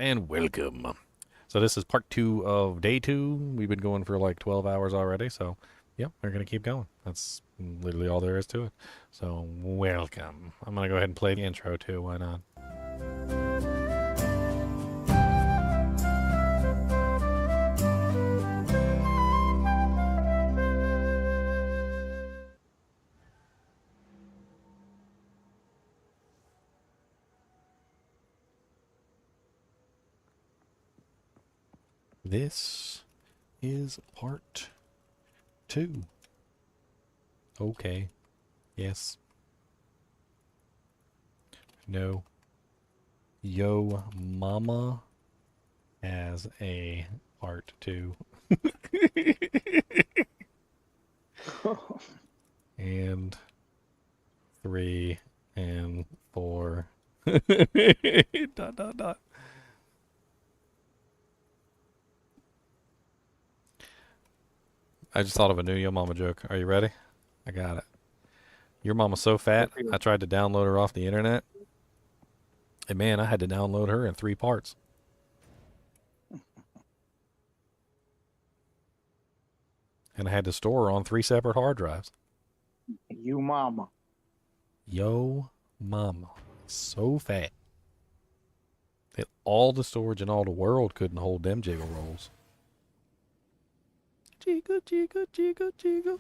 and welcome. So this is part 2 of day 2. We've been going for like 12 hours already, so yep, we're going to keep going. That's literally all there is to it. So welcome. I'm going to go ahead and play the intro too, why not? This is part 2. Okay. Yes. No. Yo Mama has a part 2. And 3 and 4. dot dot dot. I just thought of a new Yo Mama joke. Are you ready? I got it. Your mama's so fat, I tried to download her off the internet. And man, I had to download her in 3 parts. And I had to store her on 3 separate hard drives. You mama. Yo Mama. So fat that all the storage in all the world couldn't hold them jiggle rolls. Jiggle, jiggle, jiggle, jiggle.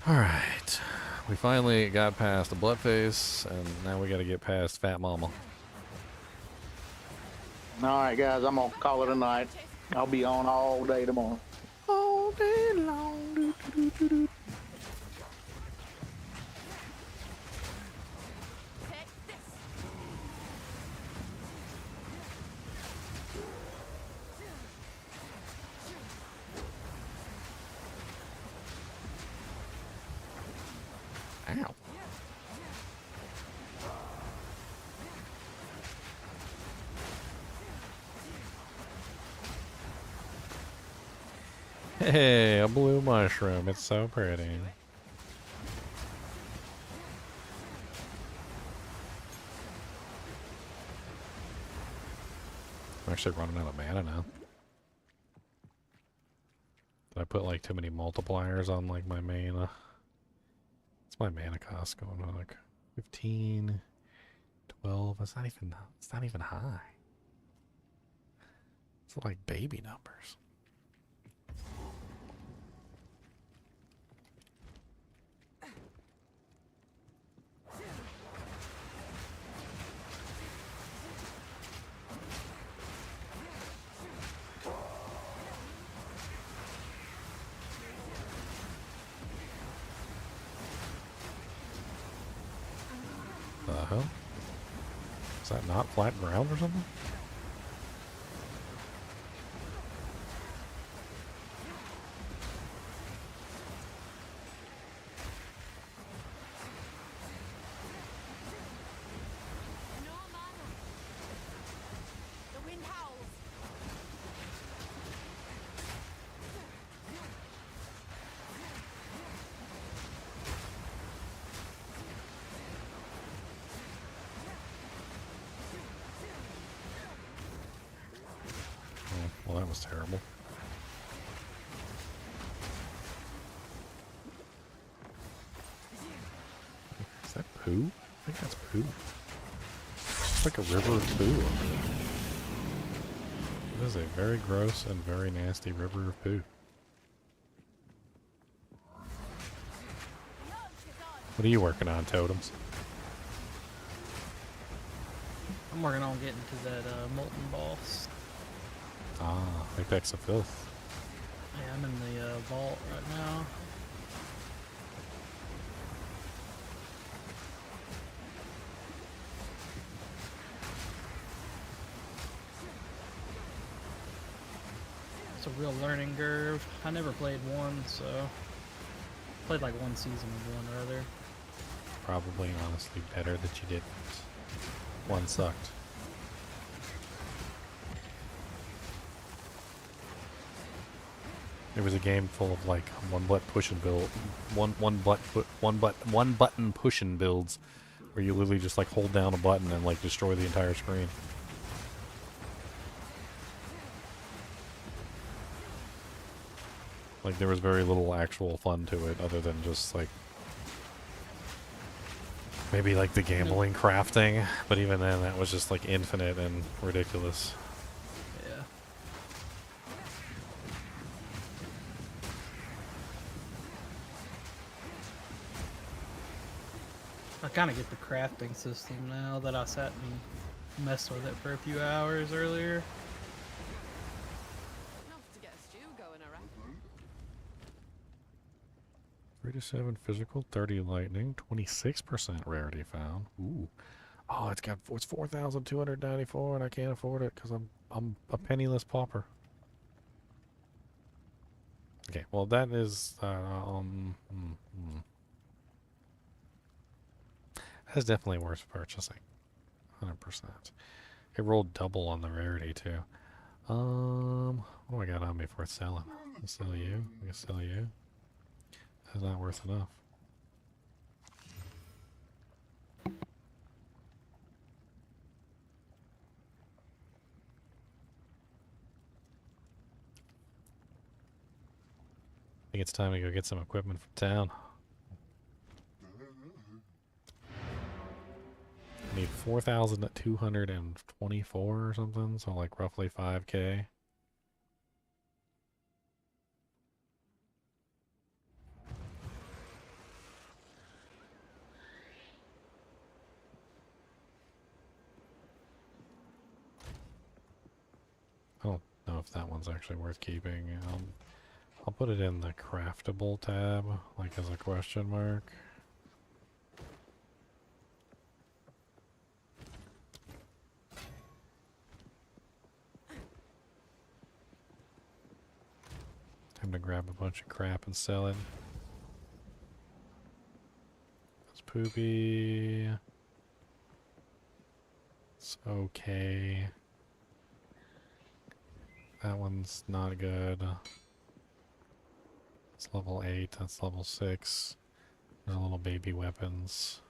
Alright. We finally got past the blood face, and now we gotta get past Fat Mama. Alright guys, I'm gonna call it a night. I'll be on all day tomorrow. All day long. Doo, doo, doo, doo. Ow. Hey, a blue mushroom. It's so pretty. I'm actually running out of mana now. Did I put like too many multipliers on like my mana? What's my mana cost going on? Like 15, 12. It's not even high. It's like baby numbers. The hell? Is that not flat ground or something? Well, that was terrible. Is that poo? I think that's poo. It's like a river of poo over there. It is a very gross and very nasty river of poo. What are you working on, Totems? I'm working on getting to that molten boss. Ah, Apex of Filth. Yeah, I'm in the vault right now. It's a real learning curve. I never played one, so played like one season of one or other. Probably, honestly, better that you didn't. One sucked. It was a game full of like one button push and build, one button push and builds where you literally just like hold down a button and like destroy the entire screen. Like there was very little actual fun to it other than just like maybe like the gambling crafting, but even then that was just like infinite and ridiculous. Yeah. I kind of get the crafting system now that I sat and messed with it for a few hours earlier. Enough to get a stew going around. 3 to 7 physical, 30 lightning, 26% rarity found. Ooh. Oh, it's 4,294 and I can't afford it because I'm a penniless pauper. Okay, well that is that's definitely worth purchasing. 100%. It rolled double on the rarity too. What do I got on me for selling? I'll sell you. I can sell you. That's not worth enough. I think it's time to go get some equipment from town. I need 4,224 or something, so like roughly 5K. I don't know if that one's actually worth keeping. I'll put it in the craftable tab, like as a question mark. Time to grab a bunch of crap and sell it. That's poopy. It's okay. That one's not good. It's level 8, that's level 6. They're little baby weapons.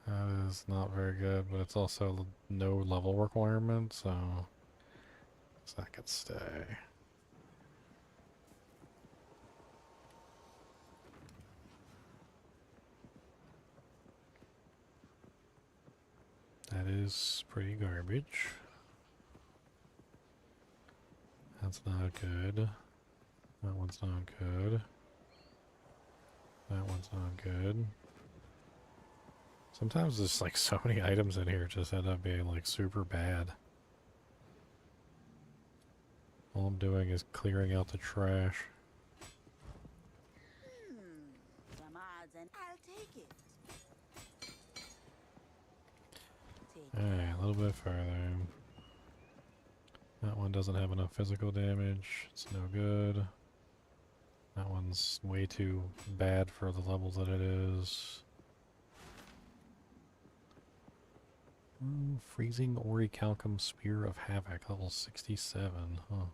That is not very good, but it's also no level requirement, so that could stay. That is pretty garbage. That's not good. That one's not good. That one's not good. Sometimes there's like so many items in here just end up being like super bad. All I'm doing is clearing out the trash. Some odds and I'll take it. Alright, a little bit further. That one doesn't have enough physical damage. It's no good. That one's way too bad for the level that it is. Freezing Orichalcum Spear of Havoc, level 67. Huh.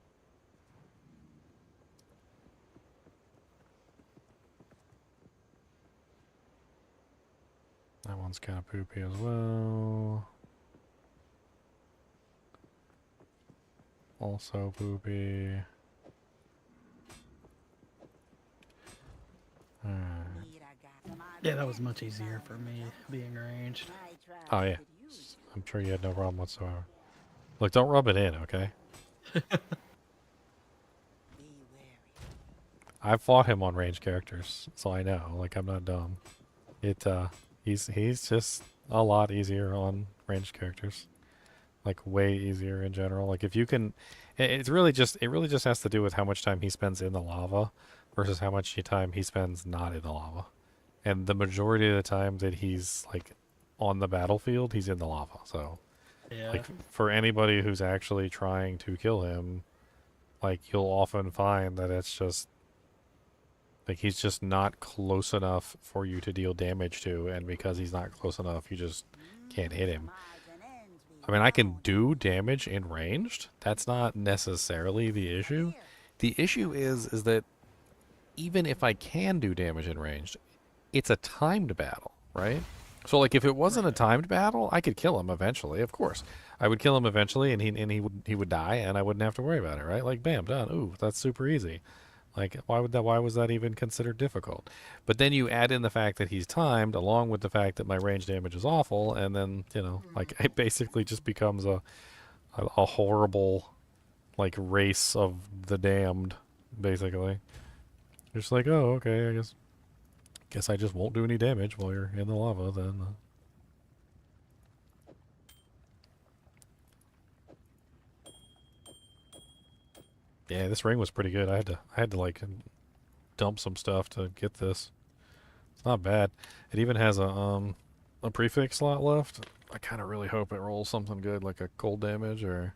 That one's kind of poopy as well. Also poopy. Yeah, that was much easier for me being ranged. Oh yeah. I'm sure you had no problem whatsoever. Look, don't rub it in, okay? I've fought him on ranged characters, so I know. Like, I'm not dumb. He's just a lot easier on ranged characters. Like, way easier in general. Like, if you can... it really just has to do with how much time he spends in the lava versus how much time he spends not in the lava. And the majority of the time that he's, like, on the battlefield, he's in the lava. So, Yeah. like, for anybody who's actually trying to kill him, like, you'll often find that it's just... like, he's just not close enough for you to deal damage to, and because he's not close enough, you just can't hit him. I mean, I can do damage in ranged. That's not necessarily the issue. The issue is that even if I can do damage in range, it's a timed battle, right? So like if it wasn't a timed battle, I could kill him eventually. Of course, I would kill him eventually, and he would die, and I wouldn't have to worry about it, right? Like bam, done. Ooh, that's super easy. Like why was that even considered difficult? But then you add in the fact that he's timed, along with the fact that my range damage is awful, and then like it basically just becomes a horrible like race of the damned, basically. Just like, oh, okay, I guess I just won't do any damage while you're in the lava then. Yeah, this ring was pretty good. I had to like dump some stuff to get this. It's not bad. It even has a prefix slot left. I kind of really hope it rolls something good like a cold damage, or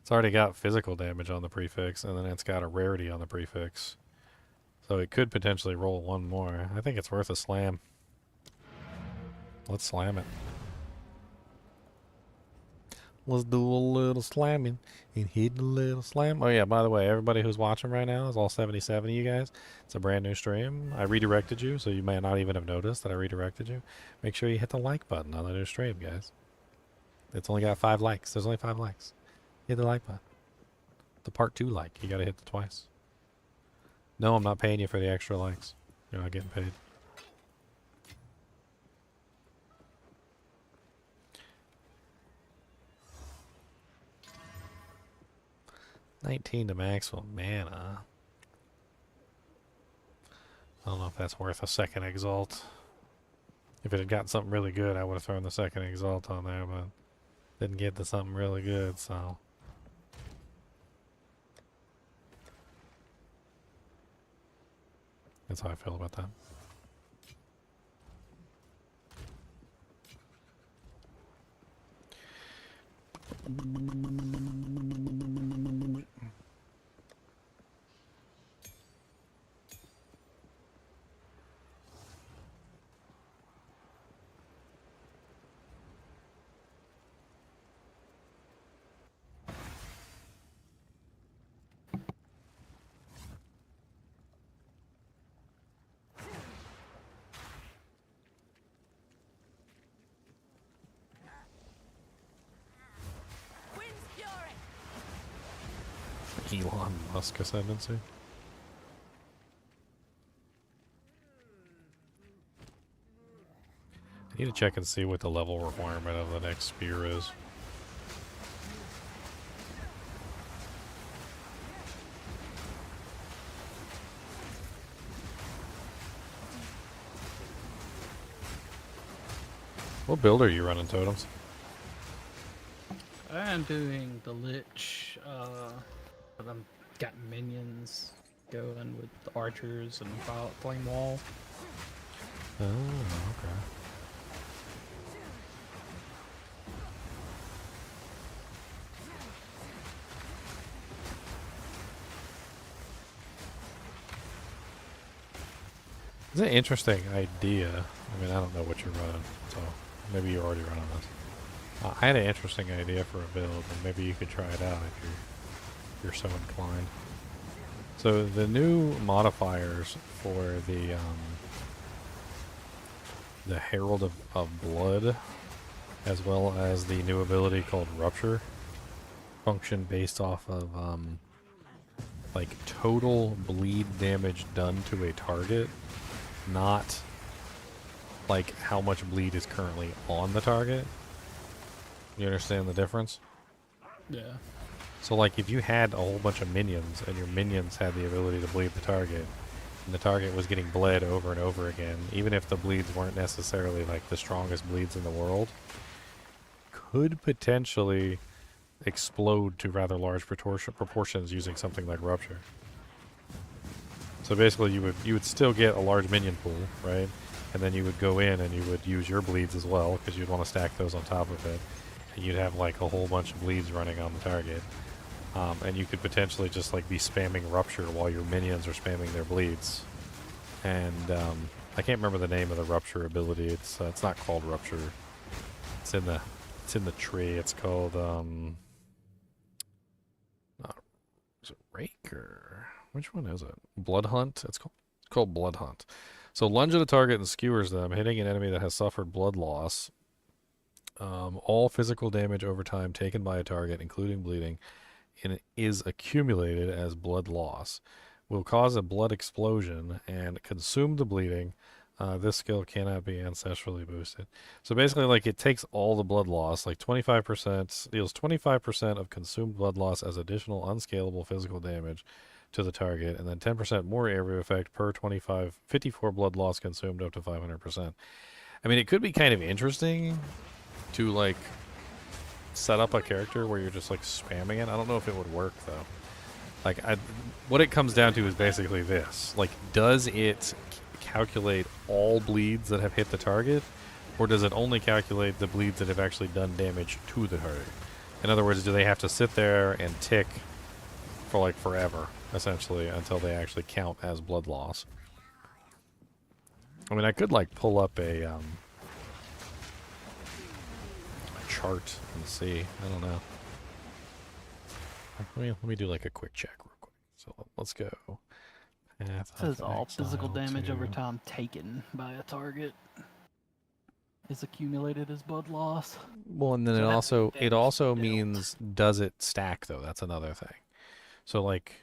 it's already got physical damage on the prefix, and then it's got a rarity on the prefix. So it could potentially roll one more. I think it's worth a slam. Let's slam it. Let's do a little slamming and hit a little slam. Oh yeah, by the way, everybody who's watching right now is all 77 of you guys. It's a brand new stream. I redirected you, so you may not even have noticed that I redirected you. Make sure you hit the like button on the new stream, guys. It's only got 5 likes. There's only 5 likes. Hit the like button. The part 2 like. You gotta hit it twice. No, I'm not paying you for the extra likes. You're not getting paid. $19 to maximum mana. I don't know if that's worth a second exalt. If it had gotten something really good, I would have thrown the second exalt on there, but didn't get to something really good, so. That's how I feel about that. Wind's fury. Elon Musk ascendancy. I need to check and see what the level requirement of the next spear is. What build are you running, Totems? I'm doing the Lich, but I'm got minions going with the archers and flame wall. Oh, okay. It's an interesting idea. I mean, I don't know what you're running, so maybe you're already running this. I had an interesting idea for a build, and maybe you could try it out if you're so inclined. So the new modifiers for the Herald of Blood, as well as the new ability called Rupture, function based off of like total bleed damage done to a target, not like how much bleed is currently on the target. You understand the difference? Yeah. So like if you had a whole bunch of minions and your minions had the ability to bleed the target, and the target was getting bled over and over again, even if the bleeds weren't necessarily like the strongest bleeds in the world, could potentially explode to rather large proportions using something like Rupture. So basically you would still get a large minion pool, right? And then you would go in and you would use your bleeds as well, because you'd want to stack those on top of it. And you'd have like a whole bunch of bleeds running on the target. And you could potentially just like be spamming Rupture while your minions are spamming their bleeds. And I can't remember the name of the Rupture ability. It's not called Rupture. It's in the tree. It's called is it Rake or which one is it? Blood Hunt. It's called called Blood Hunt. So lunge at a target and skewers them, hitting an enemy that has suffered blood loss. All physical damage over time taken by a target, including bleeding, is accumulated as blood loss. Will cause a blood explosion and consume the bleeding. This skill cannot be ancestrally boosted. So basically, like, it takes all the blood loss, like 25%, deals 25% of consumed blood loss as additional unscalable physical damage to the target, and then 10% more area effect per 54 blood loss consumed up to 500%. I mean, it could be kind of interesting to, like, set up a character where you're just, like, spamming it. I don't know if it would work, though. Like, what it comes down to is basically this. Like, does it calculate all bleeds that have hit the target, or does it only calculate the bleeds that have actually done damage to the target? In other words, do they have to sit there and tick for, like, forever, essentially, until they actually count as blood loss? I mean, I could, like, pull up a chart and see. I don't know. Let me do, like, a quick check real quick. So let's go. Path It says of all physical Exile damage over to- time taken by a target is accumulated as blood loss. Well, and then So it that's also damage dealt. means, does it stack, though? That's another thing. So, like,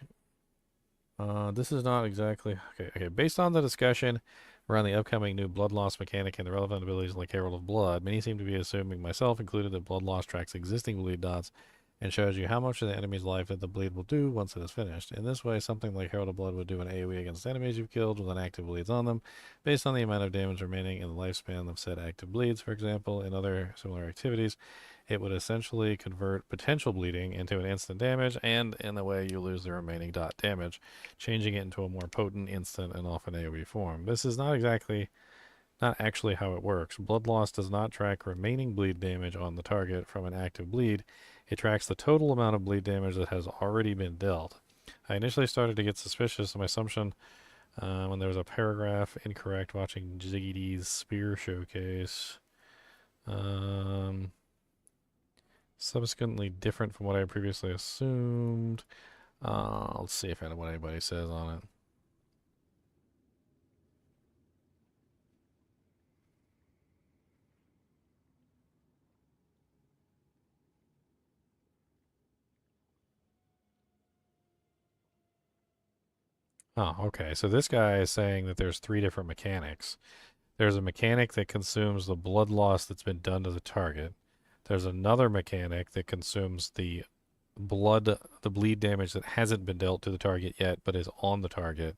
this is not exactly okay. Based on the discussion around the upcoming new blood loss mechanic and the relevant abilities like Herald of Blood, many seem to be assuming, myself included, that blood loss tracks existing bleed dots and shows you how much of the enemy's life that the bleed will do once it is finished. In this way, something like Herald of Blood would do an AoE against enemies you've killed with an active bleeds on them, based on the amount of damage remaining in the lifespan of said active bleeds. For example, in other similar activities, it would essentially convert potential bleeding into an instant damage, and in the way you lose the remaining dot damage, changing it into a more potent, instant, and often AoE form. This is not actually how it works. Blood loss does not track remaining bleed damage on the target from an active bleed. It tracks the total amount of bleed damage that has already been dealt. I initially started to get suspicious of my assumption when there was a paragraph incorrect watching Ziggy D's spear showcase. Subsequently different from what I previously assumed. Let's see if what anybody says on it. Oh, okay. So this guy is saying that there's 3 different mechanics. There's a mechanic that consumes the blood loss that's been done to the target. There's another mechanic that consumes the bleed damage that hasn't been dealt to the target yet, but is on the target.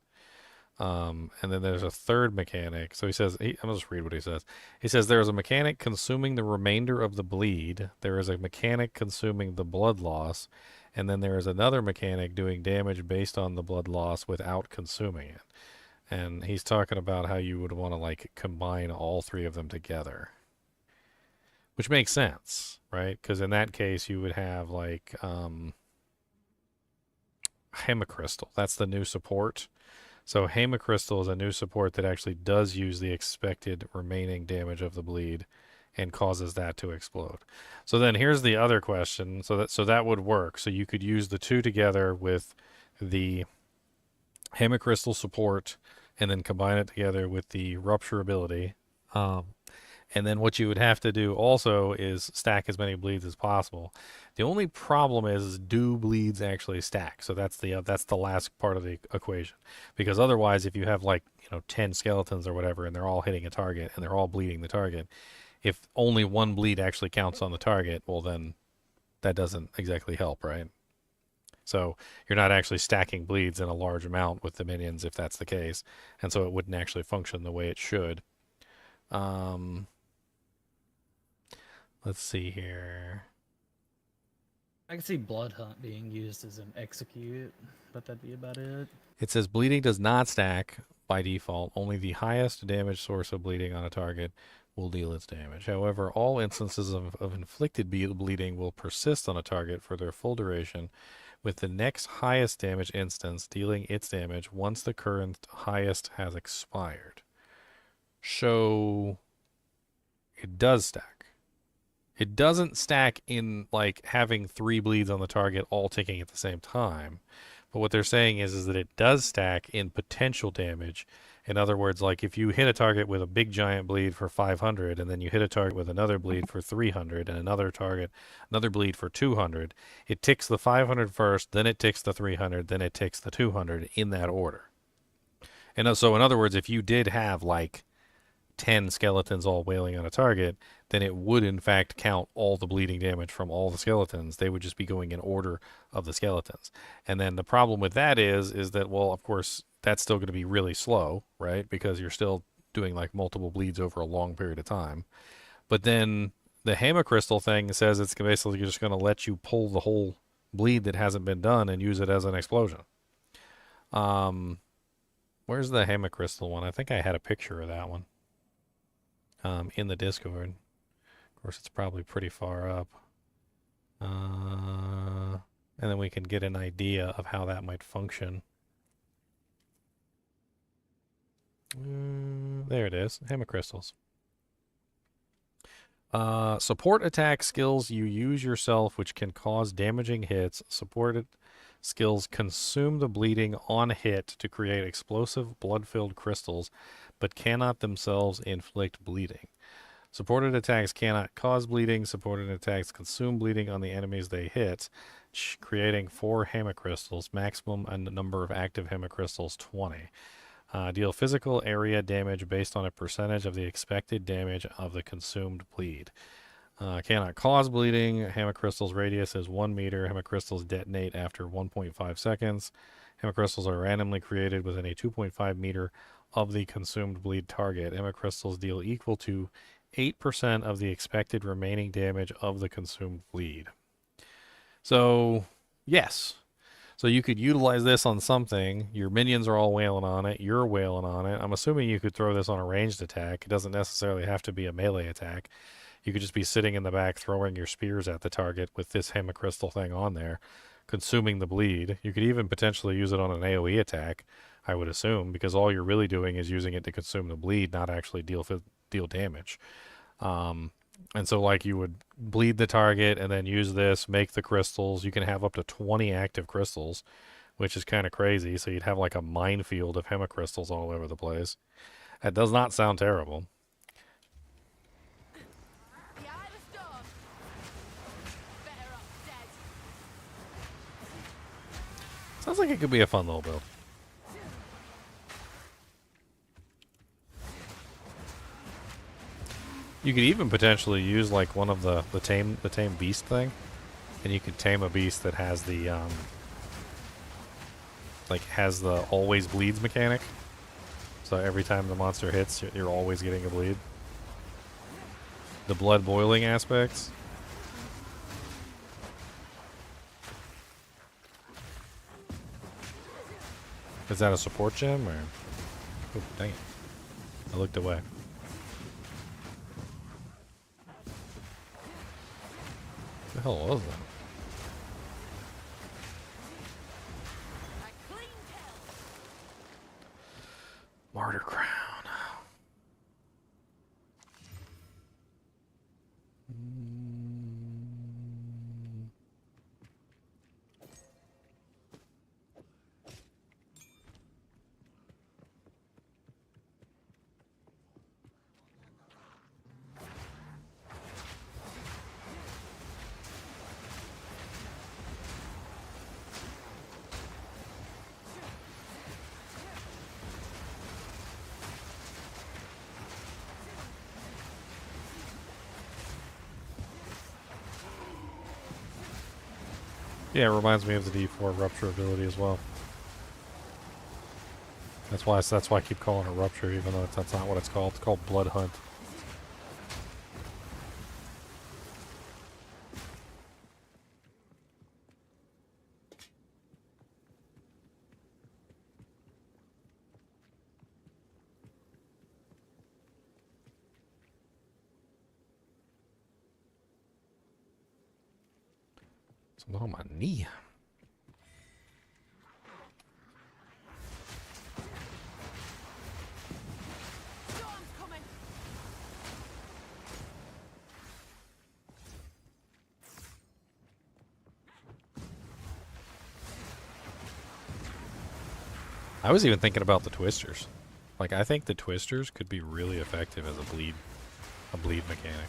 And then there's a third mechanic. So he says, I'll just read what he says. He says, there is a mechanic consuming the remainder of the bleed. There is a mechanic consuming the blood loss. And then there is another mechanic doing damage based on the blood loss without consuming it. And he's talking about how you would want to, like, combine all 3 of them together. Which makes sense, right? Because in that case, you would have, like, Hemicrystal. That's the new support. So Hemicrystal is a new support that actually does use the expected remaining damage of the bleed and causes that to explode. So then here's the other question. So that would work. So you could use the 2 together with the Hemicrystal support and then combine it together with the Rupture ability. And then what you would have to do also is stack as many bleeds as possible. The only problem is do bleeds actually stack? So that's the last part of the equation. Because otherwise, if you have, like, 10 skeletons or whatever, and they're all hitting a target and they're all bleeding the target, if only 1 bleed actually counts on the target, well, then that doesn't exactly help, right? So you're not actually stacking bleeds in a large amount with the minions if that's the case, and so it wouldn't actually function the way it should. Let's see here. I can see Blood Hunt being used as an execute, but that'd be about it. It says bleeding does not stack by default. Only the highest damage source of bleeding on a target will deal its damage. However, all instances of inflicted bleeding will persist on a target for their full duration, with the next highest damage instance dealing its damage once the current highest has expired. So it does stack. It doesn't stack in, like, having 3 bleeds on the target all ticking at the same time, But what they're saying is that it does stack in potential damage. In other words, like if you hit a target with a big giant bleed for 500, and then you hit a target with another bleed for 300, and another bleed for 200, it ticks the 500 first, then it ticks the 300, then it ticks the 200 in that order. And so, in other words, if you did have like 10 skeletons all wailing on a target, then it would in fact count all the bleeding damage from all the skeletons. They would just be going in order of the skeletons. And then the problem with that is that, well, of course, that's still going to be really slow, right? Because you're still doing like multiple bleeds over a long period of time. But then the Hammer Crystal thing says it's basically just going to let you pull the whole bleed that hasn't been done and use it as an explosion. Where's the Hammer Crystal one? I think I had a picture of that one. In the Discord. Of course, it's probably pretty far up. And then we can get an idea of how that might function. There it is. Hammer crystals. Support attack skills you use yourself, which can cause damaging hits. Supported skills consume the bleeding on hit to create explosive blood-filled crystals, but cannot themselves inflict bleeding. Supported attacks cannot cause bleeding. Supported attacks consume bleeding on the enemies they hit, creating 4 Hammer crystals. Maximum number of active Hammer crystals 20. Deal physical area damage based on a percentage of the expected damage of the consumed bleed. Cannot cause bleeding. Hammer crystals radius is 1 meter. Hammer crystals detonate after 1.5 seconds. Hammer crystals are randomly created within a 2.5 meter of the consumed bleed target. Hammer crystals deal equal to 8% of the expected remaining damage of the consumed bleed. So, yes. So you could utilize this on something. Your minions are all wailing on it. You're wailing on it. I'm assuming you could throw this on a ranged attack. It doesn't necessarily have to be a melee attack. You could just be sitting in the back throwing your spears at the target with this Hammer Crystal thing on there, consuming the bleed. You could even potentially use it on an AoE attack, I would assume, because all you're really doing is using it to consume the bleed, not actually deal damage. And so like you would bleed the target and then use this, make the crystals. You can have up to 20 active crystals, which is kind of crazy. So you'd have like a minefield of Hammer crystals all over the place. That does not sound terrible. The eye of the storm. Better off dead. Sounds like it could be a fun little build. You could even potentially use like one of the tame beast thing, and you could tame a beast that has the has the always bleeds mechanic. So every time the monster hits, you're always getting a bleed. The blood boiling aspects. Is that a support gem or? Oh, dang it! I looked away. What the hell was that? A clean kill. Martyr crown. Yeah, it reminds me of the D4 Rupture ability as well. That's why I keep calling it Rupture, even though that's not what it's called. It's called Blood Hunt. Something on my knee. Storm's coming. I was even thinking about the twisters. Like, I think the twisters could be really effective as a bleed mechanic.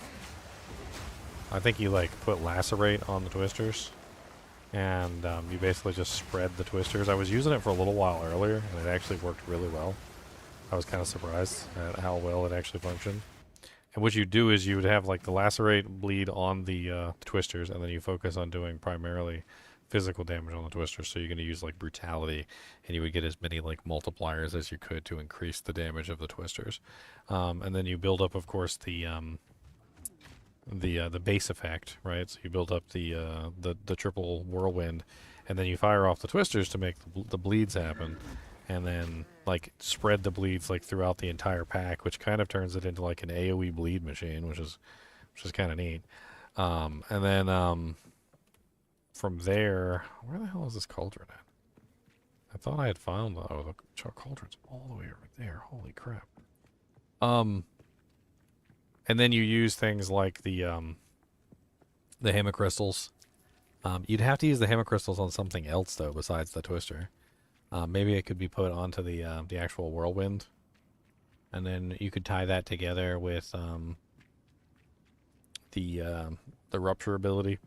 I think you like put lacerate on the twisters, and you basically just spread the twisters. I was using it for a little while earlier, and it actually worked really well. I was kind of surprised at how well it actually functioned. And what you do is you would have like the lacerate bleed on the twisters, and then you focus on doing primarily physical damage on the twisters. So you're going to use like brutality, and you would get as many like multipliers as you could to increase the damage of the twisters. And then you build up, of course, the base effect, right? So you build up the triple whirlwind, and then you fire off the twisters to make the bleeds happen, and then like spread the bleeds like throughout the entire pack, which kind of turns it into like an AOE bleed machine, which is kind of neat. And then from there, where the hell is this cauldron at? I thought I had found the cauldron's all the way over there. Holy crap. And then you use things like the hemicrystals. You'd have to use the hemicrystals on something else though besides the twister. Maybe it could be put onto the actual whirlwind, and then you could tie that together with the rupture ability.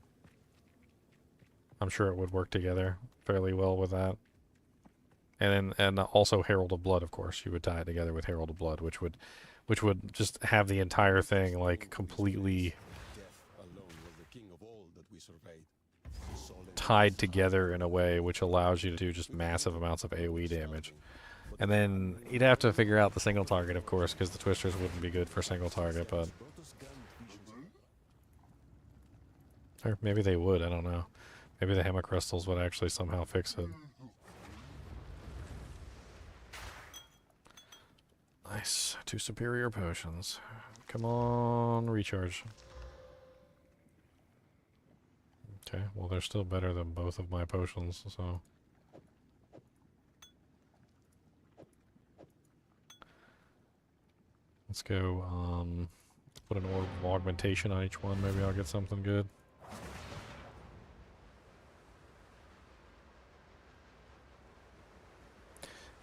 I'm sure it would work together fairly well with that. And also Herald of Blood, of course. You would tie it together with Herald of Blood, which would just have the entire thing like completely tied together in a way which allows you to do just massive amounts of AoE damage. And then you'd have to figure out the single target, of course, because the twisters wouldn't be good for single target, but or maybe they would, I don't know. Maybe the hemicrystals would actually somehow fix it. Nice. 2 superior potions. Come on, recharge. Okay, well they're still better than both of my potions, so... Let's go, put an orb of augmentation on each one, maybe I'll get something good.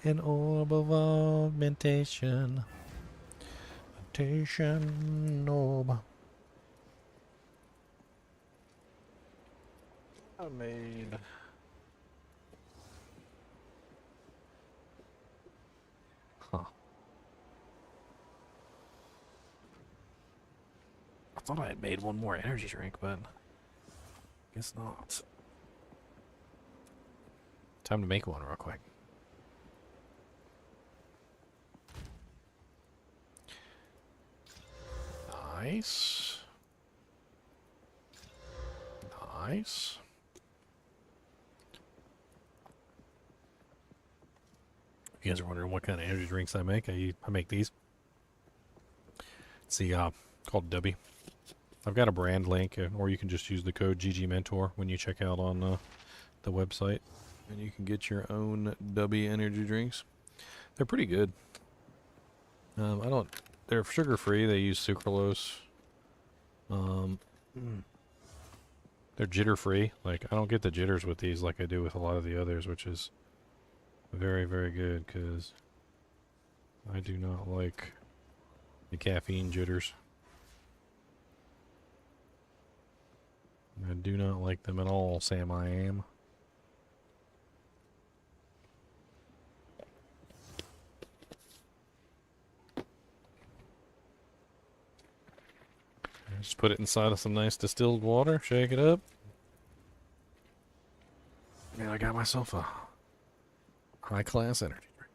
An orb of augmentation. Augmentation orb. I made... Huh. I thought I had made one more energy drink, but... guess not. Time to make one real quick. Nice. Nice. If you guys are wondering what kind of energy drinks I make, I make these. It's the called Dubby. I've got a brand link, or you can just use the code GGMentor when you check out on the website, and you can get your own Dubby energy drinks. They're pretty good. They're sugar free. They use sucralose. They're jitter free. Like, I don't get the jitters with these like I do with a lot of the others, which is very, very good, because I do not like the caffeine jitters. I do not like them at all, Sam I am. Just put it inside of some nice distilled water, shake it up. And I got myself a high-class energy drink.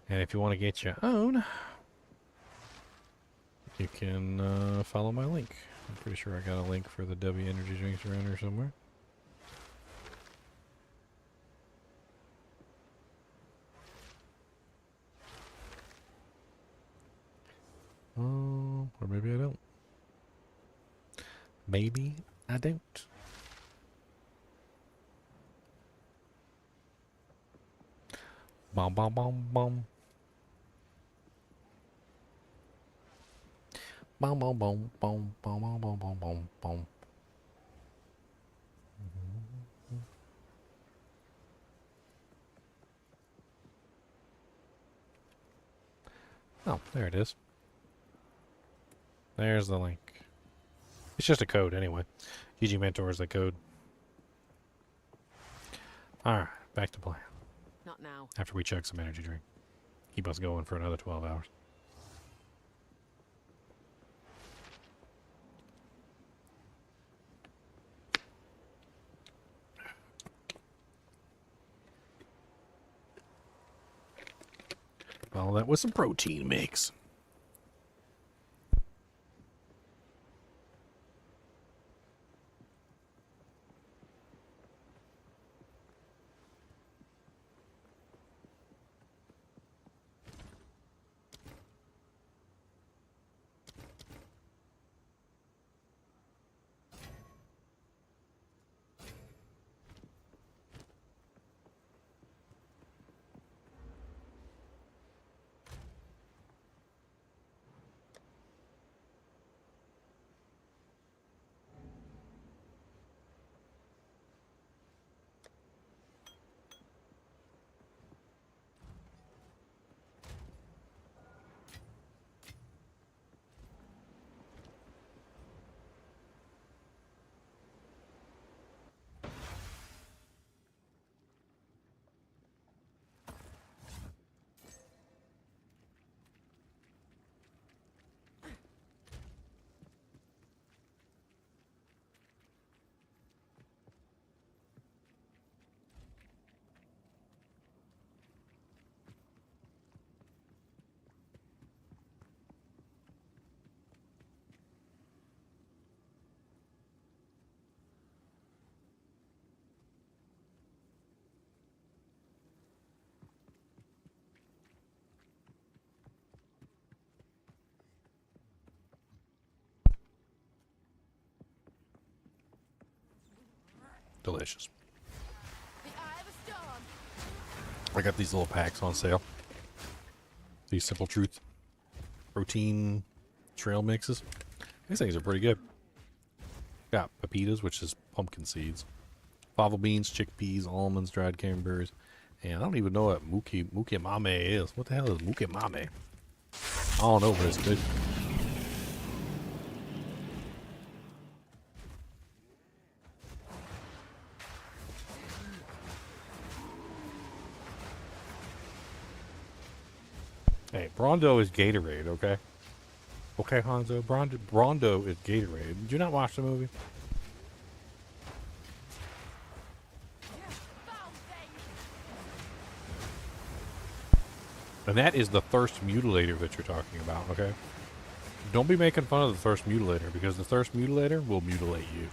And if you want to get your own, you can follow my link. I'm pretty sure I got a link for the W energy drinks around here somewhere. Or maybe I don't. Maybe I don't. Bom bom bom bom. Boom, boom, boom, boom, boom, boom, boom, boom, boom, boom. Oh, there it is. There's the link. It's just a code anyway. GG Mentor is the code. Alright, back to plan. Not now. After we chug some energy drink. Keep us going for another 12 hours. Well, that was some protein mix. Delicious. The eye of a storm. I got these little packs on sale. These Simple Truth protein trail mixes. These things are pretty good. Got pepitas, which is pumpkin seeds, fava beans, chickpeas, almonds, dried cranberries, and I don't even know what mukimame is. What the hell is mukimame? I don't know, but it's good. Hey, Brondo is Gatorade, okay? Okay, Hanzo, Brondo is Gatorade. Did you not watch the movie? Foul thing. And that is the Thirst Mutilator that you're talking about, okay? Don't be making fun of the Thirst Mutilator, because the Thirst Mutilator will mutilate you.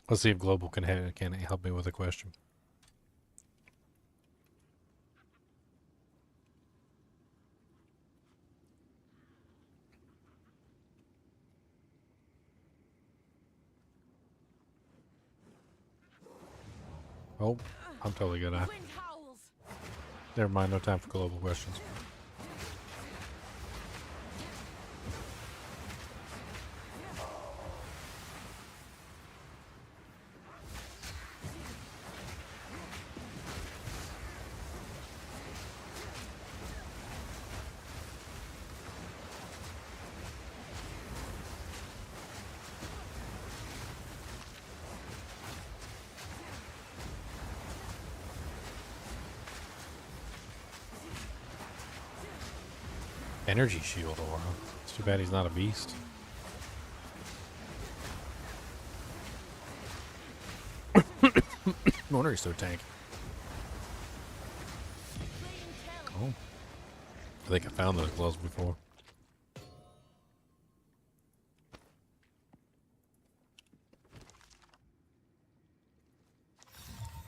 Let's see if Global can help me with a question. Oh, I'm totally good at. Wind howls. Never mind, no time for global questions. Energy shield aura. It's too bad he's not a beast. No wonder he's so tanky. think I found those gloves before.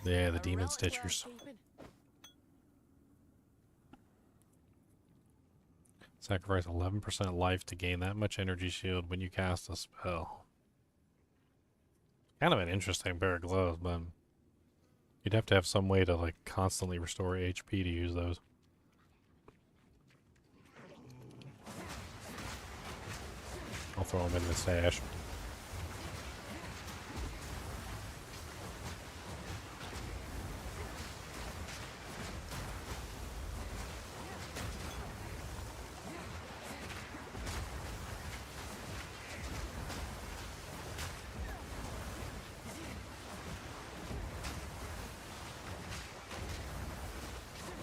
Yeah, the A demon relic's worth stitchers. keeping. Sacrifice 11% life to gain that much energy shield when you cast a spell. Kind of an interesting pair of gloves, but you'd have to have some way to like constantly restore HP to use those. I'll throw them in the stash.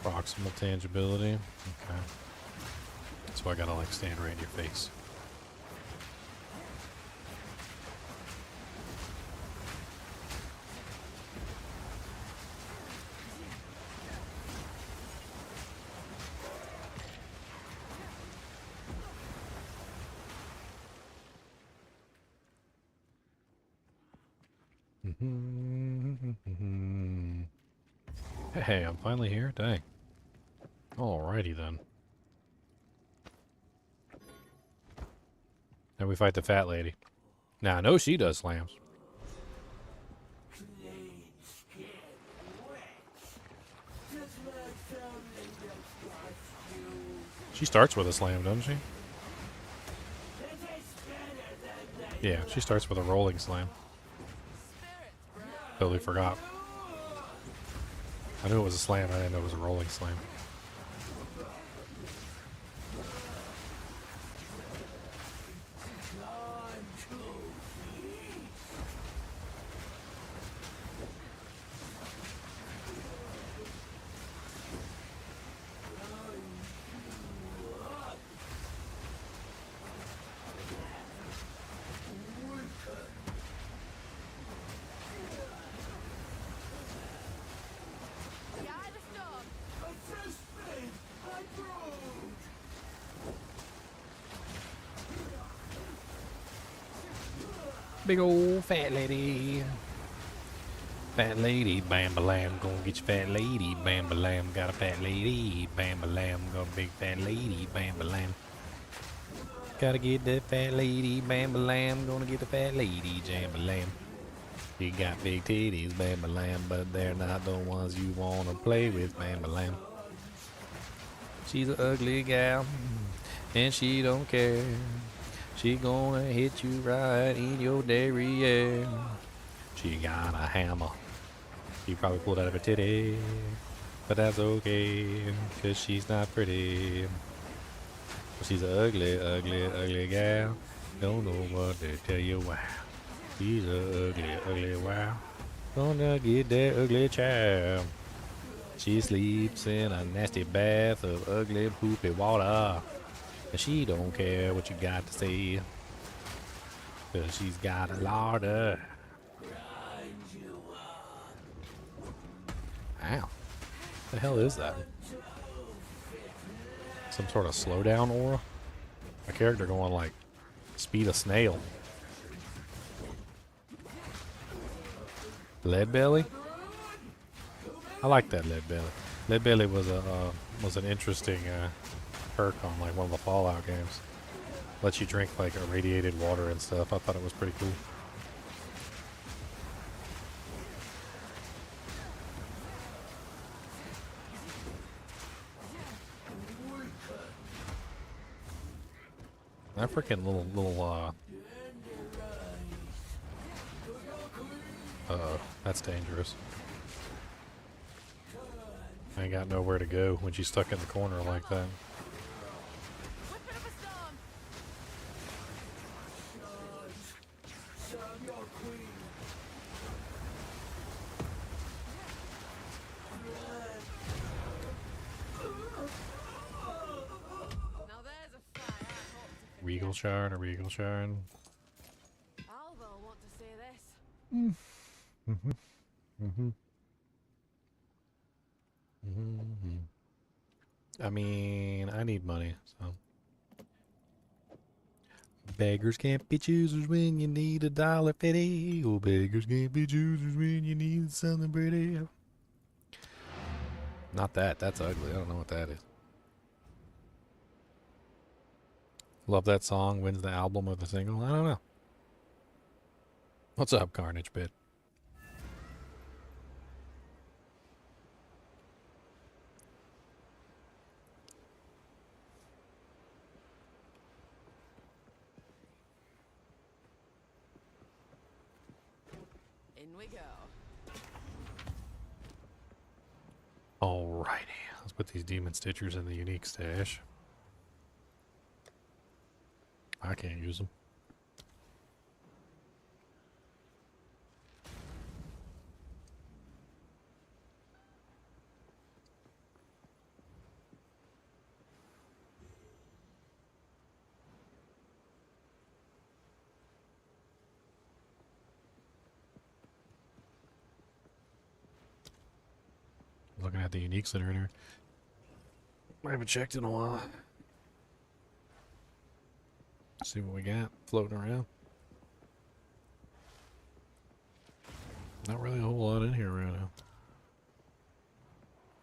Proximal tangibility. Okay. So I gotta like stand right in your face. Hey, I'm finally here? Dang. Alrighty then. Now we fight the fat lady. Now I know she does slams. She starts with a slam, doesn't she? Yeah, she starts with a rolling slam. Totally forgot. I knew it was a slam, I didn't know it was a rolling slam. The eye of the storm. Big old fat lady. Fat lady, bam lam, gonna get your fat lady, bam lam, got a fat lady, bam lam, got a big fat lady, bam lam. Gotta get that fat lady, bam lam, gonna get the fat lady, jam lam. She got big titties, bam lam, but they're not the ones you wanna play with, bam lam. She's an ugly gal, and she don't care. She gonna hit you right in your derriere. She got a hammer. She probably pulled out of her titty, but that's okay, cause she's not pretty. She's an ugly, ugly, ugly gal. Don't know what to tell you why. She's an ugly, ugly wow. Gonna get that ugly child. She sleeps in a nasty bath of ugly poopy water. And she don't care what you got to say. Cause she's got a larder. Ow. The hell is that? Some sort of slowdown aura? A character going like speed of snail. Lead belly? I like that lead belly. Lead belly was an interesting perk on like one of the Fallout games. Lets you drink like irradiated water and stuff. I thought it was pretty cool. That freaking little that's dangerous. I ain't got nowhere to go when she's stuck in the corner like that. Whipping up a storm. Now there's a fight I hope to forget. Regal Shard or Regal Shard. Alvo want to say this. I mean, I need money, so. Beggars can't be choosers when you need $1.50. Oh, beggars can't be choosers when you need something pretty. Not that. That's ugly. I don't know what that is. Love that song. Wins the album or the single. I don't know. What's up, Carnage Pit? In we go. Alrighty. Let's put these demon stitchers in the unique stash. I can't use them. Looking at the uniques that are in here. I haven't checked in a while. See what we got floating around. Not really a whole lot in here right now.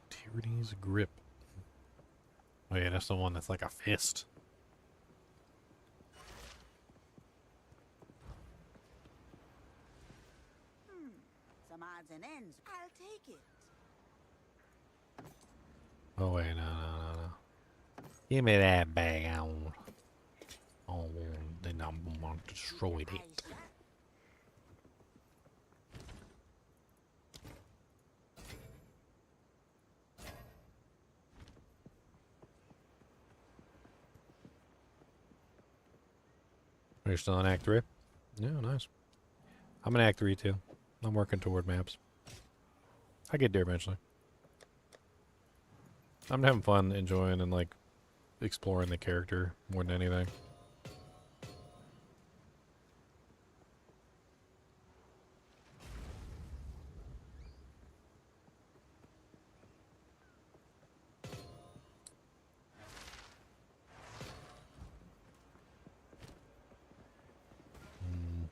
Tyranny's Grip. Oh yeah, that's the one that's like a fist. Some odds and ends. I'll take it. Oh wait, no. Give me that bag. Oh, then I'm gonna destroy it. I shall. Are you still in Act 3? Yeah, nice. I'm in Act 3 too. I'm working toward maps. I get there eventually. I'm having fun enjoying and like exploring the character more than anything.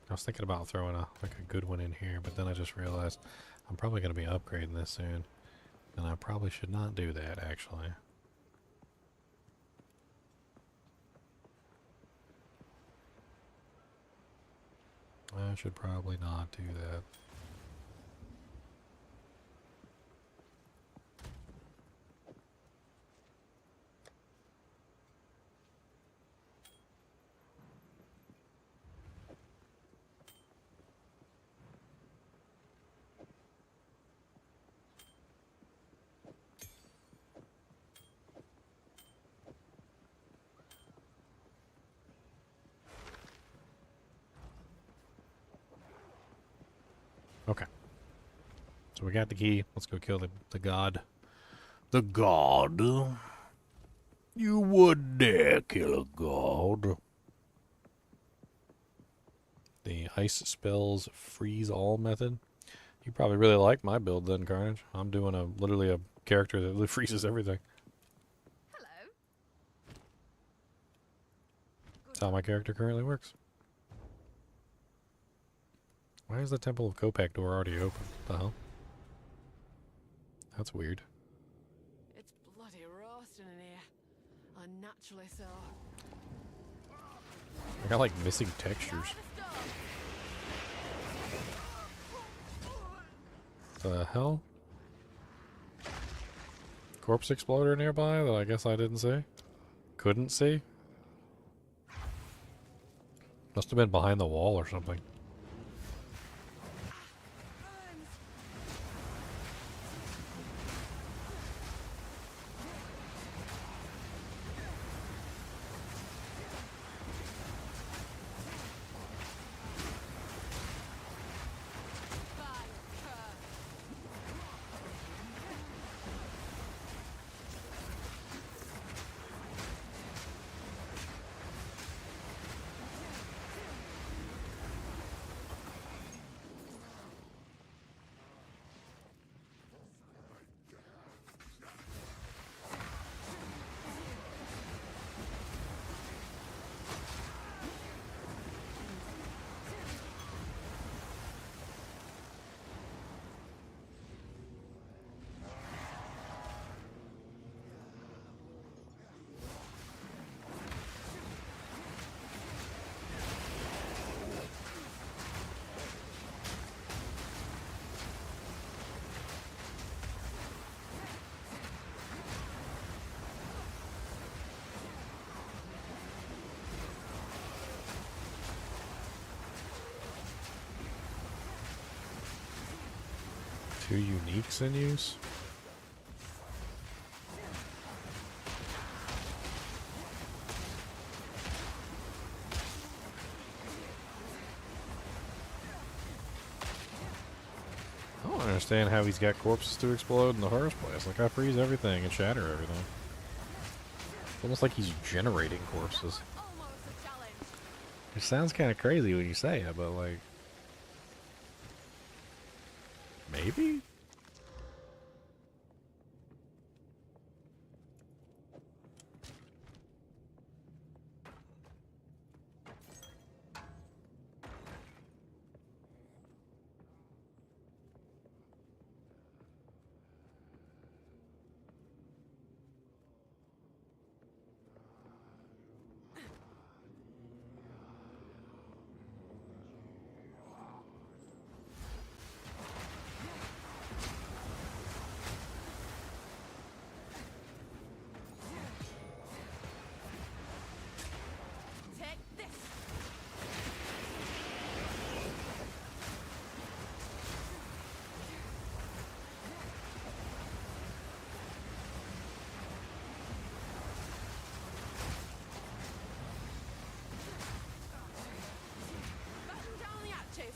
I was thinking about throwing a good one in here, but then I just realized I'm probably going to be upgrading this soon. And I probably should not do that, actually. I should probably not do that. Okay. So we got the key. Let's go kill the god. The god? You would dare kill a god? The ice spells freeze all method. You probably really like my build then, Carnage. I'm doing literally a character that freezes everything. Hello. That's how my character currently works. Why is the Temple of Kopak door already open? What the hell? That's weird. It's bloody roasting in here. Unnaturally so. I got like missing textures. The hell? Corpse exploder nearby that I guess I didn't see? Couldn't see? Must have been behind the wall or something. 2 uniques in use? I don't understand how he's got corpses to explode in the first place. Like, I freeze everything and shatter everything. It's almost like he's generating corpses. Almost a challenge. It sounds kind of crazy when you say it, but like... maybe? Take this. Batten down the hatches.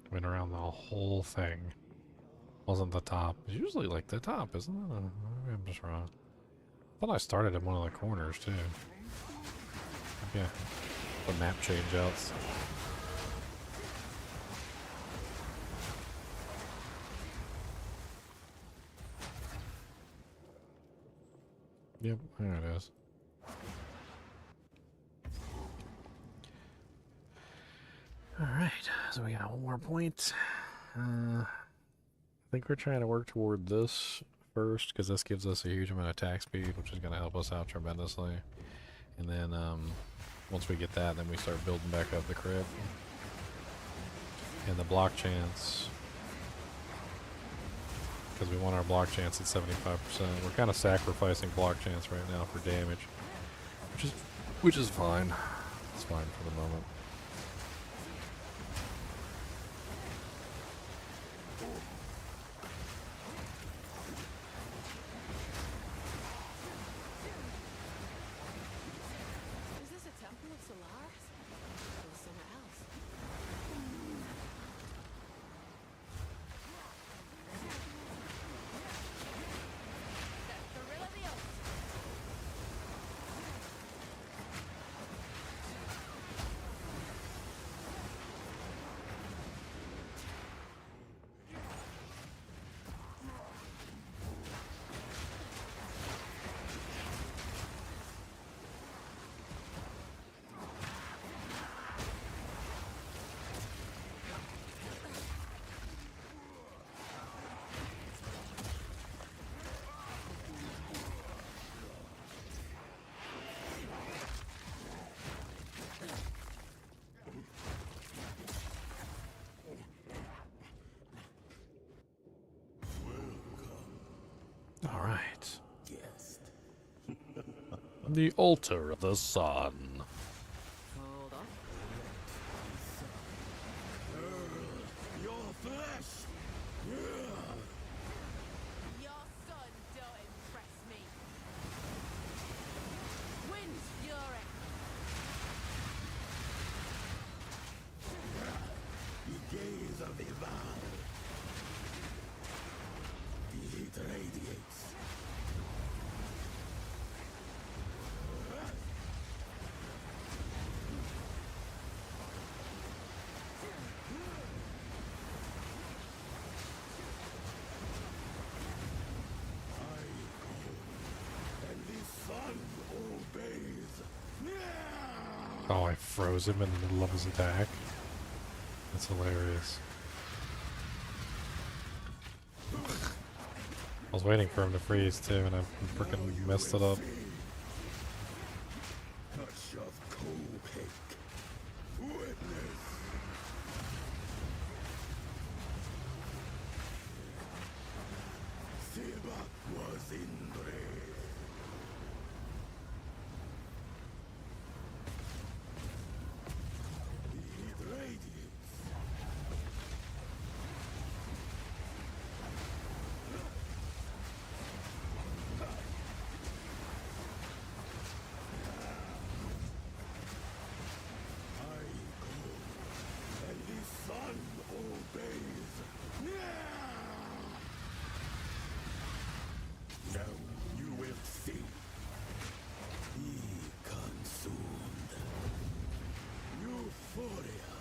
Went around the whole thing. Wasn't the top. It's usually like the top, isn't it? Maybe I'm just wrong. I thought I started in one of the corners too. Yeah. The map change outs. Yep, there it is. Alright, so we got one more point. I think we're trying to work toward this first, because this gives us a huge amount of attack speed, which is going to help us out tremendously. And then, once we get that, then we start building back up the crit. And the block chance, because we want our block chance at 75%. We're kind of sacrificing block chance right now for damage, which is fine. It's fine for the moment. Is this a temple of Solaris? Or somewhere else? That's the rill of the oath. All right. The altar of the sun. Hold on. Your flesh! Your son don't impress me. Wind fury. The gaze of the Val. The heat radiates. And the sun obeys. Oh, I froze him in the middle of his attack. That's hilarious. I was waiting for him to freeze too, and I freaking messed it up. Touch of Totk. Witness. Sebak was in brave. It radiates. I go, and the sun obeys. Now you will see. Be consumed. Euphoria.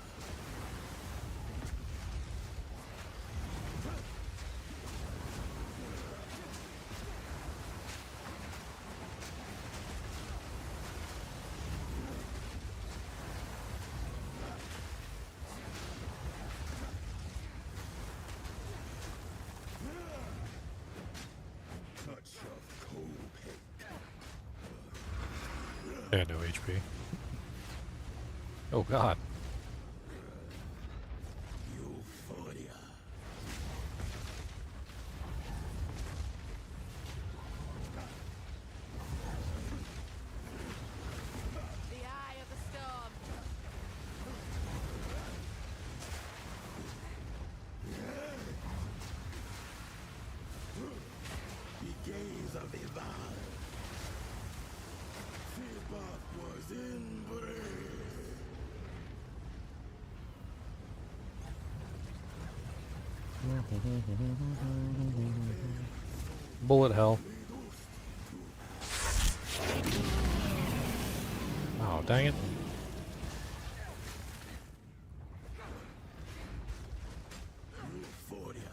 Touch of Totk. I had no HP. Oh god. Euphoria. The eye of the storm. The gaze of Ivan. Sebak was in brave. Bullet hell. Oh, dang it. Euphoria.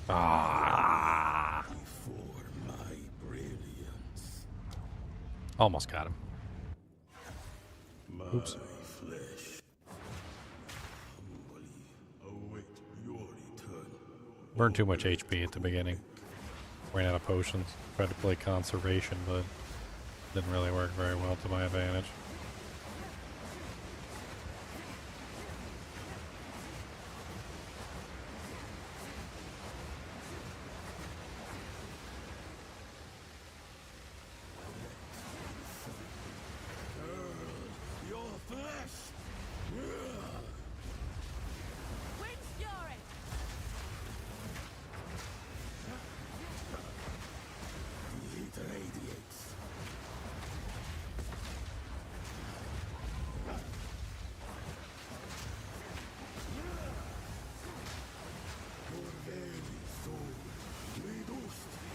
Ah, For my brilliance. almost got him. My Oops. flesh. Humbly await your return. Burned too much HP at the beginning. Ran out of potions. Tried to play conservation, but didn't really work very well to my advantage. Your flesh. Wind fury. The heat radiates. Your very soul reduced to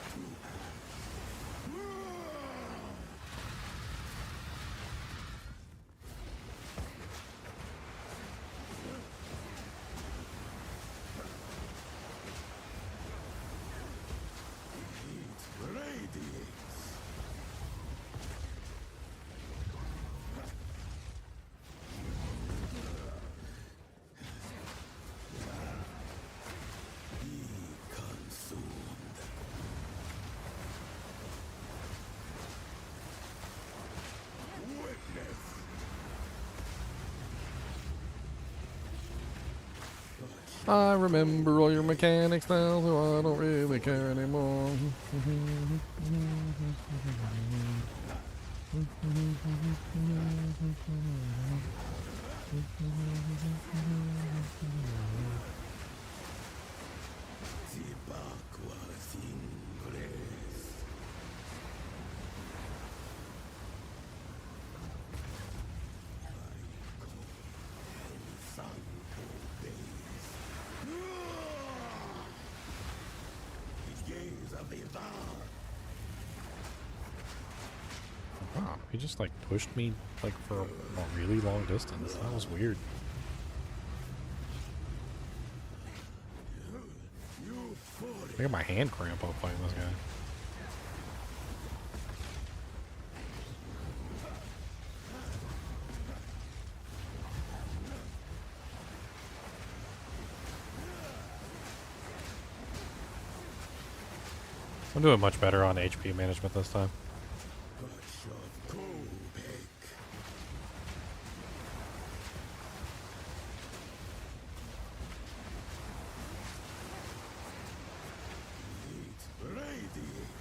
heat radiates. Be consumed. Witness. I remember all your mechanics now, so I don't really care anymore. Sebak was in grace. Sun obeys. The gaze of Ivan. Wow, he just like pushed me like for a really long distance. That was weird. Euphoria. I got my hand cramp up fighting this guy. I'm doing much better on HP management this time. Touch of Goldeneye. It radiates.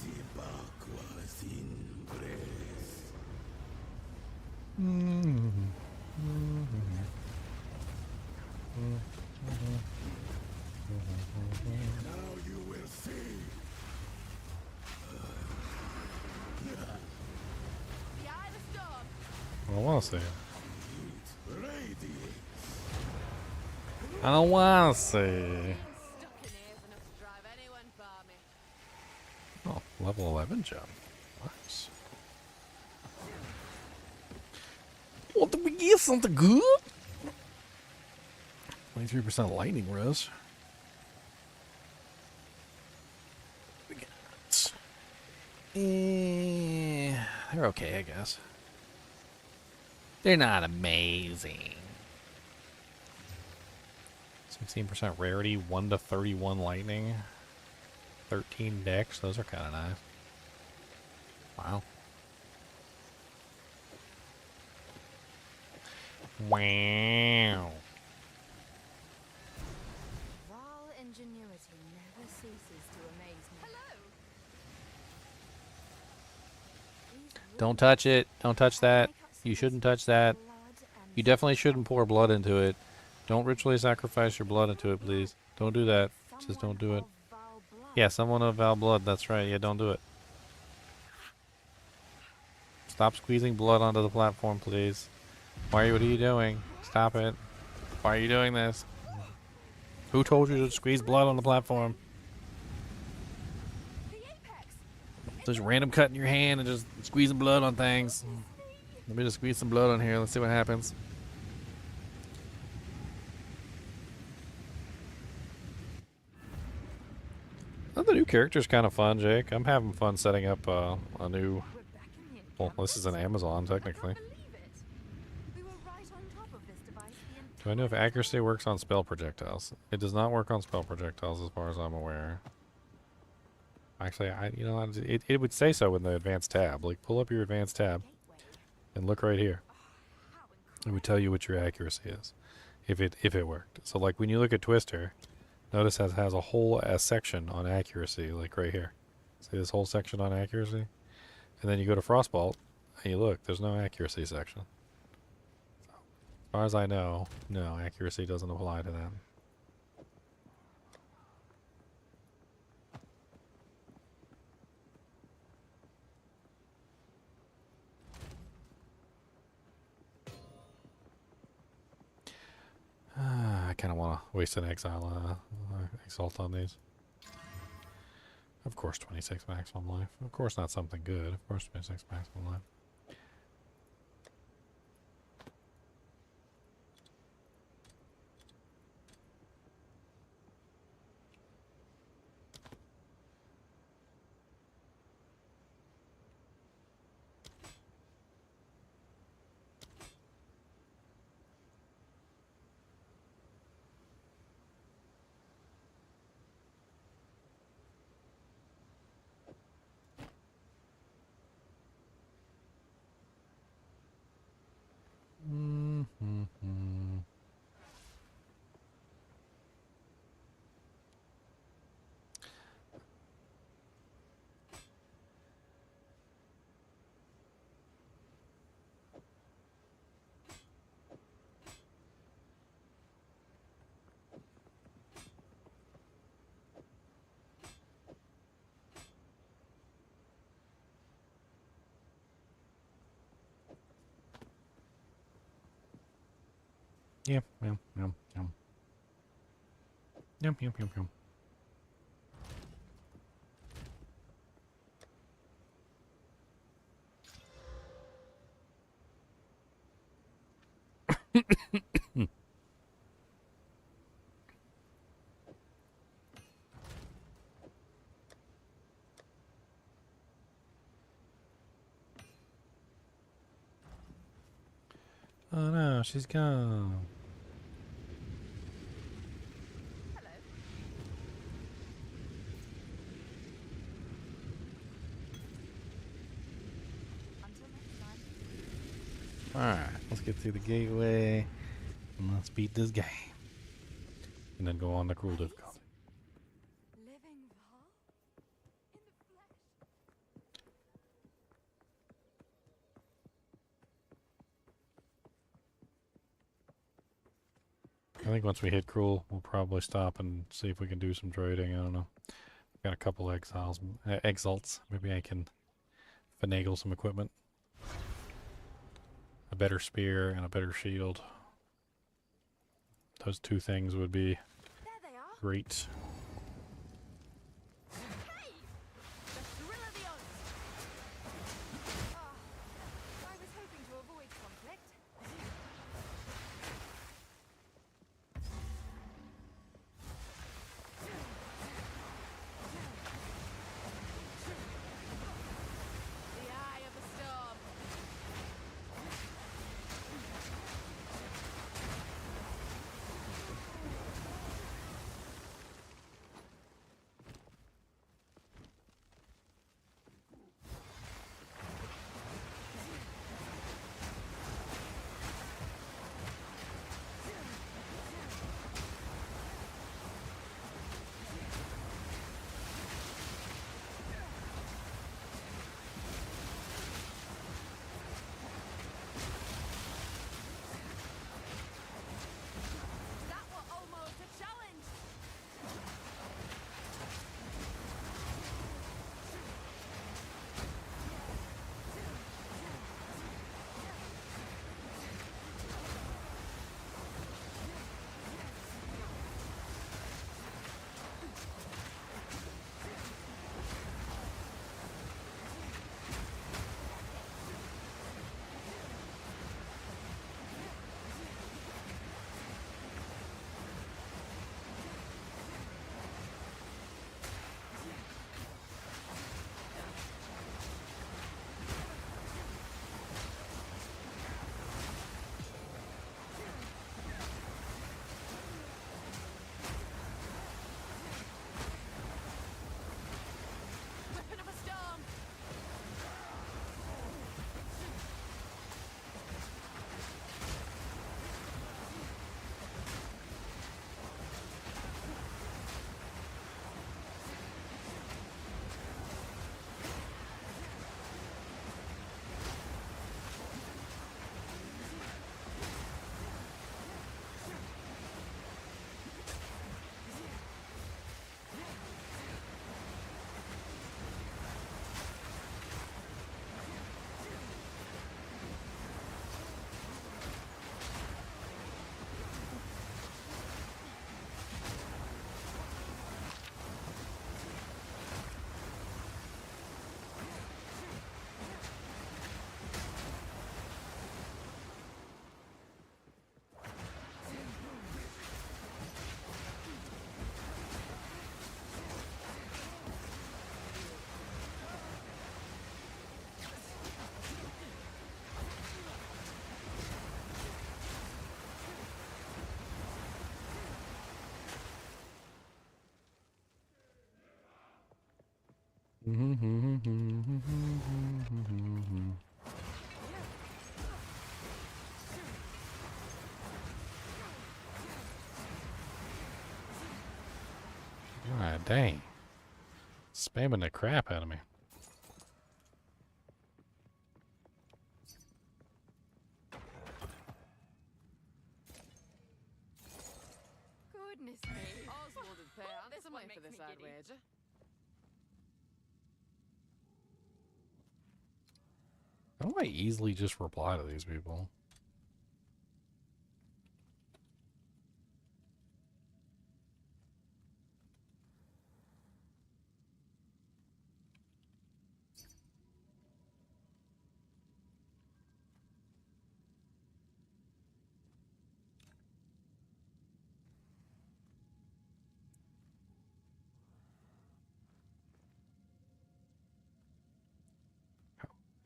Tibaqua sin grace. Now you will see. The eye of the storm. I want to see it. It radiates. I don't want to see. Being stuck in here is enough to drive anyone balmy. Oh, level 11 jump. Nice. Well, did we get something good? 23% lightning res. We got. They're okay, I guess. They're not amazing. 16% rarity, 1 to 31 lightning, 13 dex. Those are kind of nice. Wow. Wow. Val ingenuity never ceases to amaze me. Hello. Don't touch it. Don't touch that. You shouldn't touch that. You definitely shouldn't pour blood into it. Don't ritually sacrifice your blood into it, please. Don't do that. Just don't do it. Yeah, someone of Val blood. That's right. Yeah, don't do it. Stop squeezing blood onto the platform, please. What are you doing? Stop it. Why are you doing this? Who told you to squeeze blood on the platform? The apex. Just random cut in your hand and just squeezing blood on things. Let me just squeeze some blood on here. Let's see what happens. Oh, the new character's kind of fun, Jake. I'm having fun setting up a new... We're back in the Well, this is an Amazon, technically. I can't believe it. We were right on top of this device the Do I know if entire accuracy works on spell projectiles? It does not work on spell projectiles, as far as I'm aware. Actually, it would say so in the advanced tab. Like, pull up your advanced tab and look right here. It would tell you what your accuracy is, if it worked. So, like, when you look at Twister, notice it has a whole section on accuracy, like right here. See this whole section on accuracy? And then you go to Frostbolt, and you look, there's no accuracy section. So, as far as I know, no, accuracy doesn't apply to that. I kind of want to waste an Exile Exalt on these. Of course, 26 maximum life. Of course, not something good. Of course, 26 maximum life. Yum, yum, yum, yum. Yum, yum, yum, yum. Oh no, she's gone. Hello. Until next time. Alright, let's get through the gateway and let's beat this game. And then go on to cruel difficulty. Living Val? In the flesh? I think once we hit cruel, we'll probably stop and see if we can do some trading. I don't know. Got a couple exiles, exalts. Maybe I can finagle some equipment. A better spear and a better shield. Those two things would be There they are. great. Hey! The thrill of the odds. I was hoping to avoid conflict. The eye of the storm. That was almost a challenge. Weapon of a storm. God dang. Spamming the crap out of me. Goodness me. Oswald and Fair, this way for this side wager. How do I easily just reply to these people?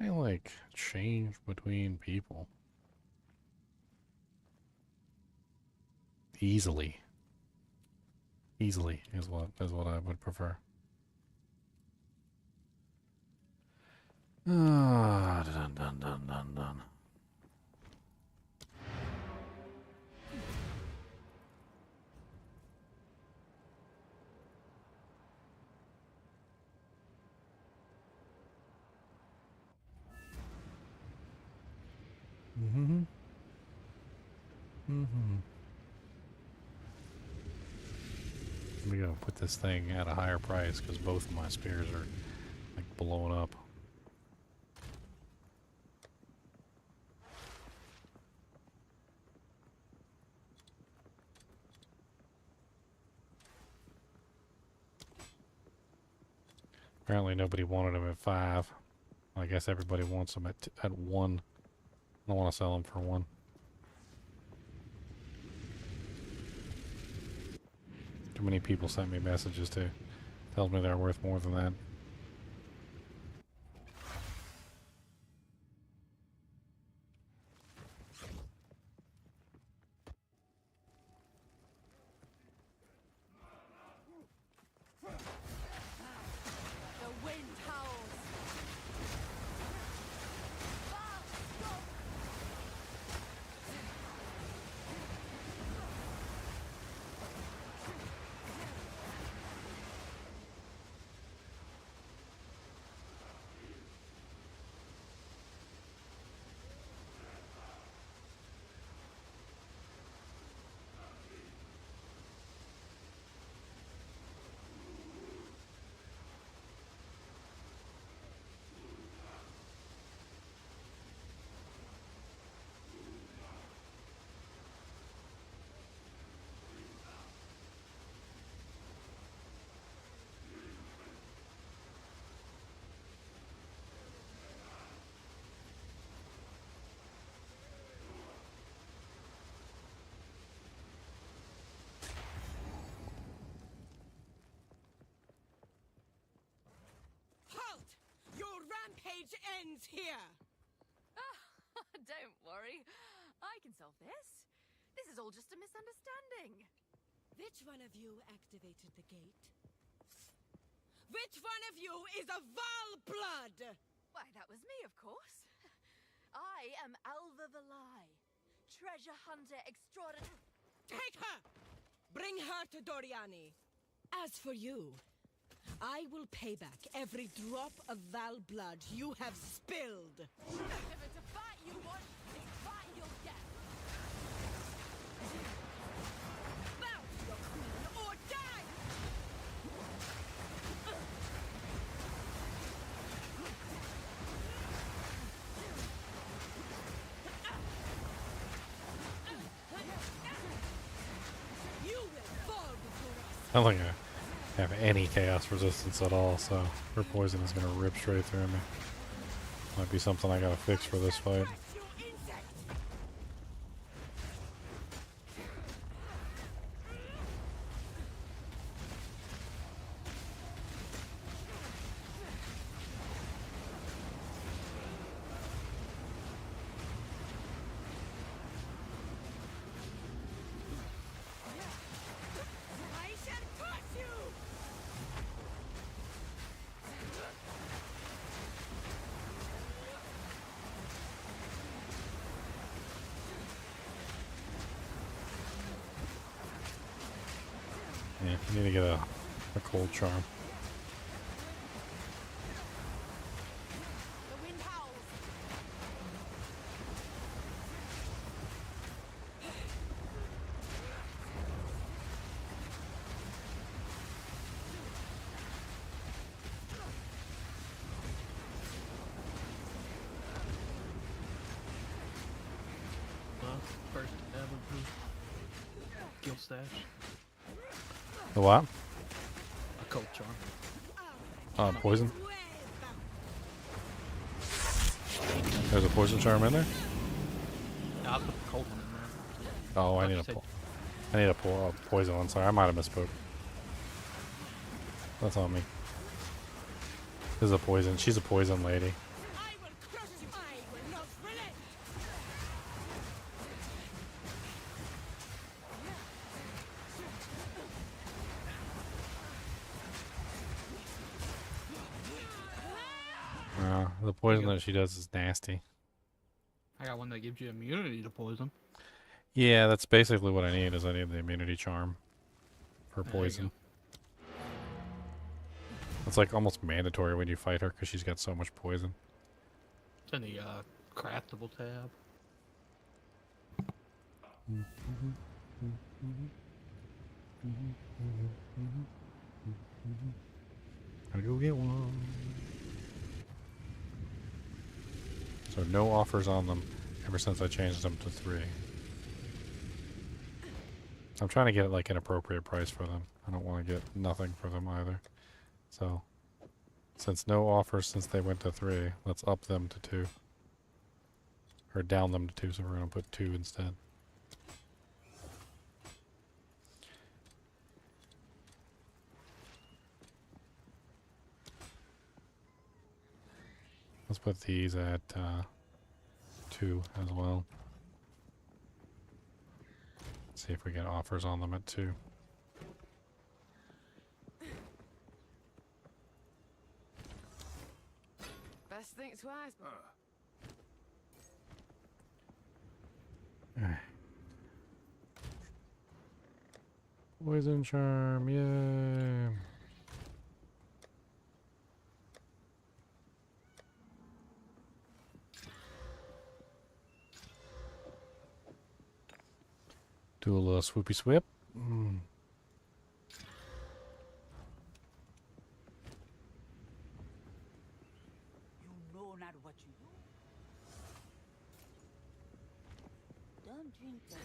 I like change between people easily. Easily is what I would prefer. Ah, dun dun dun dun dun. Mm-hmm. Mm-hmm. We gotta put this thing at a higher price because both of my spears are like blowing up. Apparently nobody wanted them at 5. I guess everybody wants them at 1. I don't want to sell them for 1. Too many people sent me messages too. Tells me they're worth more than that. The wind howls. Ah, stop. Halt! Your rampage ends here! Don't worry. I can solve this. This is all just a misunderstanding. Which one of you activated the gate? Which one of you is a Val blood? Why, that was me, of course. I am Alva Valai, treasure hunter extraordinary. Take her! Bring her to Doriani. As for you, I will pay back every drop of Val blood you have spilled. If it's a fight you want, it's a fight you'll get. Bow to your queen or die! You will fall before us. I don't think I have any chaos resistance at all, so her poison is gonna rip straight through me. Might be something I gotta fix for this fight. You insect! I shall crush you! Yeah, you need to get a cold charm. The wind howls. First ever kill stash. The what? A cold charm. Poison? There's a poison charm in there? No, I put the cold one in there. Oh, I need a poison one. Sorry, I might have misspoke. That's on me. This is a poison. She's a poison lady. I will poison that she does is nasty. I got one that gives you immunity to poison. Yeah, that's basically what I need. Is I need the immunity charm for There you poison. It's like almost mandatory when you fight her because she's got so much poison. It's in the craftable tab. I'll go get one. So no offers on them ever since I changed them to 3. I'm trying to get like an appropriate price for them. I don't want to get nothing for them either. So since no offers since they went to 3, let's up them to 2. Or down them to 2, so we're going to put 2 instead. Let's put these at 2 as well. See if we get offers on them at 2. Best think twice. Poison charm, yay! Do a little swoopy swip. You know not what you do. Don't drink the water.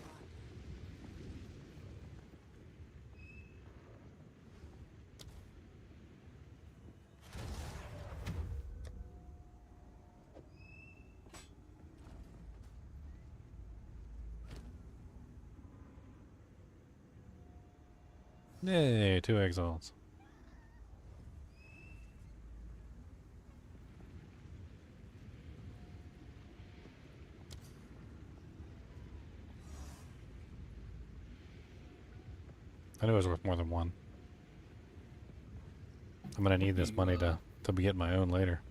Yay, 2 exiles. I knew it was worth more than 1. I'm gonna need this money to get my own later.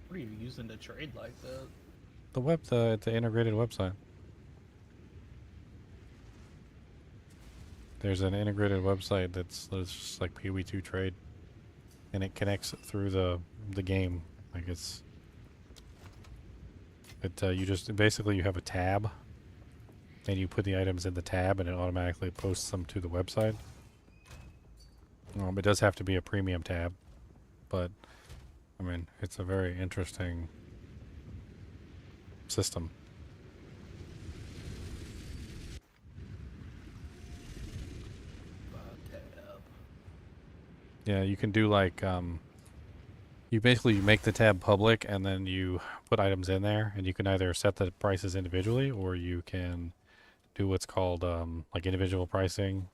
What are you using to trade like that? The integrated website. There's an integrated website that's just like PoE2 trade, and it connects through the game. Like you just basically you have a tab, and you put the items in the tab, and it automatically posts them to the website. It does have to be a premium tab, but I mean it's a very interesting system. Yeah, you can do like, you basically make the tab public and then you put items in there, and you can either set the prices individually or you can do what's called like individual pricing.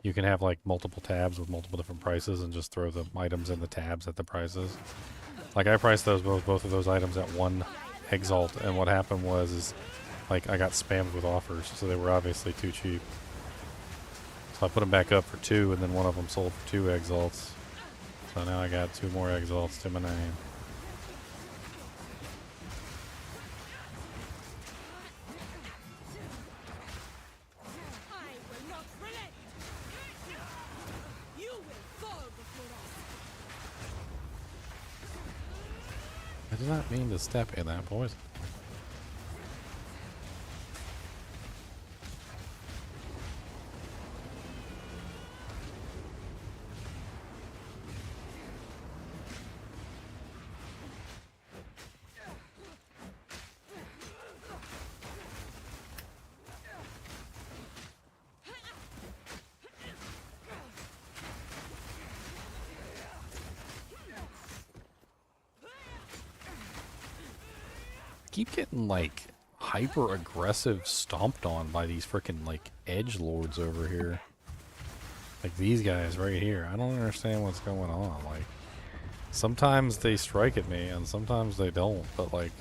You can have like multiple tabs with multiple different prices and just throw the items in the tabs at the prices. Like I priced both of those items at 1 exalt, and what happened was like I got spammed with offers, so they were obviously too cheap. So I put them back up for 2, and then one of them sold for 2 exalts. So now I got 2 more exalts to my name. I will not relent. You will fall before us. I did not mean to step in that poison. Keep getting like hyper aggressive stomped on by these freaking like edge lords over here. Like these guys right here. I don't understand what's going on. Like sometimes they strike at me and sometimes they don't. But like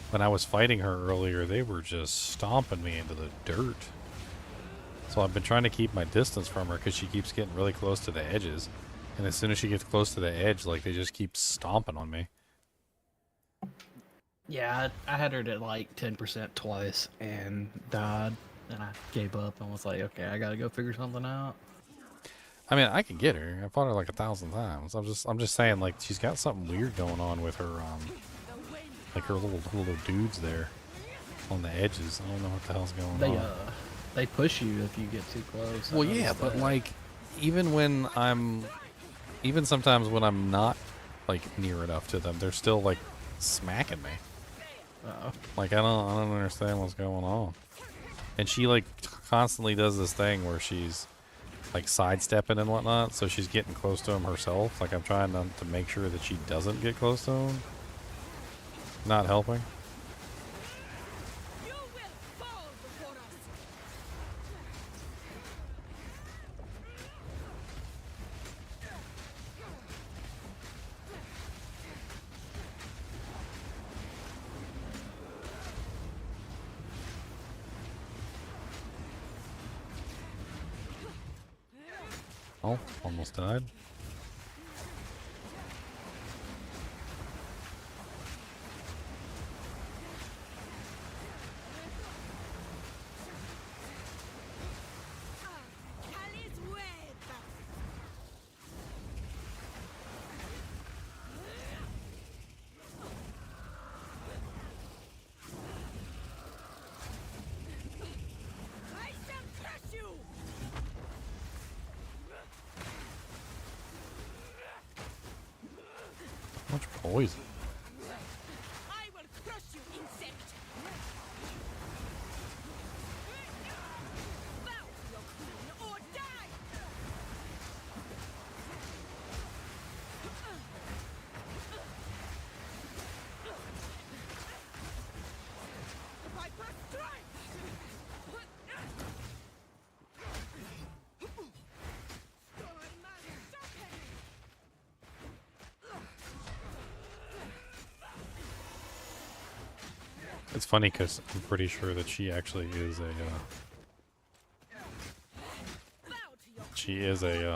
when I was fighting her earlier, they were just stomping me into the dirt. So I've been trying to keep my distance from her because she keeps getting really close to the edges. And as soon as she gets close to the edge, like they just keep stomping on me. Yeah, I had her at like 10% twice and died, and I gave up and was like, okay, I gotta go figure something out. I mean, I could get her. I fought her like 1,000 times. I'm just saying, like, she's got something weird going on with her, like her little dudes there on the edges. I don't know what the hell's going They on. they push you if you get too close. I Well, yeah, noticed but that. like, even when even sometimes when I'm not like near enough to them, they're still like smacking me. Uh-oh. Like, I don't understand what's going on. And she like constantly does this thing where she's like sidestepping and whatnot, so she's getting close to him herself. Like, I'm trying to make sure that she doesn't get close to him. Not helping. You will fall before us. Oh, almost died. Cali's web. I shall crush you. How much poison? I will crush you, insect. Bow to your queen or die. Viper strike. It's funny because I'm pretty sure that she actually is a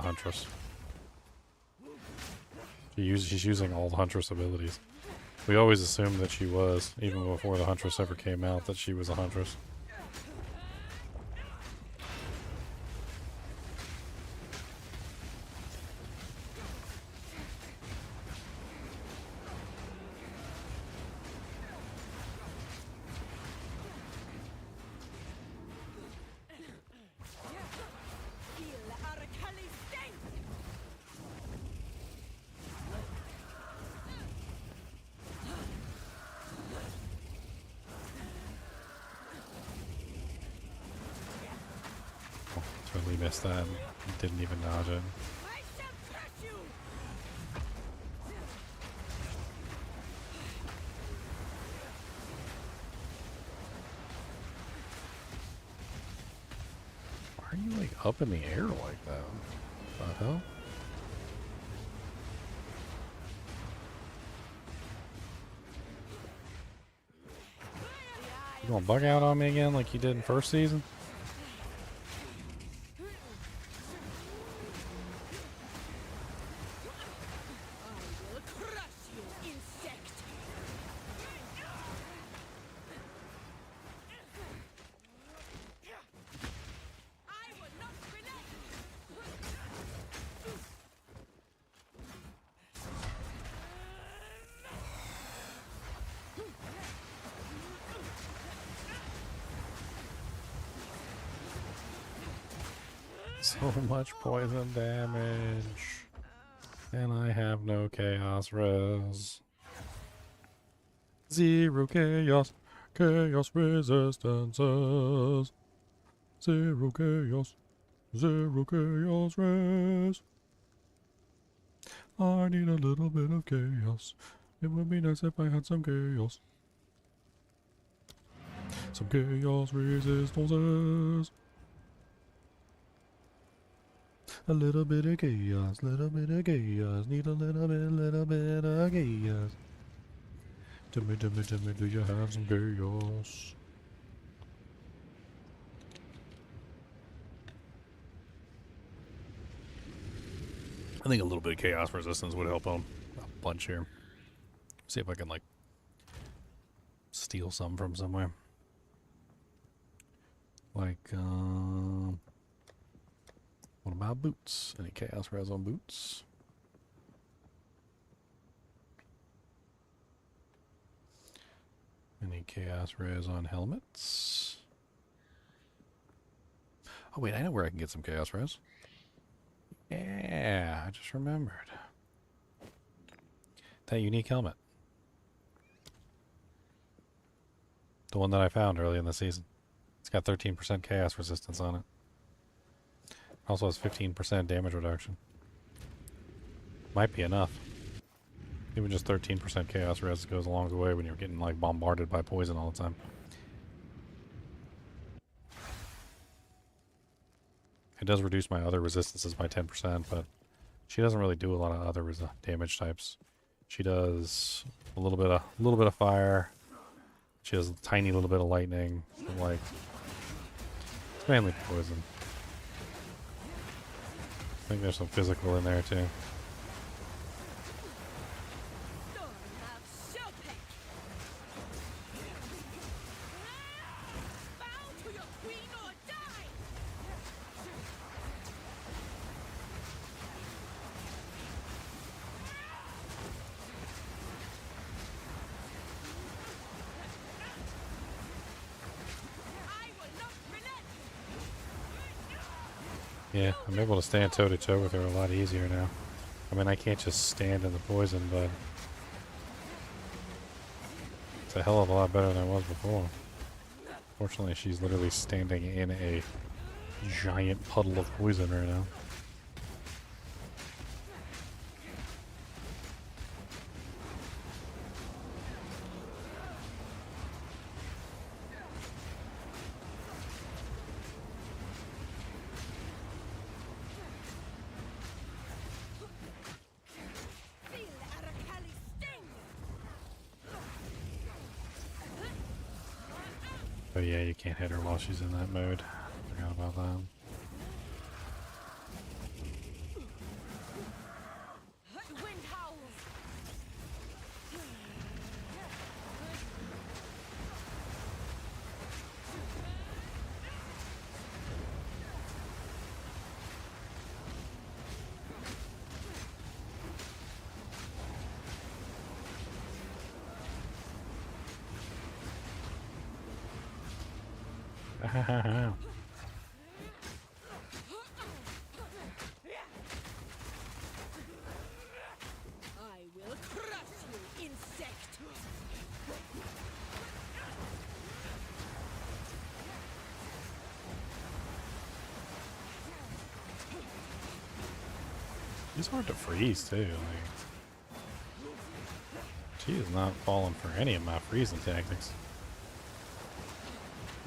huntress. She's using all the huntress abilities. We always assumed that she was, even before the huntress ever came out, that she was a huntress. Feel our Cali sting. Oh, totally missed that. Didn't even dodge it. I shall crush you. Why are you like up in the air like that? What the hell? You gonna bug out on me again like you did in first season? I will crush you, insect. I will not relent. So much poison damage. And I have no chaos res. Zero chaos. Chaos resistances. Zero chaos. Zero chaos res. I need a little bit of chaos. It would be nice if I had some chaos. Some chaos resistances. A little bit of chaos, little bit of chaos. Need a little bit of chaos. Tell me, do you have some chaos? I think a little bit of chaos resistance would help him a bunch here. See if I can like steal some from somewhere. Like, what about boots? Any chaos res on boots? Any chaos res on helmets? Oh wait, I know where I can get some chaos res. Yeah, I just remembered. That unique helmet. The one that I found early in the season. It's got 13% chaos resistance on it. Also has 15% damage reduction. Might be enough. Even just 13% chaos res goes a long way when you're getting like bombarded by poison all the time. It does reduce my other resistances by 10%, but she doesn't really do a lot of other damage types. She does a little bit of fire. She has a tiny little bit of lightning. So like, it's mainly poison. I think there's some physical in there too. Yeah, I'm able to stand toe-to-toe with her a lot easier now. I mean, I can't just stand in the poison, but it's a hell of a lot better than it was before. Fortunately, she's literally standing in a giant puddle of poison right now. But yeah, you can't hit her while she's in that mode. Forgot about that. I will crush you, insect! She's hard to freeze too. Like, she is not falling for any of my freezing tactics.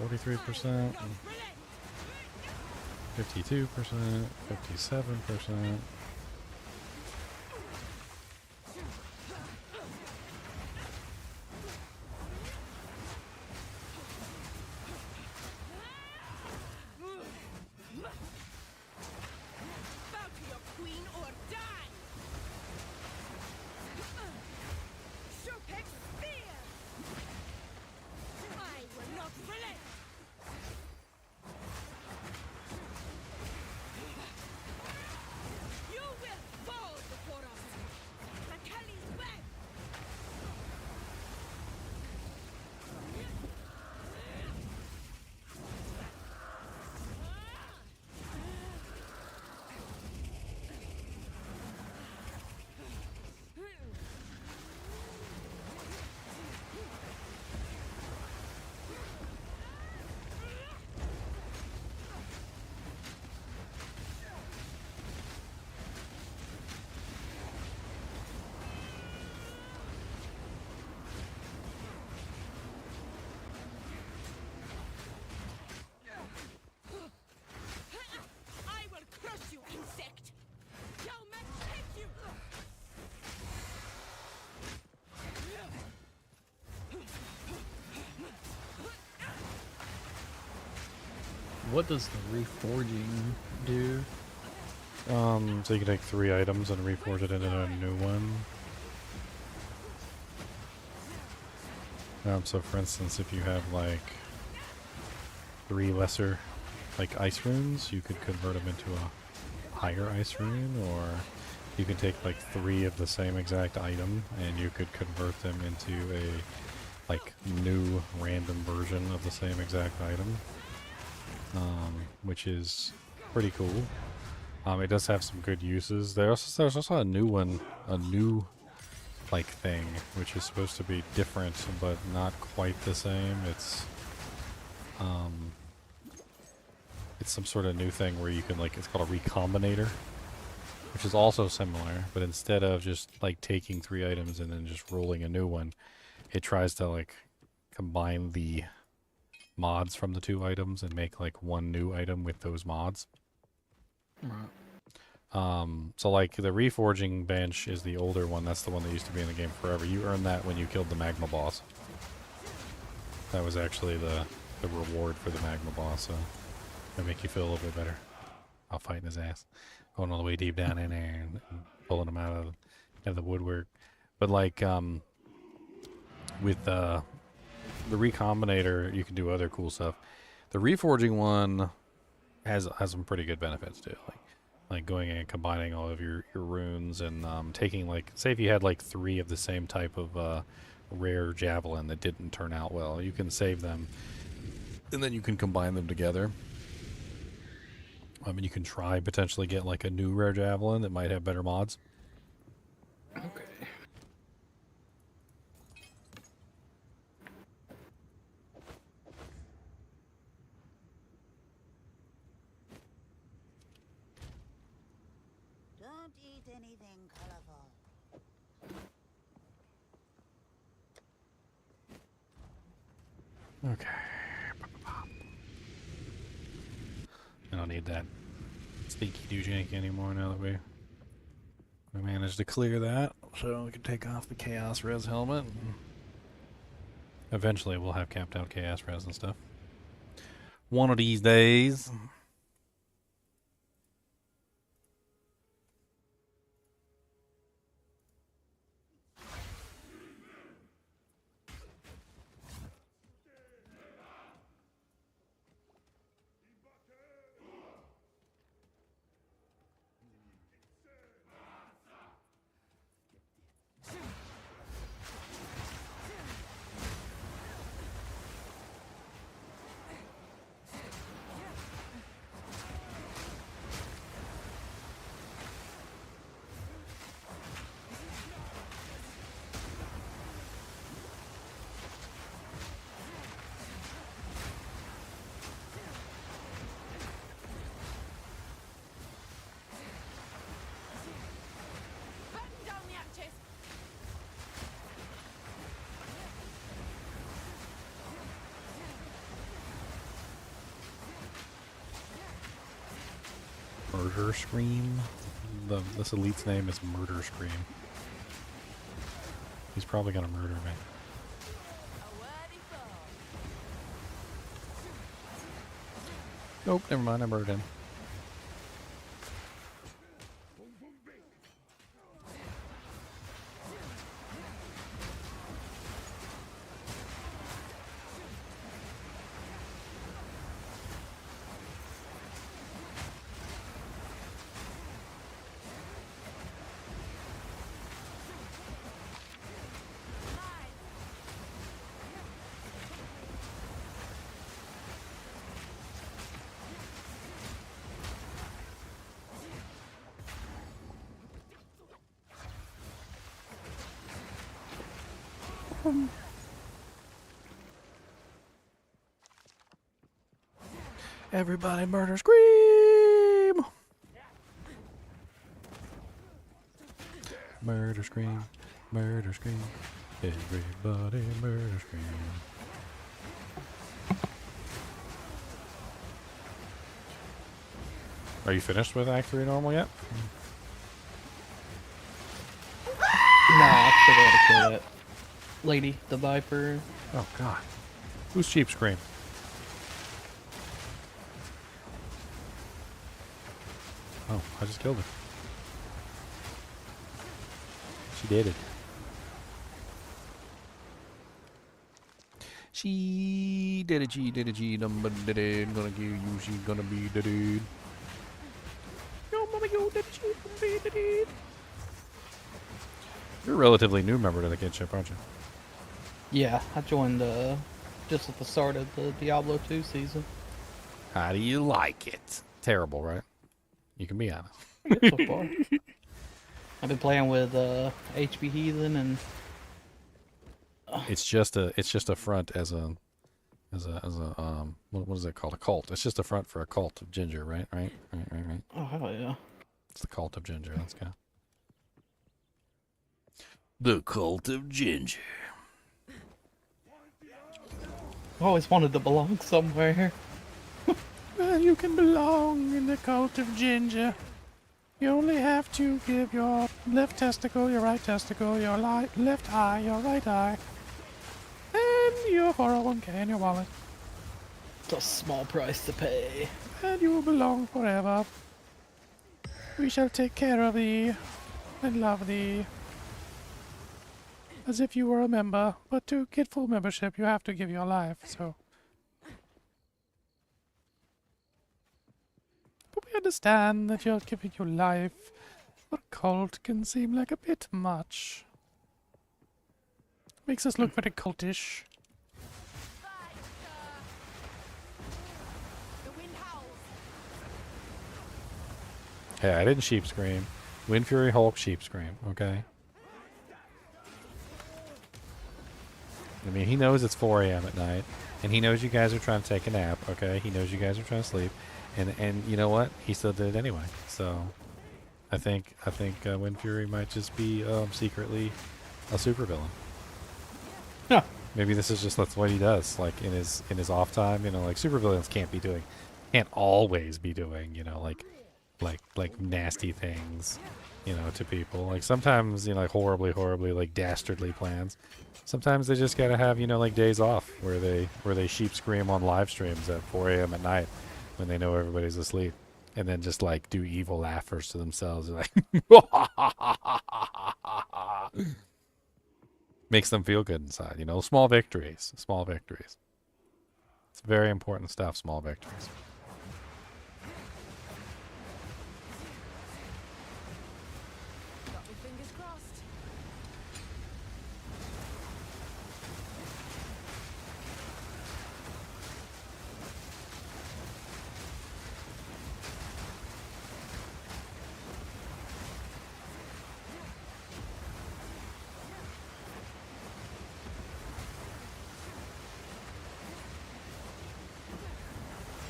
43%, 52%, 57%. What does the reforging do? So you can take 3 items and reforge it into a new one. So for instance, if you have like 3 lesser like ice runes, you could convert them into a higher ice rune, or you could take like 3 of the same exact item and you could convert them into a like new random version of the same exact item, which is pretty cool. It does have some good uses. There's also a new one, a new like thing, which is supposed to be different but not quite the same. It's some sort of new thing where you can like, it's called a recombinator, which is also similar, but instead of just like taking 3 items and then just rolling a new one, it tries to like combine the mods from the 2 items and make like one new item with those mods. Right. So like the reforging bench is the older one. That's the one that used to be in the game forever. You earned that when you killed the magma boss. That was actually the reward for the magma boss, so that'll make you feel a little bit better. I'll fighting his ass. Going all the way deep down in there and pulling him out of the woodwork. But like with the recombinator, you can do other cool stuff. The reforging one has some pretty good benefits too. Like going in and combining all of your runes and taking like, say if you had like 3 of the same type of rare javelin that didn't turn out well, you can save them and then you can combine them together. I mean, you can try potentially get like a new rare javelin that might have better mods. Okay. Don't eat anything colorful. Okay. I don't need that stinky doojank anymore now that we managed to clear that. So we can take off the Chaos Res helmet. Eventually we'll have capped out Chaos Res and stuff. One of these days. Batten down the hatches. Murder Scream. This elite's name is Murder Scream. He's probably gonna murder me. A wordy foe. Nope, never mind, I murdered him. Everybody murder scream! Murder scream, murder scream. Everybody murder scream. Are you finished with Act 3 normal yet? No, I still gotta kill that lady, the Viper. Oh god. Who's Cheap Scream? Oh, I just killed her. She did it. She did it, she did it, she number did it. Gonna kill you, she gonna be the dude. Yo, mama, yo, did she gonna be the dude. You're a relatively new member to the kinship, aren't you? Yeah, I joined just at the start of the Diablo 2 season. How do you like it? Terrible, right? You can be honest. Good so far. I've been playing with HB Heathen and It's just a front as a what is it called? A cult. It's just a front for a cult of ginger, right? Right. oh hell yeah. It's the cult of ginger. Let's go. The cult of ginger. I always wanted to belong somewhere. Well, you can belong in the cult of ginger. You only have to give your left testicle, your right testicle, your left eye, your right eye, and your 401k and your wallet. It's a small price to pay. And you will belong forever. We shall take care of thee and love thee as if you were a member. But to get full membership, you have to give your life, so. But we understand that you're giving your life for a cult can seem like a bit much. Makes us look very cultish. The wind howls. Hey, I didn't sheep scream. Wind Fury Hulk sheep scream, okay? I mean, he knows it's 4 a.m. at night, and he knows you guys are trying to take a nap, okay? He knows you guys are trying to sleep, and you know what? He still did it anyway. So, I think Wind Fury might just be secretly a supervillain. Huh. Maybe this is just that's what he does. Like in his off time, you know, like supervillains can't always be doing, you know, like nasty things, you know, to people. Like sometimes, you know, like horribly like dastardly plans. Sometimes they just gotta have, you know, like days off where they sheep scream on live streams at 4 a.m. at night when they know everybody's asleep, and then just like do evil laughers to themselves, like makes them feel good inside. You know, small victories, small victories. It's very important stuff. Small victories. Got my fingers crossed.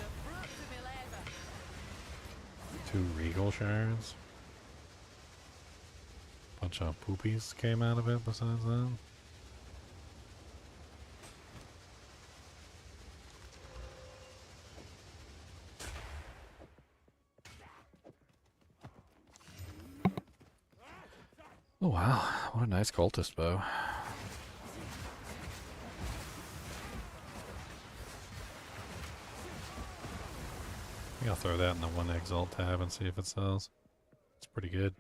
The fruit of my labor. 2 regal shards. Bunch of poopies came out of it besides that. Oh wow, what a nice cultist bow. I think I'll throw that in the 1 Exalt tab and see if it sells. It's pretty good.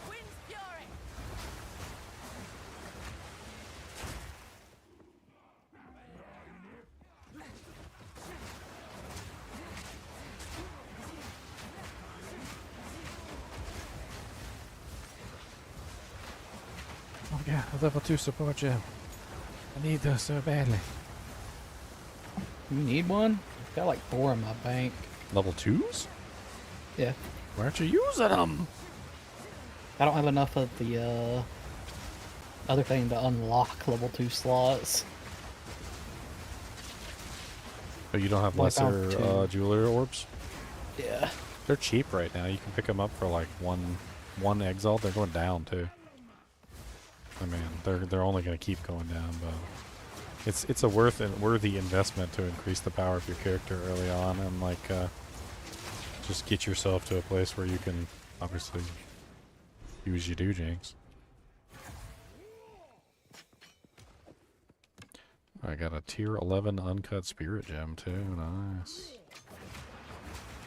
Wind's fury. Oh yeah, a level 2 support gem. I need those so badly. You need one? I've got like 4 in my bank. Level 2s? Yeah. Why aren't you using them? I don't have enough of the other thing to unlock level 2 slots. Oh, you don't have Well, I found lesser 2. jeweler orbs? Yeah. They're cheap right now. You can pick them up for like one Exalt. They're going down too. I mean, they're only going to keep going down, but it's a worthy investment to increase the power of your character early on, and like just get yourself to a place where you can obviously use your dojinks. I got a tier 11 uncut spirit gem too. Nice.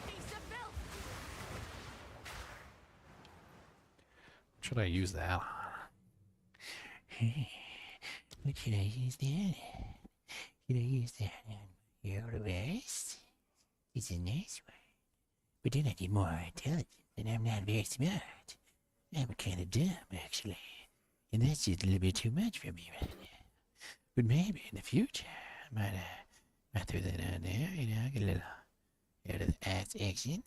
Piece of filth. should I use that on? What should I use that? Should I use that on your wrist? It's a nice one. But then I need more intelligence, and I'm not very smart. I'm kind of dumb, actually. And that's just a little bit too much for me right now. But maybe in the future, I might throw that on there, get a little out of the ass action.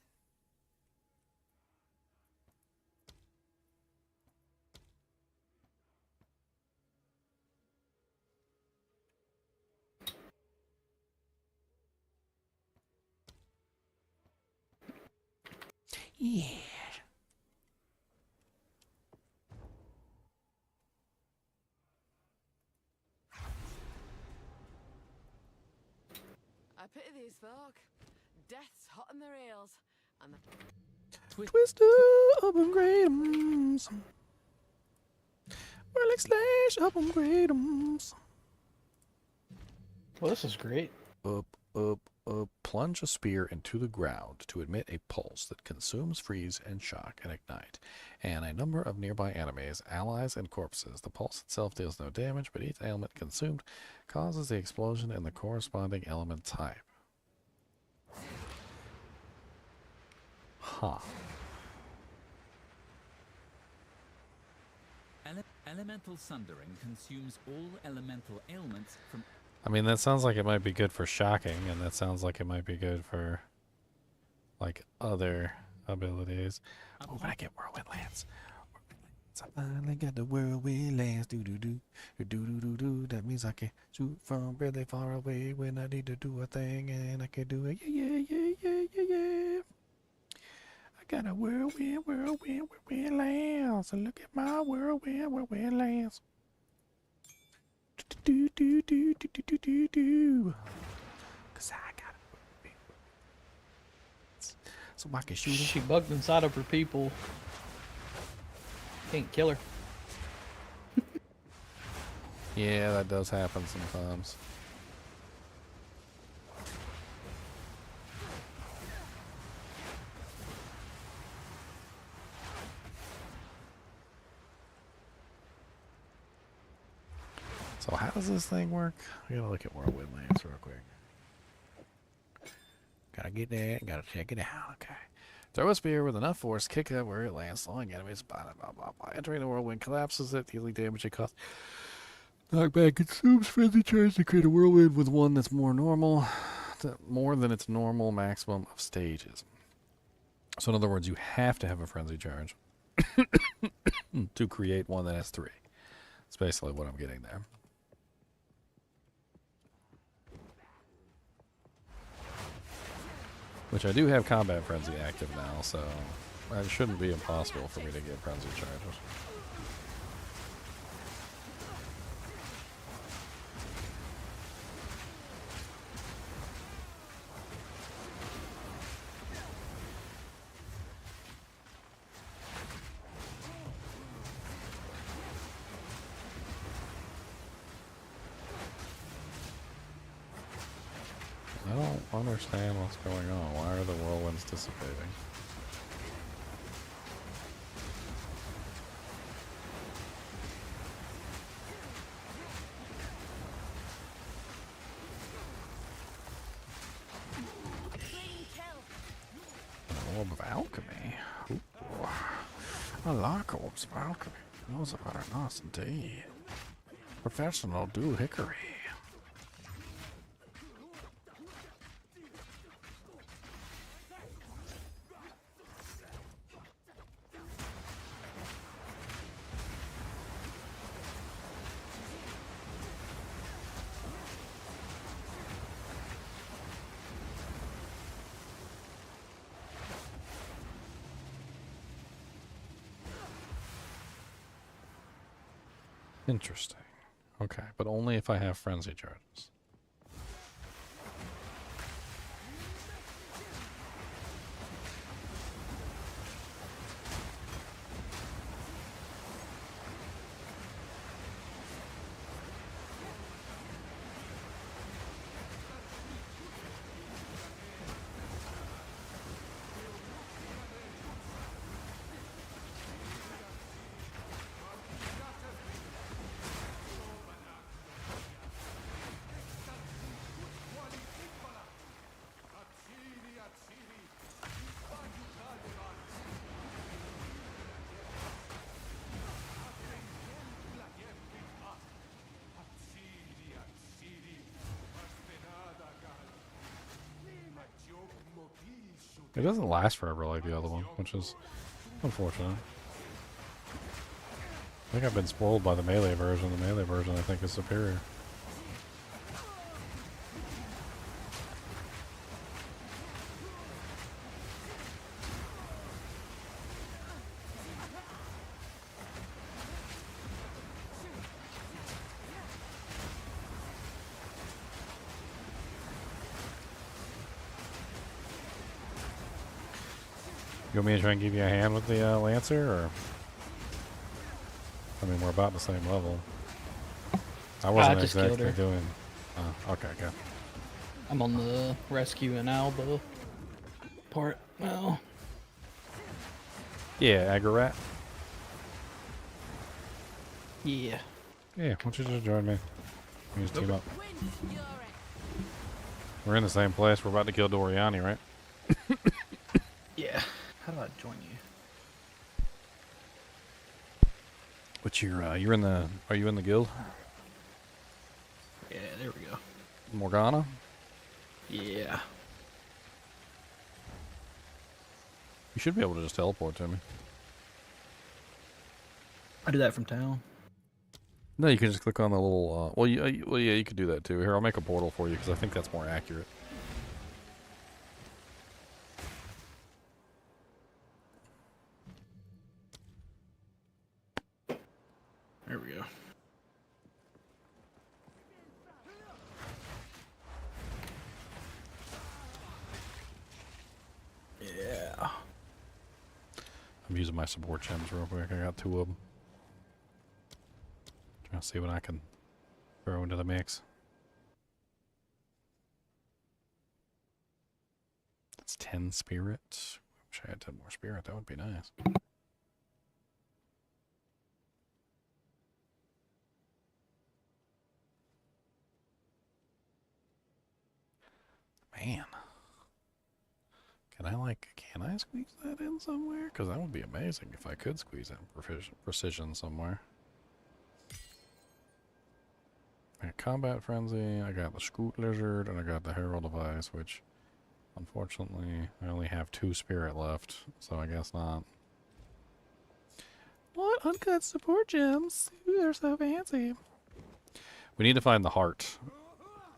Yeah. I pity these folk. Death's hot on their heels. And the Twister up and Gradums. We're like slash up and Gradums. Well, this is great. Up, up, up. Plunge a spear into the ground to emit a pulse that consumes, freeze, and shock and ignite. And a number of nearby enemies, allies, and corpses. The pulse itself deals no damage, but each element consumed causes the explosion in the corresponding element type. Huh. Elemental sundering consumes all elemental ailments from... I mean, that sounds like it might be good for shocking, and that sounds like it might be good for, like, other abilities. Oh, but I get Whirlwind Lance. I finally got the Whirlwind Lance. Do-do-do. Do-do-do-do. That means I can shoot from really far away when I need to do a thing, and I can do it. Yeah, yeah, yeah, yeah, yeah, yeah. I got a whirlwind lance. Look at my whirlwind lance. Do do do do do do do do. Cause I got it. So I can shoot him. She bugged inside of her people. Can't kill her. Yeah, that does happen sometimes. So how does this thing work? I gotta look at Whirlwind Lance real quick. Gotta get that, gotta check it out, okay. Throw a spear with enough force, kick it where it lands, slowing enemies, blah, blah, blah, blah. Entering the whirlwind collapses it, dealing damage it costs. Knockback consumes frenzy charge to create a whirlwind with one that's more normal, more than its normal maximum of stages. So in other words, you have to have a frenzy charge to create one that has 3. That's basically what I'm getting there. Which I do have Combat Frenzy active now, so it shouldn't be impossible for me to get Frenzy charges. I don't understand what's going on. Why are the whirlwinds dissipating? Orb of Alchemy. Ooh. I like orbs of alchemy. Those are very nice indeed. Professional doohickory. Interesting. Okay, but only if I have frenzy charges. It doesn't last forever like the other one, which is unfortunate. I think I've been spoiled by the melee version. The melee version, I think, is superior. You want me to try and give you a hand with the Lancer, or? I mean, we're about the same level. I wasn't just killed exactly her. doing... okay, good. I'm on the rescue and Alba part now. Yeah, Agarat. Yeah. Yeah, why don't you just join me? We just team up. We're in the same place. We're about to kill Doriani, right? Yeah. How do I join you? What's your, you're in the... Are you in the guild? Yeah, there we go. Morgana? Yeah. You should be able to just teleport to me. I do that from town. No, you can just click on the little, well, yeah, you could do that too. Here, I'll make a portal for you, because I think that's more accurate. There we go. Yeah. I'm using my support gems real quick. I got 2 of them. Trying to see what I can throw into the mix. That's 10 spirit. Wish I had 10 more spirit. That would be nice. Man. Can I squeeze that in somewhere? Because that would be amazing if I could squeeze in precision somewhere. I got Combat Frenzy, I got the Scoot Lizard, and I got the Herald Device, which, unfortunately, I only have 2 spirit left, so I guess not. What? Uncut support gems? Ooh, they're so fancy. We need to find the heart.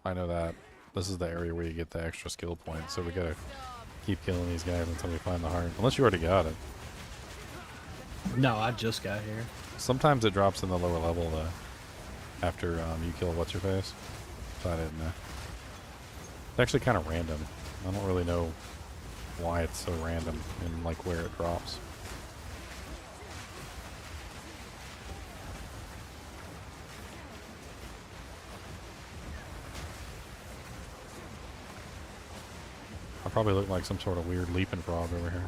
I know that. This is the area where you get the extra skill points, so we gotta keep killing these guys until we find the heart. Unless you already got it. No, I just got here. Sometimes it drops in the lower level, though. After you kill what's-her-face. So I didn't know. It's actually kind of random. I don't really know why it's so random and like where it drops. I probably look like some sort of weird leaping frog over here.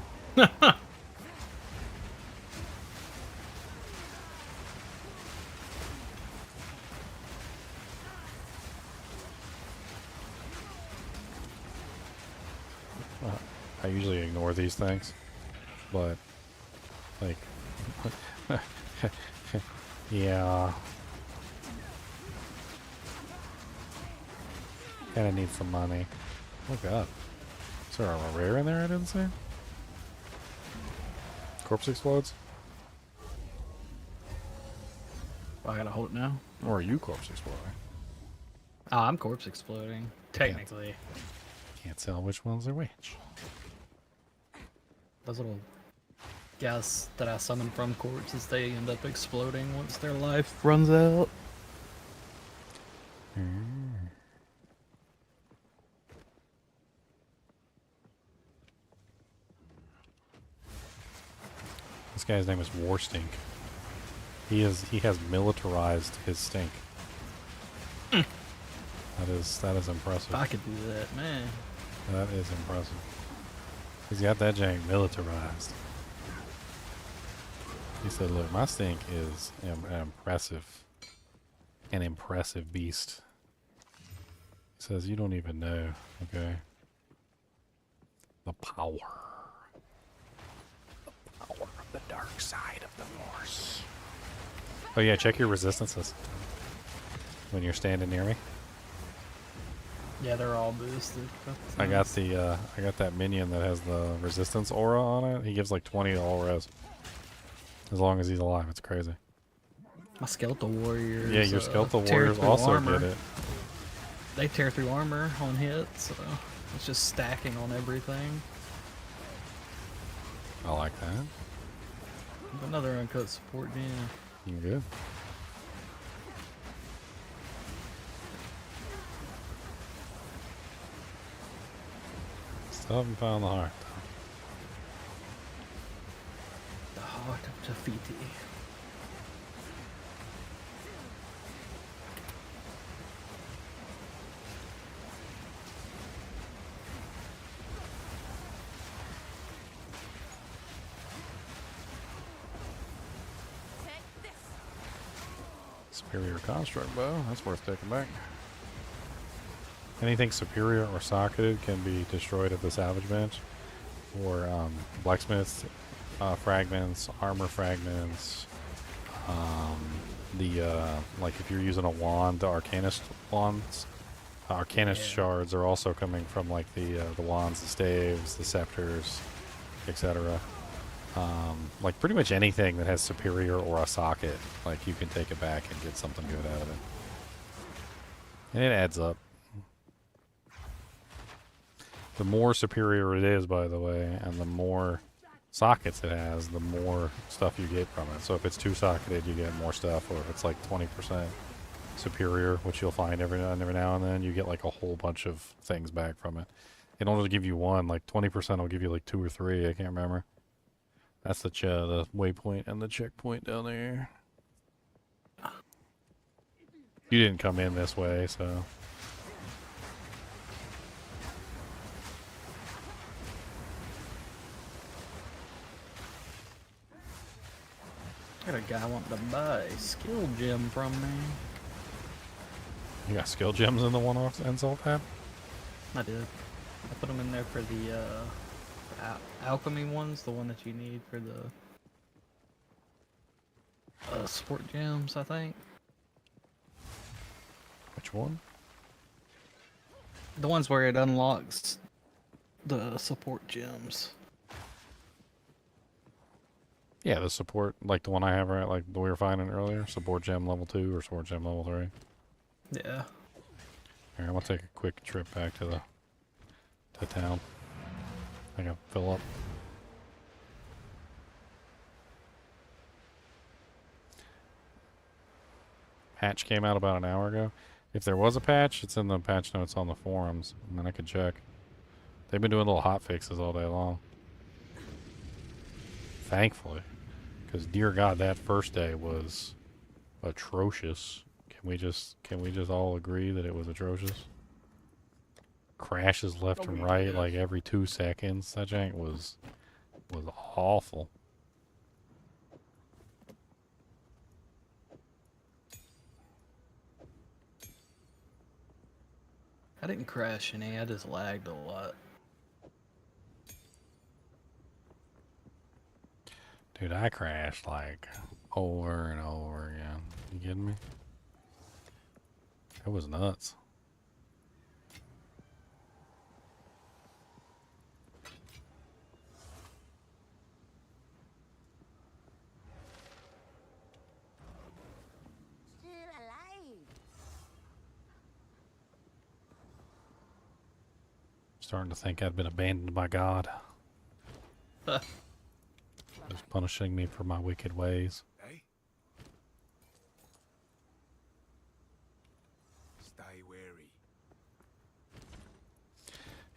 I usually ignore these things, but like, yeah, kinda need some money. Oh god, is there a rare in there I didn't see? Corpse explodes? I gotta hold it now. Or are you corpse exploding? Oh, I'm corpse exploding. Technically. Can't tell which ones are which. Those little guys that I summon from corpses, they end up exploding once their life runs out. This guy's name is Warstink. He has militarized his stink. That is impressive. If I could do that, man. That is impressive. He's got that jank militarized. He said, look, my stink is an impressive beast. He says, you don't even know, okay? The power. The power of the dark side of the Force. Oh yeah, check your resistances when you're standing near me. Yeah, they're all boosted. I got the I got that minion that has the resistance aura on it. He gives like 20 to all res. As long as he's alive, it's crazy. My skeletal warriors. Yeah, your skeletal tear warriors through also armor. get it. They tear through armor on hits, so it's just stacking on everything. I like that. Another uncut support gem. You're good. Still haven't found the heart. The heart of Tafiti. Superior construct bow. That's worth taking back. Anything superior or socketed can be destroyed at the salvage bench, or blacksmiths fragments, armor fragments. Like if you're using a wand, the arcanist wands, arcanist shards are also coming from like the wands, the staves, the scepters, etc. Like pretty much anything that has superior or a socket, like you can take it back and get something good out of it. And it adds up. The more superior it is, by the way, and the more sockets it has, the more stuff you get from it. So if it's 2-socketed, you get more stuff, or if it's like 20% superior, which you'll find every now and then, you get like a whole bunch of things back from it. It don't just give you one, like 20% will give you like 2 or 3, I can't remember. That's the waypoint and the checkpoint down there. You didn't come in this way, so... Got a guy wanting to buy a skill gem from me. You got skill gems in the one-off insult tab? I did. I put them in there for the alchemy ones, the one that you need for the support gems, I think. Which one? The ones where it unlocks the support gems. Yeah, the support, like the one I have, right? Like we were finding earlier. Support gem level 2 or support gem level 3. Yeah. Here, I'm gonna take a quick trip back to town. I gotta fill up. Patch came out about an hour ago. If there was a patch, it's in the patch notes on the forums, and then I could check. They've been doing little hot fixes all day long. Thankfully, because dear God, that first day was atrocious. Can we just all agree that it was atrocious? Crashes left and right like every 2 seconds. That jank was awful. I didn't crash any, I just lagged a lot. Dude, I crashed like over and over again. You kidding me? It was nuts. Still alive. Starting to think I'd been abandoned by God. He's punishing me for my wicked ways. Hey? Stay wary.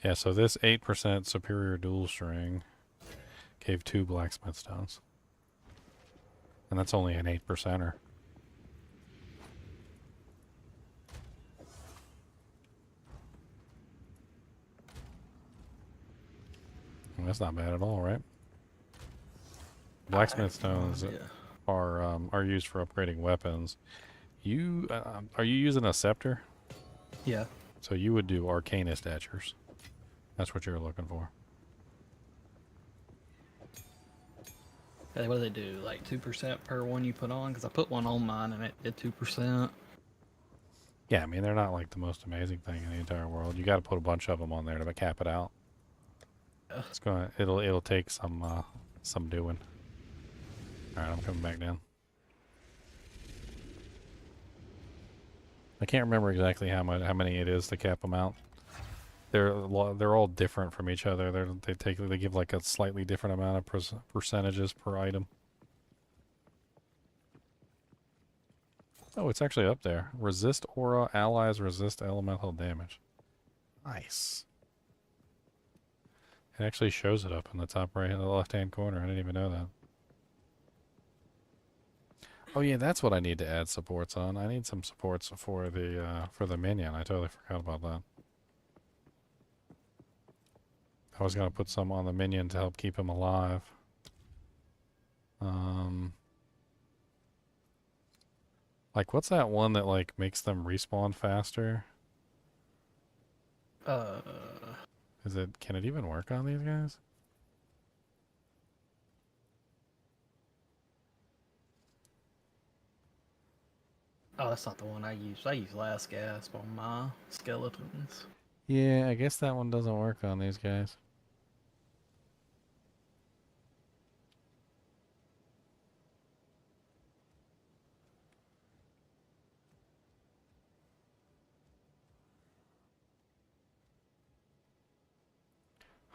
Yeah, so this 8% superior dual string gave 2 blacksmith stones. And that's only an 8%er. Well, that's not bad at all, right? Blacksmith stones are used for upgrading weapons. You are you using a scepter? Yeah. So you would do arcana statures. That's what you're looking for. Hey, what do they do? Like 2% per one you put on? Because I put one on mine and it did 2%. Yeah, I mean, they're not like the most amazing thing in the entire world. You got to put a bunch of them on there to cap it out. It's gonna, it'll take some doing. All right, I'm coming back down. I can't remember exactly how many it is to cap them out. They're all different from each other. They give like a slightly different amount of percentages per item. Oh, it's actually up there. Resist aura, allies resist elemental damage. Nice. It actually shows it up in the top right, in the left-hand corner. I didn't even know that. Oh yeah, that's what I need to add supports on. I need some supports for the minion. I totally forgot about that. I was gonna put some on the minion to help keep him alive. Like, what's that one that like makes them respawn faster? Can it even work on these guys? Oh, that's not the one I use. I use Last Gasp on my skeletons. Yeah, I guess that one doesn't work on these guys.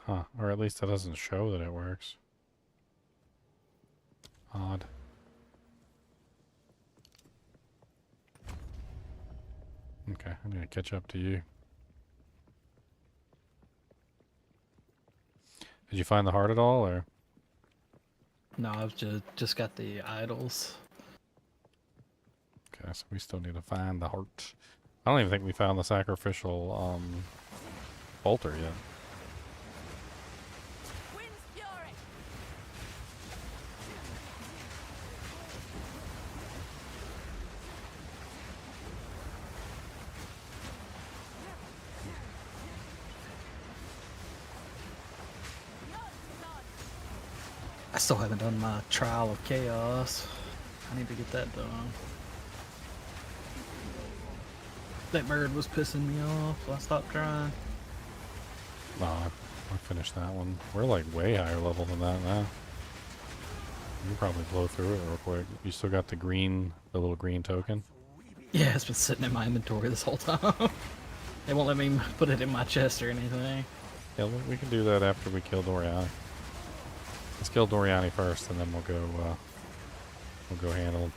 Huh, or at least it doesn't show that it works. Odd. Okay, I'm gonna catch up to you. Did you find the heart at all, or? No, I've just got the idols. Okay, so we still need to find the heart. I don't even think we found the sacrificial bolter yet. Wind's fury. I still haven't done my Trial of Chaos. I need to get that done. That bird was pissing me off, so I stopped trying. No, I finished that one. We're like way higher level than that now. You can probably blow through it real quick. You still got the little green token? Yeah, it's been sitting in my inventory this whole time. They won't let me put it in my chest or anything. Yeah, we can do that after we kill Doriani. Let's kill Doriani first, and then we'll go handle him.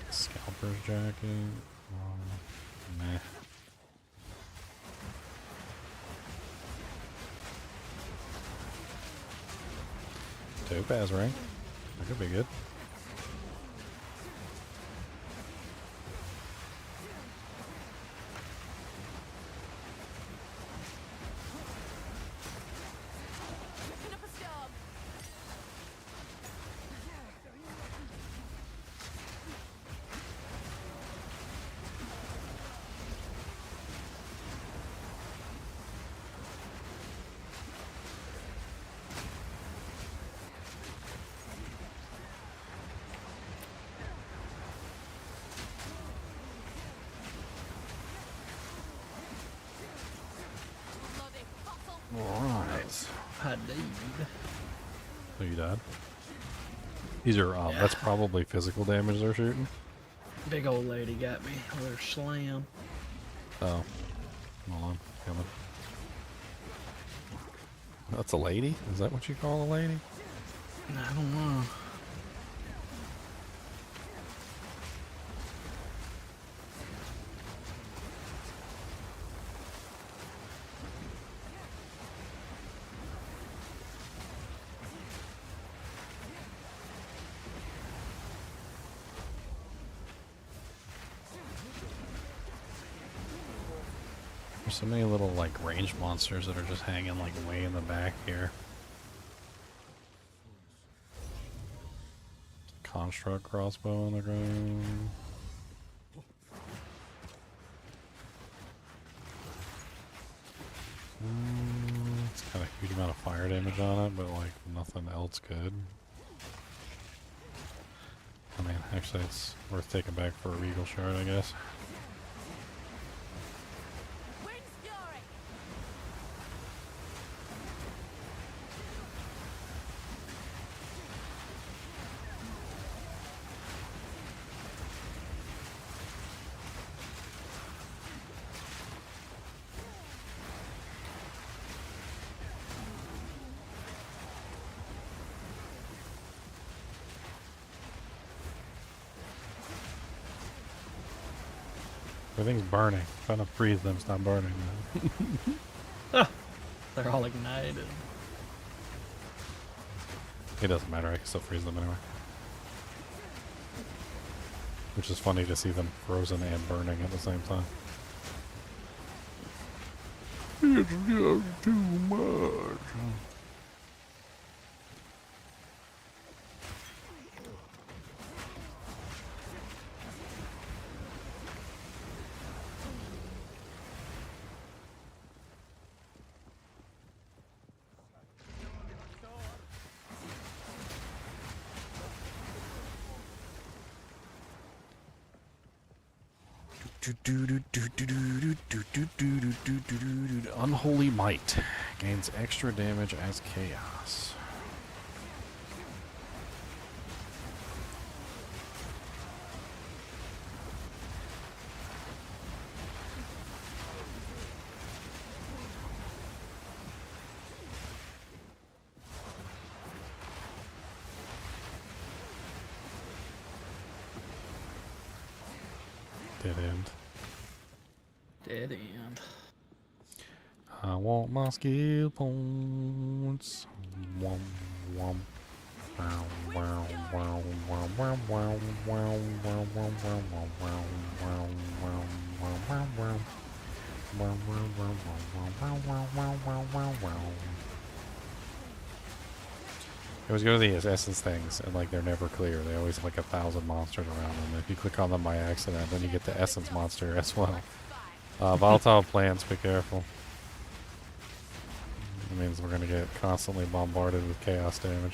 Scalper's jacket. Meh. Topaz ring. That could be good. Picking up a storm. Bloody fossil. Alright. I did. So you died? These are, that's probably physical damage they're shooting. Big old lady got me with her slam. Oh. Hold on. Coming. That's a lady? Is that what you call a lady? I don't know. There's so many little, like, ranged monsters that are just hanging, like, way in the back here. construct crossbow on the ground. It's got a huge amount of fire damage on it, but like nothing else good. I mean, actually it's worth taking back for a Regal Shard, I guess. Everything's burning. Trying to freeze them, it's not burning. They're all ignited. It doesn't matter, I can still freeze them anyway. Which is funny to see them frozen and burning at the same time. It's just too much. Unholy Might gains extra damage as chaos. Dead end. Dead end. I want my skill points. Wom, wom. Wow, wow, wow, wow, wow, wow, wow, wow, wow, wow, wow, wow, wow, wow, wow, wow. Wow, wow, wow, wow, wow, wow, wow, wow, wow. I always go to these essence things, and like they're never clear. They always have like 1,000 monsters around them. If you click on them by accident, then you get the essence monster as well. Volatile plants, be careful. It means we're going to get constantly bombarded with chaos damage.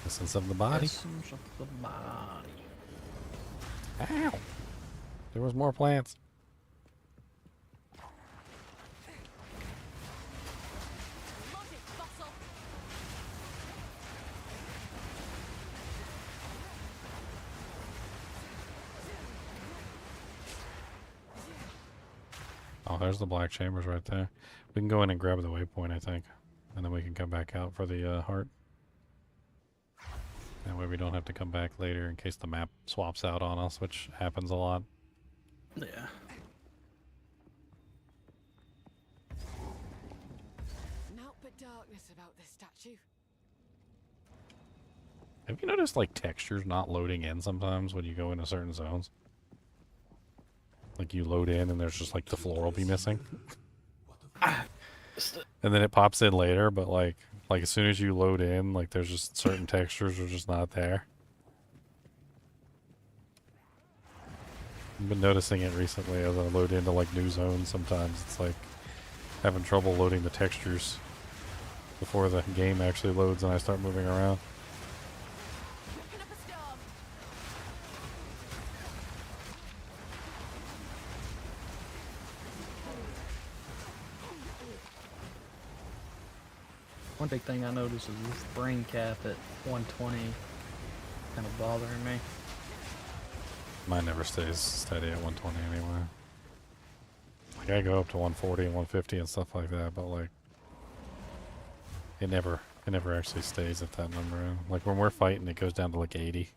Essence of the body. Essence of the body. Ow! There was more plants. Oh, there's the black chambers right there. We can go in and grab the waypoint, I think. And then we can come back out for the heart. That way we don't have to come back later in case the map swaps out on us, which happens a lot. Yeah. Naught but darkness about this statue. Have you noticed like textures not loading in sometimes when you go into certain zones? Like you load in and there's just like the floor will be missing. And then it pops in later, but like as soon as you load in, like there's just certain textures are just not there. I've been noticing it recently as I load into like new zones sometimes. It's like having trouble loading the textures before the game actually loads and I start moving around. One big thing I noticed is this brain cap at 120 kind of bothering me. Mine never stays steady at 120 anyway. Like I go up to 140 and 150 and stuff like that, but like it never actually stays at that number. Like when we're fighting, it goes down to like 80.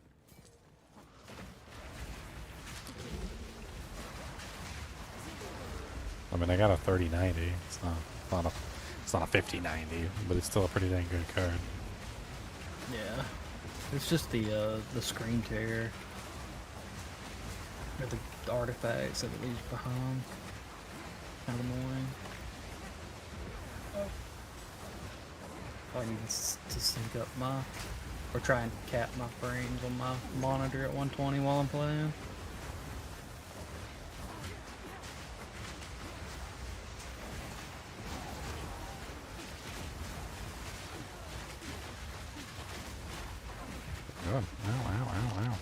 I mean, I got a 3090. It's not a 5090, but it's still a pretty dang good card. Yeah. It's just the screen tear. Or the artifacts that it leaves behind. Kind of annoying. I need to sync up my, or try and cap my frames on my monitor at 120 while I'm playing. Good. Ow, ow, ow, ow.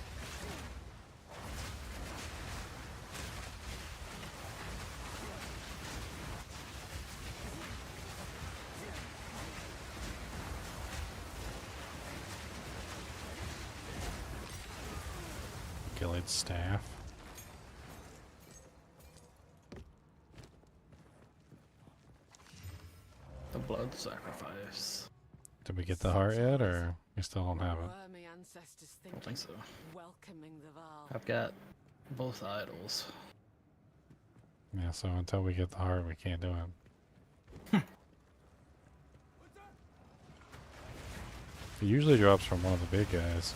Gillied staff. The blood sacrifice. Did we get the heart yet, or we still don't have it? I don't think so. Welcoming the Val. I've got both idols. Yeah, so until we get the heart, we can't do it. It usually drops from one of the big guys.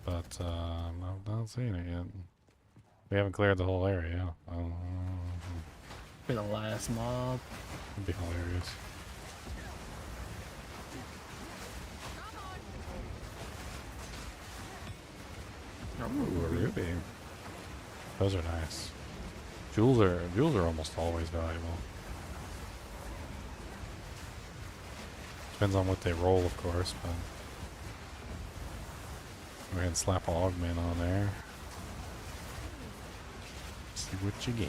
But, I'm not seeing it yet. We haven't cleared the whole area. Be the last mob. It'd be hilarious. Ooh, a ruby. Those are nice. Jewels are almost always valuable. Depends on what they roll, of course, but go ahead and slap an augment on there. See what you get.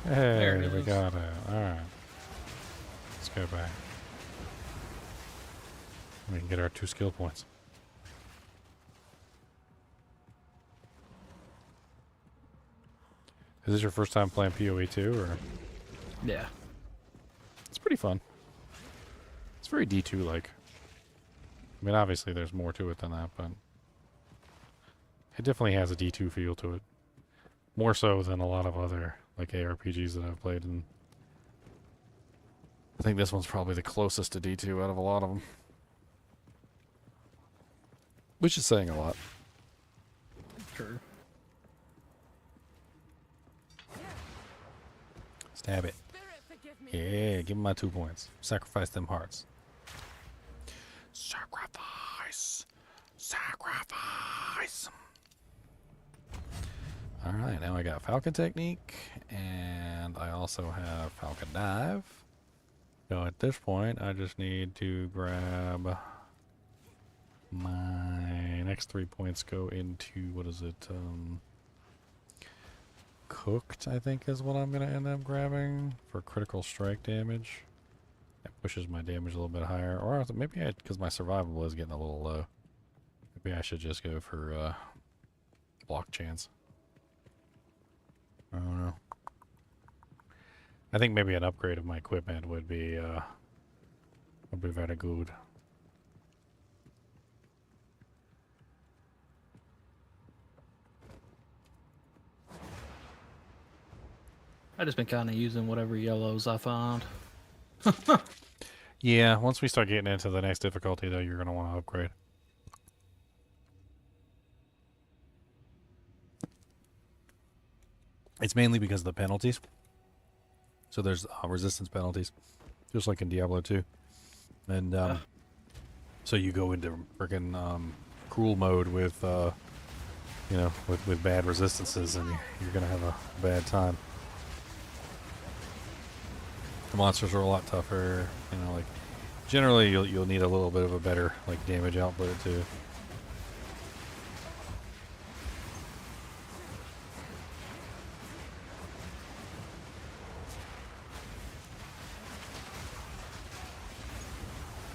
Hey, we got it. Alright. Let's go back. We can get our 2 skill points. Is this your first time playing PoE 2, or? Yeah. It's pretty fun. It's very D2-like. I mean, obviously there's more to it than that, but it definitely has a D2 feel to it. More so than a lot of other like ARPGs that I've played, and I think this one's probably the closest to D2 out of a lot of them. Which is saying a lot. True. Stab it. Yeah, give him my 2 points. Sacrifice them hearts. Sacrifice! Sacrifice! Alright, now I got Falcon Technique, and I also have Falcon Dive. So at this point, I just need to grab my next 3 points go into, what is it, Cooked, I think is what I'm going to end up grabbing for critical strike damage. That pushes my damage a little bit higher, or maybe because my survival is getting a little low. Maybe I should just go for block chance. I don't know. I think maybe an upgrade of my equipment would be very good. I just been kind of using whatever yellows I find. Yeah, once we start getting into the next difficulty, though, you're going to want to upgrade. It's mainly because of the penalties. So there's resistance penalties, just like in Diablo 2. And so you go into freaking cruel mode with, you know, with bad resistances, and you're going to have a bad time. The monsters are a lot tougher, you know, like generally you'll need a little bit of a better like damage output too.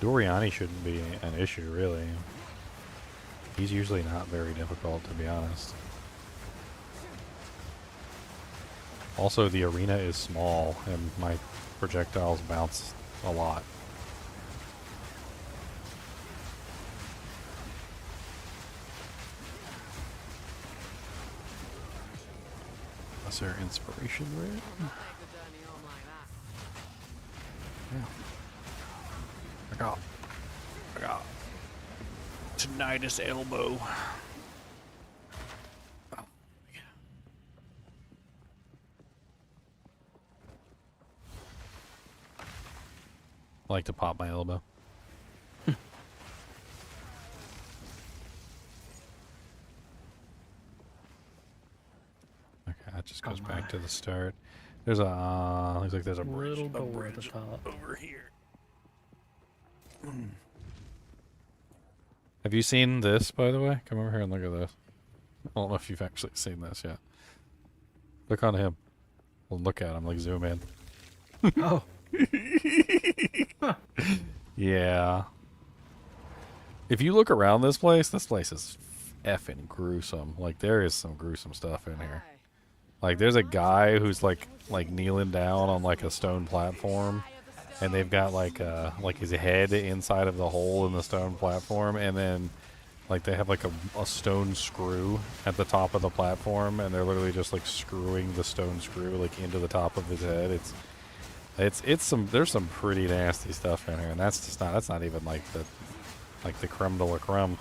Doriani shouldn't be an issue, really. He's usually not very difficult, to be honest. Also, the arena is small, and my projectiles bounce a lot. Is there inspiration red? Yeah. I got tinnitus elbow. Oh, yeah. I like to pop my elbow. Okay, that just goes back to the start. There's a looks like there's a bridge, Little door at the top. over here. Have you seen this, by the way? Come over here and look at this. I don't know if you've actually seen this yet. Look on him. Well, look at him, like zoom in. Oh. Yeah. If you look around this place is effing gruesome. Like, there is some gruesome stuff in here. Like, there's a guy who's like kneeling down on like a stone platform, and they've got like his head inside of the hole in the stone platform, and then like they have like a stone screw at the top of the platform, and they're literally just like screwing the stone screw like into the top of his head. There's some pretty nasty stuff in here, and that's not even like the creme de la creme.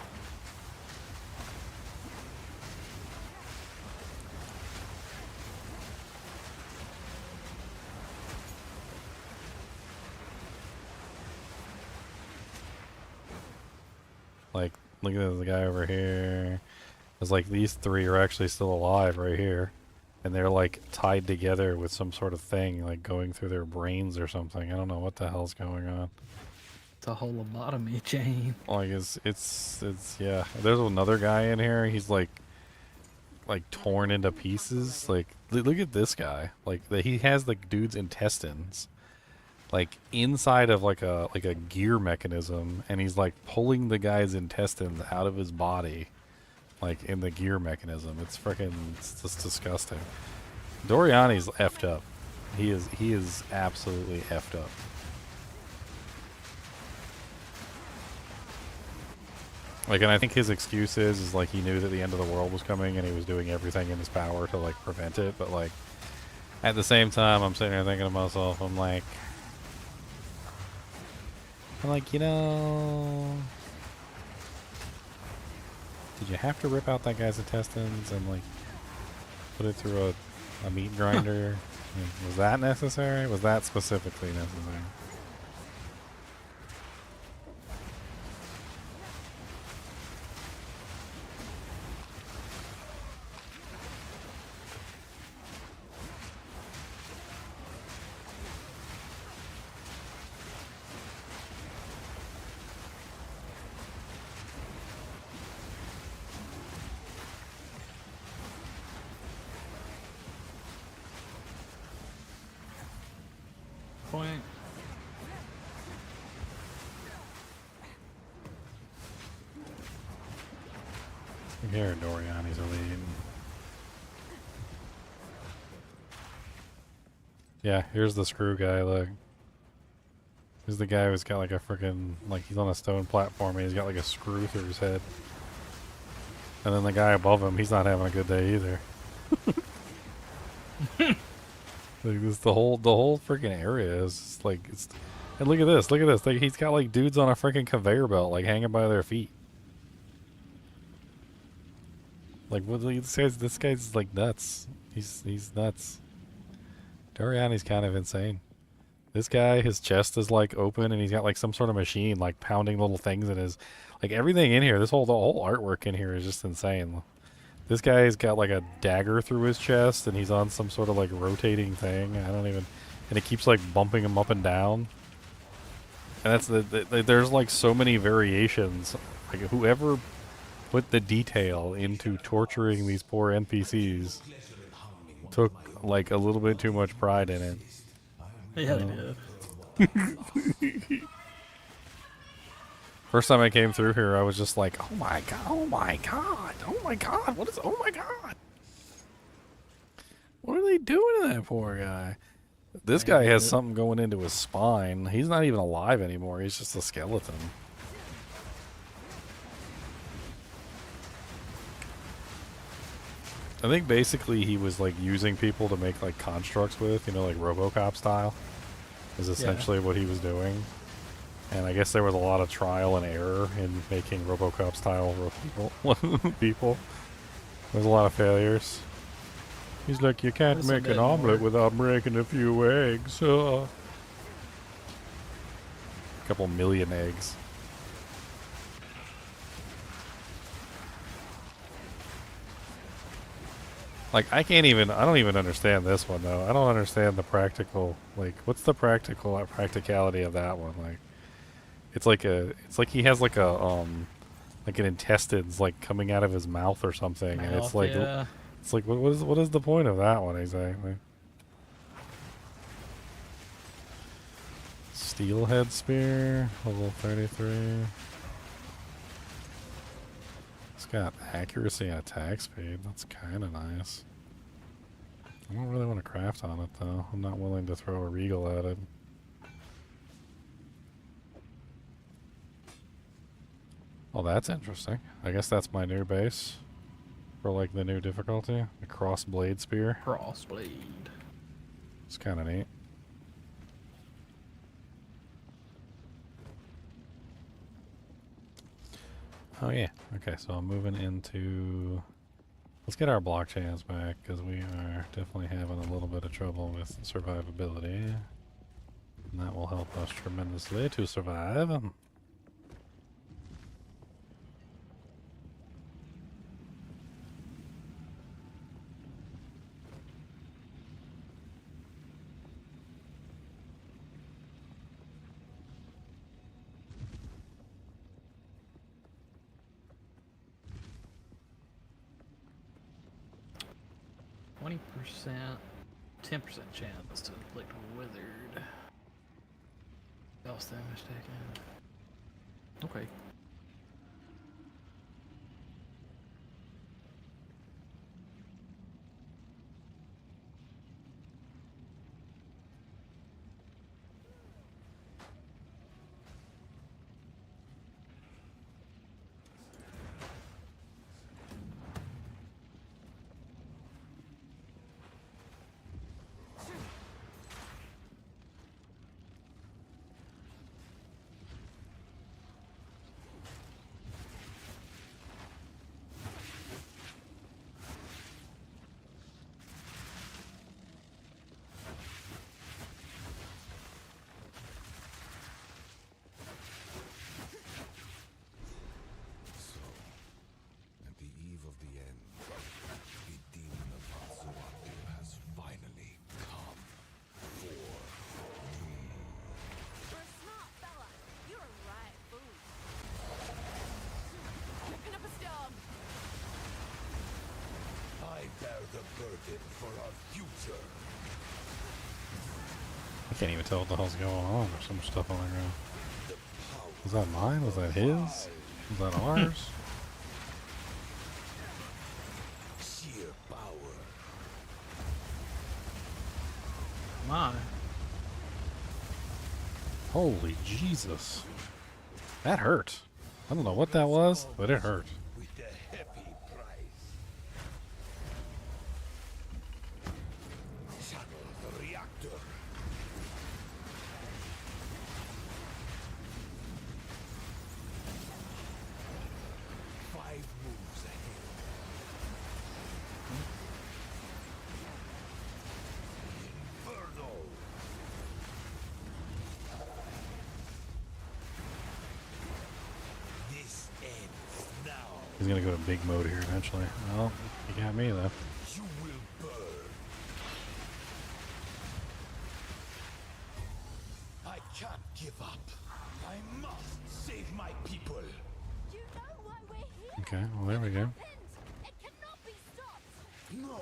Like, look at the guy over here. It's like these three are actually still alive right here. And they're like tied together with some sort of thing, like going through their brains or something. I don't know what the hell's going on. It's a whole lobotomy chain. Like, it's yeah. There's another guy in here. He's like torn into pieces. Like, look at this guy. Like, he has like dude's intestines like inside of like a gear mechanism, and he's like pulling the guy's intestines out of his body, like in the gear mechanism. It's just disgusting. Doriani's effed up. He is absolutely effed up. Like, and I think his excuse is like he knew that the end of the world was coming, and he was doing everything in his power to like prevent it. But like at the same time, I'm sitting here thinking to myself, I'm like, you know, did you have to rip out that guy's intestines and like put it through a meat grinder? I mean, was that necessary? Was that specifically necessary? Point. Here, Doriani's a lead. Yeah, here's the screw guy, look. Here's the guy who's got like a freaking, like he's on a stone platform and he's got like a screw through his head. And then the guy above him, he's not having a good day either. Like this, the whole freaking area is just like, it's, and look at this, like he's got like dudes on a freaking conveyor belt, like hanging by their feet. Like, what, this guy's like nuts. He's nuts. Doriani's kind of insane. This guy, his chest is like open, and he's got like some sort of machine like pounding little things in his, like everything in here. The whole artwork in here is just insane. This guy's got like a dagger through his chest, and he's on some sort of like rotating thing. I don't even, and it keeps like bumping him up and down. And that's there's like so many variations. Like, whoever put the detail into torturing these poor NPCs took like a little bit too much pride in it. Yeah, they did. First time I came through here, I was just like, oh my god, oh my god, oh my god, what is, oh my god. What are they doing to that poor guy? This guy has something going into his spine. He's not even alive anymore, he's just a skeleton. I think basically he was like using people to make like constructs with, you know, like RoboCop style. Is essentially what he was doing. And I guess there was a lot of trial and error in making RoboCop style people. There's a lot of failures. He's like, you can't This a make bit an omelet more. without breaking a few eggs. A couple million eggs. Like, I don't even understand this one, though. I don't understand the practical, like, what's the practicality of that one? Like, it's like he has like like an intestines, like, coming out of his mouth or something, and it's Mouth, like, yeah. what is the point of that one, exactly? Steelhead Spear, level 33. It's got accuracy and attack speed. That's kind of nice. I don't really want to craft on it, though. I'm not willing to throw a regal at it. Oh, that's interesting. I guess that's my new base for, like, the new difficulty. The cross blade spear. Crossblade. It's kind of neat. Oh, yeah. Okay, so I'm moving into... Let's get our blockchains back, because we are definitely having a little bit of trouble with survivability. And that will help us tremendously to survive. 20%, 10% chance to inflict withered. Else damage taken. Okay. At the eve of the end, the demon of Hatsuaki has finally come for me. For a smart fella, you're a right fool. Picking up a storm. I bear the burden for our future. I can't even tell what the hell's going on. There's so much stuff on the ground. The power Was that mine? Was that his? Was that ours? sheer power. My. Holy Jesus. That hurt. I don't know what that was, but it hurt. With a heavy price. Channel the reactor. Five moves ahead. Inferno. This ends now. He's gonna go to big mode here eventually. Well, you got me though. You will burn. I can't give up. I must save my people. You know why we're here. Okay, well there we go. It cannot be stopped. No,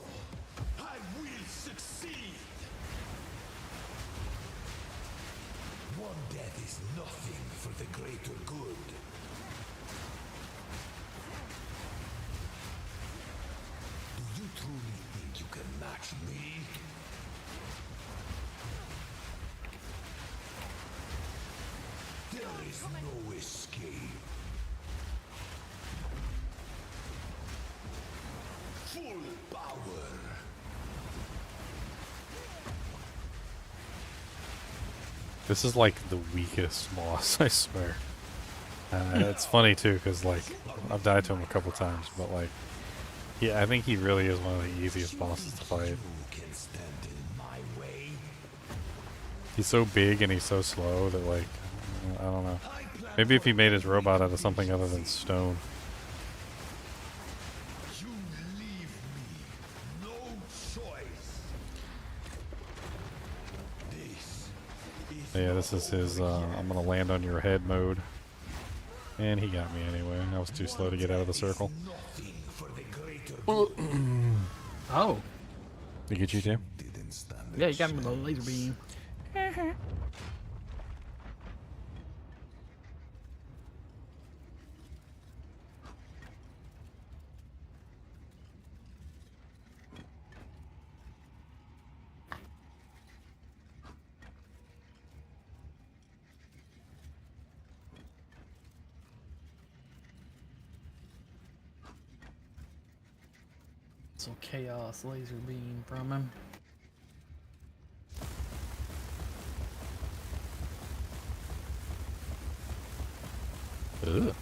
I will succeed. One death is nothing for the greater good. Do you truly think you can match me? There is no escape. Full power. This is like the weakest boss, I swear. It's funny too, because like I've died to him a couple times, but like, yeah, I think he really is one of the easiest bosses to fight. Who can stand in my way? He's so big and he's so slow that like, I don't know. Maybe if he made his robot out of something other than stone. You leave me no choice. This is Yeah, this is his I'm gonna land on your head mode. And he got me anyway. I was too slow to get out of the circle. nothing for the greater good. Oh, Did he get you too? Didn't stand yeah, a you got me with a chance. laser beam. Some chaos laser beam from him. Ugh.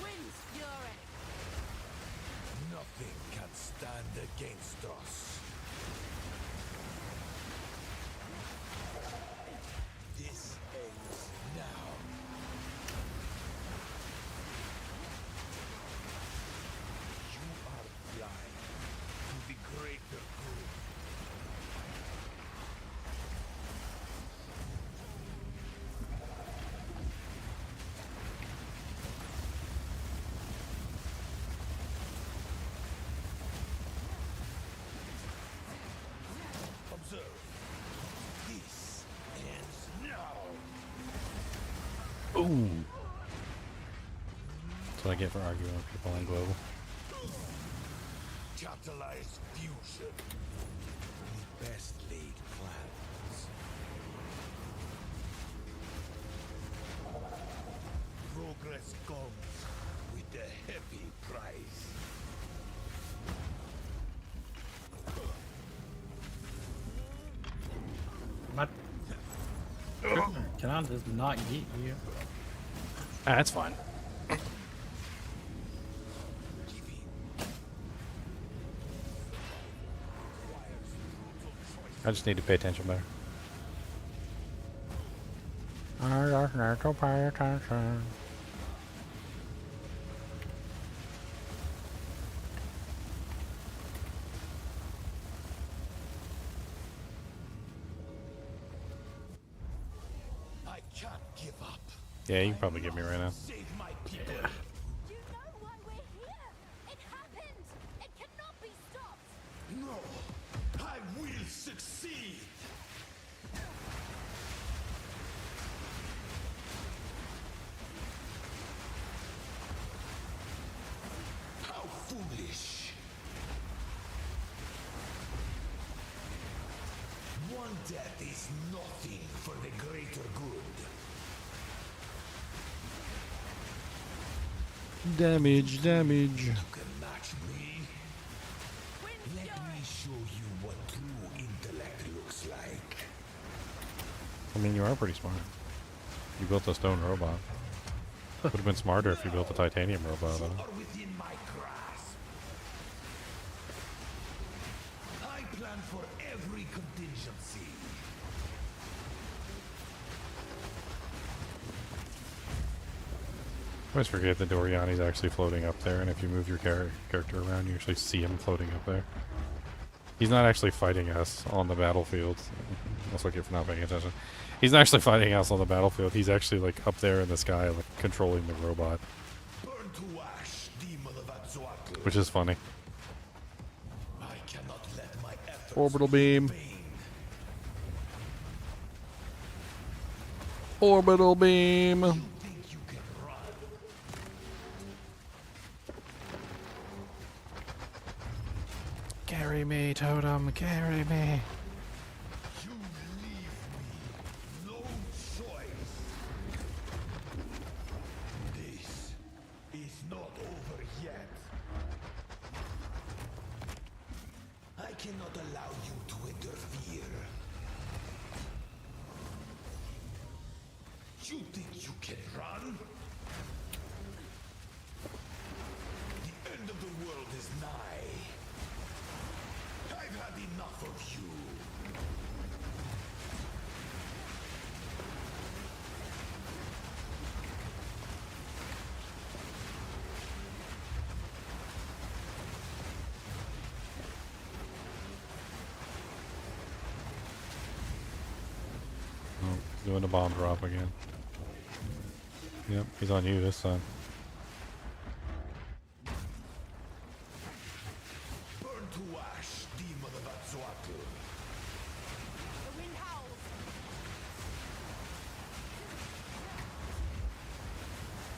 Wind's fury. Nothing can stand against us. This ends now. You are blind to the greater good. Observe. This ends now. Ooh. That's what I get for arguing with people on global. Catalyzed fusion. The best laid plans. Progress comes with a heavy price. My... Can I just not get you? Ah, that's fine. I just need to pay attention better. I just need to pay attention. I can't give up. Yeah, you can probably get me right now. Save my people. You know why we're here. It happened. It cannot be stopped. No, I will succeed. How foolish. One death is nothing for the greater good. Damage, damage. You can match mean, you are pretty smart. You built a stone robot. Would have been smarter if you built a titanium robot, though. Are within my grasp. I plan for every contingency. I always forget that Doriani's actually floating up there, and if you move your character around, you actually see him floating up there. He's not actually fighting us on the battlefield. That's what you're for not paying attention. He's not actually fighting us on the battlefield. He's actually like up there in the sky, like controlling the robot, Burn to ash, demon of Azotl. which is funny. I cannot let my efforts Orbital beam. be in vain. Orbital beam. You think you can run? Carry me, Totem. Carry me. You leave me no choice. This is not over yet. I cannot allow you to interfere. You think you can run? The end of the world is nigh. I've had enough of you. Oh, doing the bomb drop again. Yep, he's on you this time. Burn to ash, demon of Azotl. The wind howls.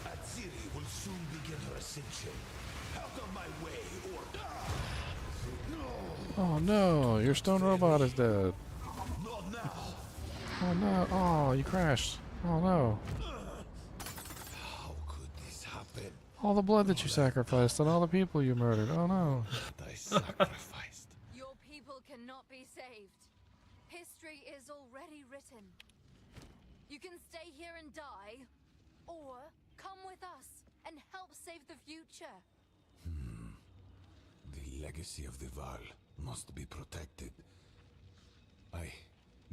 Atziri will soon begin her ascension. Out of my way, or Oh no, your stone robot is dead. not now. Oh no, oh, you crashed. Oh no. How could this happen? All the blood that you sacrificed and all the people you murdered. Oh no. That I sacrificed. Your people cannot be saved. History is already written. You can stay here and die, or come with us and help save the future. The legacy of the Val must be protected. I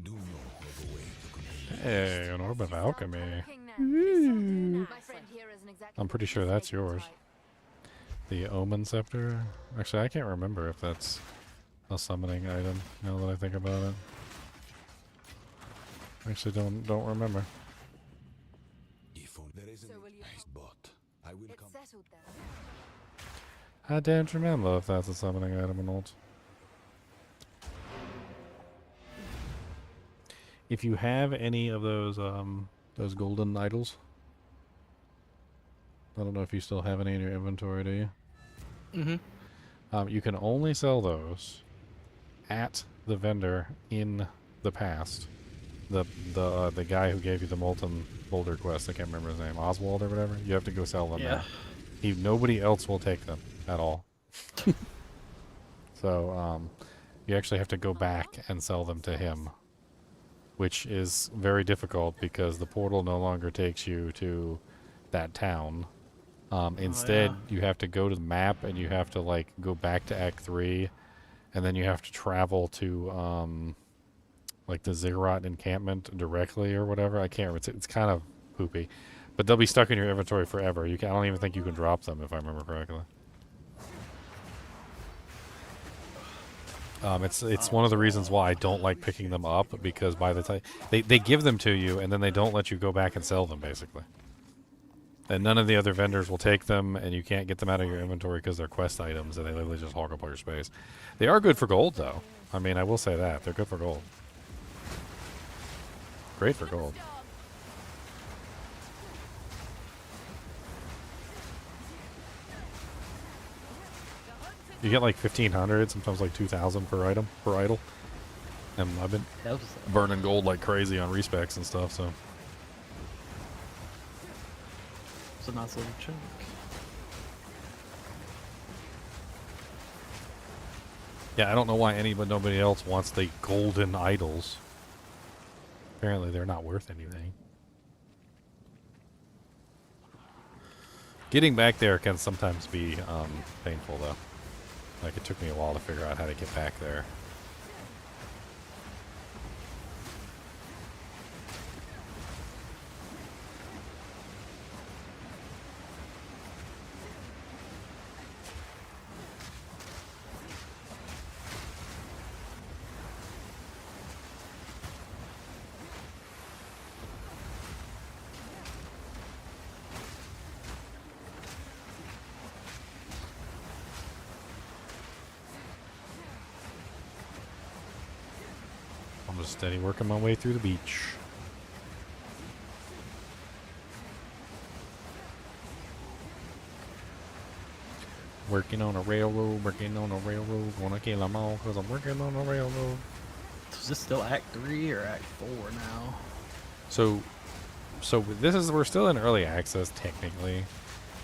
do know of a way to continue. Hey, an orb of alchemy. My friend here isn't exactly I'm pretty sure that's yours. The Omen Scepter. Actually, I can't remember if that's a summoning item now that I think about it. Actually, don't remember. If only there isn't So will you nice bot, I will It's come. settled then. I don't remember if that's a summoning item or not. If you have any of those golden idols, I don't know if you still have any in your inventory, do you? Mm-hmm. You can only sell those at the vendor in the past. The guy who gave you the molten boulder quest, I can't remember his name, Oswald or whatever. You have to go sell them Yeah. now. Nobody else will take them at all. So you actually have to go back and sell them to him, which is very difficult because the portal no longer takes you to that town. Instead, you have to go to the map and you have to like go back to Act 3, and then you have to travel to like the Ziggurat encampment directly or whatever. I can't remember. It's kind of poopy, but they'll be stuck in your inventory forever. I don't even think you can drop them if I remember correctly. It's one of the reasons why I don't like picking them up, because by the time they give them to you and then they don't let you go back and sell them basically. And none of the other vendors will take them, and you can't get them out of your inventory because they're quest items, and they literally just hog up all your space. They are good for gold, though. I mean, I will say that. They're good for gold. Great for gold. You get like 1,500, sometimes like 2,000 per item, per idol. And I've been burning gold like crazy on respecs and stuff, so... It's a nice little chunk. Yeah, I don't know why nobody else wants the golden idols. Apparently they're not worth anything. Getting back there can sometimes be painful, though. Like, it took me a while to figure out how to get back there. I'm just steady working my way through the beach. Working on a railroad, gonna kill them all because I'm working on a railroad. Is this still Act 3 or Act 4 now? So we're still in early access technically,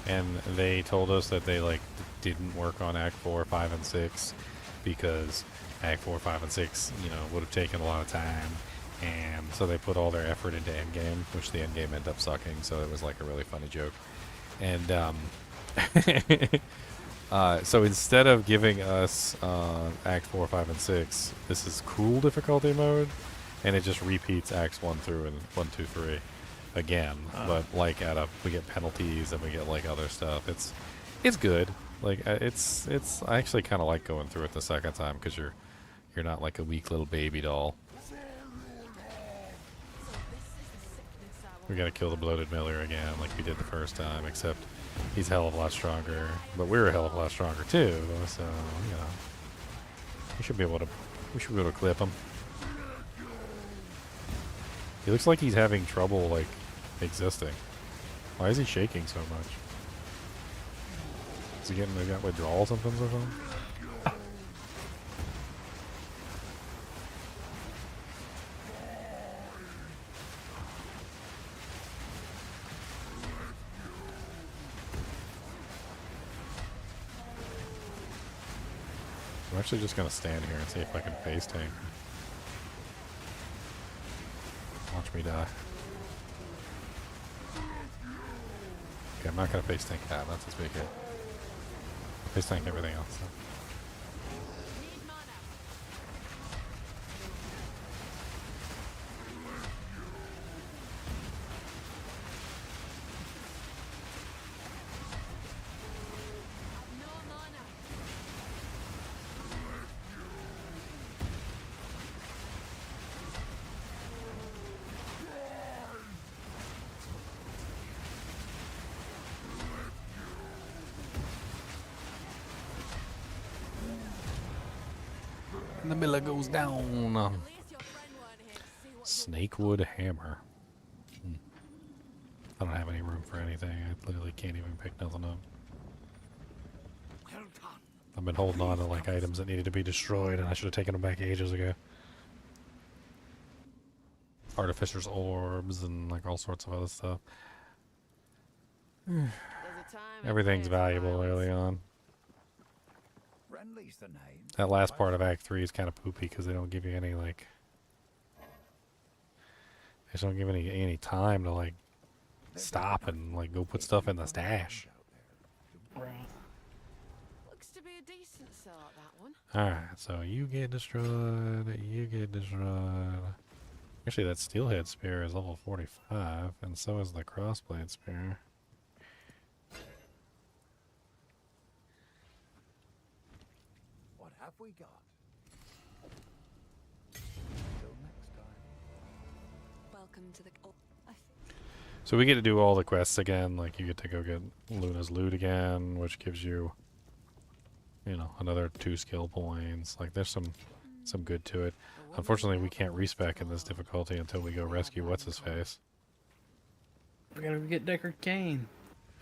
and they told us that they like didn't work on Act 4, 5, and 6 because Act 4, 5, and 6, you know, would have taken a lot of time, and so they put all their effort into Endgame, which the Endgame ended up sucking. So it was like a really funny joke, and so instead of giving us Act 4, 5, and 6, this is cool difficulty mode, and it just repeats Acts 1 through and 1, 2, 3 again. But like we get penalties and we get like other stuff. It's good. Like it's I actually kind of like going through it the second time because you're not like a weak little baby doll. We gotta kill the bloated Miller again like we did the first time, except he's a hell of a lot stronger. But we're a hell of a lot stronger too, so you know. We should be able to clip him. He looks like he's having trouble like existing. Why is he shaking so much? Is he got withdrawal symptoms or something? I'm actually just gonna stand here and see if I can face tank. Watch me die. Okay, I'm not gonna face tank that. That's his big hit. I'll face tank everything else. So. The Miller goes down. Snakewood hammer. I don't have any room for anything. I literally can't even pick nothing up. I've been holding on to like items that needed to be destroyed, and I should have taken them back ages ago. Artificer's orbs and like all sorts of other stuff. Everything's valuable early on. That last part of Act 3 is kind of poopy because they don't give you any like. They just don't give any time to like stop and like go put stuff in the stash. Right. Looks to be a decent sort, that one. Alright, so you get destroyed, you get destroyed. Actually, that steelhead spear is level 45, and so is the crossblade spear. What have we got? Until next time. Welcome to the. So we get to do all the quests again, like you get to go get Luna's loot again, which gives you, you know, another 2 skill points. Like there's some good to it. Unfortunately, we can't respec in this difficulty until we go rescue what's-his-face. We gotta get Deckard Cain.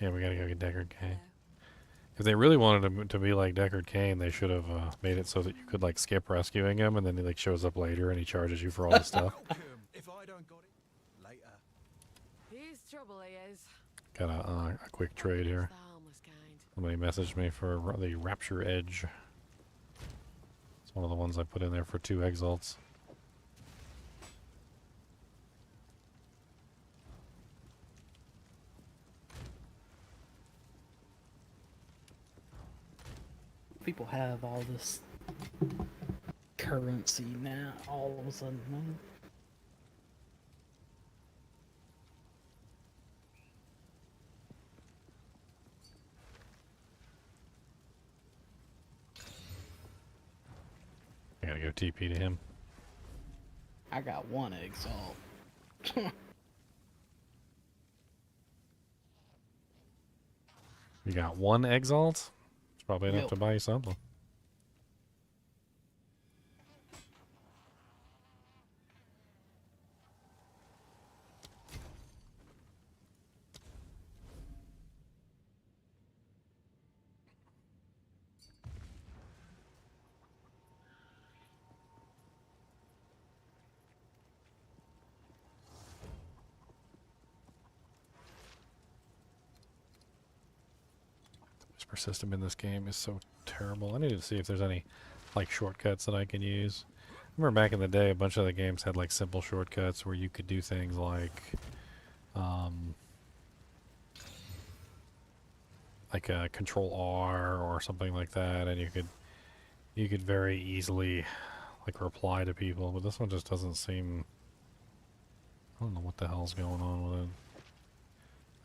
Yeah, we gotta go get Deckard Cain. If they really wanted him to be like Deckard Cain, they should have made it so that you could like skip rescuing him, and then he like shows up later and he charges you for all the stuff. If I don't got it, later. He's trouble, he is. Got a quick trade here. The harmless kind. Somebody messaged me for the Rapture Edge. It's one of the ones I put in there for 2 exalts. people have all this currency now all of a sudden, man. I gotta go TP to him. I got one exalt. You got one exalt? It's probably enough Yep. to buy you something. Whisper system in this game is so terrible. I need to see if there's any like shortcuts that I can use. I remember back in the day, a bunch of the games had like simple shortcuts where you could do things like a Control R or something like that, and you could very easily like reply to people. But this one just doesn't seem. I don't know what the hell's going on with it.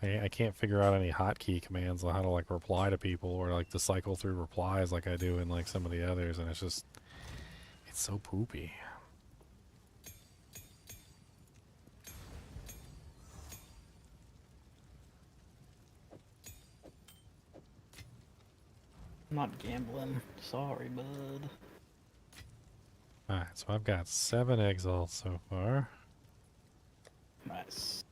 I can't figure out any hotkey commands on how to like reply to people or like to cycle through replies like I do in like some of the others, and it's so poopy. I'm not gambling. Sorry, bud. Alright, so I've got 7 exalts so far. Nice.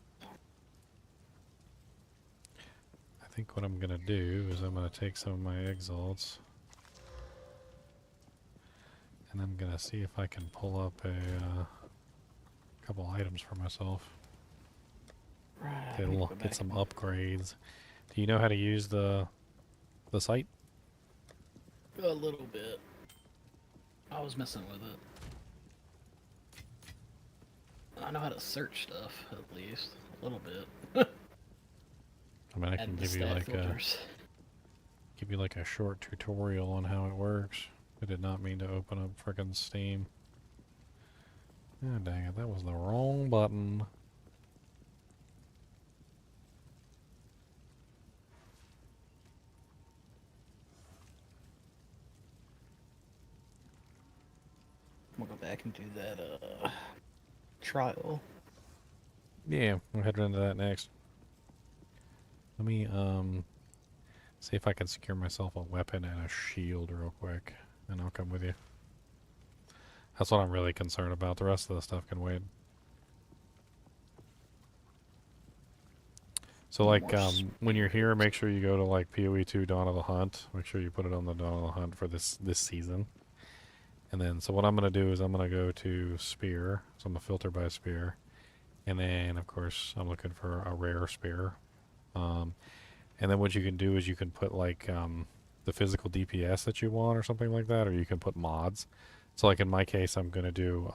I think what I'm gonna do is I'm gonna take some of my exalts and I'm gonna see if I can pull up a couple items for myself. Right. Get some upgrades. Do you know how to use the site? A little bit. I was messing with it. I know how to search stuff, at least. A little bit. I mean, I can And the give you stat like filters. a short tutorial on how it works. I did not mean to open up frickin' Steam. Oh, dang it, that was the wrong button. I'm gonna go back and do that, trial. Yeah, we'll head into that next. Let me, see if I can secure myself a weapon and a shield real quick, and I'll come with you. That's what I'm really concerned about. The rest of the stuff can wait. So, like, when you're here, make sure you go to, like, PoE2 Dawn of the Hunt. Make sure you put it on the Dawn of the Hunt for this season. And then, so what I'm going to do is I'm going to go to Spear. So I'm going to filter by Spear. And then, of course, I'm looking for a rare Spear. And then what you can do is you can put, like, the physical DPS that you want or something like that, or you can put mods. So, like, in my case, I'm going to do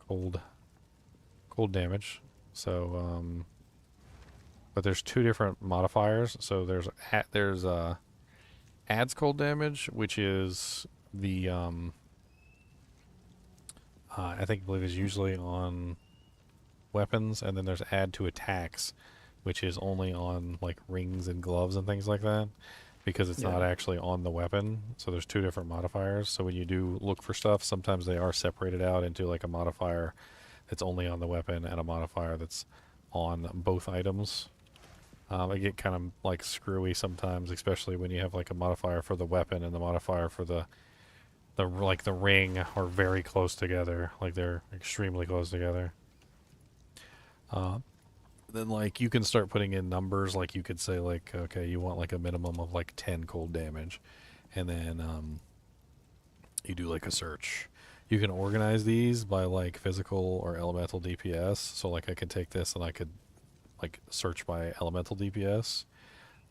cold damage. So, but there's 2 different modifiers. So there's adds cold damage, which is the I believe is usually on weapons, and then there's add to attacks, which is only on like rings and gloves and things like that, because it's not actually on the weapon. So there's 2 different modifiers. So when you do look for stuff, sometimes they are separated out into like a modifier that's only on the weapon and a modifier that's on both items. They get kind of like screwy sometimes, especially when you have like a modifier for the weapon and the modifier for the ring are very close together. Like they're extremely close together. Then like you can start putting in numbers. Like you could say like, okay, you want like a minimum of like 10 cold damage, and then you do like a search. You can organize these by like physical or elemental DPS. So like I could take this and I could like search by elemental DPS.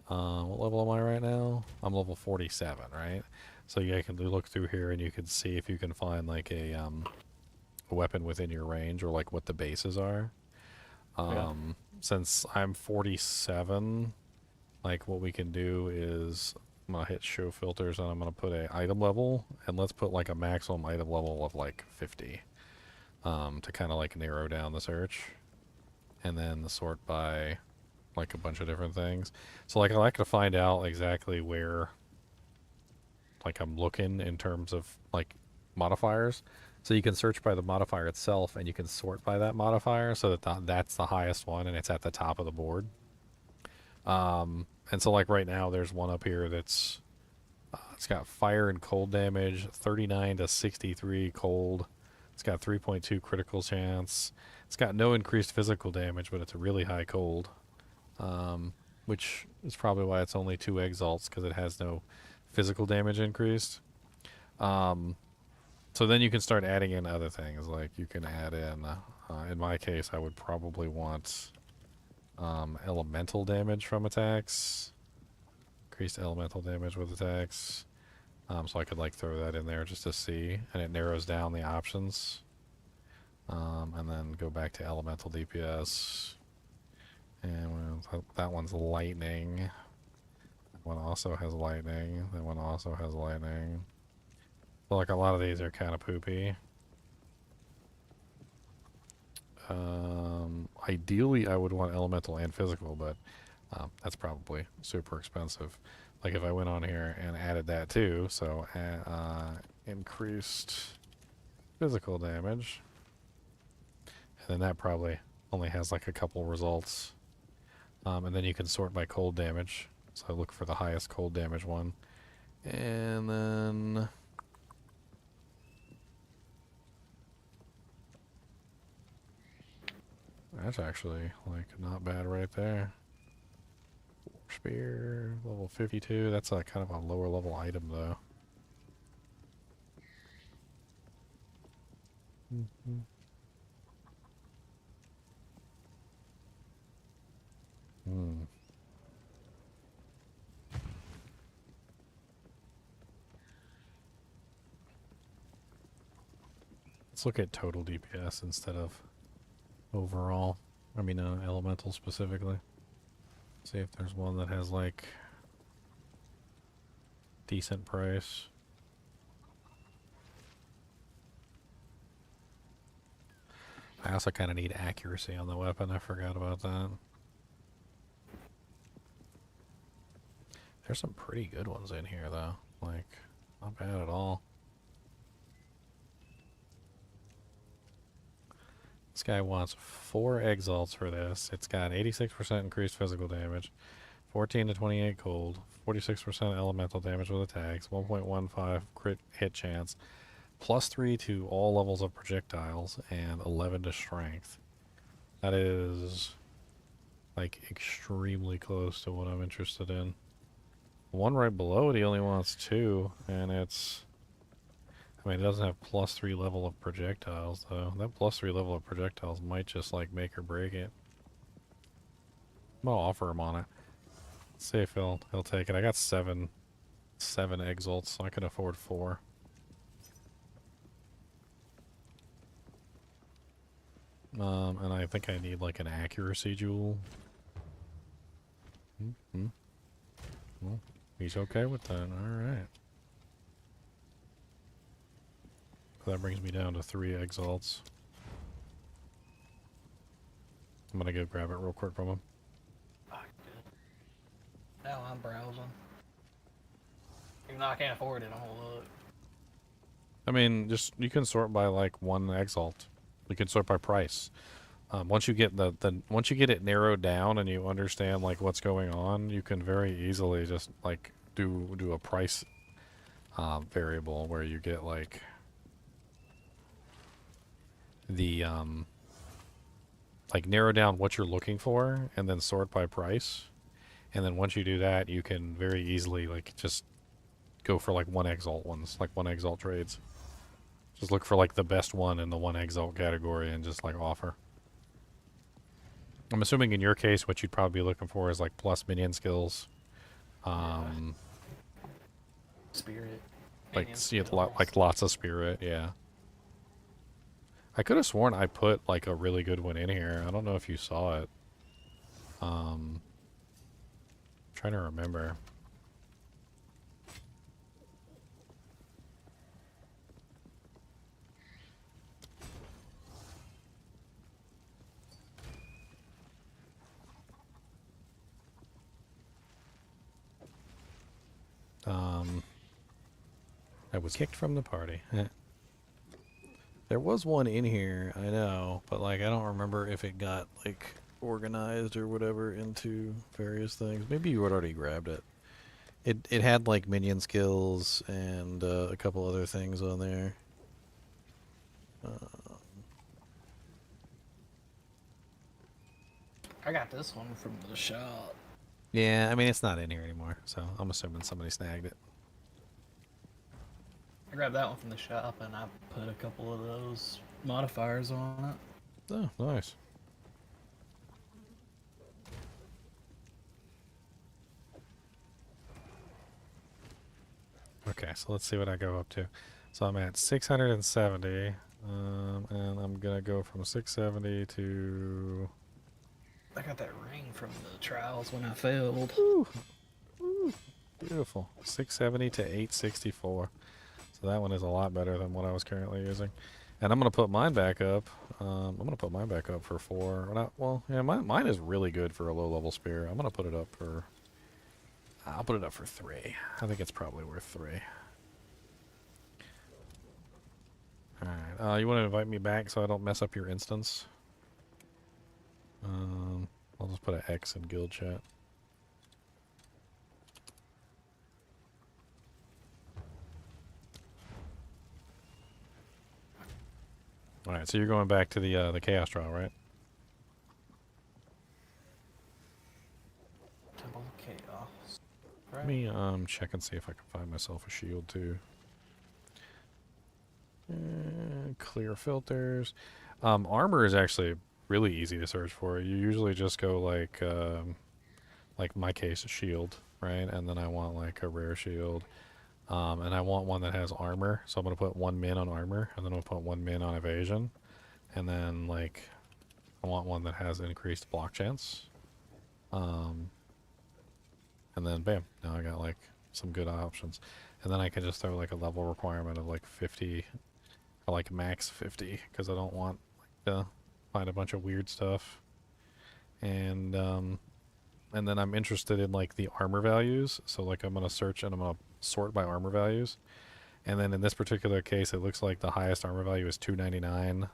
What level am I right now? I'm level 47, right? So you can look through here and you can see if you can find like a weapon within your range, or like what the bases are. Since I'm 47, like what we can do is I'm gonna hit show filters and I'm gonna put a item level, and let's put like a maximum item level of like 50, to kind of like narrow down the search, and then sort by like a bunch of different things. So like I like to find out exactly where like I'm looking in terms of like modifiers. So you can search by the modifier itself, and you can sort by that modifier so that that's the highest one and it's at the top of the board. And so like right now there's one up here that's it's got fire and cold damage, 39 to 63 cold. It's got 3.2 critical chance. It's got no increased physical damage, but it's a really high cold. Which is probably why it's only 2 exalts, because it has no physical damage increased. So then you can start adding in other things, like you can add in my case, I would probably want elemental damage from attacks. Increased elemental damage with attacks. So I could like throw that in there just to see, and it narrows down the options. And then go back to elemental DPS. And that one's lightning. That one also has lightning. That one also has lightning. So like a lot of these are kind of poopy. Ideally, I would want elemental and physical, but that's probably super expensive. Like if I went on here and added that too, so increased physical damage, and then that probably only has like a couple results. And then you can sort by cold damage, so I look for the highest cold damage one, and then that's actually like not bad right there. Spear, level 52. That's a kind of a lower level item though. Let's look at total DPS instead of overall. I mean, elemental specifically. See if there's one that has like decent price. I also kind of need accuracy on the weapon. I forgot about that. There's some pretty good ones in here though. Like, not bad at all. This guy wants 4 exalts for this. It's got 86% increased physical damage, 14 to 28 cold, 46% elemental damage with attacks, 1.15 crit hit chance, +3 to all levels of projectiles, and 11 to strength. That is like extremely close to what I'm interested in. The one right below it, he only wants 2, and it's... I mean, it doesn't have +3 level of projectiles, though. That +3 level of projectiles might just, like, make or break it. I'll offer him on it. See if he'll take it. I got 7 exalts, so I can afford 4. And I think I need, like, an accuracy jewel. Well, he's okay with that. Alright. That brings me down to 3 exalts. I'm gonna go grab it real quick from him. Now I'm browsing. Even though I can't afford it, I'm gonna look. I mean, just you can sort by like 1 exalt. You can sort by price. Once you get once you get it narrowed down and you understand like what's going on, you can very easily just like do a price variable where you get like the like narrow down what you're looking for and then sort by price. And then once you do that, you can very easily like just go for like 1 exalt ones, like 1 exalt trades. Just look for like the best one in the 1 exalt category and just like offer. I'm assuming in your case what you'd probably be looking for is like plus minion skills. Spirit. Like minion see it skills. like lots of spirit, yeah. I could have sworn I put like a really good one in here. I don't know if you saw it. Trying to remember. I was kicked from the party. There was one in here, I know, but like I don't remember if it got like organized or whatever into various things. Maybe you had already grabbed it. It had like minion skills and a couple other things on there. I got this one from the shop. Yeah, I mean it's not in here anymore, so I'm assuming somebody snagged it. I grabbed that one from the shop and I put a couple of those modifiers on it. Oh, nice. Okay, so let's see what I go up to. So I'm at 670, and I'm gonna go from 670 to... I got that ring from the trials when I failed. Ooh, ooh, beautiful. 670 to 864. So that one is a lot better than what I was currently using. And I'm gonna put mine back up. I'm gonna put mine back up for 4. Well, yeah, mine is really good for a low-level spear. I'm gonna put it up for... I'll put it up for 3. I think it's probably worth 3. Alright, you want to invite me back so I don't mess up your instance? I'll just put an X in guild chat. Alright, so you're going back to the Chaos Trial, right? Temple of Chaos. Let me check and see if I can find myself a shield too. Clear filters. Armor is actually really easy to search for. You usually just go like my case, a shield, right? And then I want like a rare shield. And I want one that has armor, so I'm gonna put 1 min on armor, and then I'll put 1 min on evasion, and then like I want one that has increased block chance. And then bam, now I got like some good options. And then I can just throw like a level requirement of like 50, or like max 50, because I don't want like, to find a bunch of weird stuff. And then I'm interested in like the armor values, so like I'm gonna search and I'm gonna sort by armor values. And then in this particular case, it looks like the highest armor value is 299.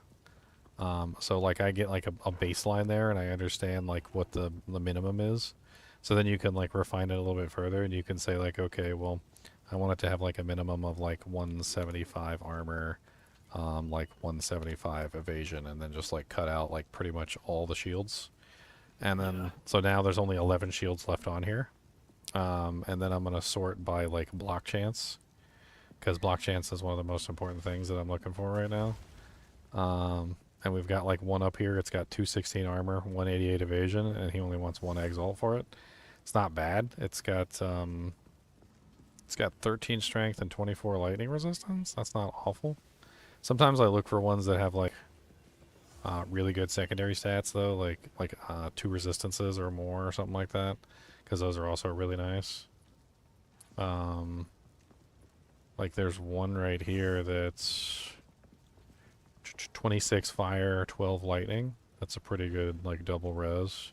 So like I get like a baseline there, and I understand like what the minimum is. So then you can like refine it a little bit further, and you can say like, okay, well, I want it to have like a minimum of like 175 armor, like 175 evasion, and then just like cut out like pretty much all the shields. And then, so now there's only 11 shields left on here. And then I'm going to sort by like block chance, because block chance is one of the most important things that I'm looking for right now. And we've got like one up here. It's got 216 armor, 188 evasion, and he only wants 1 exalt for it. It's not bad. It's got 13 strength and 24 lightning resistance. That's not awful. Sometimes I look for ones that have like really good secondary stats though, like 2 resistances or more or something like that, because those are also really nice. Like there's one right here that's 26 fire, 12 lightning. That's a pretty good like double res.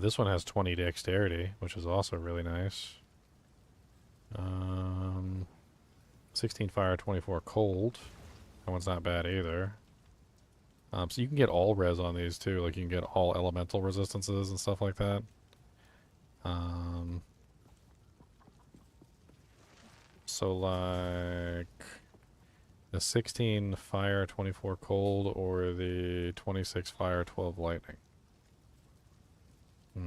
This one has 20 dexterity, which is also really nice. 16 fire, 24 cold. That one's not bad either. So you can get all res on these too. Like you can get all elemental resistances and stuff like that. So like the 16 fire, 24 cold, or the 26 fire, 12 lightning. I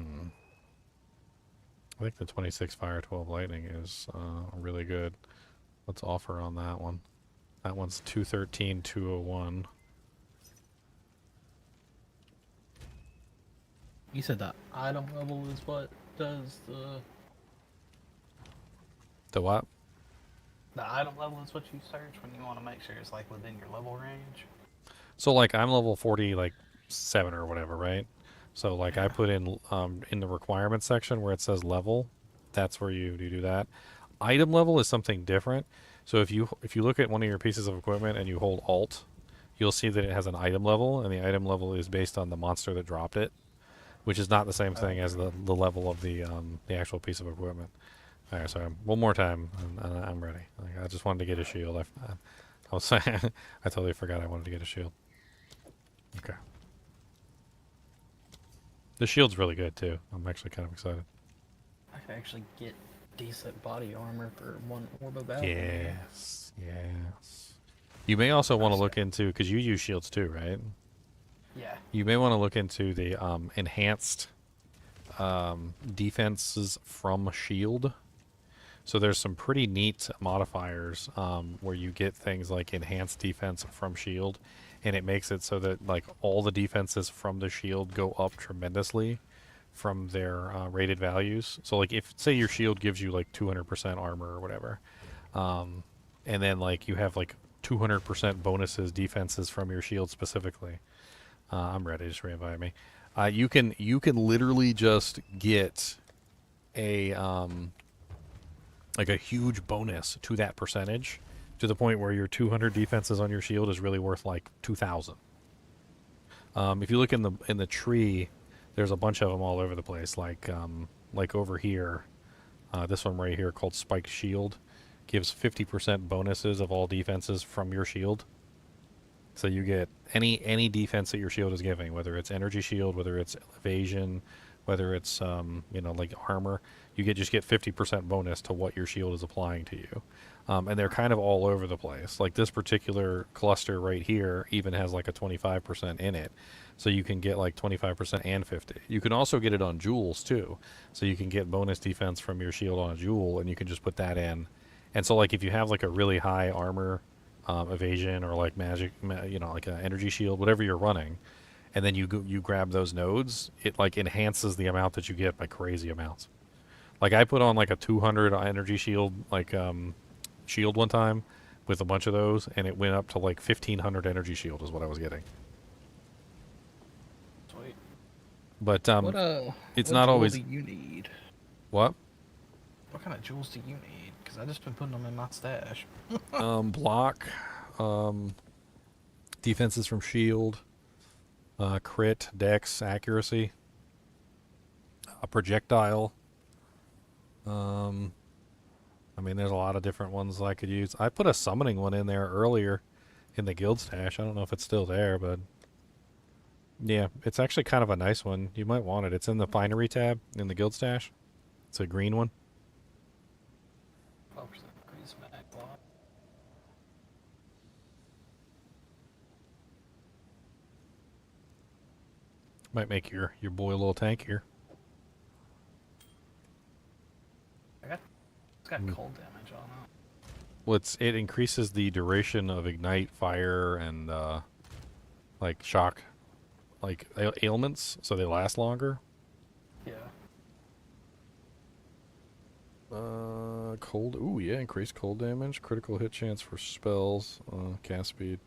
think the 26 fire, 12 lightning is really good. Let's offer on that one. That one's 213, 201. You said the item level is what does the... The what? The item level is what you search when you want to make sure it's like within your level range? So like I'm level 40, like 7 or whatever, right? So like I put in the requirements section where it says level, that's where you do that. Item level is something different. So if you look at one of your pieces of equipment and you hold Alt, you'll see that it has an item level, and the item level is based on the monster that dropped it, which is not the same thing as the level of the actual piece of equipment. All right, sorry. One more time, and I'm ready. Like, I just wanted to get a shield. I was saying, I totally forgot I wanted to get a shield. Okay. The shield's really good too. I'm actually kind of excited. I can actually get decent body armor for one orb of battle. Yes, yes. You may also want to look into, because you use shields too, right? Yeah. You may want to look into the enhanced defenses from shield. So there's some pretty neat modifiers where you get things like enhanced defense from shield, and it makes it so that like all the defenses from the shield go up tremendously from their rated values. So like if say your shield gives you like 200% armor or whatever, and then like you have like 200% bonuses defenses from your shield specifically. I'm ready. Just re-invite me. You can literally just get a like a huge bonus to that percentage, to the point where your 200 defenses on your shield is really worth like 2,000. If you look in the tree, there's a bunch of them all over the place. Like over here, this one right here called Spiked Shield gives 50% bonuses of all defenses from your shield. So you get any defense that your shield is giving, whether it's energy shield, whether it's evasion, whether it's like armor, you just get 50% bonus to what your shield is applying to you. And they're kind of all over the place. Like this particular cluster right here even has like a 25% in it. So you can get like 25% and 50. You can also get it on jewels too. So you can get bonus defense from your shield on a jewel, and you can just put that in. And so like if you have like a really high armor, evasion, or like magic, like an energy shield, whatever you're running, and then you grab those nodes, it like enhances the amount that you get by crazy amounts. Like I put on like a 200 energy shield, like shield one time with a bunch of those, and it went up to like 1,500 energy shield is what I was getting. Sweet. But it's what not jewel always. do you need? What? What kind of jewels do you need? Because I just been putting them in my stash. Block, defenses from shield, crit, dex, accuracy, a projectile. I mean, there's a lot of different ones I could use. I put a summoning one in there earlier in the guild stash. I don't know if it's still there, but yeah, it's actually kind of a nice one. You might want it. It's in the finery tab in the guild stash. It's a green one. 12% increase mag block. Might make your boy a little tankier. It's got cold damage on it. Well, it increases the duration of ignite, fire, and like shock, like ailments, so they last longer. Yeah. Cold. Ooh, yeah, increased cold damage, critical hit chance for spells, cast speed.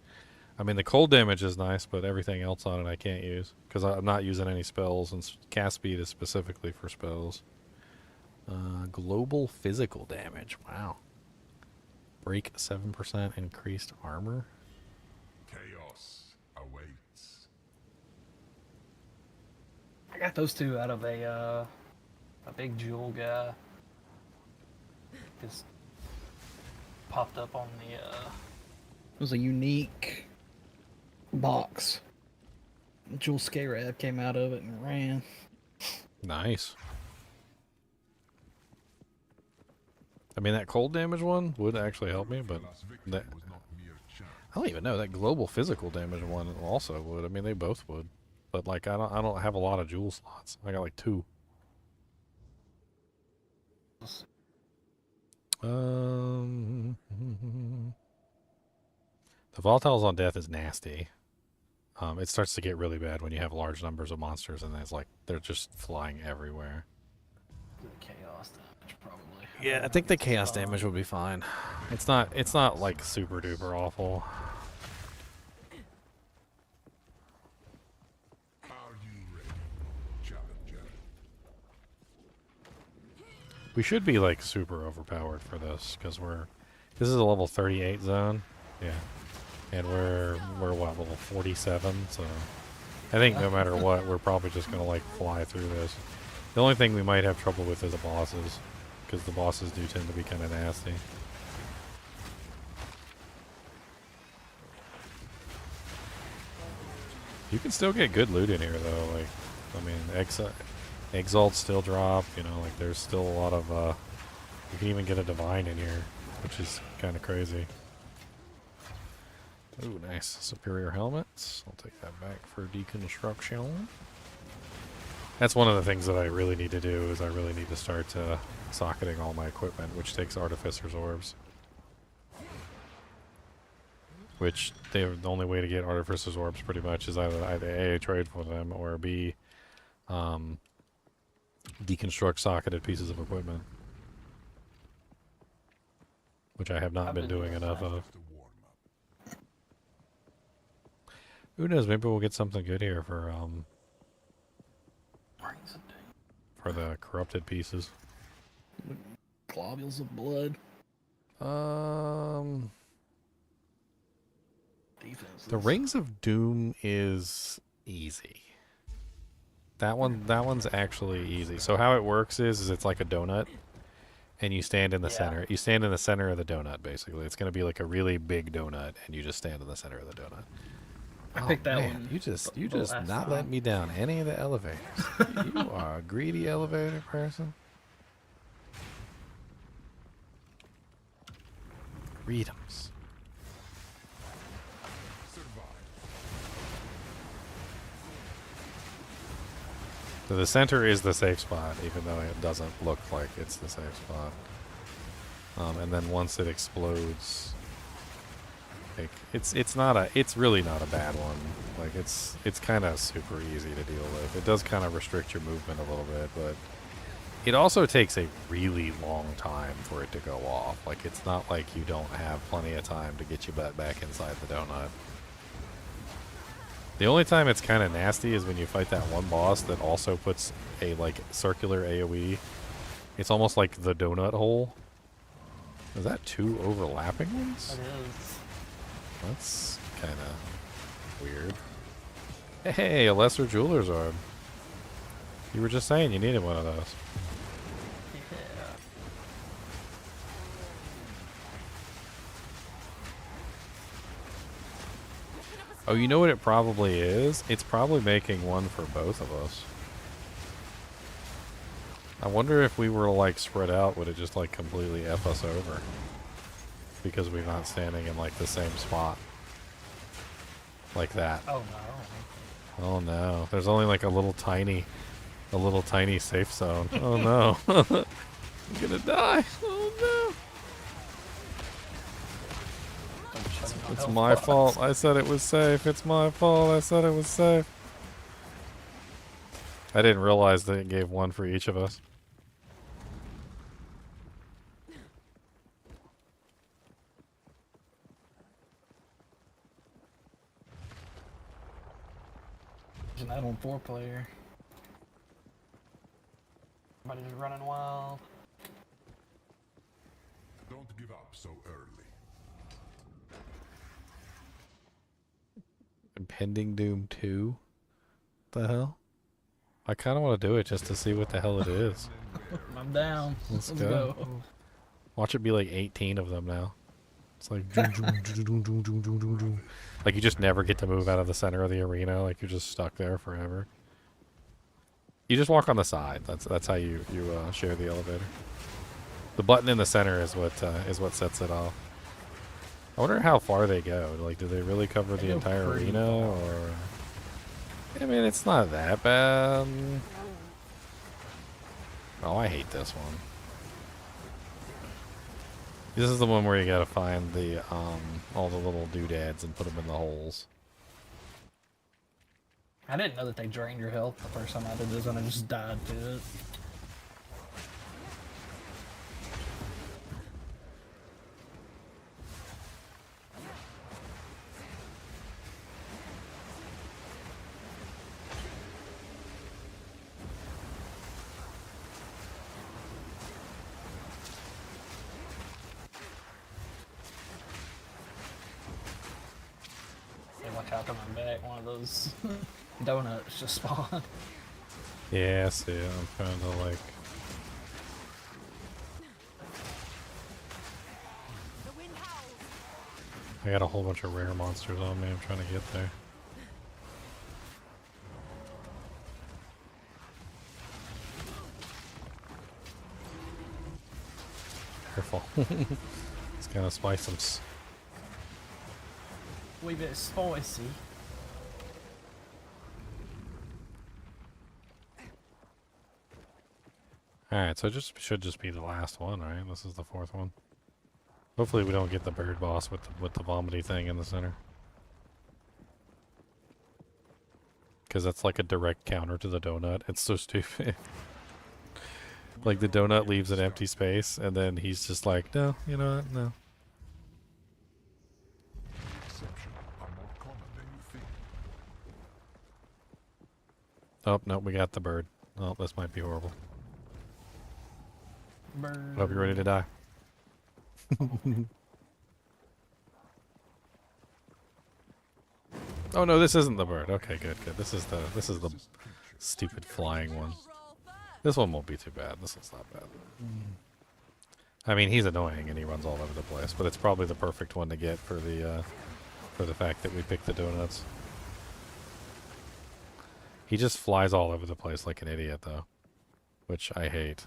I mean, the cold damage is nice, but everything else on it I can't use because I'm not using any spells, and cast speed is specifically for spells. Global physical damage. Wow. Break 7% increased armor. Chaos awaits. I got those two out of a big jewel guy. Just popped up on the it was a unique box. Jewel Scarab came out of it and ran. Nice. I mean, that cold damage one would actually help me, but that, I don't even know. That global physical damage one also would. I mean, they both would. But like, I don't have a lot of jewel slots. I got like 2. The volatiles on death is nasty. It starts to get really bad when you have large numbers of monsters, and it's like they're just flying everywhere. The chaos damage probably. Yeah, I think the chaos damage would be fine. It's not like super duper awful. Are you ready, challenger? We should be like super overpowered for this because this is a level 38 zone. Yeah. And we're what, level 47, so I think no matter what, we're probably just gonna like fly through this. The only thing we might have trouble with is the bosses. because the bosses do tend to be kind of nasty. You can still get good loot in here, though. Like, I mean, Exalt still drop. You know, like there's still a lot of. You can even get a divine in here, which is kind of crazy. Ooh, nice superior helmets. I'll take that back for deconstruction. That's one of the things that I really need to do. Is I really need to start socketing all my equipment, which takes Artificer's Orbs. Which the only way to get Artificer's Orbs pretty much is either A, trade for them, or B, deconstruct socketed pieces of equipment. Which I have not been doing enough of. Who knows, maybe we'll get something good here for the corrupted pieces. Globules of blood. Defenses. The Rings of Doom is easy. That one's actually easy. So how it works is it's like a donut, and you stand in the center. You stand in the center of the donut, basically. It's going to be like a really big donut, and you just stand in the center of the donut. I picked that one. You just not letting me down any of the elevators. You are a greedy elevator person. Freedoms. So the center is the safe spot, even though it doesn't look like it's the safe spot. And then once it explodes, like it's really not a bad one. Like it's kind of super easy to deal with. It does kind of restrict your movement a little bit, but it also takes a really long time for it to go off. Like it's not like you don't have plenty of time to get your butt back inside the donut. The only time it's kind of nasty is when you fight that one boss that also puts a like circular AoE. It's almost like the donut hole. Is that two overlapping ones? It is. That's kind of weird. Hey, a lesser jeweler's orb. You were just saying you needed one of those. Oh, you know what it probably is? It's probably making one for both of us. I wonder if we were like spread out, would it just like completely F us over? Because we're not standing in like the same spot. Like that. Oh no. Oh no. There's only like a little tiny safe zone. Oh no. I'm gonna die. Oh no. It's my fault. I said it was safe. It's my fault. I said it was safe. I didn't realize that it gave one for each of us. Imagine that on 4-player. Everybody's running wild. Don't give up so early. Impending Doom 2? What the hell? I kind of want to do it just to see what the hell it is. I'm down. Let's go. Watch it be like 18 of them now. It's like like you just never get to move out of the center of the arena. Like you're just stuck there forever. You just walk on the side. That's how you share the elevator. The button in the center is what sets it off. I wonder how far they go. Like, do they really cover the entire arena, or? I mean, it's not that bad. Oh, I hate this one. This is the one where you gotta find the all the little doodads and put them in the holes. I didn't know that they drained your health the first time I did this, and I just died to it. Watch out coming back, one of those donuts just spawned. Yeah, I see. I'm trying to like. I got a whole bunch of rare monsters on me. I'm trying to get there. Careful. It's gonna spice them. Wee bit spicy. Alright, so it should just be the last one, right? This is the fourth one. Hopefully we don't get the bird boss with the vomity thing in the center. Because that's like a direct counter to the donut. It's so stupid. Like the donut leaves an empty space, and then he's just like, no, you know what, no. Exception are more common than you think. Oh, no, we got the bird. Oh, this might be horrible. Bird. Hope you're ready to die. Oh no, this isn't the bird. Okay, good, good. This is the stupid flying one. This one won't be too bad. This one's not bad. I mean, he's annoying and he runs all over the place, but it's probably the perfect one to get for the fact that we picked the donuts. He just flies all over the place like an idiot, though, which I hate.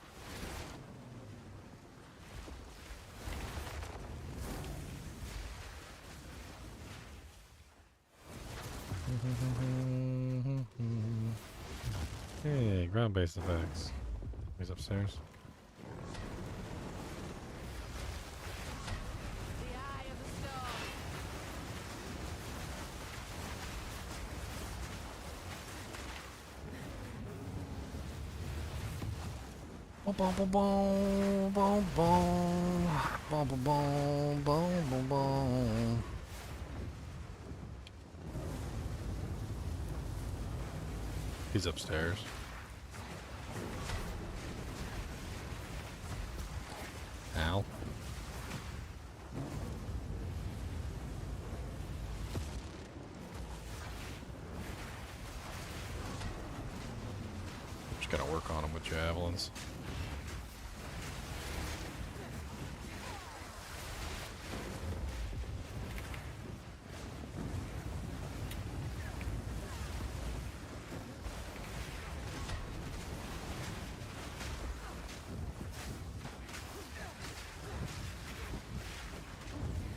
Hey, ground-based effects. He's upstairs. The eye of the storm. Boom, boom, boom, boom, boom, boom, boom, boom, boom, boom, boom. He's upstairs. Ow. Just gotta work on him with javelins.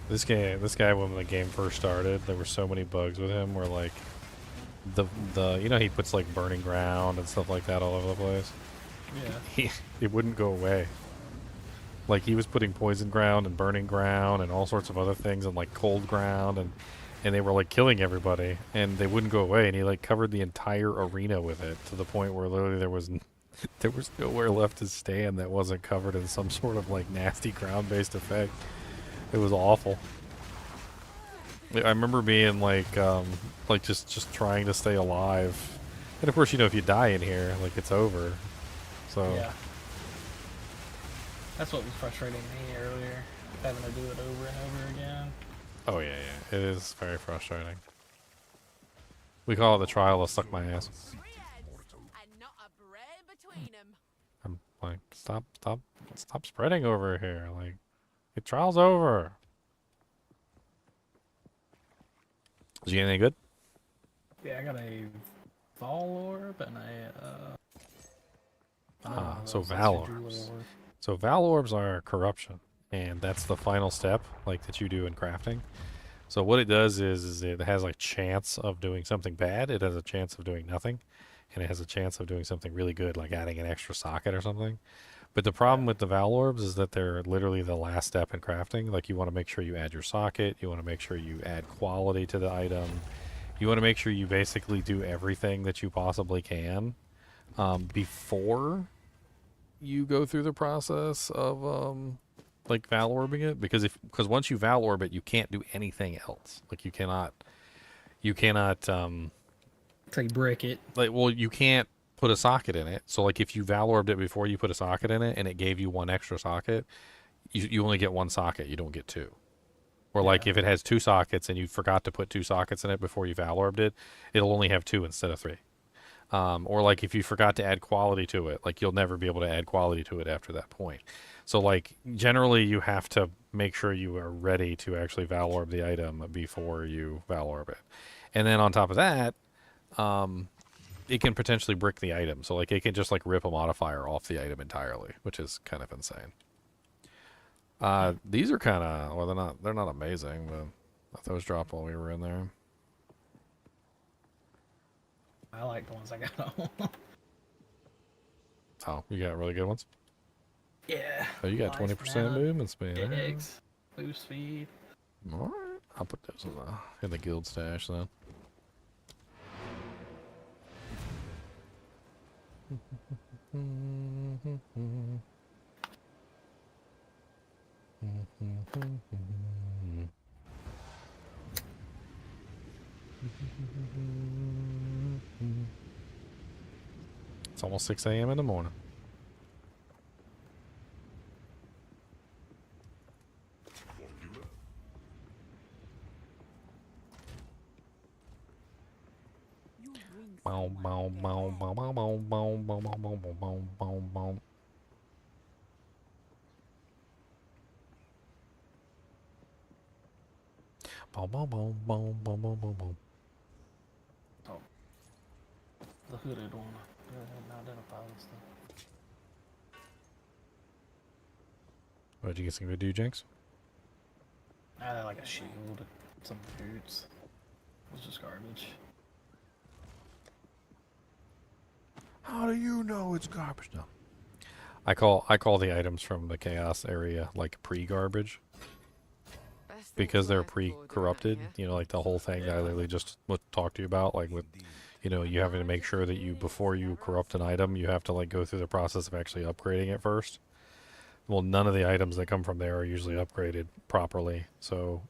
This guy, when the game first started, there were so many bugs with him where like the you know, he puts like burning ground and stuff like that all over the place. Yeah. It wouldn't go away. Like he was putting poison ground and burning ground and all sorts of other things and like cold ground and they were like killing everybody and they wouldn't go away, and he like covered the entire arena with it to the point where literally there was nowhere left to stand that wasn't covered in some sort of like nasty ground-based effect. It was awful. I remember being like just trying to stay alive, and of course, you know, if you die in here, like it's over. So Yeah. That's what was frustrating me earlier, having to do it over and over again. oh yeah, yeah, it is very frustrating. We call it the trial of suck my ass. And not a brain between 'em. I'm like, stop spreading over here. Like, the trial's over. Did you get anything good? Yeah, I got a Vol Orb and a So Val Orbs. So Val Orbs are corruption, and that's the final step, like that you do in crafting. So what it does is it has like chance of doing something bad, it has a chance of doing nothing, and it has a chance of doing something really good, like adding an extra socket or something. But the problem with the Val Orbs is that they're literally the last step in crafting. Like, you want to make sure you add your socket, you want to make sure you add quality to the item, you want to make sure you basically do everything that you possibly can before you go through the process of like Val Orbing it, because once you Val Orb it, you can't do anything else. Like, you cannot Say brick it. like, well, you can't put a socket in it. So like, if you Val Orbed it before you put a socket in it and it gave you one extra socket, you only get one socket, you don't get two. Or like, if it has two sockets and you forgot to put two sockets in it before you Val Orbed it, it'll only have two instead of three. Or like if you forgot to add quality to it, like you'll never be able to add quality to it after that point. So like generally you have to make sure you are ready to actually Valorb the item before you Valorb it. And then on top of that, it can potentially brick the item. So like it can just like rip a modifier off the item entirely, which is kind of insane. These are kind of, well, they're not amazing, but those dropped while we were in there. I like the ones I got on. Oh, you got really good ones? Yeah. Oh, you got Life, 20% mana, movement speed. X, boost speed. All right. I'll put those in the guild stash then. It's almost 6 a.m. in the morning. Bow, bow, bow, bow, bow, bow, bow, bow, bow, bow, bow, bow, bow. Bow, bow, bow, bow, bow, bow, bow, bow. Oh. The hooded one. I didn't identify this thing. What'd you get some good do, Jinx? I had like a shield, some boots. It was just garbage. How do you know it's garbage? No. I call the items from the chaos area like pre-garbage because they're pre-corrupted. You know, like the whole thing that I literally just talked to you about, like with, you know, you having to make sure that you before you corrupt an item, you have to like go through the process of actually upgrading it first. Well, none of the items that come from there are usually upgraded properly, so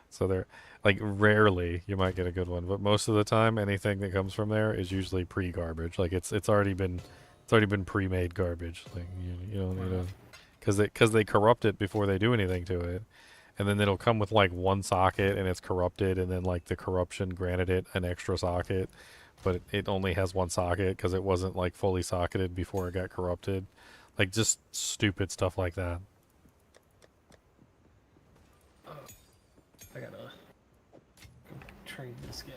so they're like rarely you might get a good one, but most of the time anything that comes from there is usually pre-garbage. Like it's already been pre-made garbage. Like you don't need to because they corrupt it before they do anything to it, and then it'll come with like one socket and it's corrupted, and then like the corruption granted it an extra socket, but it only has one socket because it wasn't like fully socketed before it got corrupted. Like just stupid stuff like that. I gotta go trade this guy.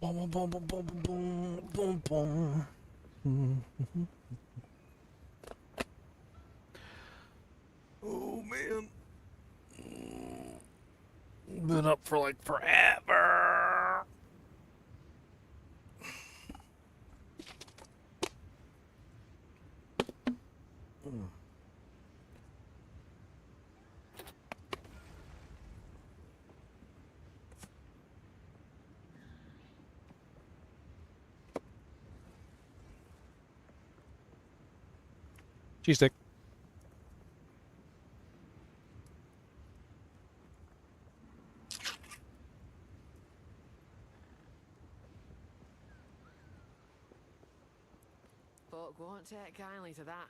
Boom, boom, boom, boom, boom, boom, boom, boom. Oh man, been up for like forever. Cheese stick. Folk won't take kindly to that.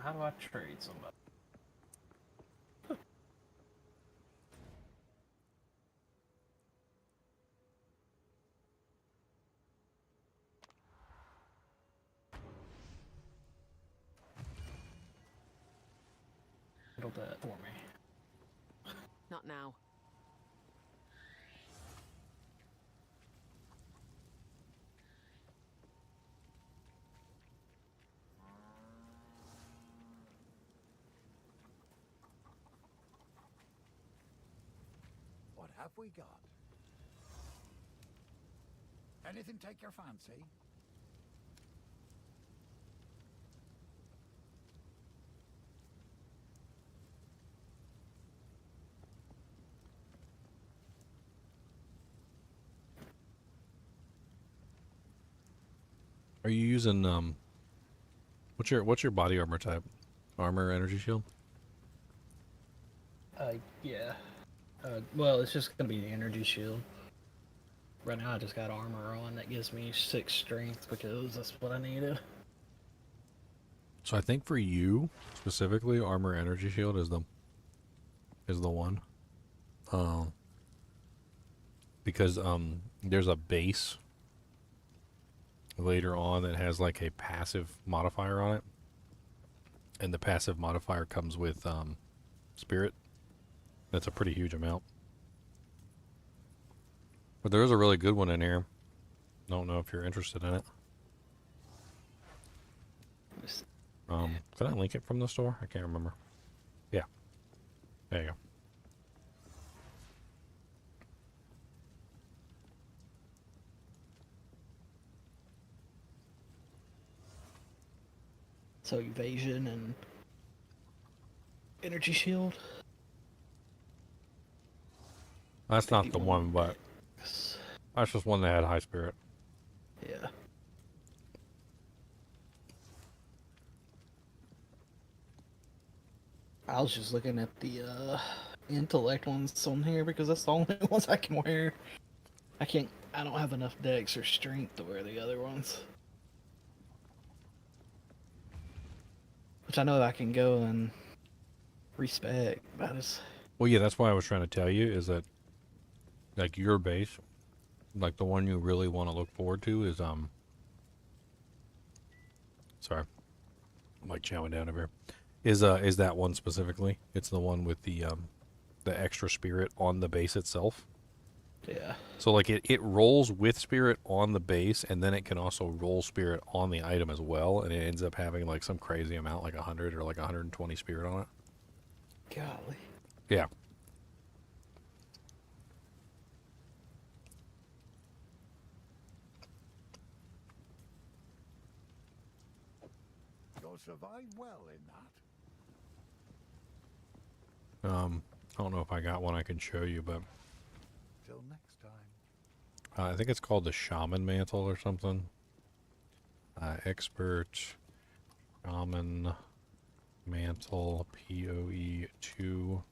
How do I trade somebody? Handle that for me. Not now. What have we got? Anything take your fancy? Are you using what's your body armor type? Armor, energy shield? Yeah. Well, it's just gonna be the energy shield. Right now, I just got armor on that gives me 6 strength because that's what I needed. So I think for you specifically, armor, energy shield is the one. Because there's a base later on that has like a passive modifier on it, and the passive modifier comes with spirit. That's a pretty huge amount. But there is a really good one in here. Don't know if you're interested in it. Did I link it from the store? I can't remember. Yeah. There you go. So evasion and energy shield. That's not the 51 one, but max. that's just one that had high spirit. Yeah. I was just looking at the intellect ones on here because that's the only ones I can wear. I don't have enough dex or strength to wear the other ones. Which I know I can go and respec, but it's... Well, yeah, that's why I was trying to tell you is that, like, your base, like the one you really want to look forward to is sorry, I'm like chowing down over here. Is that one specifically? It's the one with the extra spirit on the base itself. Yeah. So like it rolls with spirit on the base, and then it can also roll spirit on the item as well, and it ends up having like some crazy amount, like 100 or like 120 spirit on it. Golly. Yeah. You'll survive well in that. I don't know if I got one I can show you, but Till next time. I think it's called the Shaman Mantle or something. Expert Shaman Mantle PoE 2.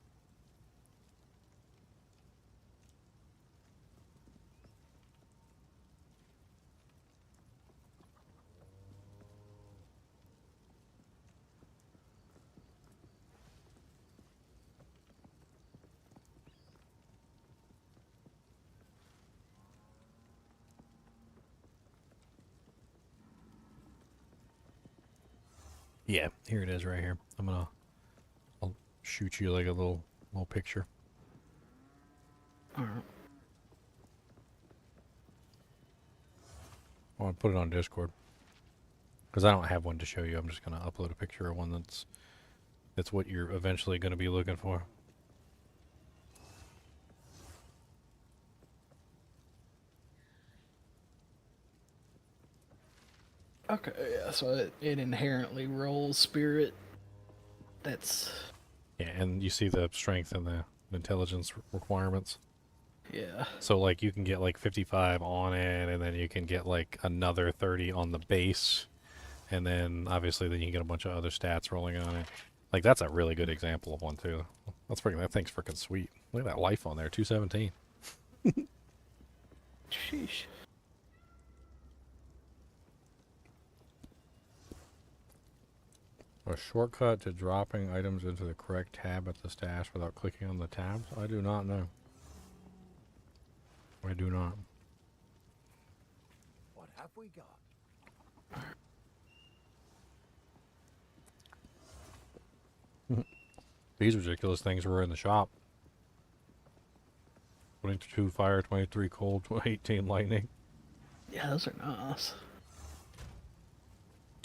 Yeah, here it is right here. I'll shoot you like a little picture. Alright. I want to put it on Discord. Because I don't have one to show you. I'm just going to upload a picture of one that's what you're eventually going to be looking for. Okay, yeah, so it inherently rolls spirit. That's... Yeah, and you see the strength and the intelligence requirements. Yeah. So, like, you can get, like, 55 on it, and then you can get, like, another 30 on the base. And then, obviously, then you get a bunch of other stats rolling on it. Like, that's a really good example of one, too. That thing's freaking sweet. Look at that life on there, 217. Sheesh. A shortcut to dropping items into the correct tab at the stash without clicking on the tabs? I do not know. I do not. What have we got? These ridiculous things were in the shop. 22 fire, 23 cold, 18 lightning. Yeah, those are nice.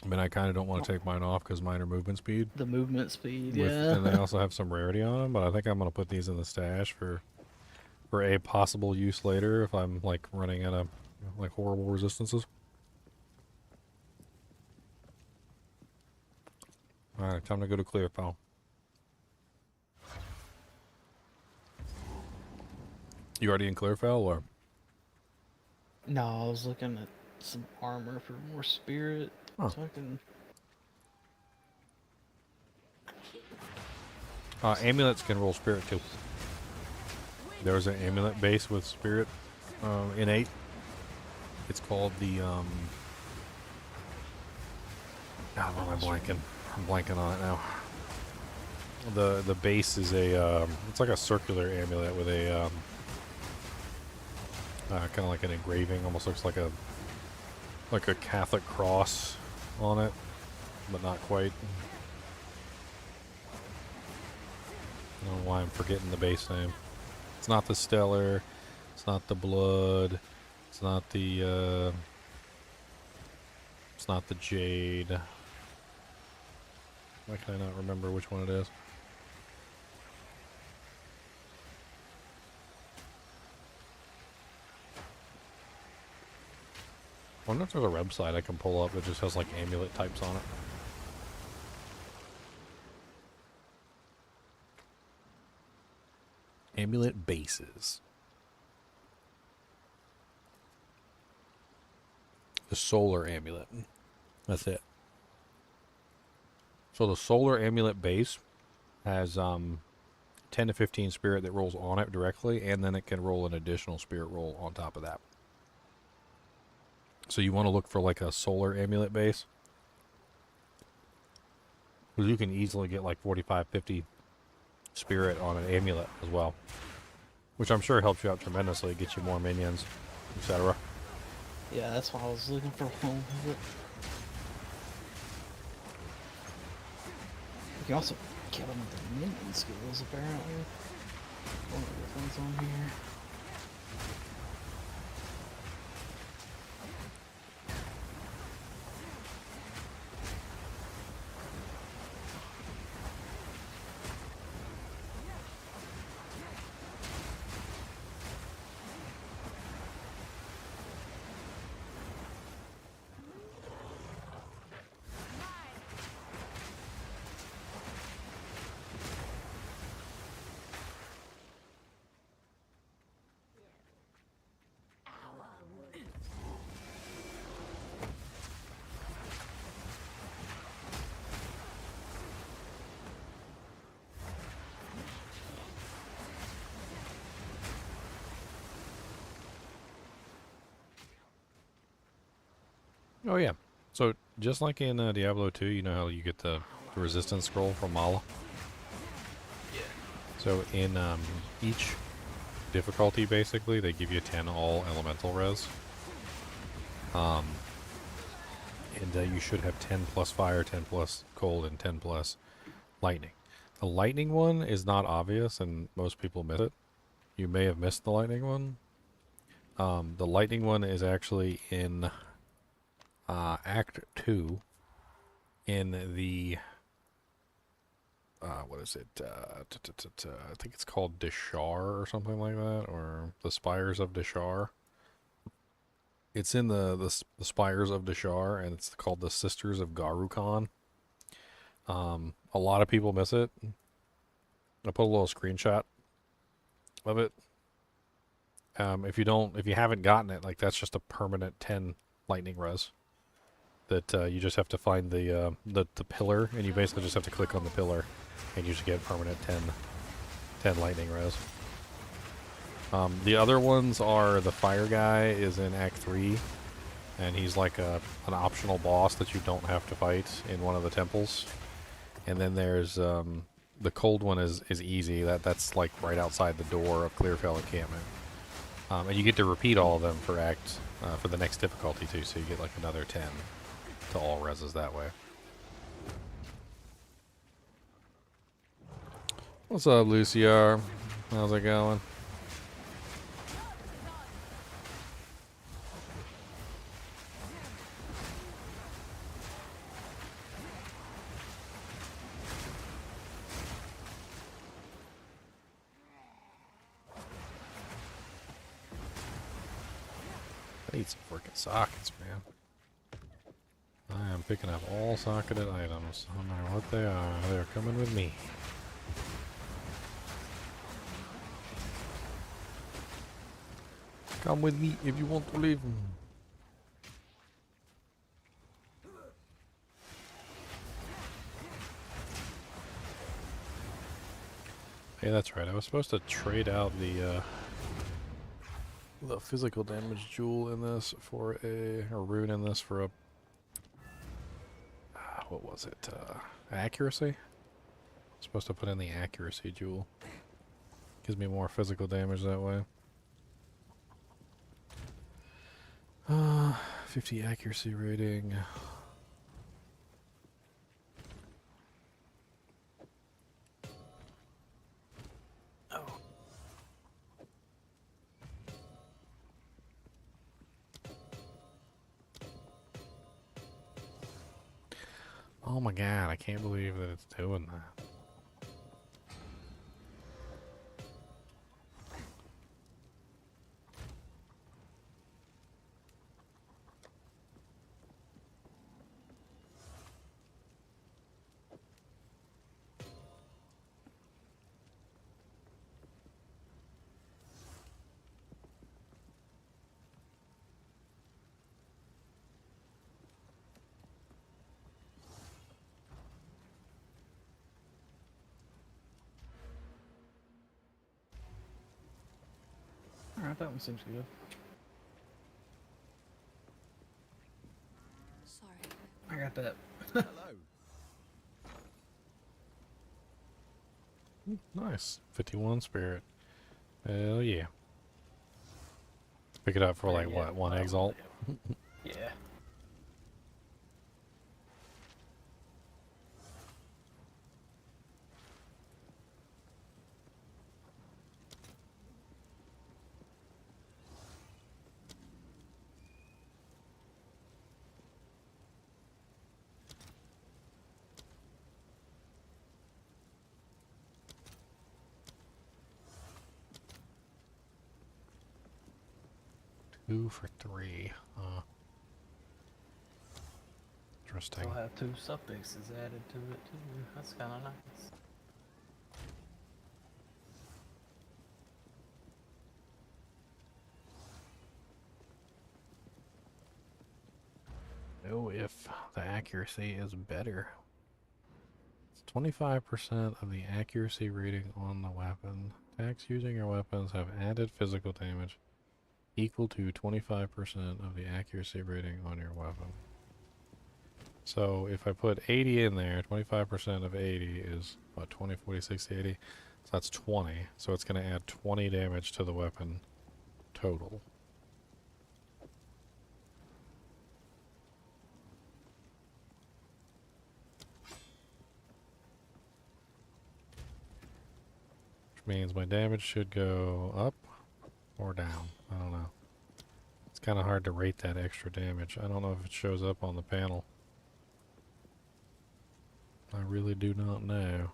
I mean, I kind of don't want to take mine off because mine are movement speed. The movement speed, With, yeah. and they also have some rarity on them, but I think I'm going to put these in the stash for a possible use later if I'm, like, running out of, like, horrible resistances. Alright, time to go to Clearfell. You already in Clearfell, or? No, I was looking at some armor for more spirit. Huh. So I can. Amulets can roll spirit too. There was an amulet base with spirit innate. It's called the God, why am I blanking? I'm blanking on it now. The base is a it's like a circular amulet with a kind of like an engraving. Almost looks like a Catholic cross on it, but not quite. I don't know why I'm forgetting the base name. It's not the stellar. It's not the blood. It's not the. It's not the jade. Why can I not remember which one it is? I wonder if there's a website I can pull up that just has like amulet types on it. Amulet bases. The solar amulet. That's it. So the solar amulet base has 10 to 15 spirit that rolls on it directly, and then it can roll an additional spirit roll on top of that. So you want to look for like a solar amulet base, because you can easily get like 45, 50 spirit on an amulet as well, which I'm sure helps you out tremendously, get you more minions, etc. Yeah, that's why I was looking for one of it. You can also kill them with the minion skills, apparently. One of the things on here. Oh yeah. So just like in Diablo 2, you know how you get the resistance scroll from Mala? Yeah. So in each difficulty, basically, they give you 10 all elemental res. And you should have 10 plus fire, 10 plus cold, and 10 plus lightning. The lightning one is not obvious, and most people miss it. You may have missed the lightning one. The lightning one is actually in Act 2 in the what is it? I think it's called Deshar or something like that, or the Spires of Deshar. It's in the Spires of Deshar, and it's called the Sisters of Garukan. A lot of people miss it. I put a little screenshot of it. If you haven't gotten it, like, that's just a permanent 10 lightning res. That you just have to find the pillar, and you basically just have to click on the pillar, and you just get permanent 10 lightning res. The other ones are the fire guy is in Act 3, and he's like an optional boss that you don't have to fight in one of the temples. And then there's the cold one is easy. That's like right outside the door of Clearfell encampment. And you get to repeat all of them for the next difficulty too, so you get like another 10 to all reses that way. What's up, Luciar? How's it going? I need some freaking sockets, man. I am picking up all socketed items, no matter what they are. They're coming with me. Come with me if you want to live. Hey, that's right. I was supposed to trade out the physical damage jewel in this for or rune in this for a what was it? Accuracy. Supposed to put in the accuracy jewel. Gives me more physical damage that way. 50 accuracy rating. Oh. Oh my god, I can't believe that it's doing that. Alright, that one seems good. Sorry. I got that. Hello. Nice. 51 spirit. Hell yeah. Pick it up for like Yeah, what? One exalt? Yeah. Two for 3. Interesting. I'll have 2 suffixes added to it too. That's kind of nice. Know if the accuracy is better. It's 25% of the accuracy rating on the weapon. Attacks using your weapons have added physical damage equal to 25% of the accuracy rating on your weapon. So if I put 80 in there, 25% of 80 is what, 20, 40, 60, 80? So that's 20. So it's going to add 20 damage to the weapon total. Which means my damage should go up or down. I don't know. It's kind of hard to rate that extra damage. I don't know if it shows up on the panel. I really do not know.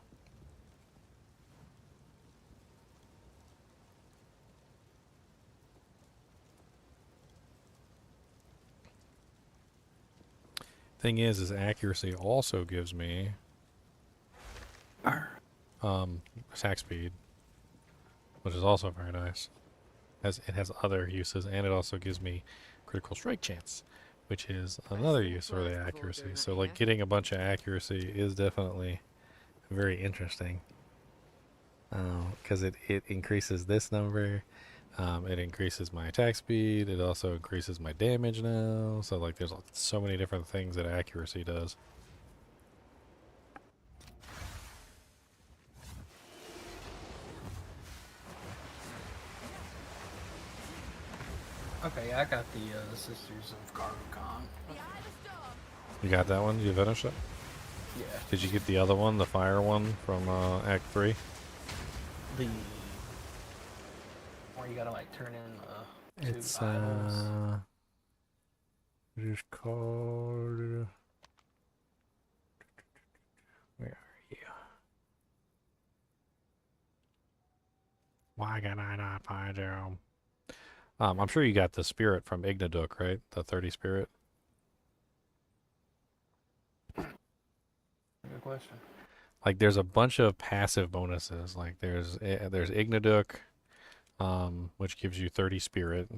Thing is accuracy also gives me attack speed, which is also very nice. It has other uses, and it also gives me critical strike chance, which is another use for the accuracy. So like getting a bunch of accuracy is definitely very interesting, because it increases this number. It increases my attack speed. It also increases my damage now. So like there's so many different things that accuracy does. Okay, I got the Sisters of Carvacon. You got that one? You finished it? Yeah. Did you get the other one, the fire one from Act 3? The where you gotta like turn in two It's idols. it is called. Where are you? Why can I not find you? I'm sure you got the spirit from Ignaduk, right? The 30 spirit. Good question. Like, there's a bunch of passive bonuses. Like, there's Ignaduk, which gives you 30 spirit.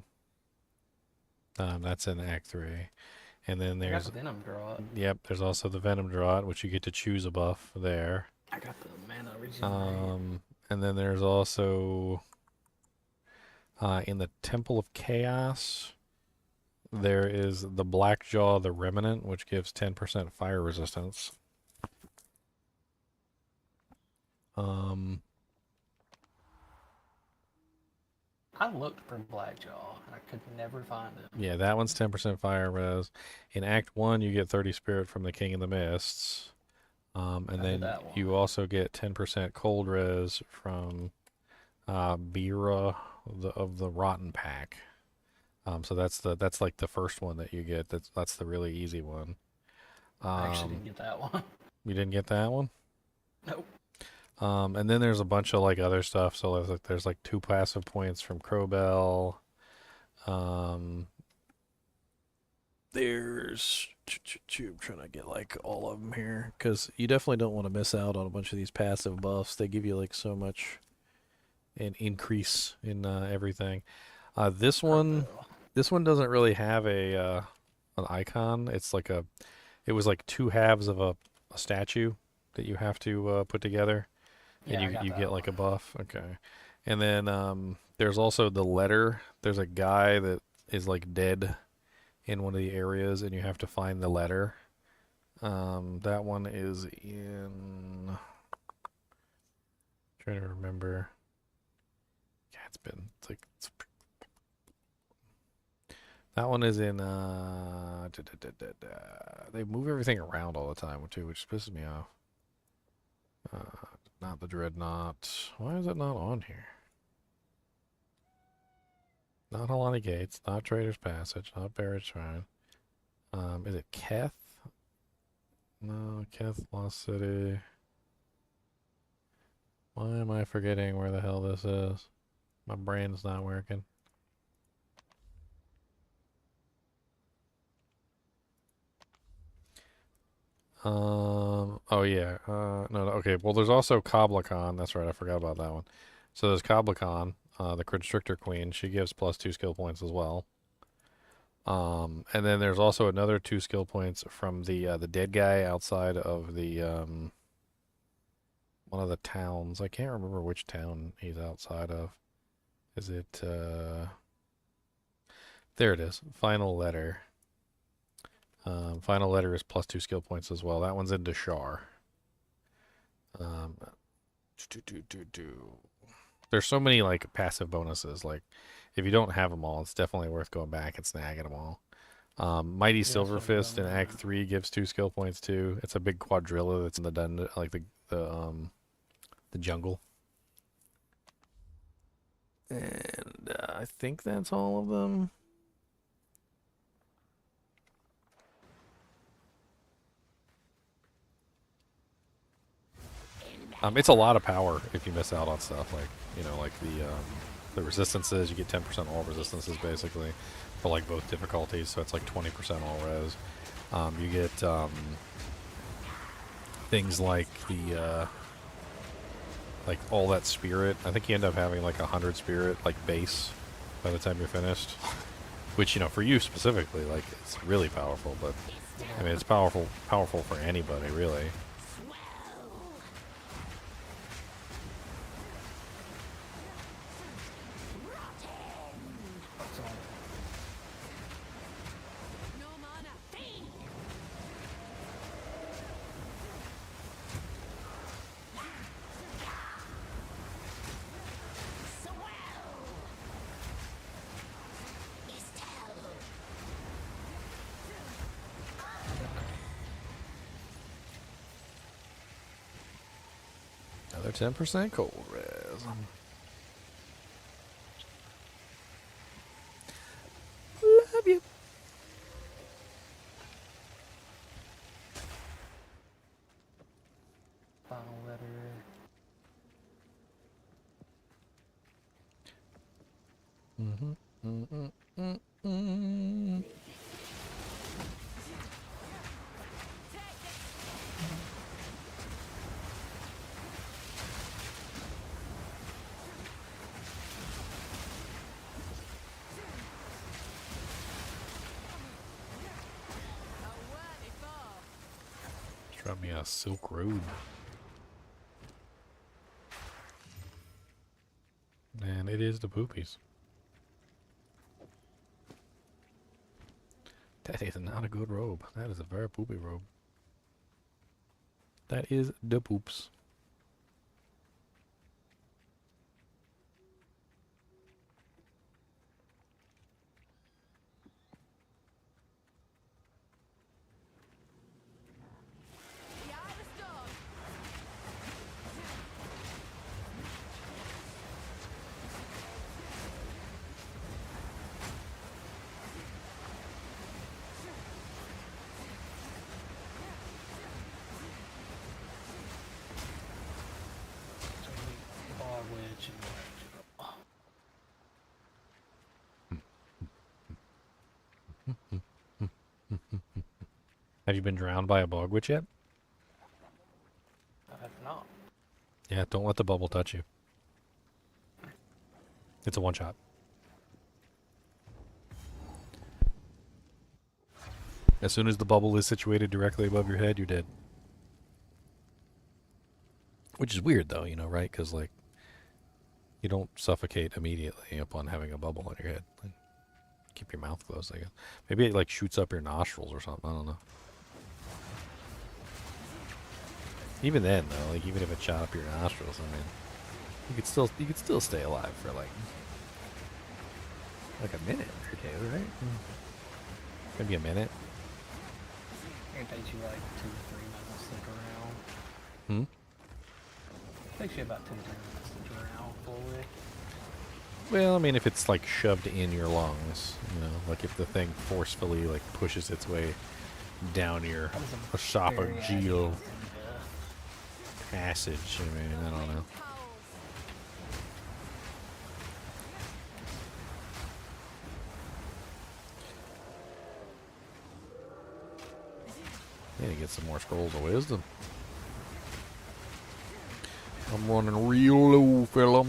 That's in Act 3. And then there's the Venom Draught. Yep, there's also the Venom Draught, which you get to choose a buff there. I got the mana regenerate. And then there's also in the Temple of Chaos, there is the Blackjaw the Remnant, which gives 10% fire resistance. I looked for Blackjaw and I could never find it. Yeah, that one's 10% fire res. In Act 1, you get 30 spirit from the King of the Mists. And then you also get 10% cold res from Bira of the Rotten Pack. So that's like the first one that you get. That's the really easy one. I actually didn't get that one. You didn't get that one? Nope. And then there's a bunch of like other stuff. So there's like 2 passive points from Crowbell. There's I'm trying to get like all of them here because you definitely don't want to miss out on a bunch of these passive buffs. They give you like so much an increase in everything. This one doesn't really have an icon. It's like it was like 2 halves of a statue that you have to put together, and you get like a buff. Okay, and then there's also the letter. There's a guy that is like dead in one of the areas, and you have to find the letter. That one is in. I'm trying to remember. Yeah, that one is in. They move everything around all the time too, which pisses me off. Not the Dreadnought. Why is it not on here? Not Halani Gates, not Trader's Passage, not Barrett Shrine. Is it Keth? No, Keth, Lost City. Why am I forgetting where the hell this is? My brain's not working. Oh yeah. No, okay. Well, there's also Coblacon. That's right. I forgot about that one. So there's Coblacon, the Constrictor Queen. She gives +2 skill points as well. And then there's also another 2 skill points from the dead guy outside of the one of the towns. I can't remember which town he's outside of. Is it there it is. Final letter. Final letter is +2 skill points as well. That one's in Deshar. There's so many like passive bonuses. Like if you don't have them all, it's definitely worth going back and snagging them all. Mighty Silver Fist in Act 3 gives 2 skill points too. It's a big quadrilla that's in the dungeon, like the jungle. And I think that's all of them. It's a lot of power if you miss out on stuff like, you know, like the resistances. You get 10% all resistances basically for like both difficulties, so it's like 20% all res. You get things like like all that spirit. I think you end up having like 100 spirit like base by the time you're finished, which, you know, for you specifically, like it's really powerful. But I mean, it's powerful for anybody really. Another 10% cold res. Love you. Final letter. Drop me a Silk Road. And it is the poopies. That is not a good robe. That is a very poopy robe. That is the poops. Have you been drowned by a bog witch yet? I have not. Yeah, don't let the bubble touch you. It's a one-shot. As soon as the bubble is situated directly above your head, you're dead. Which is weird, though, you know, right? Because, like, you don't suffocate immediately upon having a bubble on your head. Like, keep your mouth closed, I guess. Maybe it, like, shoots up your nostrils or something. I don't know. Even then, though, like, even if it shot up your nostrils, I mean, you could still stay alive for, like a minute or two, right? Maybe a minute. It takes you like 2 to 3 minutes to drown. Hmm? It takes you about 2 to 3 minutes to drown fully. Well, I mean, if it's like shoved in your lungs, you know, like if the thing forcefully like pushes its way down your esophageal passage. I mean, I don't know. Need to get some more scrolls of wisdom. I'm running real low, fella.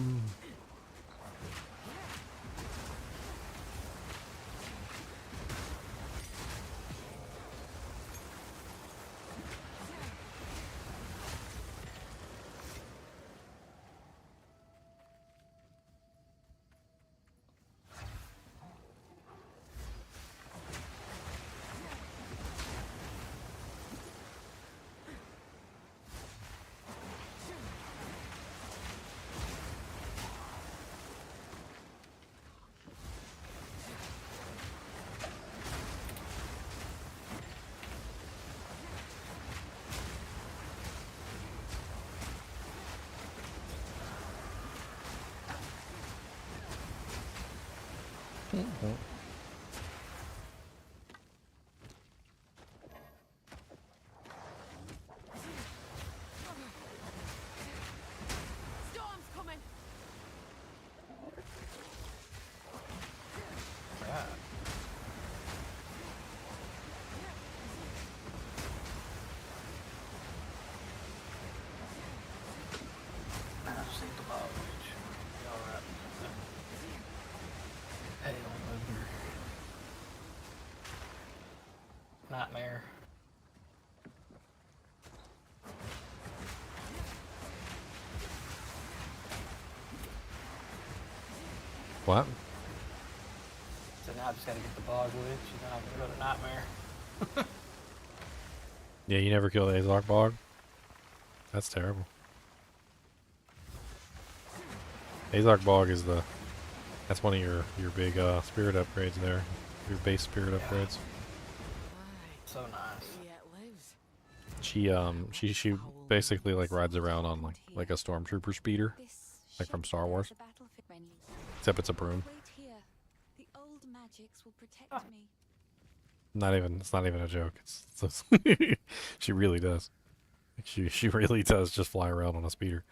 Storm's coming. I've seen the bog witch. Alright. Hail over. Nightmare. What? So now I just gotta get the bog witch and then I can go to Nightmare. Yeah, you never killed Azark Bog? That's terrible. Azark Bog is that's one of your big spirit upgrades there. Your base spirit upgrades. So nice. She basically like rides around on like a stormtrooper speeder, like from Star Wars. Except it's a broom. The old magics will protect me. It's not even a joke. It's she really does. She really does just fly around on a speeder.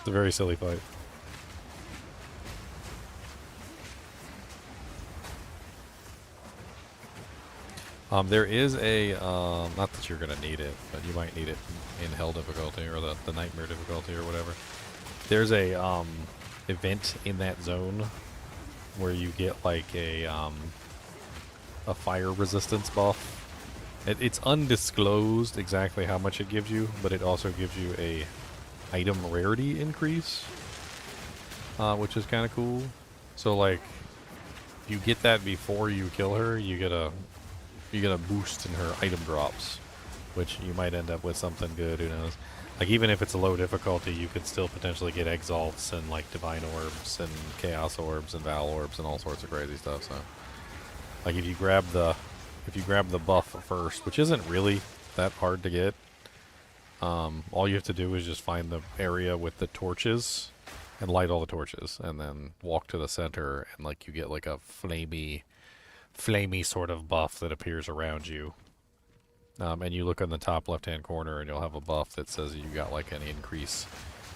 It's a very silly fight. There is a, not that you're going to need it, but you might need it in Hell difficulty or the Nightmare difficulty or whatever. There's a event in that zone where you get like a fire resistance buff. It's undisclosed exactly how much it gives you, but it also gives you a item rarity increase, which is kind of cool. So like, if you get that before you kill her, you get a boost in her item drops, which you might end up with something good. Who knows? Like even if it's a low difficulty, you could still potentially get exalts and like divine orbs and chaos orbs and val orbs and all sorts of crazy stuff. So, like if you grab the buff first, which isn't really that hard to get, all you have to do is just find the area with the torches and light all the torches, and then walk to the center, and like you get like a flamey sort of buff that appears around you. And you look in the top left-hand corner, and you'll have a buff that says you got like an increase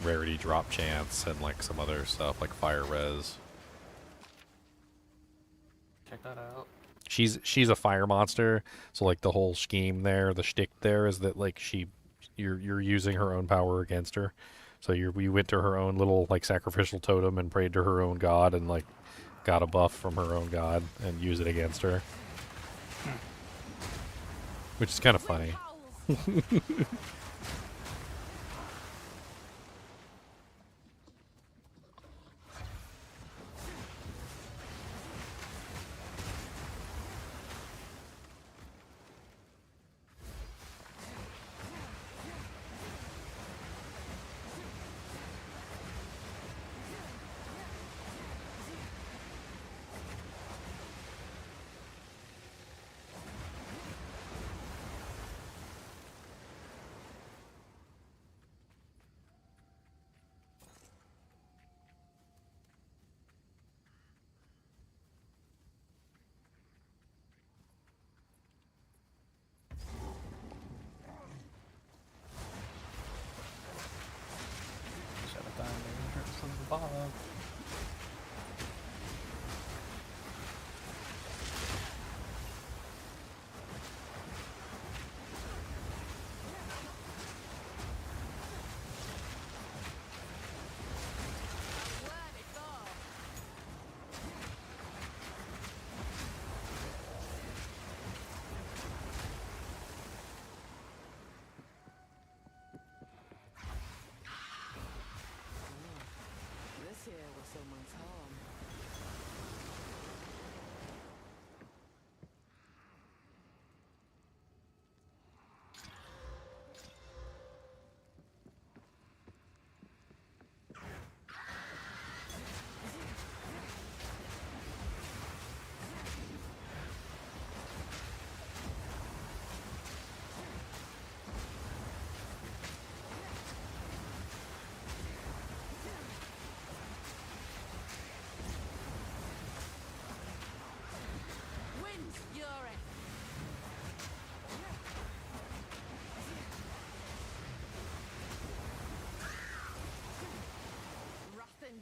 rarity drop chance and like some other stuff like fire res. Check that out. She's a fire monster, so like the whole scheme there, the shtick there is that like you're using her own power against her. So you went to her own little like sacrificial totem and prayed to her own god and like got a buff from her own god and use it against her. Which is kind of funny.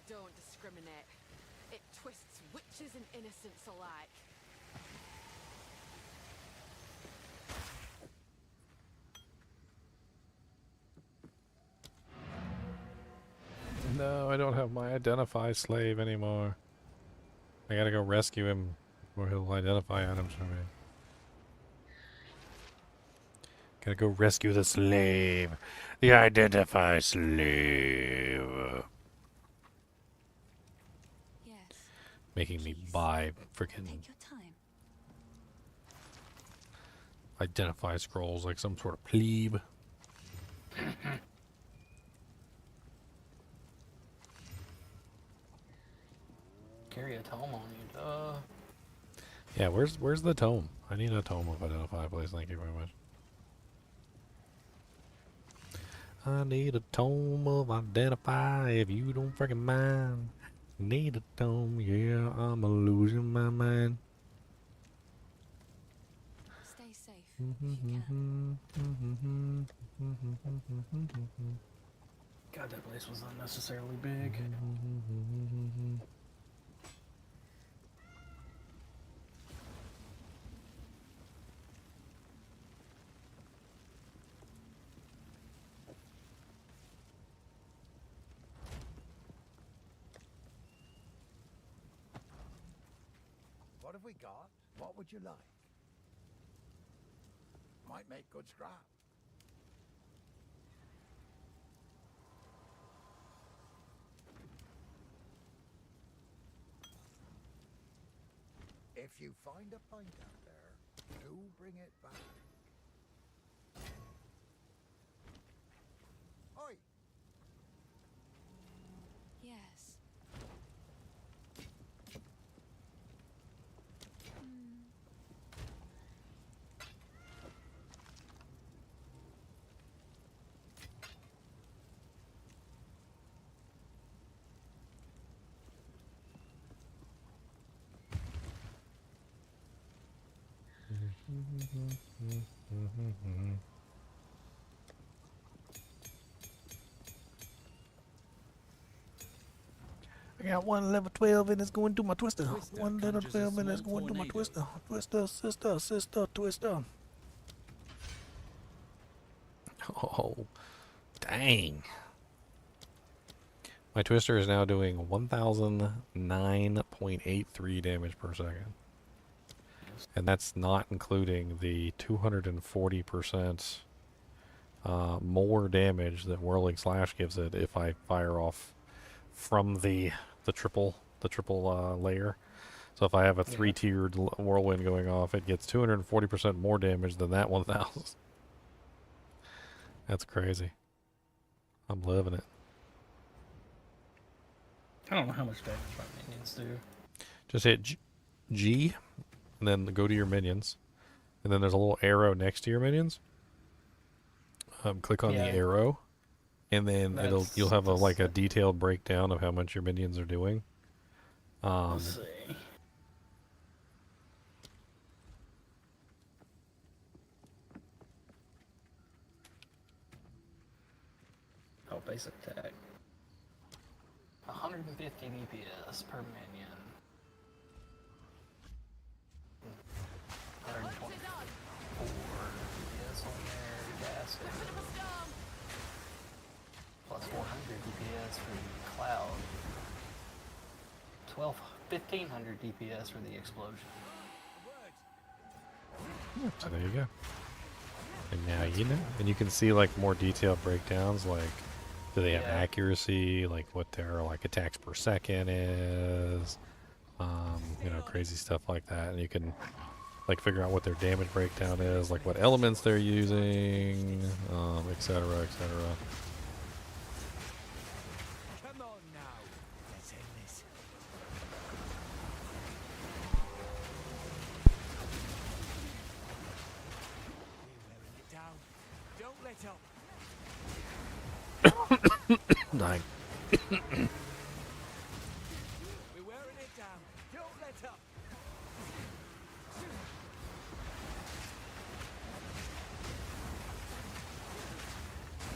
Don't discriminate. It twists witches and innocents alike. No, I don't have my identify slave anymore. I gotta go rescue him or he'll identify items for me. Gotta go rescue the slave. The identify slave. Making me buy freaking identify scrolls like some sort of plebe. Carry a tome on you, duh. Yeah, where's the tome? I need a tome of identify, please. Thank you very much. I need a tome of identify if you don't freaking mind. Need a tome, yeah, I'm a losing my mind. Stay safe if you can. God, that place was unnecessarily big. What have we got? What would you like? Might make good scrap. If you find a pint out there, do bring it back. Oi! Yes. I got one level 12 and it's going to my twister. Twister One level conjures a 12 and it's small going to my tornado. twister. Twister, sister, sister, twister. Oh, dang. My twister is now doing 1009.83 damage per second. And that's not including the 240% more damage that Whirling Slash gives it if I fire off from the triple layer. So if I have a 3-tiered whirlwind going off, it gets 240% more damage than that 1000. That's crazy. I'm loving it. I don't know how much damage my minions do. Just hit G and then go to your minions. And then there's a little arrow next to your minions. Click on the arrow, and then you'll have a detailed breakdown of how much your minions are doing. Let's see. Oh, basic attack. 150 DPS per minion. 124 DPS on there, gas. Plus 400 DPS for the cloud. 1500 DPS for the explosion. So there you go. And now you know. And you can see like more detailed breakdowns, like do they have accuracy, like what their attacks per second is, you know, crazy stuff like that. And you can like figure out what their damage breakdown is, like what elements they're using, etc., etc. Come on now. Let's end this. We're wearing it down. Don't let up. Dying. We're wearing it down. Don't let up.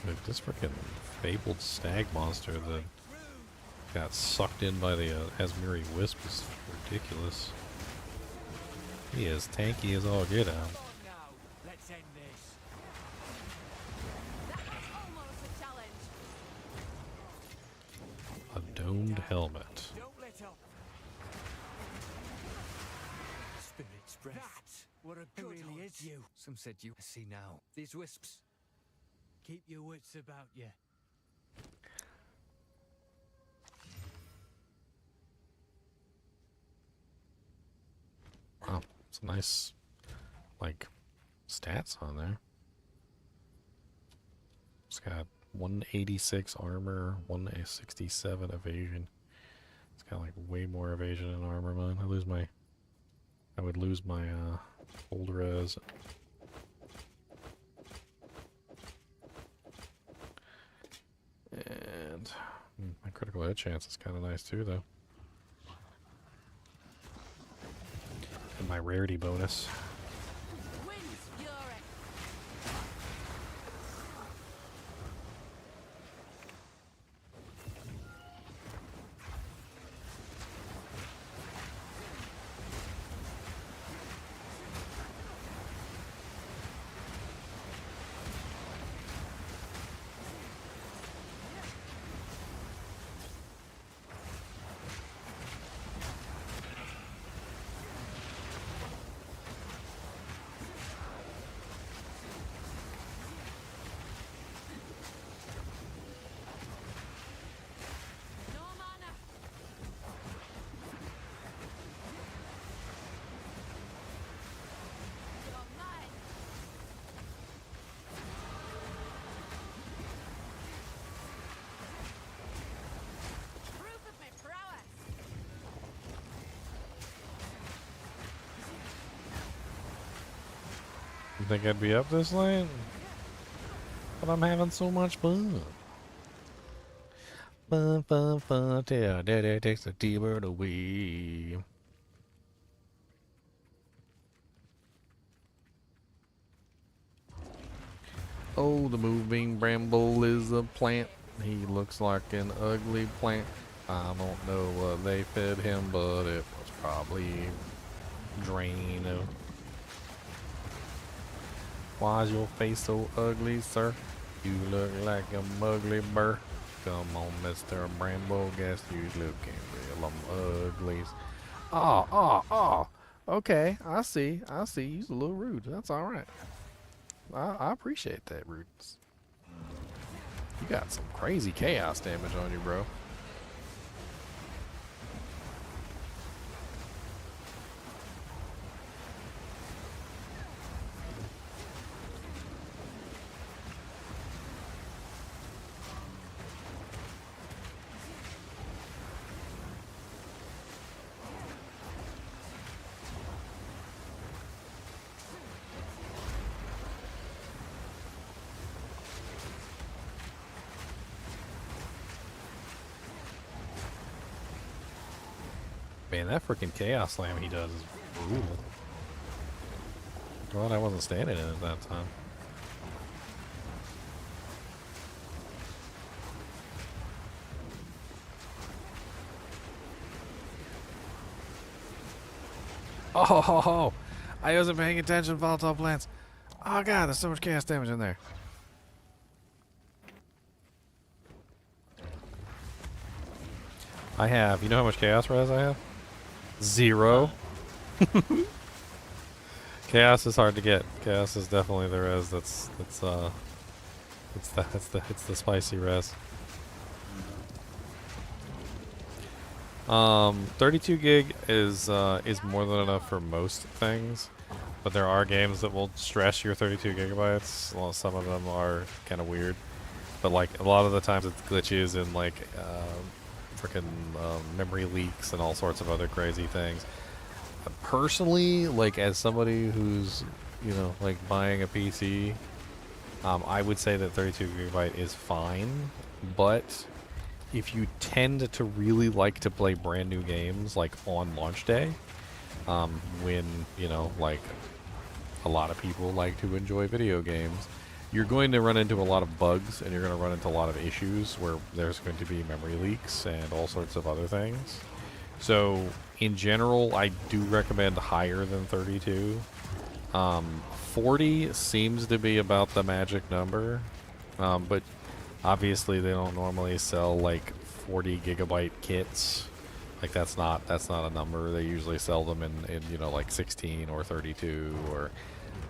Like this freaking fabled stag monster that got sucked in by the Asmiri Wisp is ridiculous. He is tanky as all get out. Come on now. Let's end this. That was almost a challenge. A domed helmet. Don't let up. Spirit's breath. That's what a good really is you. Some said you. I see now. These wisps. Keep your wits about you. Wow, some nice, like, stats on there. It's got 186 armor, 167 evasion. It's got like way more evasion and armor, man. I would lose my old res. And my critical hit chance is kind of nice too, though. And my rarity bonus. Wind's fury. You think I'd be up this late? But I'm having so much fun. Fun, fun, fun, till daddy takes the T-bird away. Oh, the moving bramble is a plant. He looks like an ugly plant. I don't know what they fed him, but it was probably Drano. Why's your face so ugly, sir? You look like a mugly burr. Come on, Mr. Bramble, guess you looking real ugly. Oh. Okay, I see. He's a little rude. That's alright. I appreciate that rudeness. You got some crazy chaos damage on you, bro. Man, that freaking chaos slam he does is brutal. Glad I wasn't standing in it that time. Oh, I wasn't paying attention to volatile plants. Oh god, there's so much chaos damage in there. I have, you know how much chaos res I have? 0. Chaos is hard to get. Chaos is definitely the res it's the spicy res. 32 gig is more than enough for most things, but there are games that will stress your 32 gigabytes. Well, some of them are kind of weird, but like a lot of the times it's glitches and like freaking memory leaks and all sorts of other crazy things. Personally, like as somebody who's, you know, like buying a PC, I would say that 32 gigabyte is fine, but if you tend to really like to play brand new games like on launch day, when, you know, like a lot of people like to enjoy video games, you're going to run into a lot of bugs and you're going to run into a lot of issues where there's going to be memory leaks and all sorts of other things. So in general, I do recommend higher than 32. 40 seems to be about the magic number, but obviously they don't normally sell like 40 gigabyte kits. Like that's not a number. They usually sell them in you know, like 16 or 32 or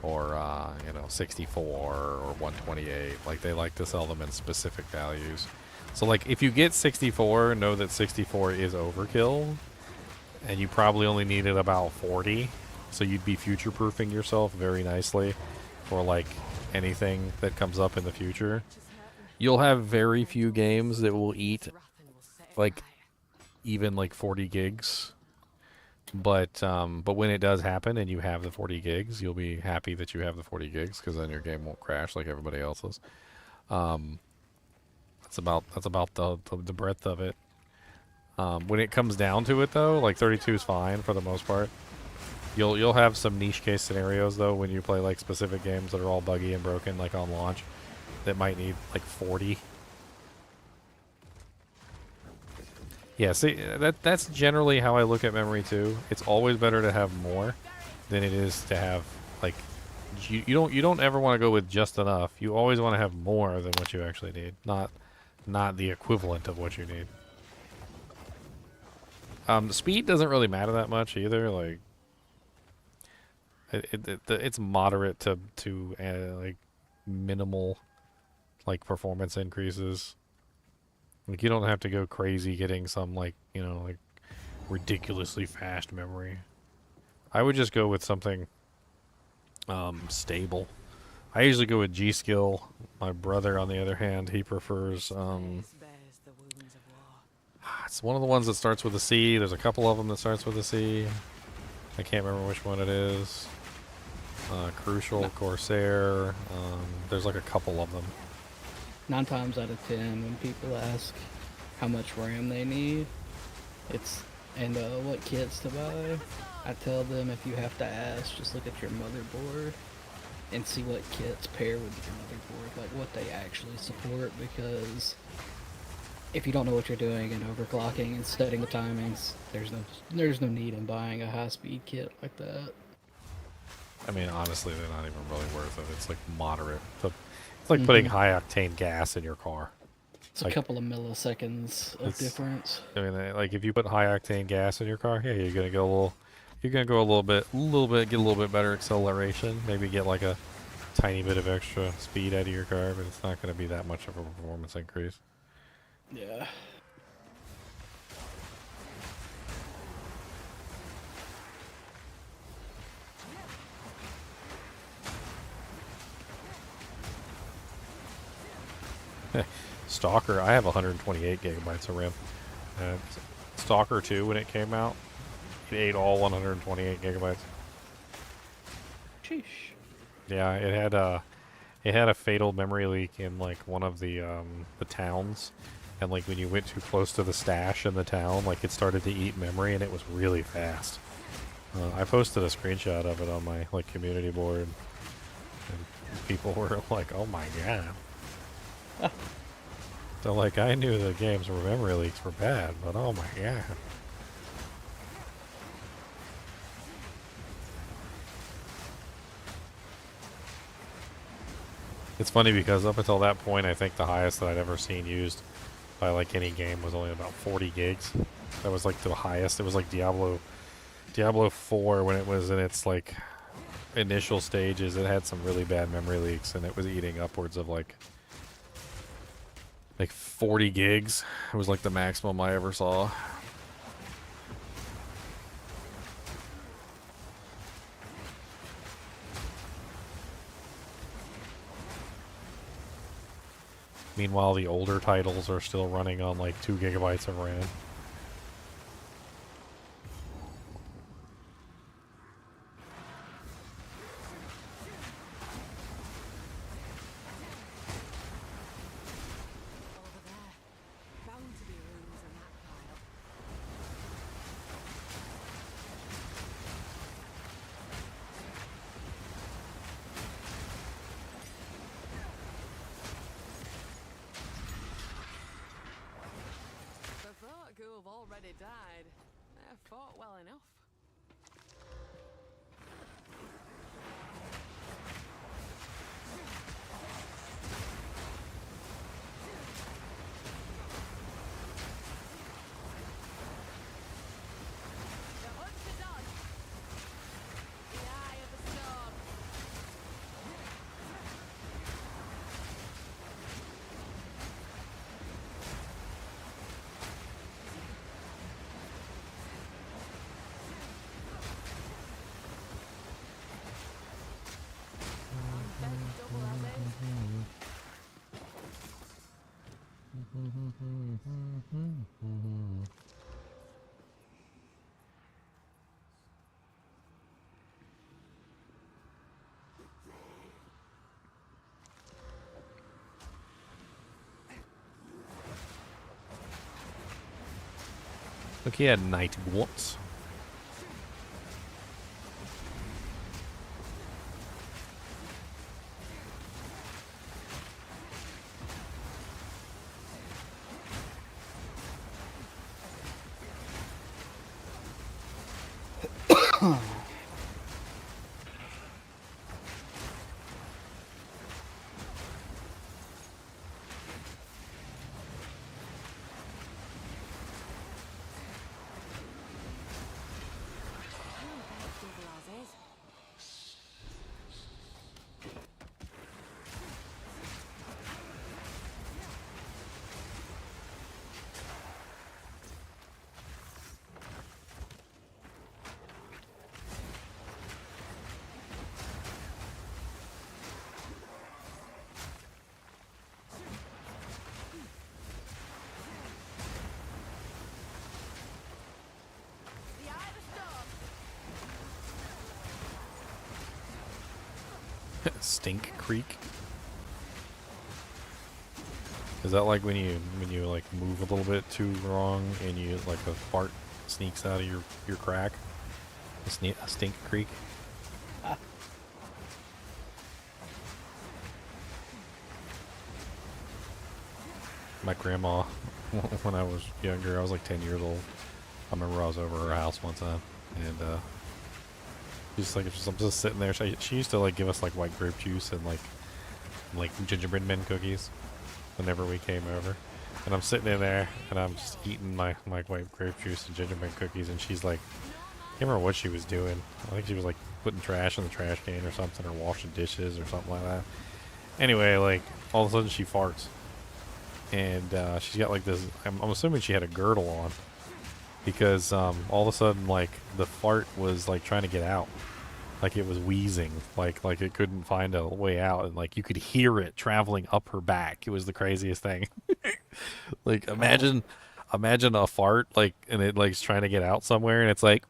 you know, 64 or 128. Like they like to sell them in specific values. So like if you get 64, know that 64 is overkill and you probably only needed about 40. So you'd be future-proofing yourself very nicely for like anything that comes up in the future. You'll have very few games that will eat like even like 40 gigs. But when it does happen and you have the 40 gigs, you'll be happy that you have the 40 gigs because then your game won't crash like everybody else's. That's about the breadth of it. When it comes down to it though, like 32 is fine for the most part. You'll have some niche case scenarios though when you play like specific games that are all buggy and broken like on launch that might need like 40. Yeah, see, that's generally how I look at memory too. It's always better to have more than it is to have like you don't ever want to go with just enough. You always want to have more than what you actually need, not the equivalent of what you need. The speed doesn't really matter that much either. Like it's moderate to like minimal like performance increases. Like you don't have to go crazy getting some like, you know, like ridiculously fast memory. I would just go with something stable. I usually go with G-Skill. My brother, on the other hand, he prefers it's one of the ones that starts with a C. There's a couple of them that starts with a C. I can't remember which one it is. Crucial, Corsair. There's like a couple of them. 9 times out of 10, when people ask how much RAM they need, and what kits to buy, I tell them if you have to ask, just look at your motherboard and see what kits pair with your motherboard, like what they actually support, because if you don't know what you're doing and overclocking and setting the timings, there's no need in buying a high-speed kit like that. I mean, honestly, they're not even really worth it. It's like moderate. It's like putting high-octane gas in your car. It's like a couple of milliseconds of difference. I mean, like if you put high-octane gas in your car, yeah, you're gonna go a little bit, get a little bit better acceleration. Maybe get like a tiny bit of extra speed out of your car, but it's not gonna be that much of a performance increase. Yeah. Stalker, I have 128 gigabytes of RAM. Stalker 2, when it came out, it ate all 128 gigabytes. Sheesh. Yeah, it had a fatal memory leak in like one of the towns, and like when you went too close to the stash in the town, like it started to eat memory, and it was really fast. I posted a screenshot of it on my like community board, and people were like, "Oh my god!" So like I knew the games where memory leaks were bad, but oh my god. It's funny because up until that point, I think the highest that I'd ever seen used by like any game was only about 40 gigs. That was like the highest. It was like Diablo 4 when it was in its like initial stages. It had some really bad memory leaks, and it was eating upwards of like 40 gigs. It was like the maximum I ever saw. Meanwhile, the older titles are still running on like 2 gigabytes of RAM. Already died. I fought well enough. The hunt's done. The eye of the storm. Look, he had night gaunts. Stink Creek. Is that like when you like move a little bit too wrong and you like a fart sneaks out of your crack? A Stink Creek. My grandma, when I was younger, I was like 10 years old. I remember I was over her house one time, and I'm just sitting there. She used to like give us like white grape juice and like gingerbread men cookies whenever we came over. And I'm sitting in there and I'm just eating my white grape juice and gingerbread cookies, and she's like, I can't remember what she was doing. I think she was like putting trash in the trash can or something, or washing dishes or something like that. Anyway, like all of a sudden she farts, and she's got like this. I'm assuming she had a girdle on, because all of a sudden like the fart was like trying to get out, like it was wheezing, like it couldn't find a way out, and like you could hear it traveling up her back. It was the craziest thing. Like imagine a fart like, and it like is trying to get out somewhere, and it's like.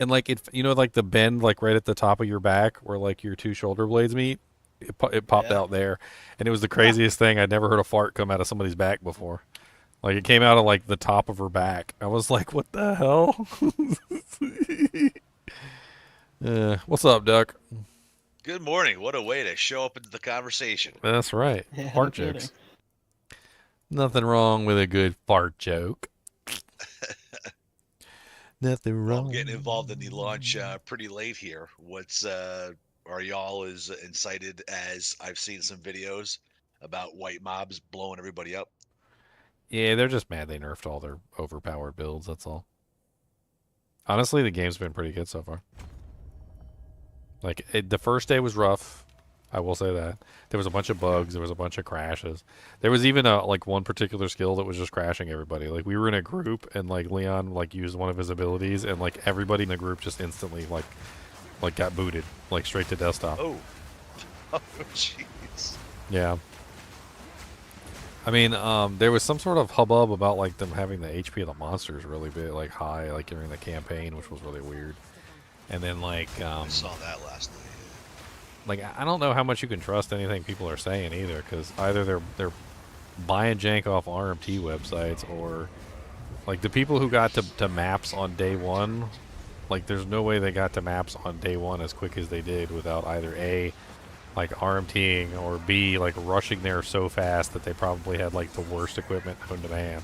And like it, like the bend like right at the top of your back where like your two shoulder blades meet, it popped out there, and it was the craziest thing. I'd never heard a fart come out of somebody's back before. Like it came out of like the top of her back. I was like, what the hell? What's up, Duck? Good morning. What a way to show up into the conversation. That's right. Yeah, Fart no jokes. Nothing wrong with a good fart joke. Nothing wrong. I'm getting involved in the launch pretty late here. Are y'all as incited as I've seen some videos about white mobs blowing everybody up? Yeah, they're just mad they nerfed all their overpowered builds, that's all. Honestly, the game's been pretty good so far. Like, the first day was rough. I will say that. There was a bunch of bugs. There was a bunch of crashes. There was even like one particular skill that was just crashing everybody. Like we were in a group, and like Leon like used one of his abilities, and like everybody in the group just instantly like got booted like straight to desktop. Oh, oh, jeez. Yeah. I mean, there was some sort of hubbub about like them having the HP of the monsters really big, like high, like during the campaign, which was really weird. And then like I saw that last night. Like I don't know how much you can trust anything people are saying either, because either they're buying jank off RMT websites, or like the people who got to maps on day one, like there's no way they got to maps on day one as quick as they did without either A, like RMTing, or B, like rushing there so fast that they probably had like the worst equipment known to man.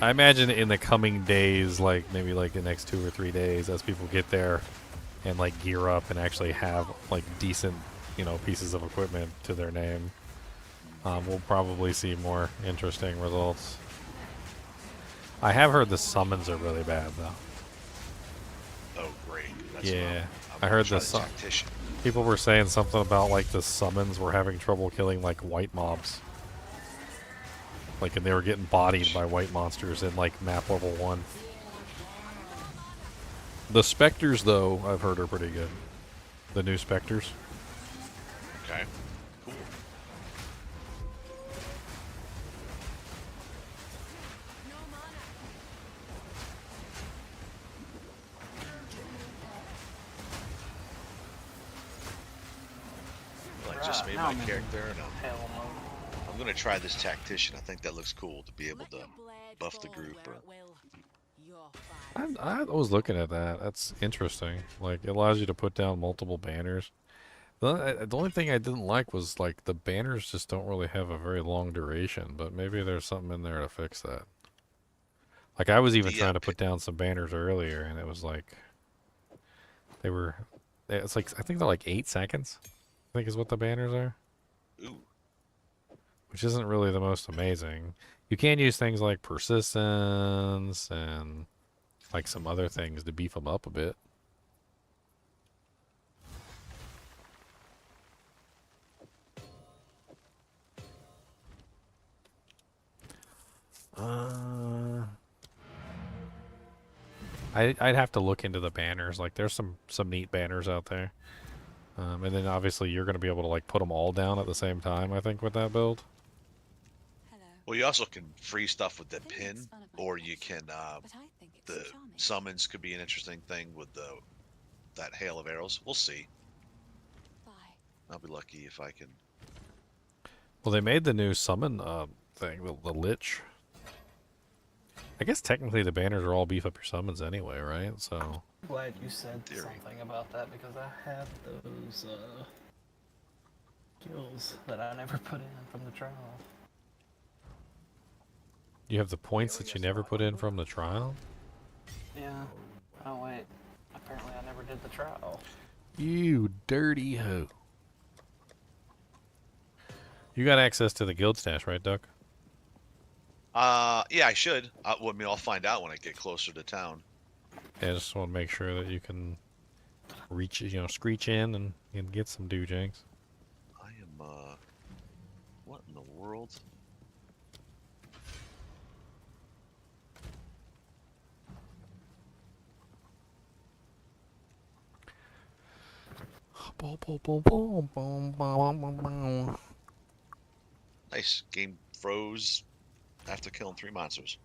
I imagine in the coming days, like maybe like the next 2 or 3 days, as people get there and like gear up and actually have like decent, pieces of equipment to their name, we'll probably see more interesting results. I have heard the summons are really bad though. Oh, great. That's yeah, I heard the people were saying something about like the summons were having trouble killing like white mobs. Like, and they were getting bodied by white monsters in like map level 1. The specters, though, I've heard are pretty good. The new specters. Okay. Cool. Well, I just made my character, and I'm going to try this tactician. I think that looks cool to be able to buff the group. I was looking at that. That's interesting. Like, it allows you to put down multiple banners. The only thing I didn't like was, like, the banners just don't really have a very long duration, but maybe there's something in there to fix that. Like, I was even trying to put down some banners earlier, and it was like, it's like, I think they're like 8 seconds, I think is what the banners are. Ooh. Which isn't really the most amazing. You can use things like persistence and like some other things to beef them up a bit. I'd have to look into the banners. Like, there's some neat banners out there. And then obviously you're going to be able to like put them all down at the same time, I think, with that build. Well, you also can free stuff with the pin, or you can the summons could be an interesting thing with that hail of arrows. We'll see. I'll be lucky if I can. Well, they made the new summon thing, the Lich. I guess technically the banners are all beef up your summons anyway, right? So. I'm glad you said something about that because I have those skills that I never put in from the trial. You have the points that you never put in from the trial? Yeah. Oh wait. Apparently I never did the trial. You dirty hoe. You got access to the guild stash, right, Duck? Yeah, I should. Well, I mean, I'll find out when I get closer to town. Yeah, I just want to make sure that you can reach, screech in and get some doojanks. I am, what in the world? Nice. Game froze after killing 3 monsters.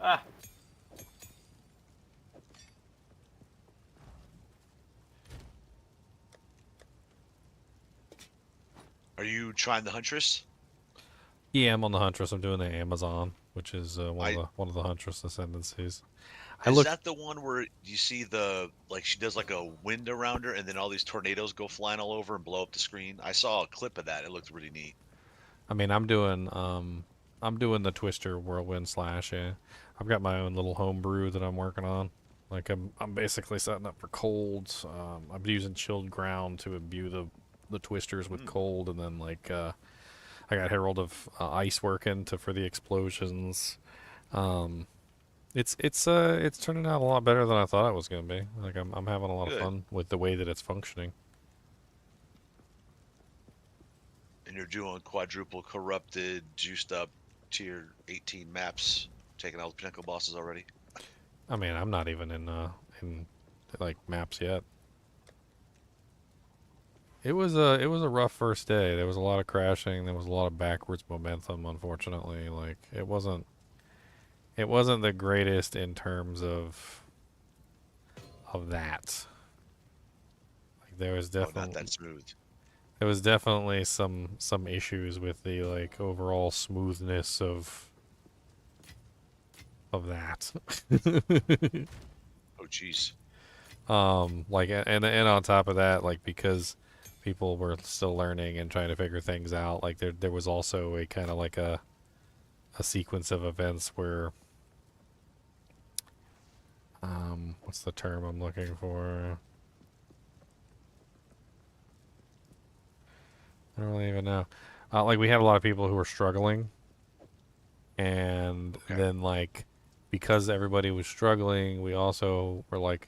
Ah. Are you trying the Huntress? Yeah, I'm on the Huntress. I'm doing the Amazon, which is one of the Huntress ascendancies. Is that the one where you see she does like a wind around her and then all these tornadoes go flying all over and blow up the screen? I saw a clip of that. It looked really neat. I mean, I'm doing the Twister Whirlwind Slash. Yeah, I've got my own little homebrew that I'm working on. Like I'm basically setting up for colds. I'm using chilled ground to imbue the twisters with cold, and then I got Herald of Ice working for the explosions. It's turning out a lot better than I thought it was gonna be. Like I'm having a lot of fun with the way that it's functioning. And you're doing quadruple corrupted, juiced up tier 18 maps, taking out the pinnacle bosses already. I mean, I'm not even in like maps yet. It was a rough first day. There was a lot of crashing. There was a lot of backwards momentum. Unfortunately, like it wasn't the greatest in terms of that. Like there was definitely not that smooth. There was definitely some issues with the overall smoothness of that. Oh jeez. And on top of that, because people were still learning and trying to figure things out, there was also a kind of a sequence of events where what's the term I'm looking for? I don't really even know. We had a lot of people who were struggling, and then because everybody was struggling, we also were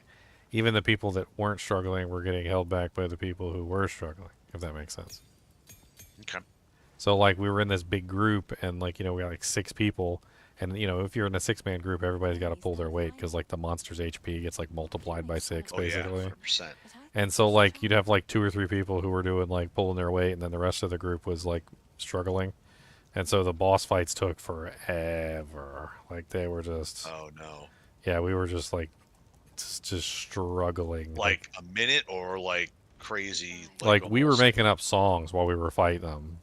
even the people that weren't struggling were getting held back by the people who were struggling, if that makes sense. Okay. So we were in this big group, and we got 6 people, and if you're in a 6-man group, everybody's got to pull their weight because the monster's HP gets multiplied by 6 basically. Yeah, 100%. And so you'd have 2 or 3 people who were doing pulling their weight, and then the rest of the group was struggling. And so the boss fights took forever. They were just... Oh, no. Yeah, we were just just struggling. A minute or crazy? We were making up songs while we were fighting them.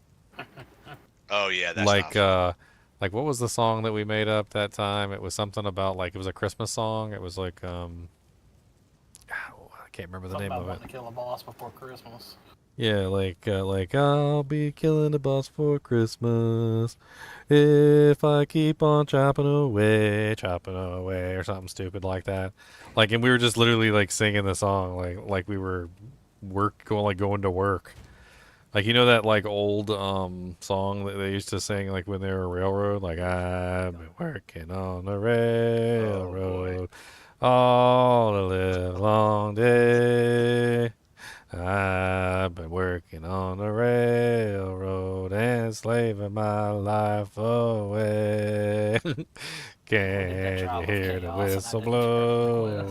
Oh, yeah, that's not fun. What was the song that we made up that time? It was something about it was a Christmas song. It was I can't remember the name of it. To kill a boss before Christmas. Yeah, I'll be killing the boss for Christmas if I keep on chopping away, or something stupid like that. And we were just literally singing the song like we were going to work. That old song that they used to sing when they were railroad, I've been working on the railroad all the live long day. I've been working on the railroad and slaving my life away. Can you hear the whistle blowing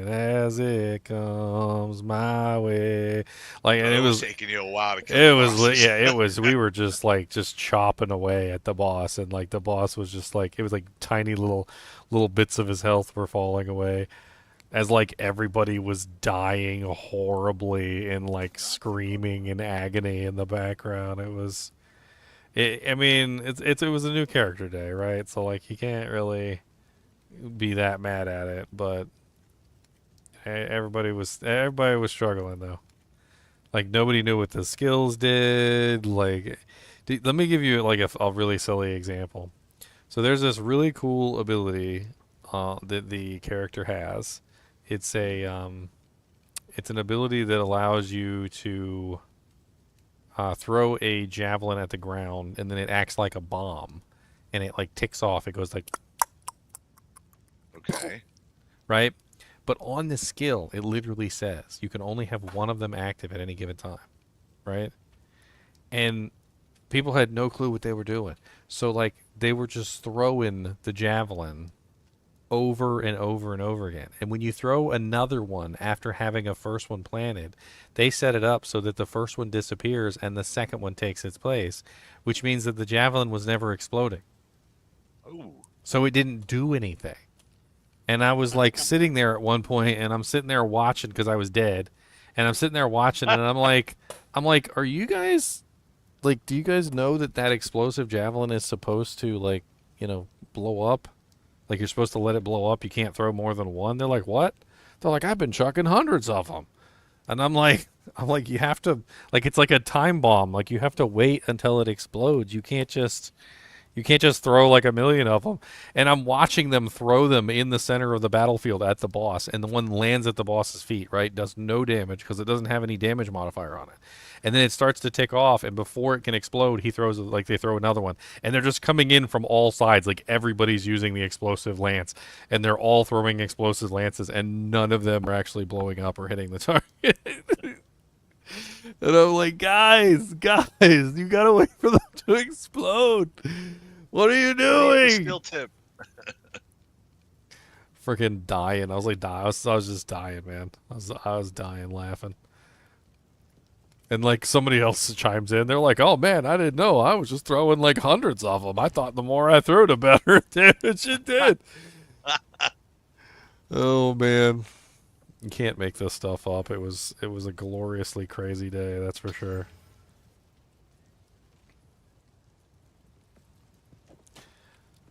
as it comes my way? Like, and it it was taking you a while to kill it the was bosses. yeah, it was. We were just like just chopping away at the boss, and like the boss was just like it was like tiny little bits of his health were falling away, as like everybody was dying horribly and like screaming in agony in the background. It was. I mean, it was a new character day, right? So like you can't really be that mad at it, but everybody was struggling though. Like nobody knew what the skills did. Like, let me give you like a really silly example. So there's this really cool ability that the character has. It's it's an ability that allows you to throw a javelin at the ground, and then it acts like a bomb, and it like ticks off. It goes like, Okay. right? But on this skill, it literally says you can only have one of them active at any given time, right? And people had no clue what they were doing. So like they were just throwing the javelin over and over and over again. And when you throw another one after having a first one planted, they set it up so that the first one disappears and the second one takes its place, which means that the javelin was never exploding. Ooh. So it didn't do anything. And I was like sitting there at one point, and I'm sitting there watching because I was dead, and I'm sitting there watching, and I'm like, are you guys, like, do you guys know that that explosive javelin is supposed to like, blow up? Like you're supposed to let it blow up. You can't throw more than one. They're like, what? They're like, I've been chucking hundreds of them, and I'm like, you have to, like, it's like a time bomb. Like you have to wait until it explodes. You can't just throw like a million of them. And I'm watching them throw them in the center of the battlefield at the boss, and the one lands at the boss's feet, right? Does no damage because it doesn't have any damage modifier on it. And then it starts to tick off, and before it can explode, they throw another one. And they're just coming in from all sides. Like everybody's using the explosive lance, and they're all throwing explosive lances, and none of them are actually blowing up or hitting the target. And I'm like, guys, you gotta wait for them to explode. What are you doing? Skill tip. Freaking dying. I was like, I was just dying, man. I was dying laughing. And like somebody else chimes in, they're like, "Oh man, I didn't know. I was just throwing like hundreds of them. I thought the more I threw, the better damage it did." Oh man. You can't make this stuff up. It was a gloriously crazy day, that's for sure.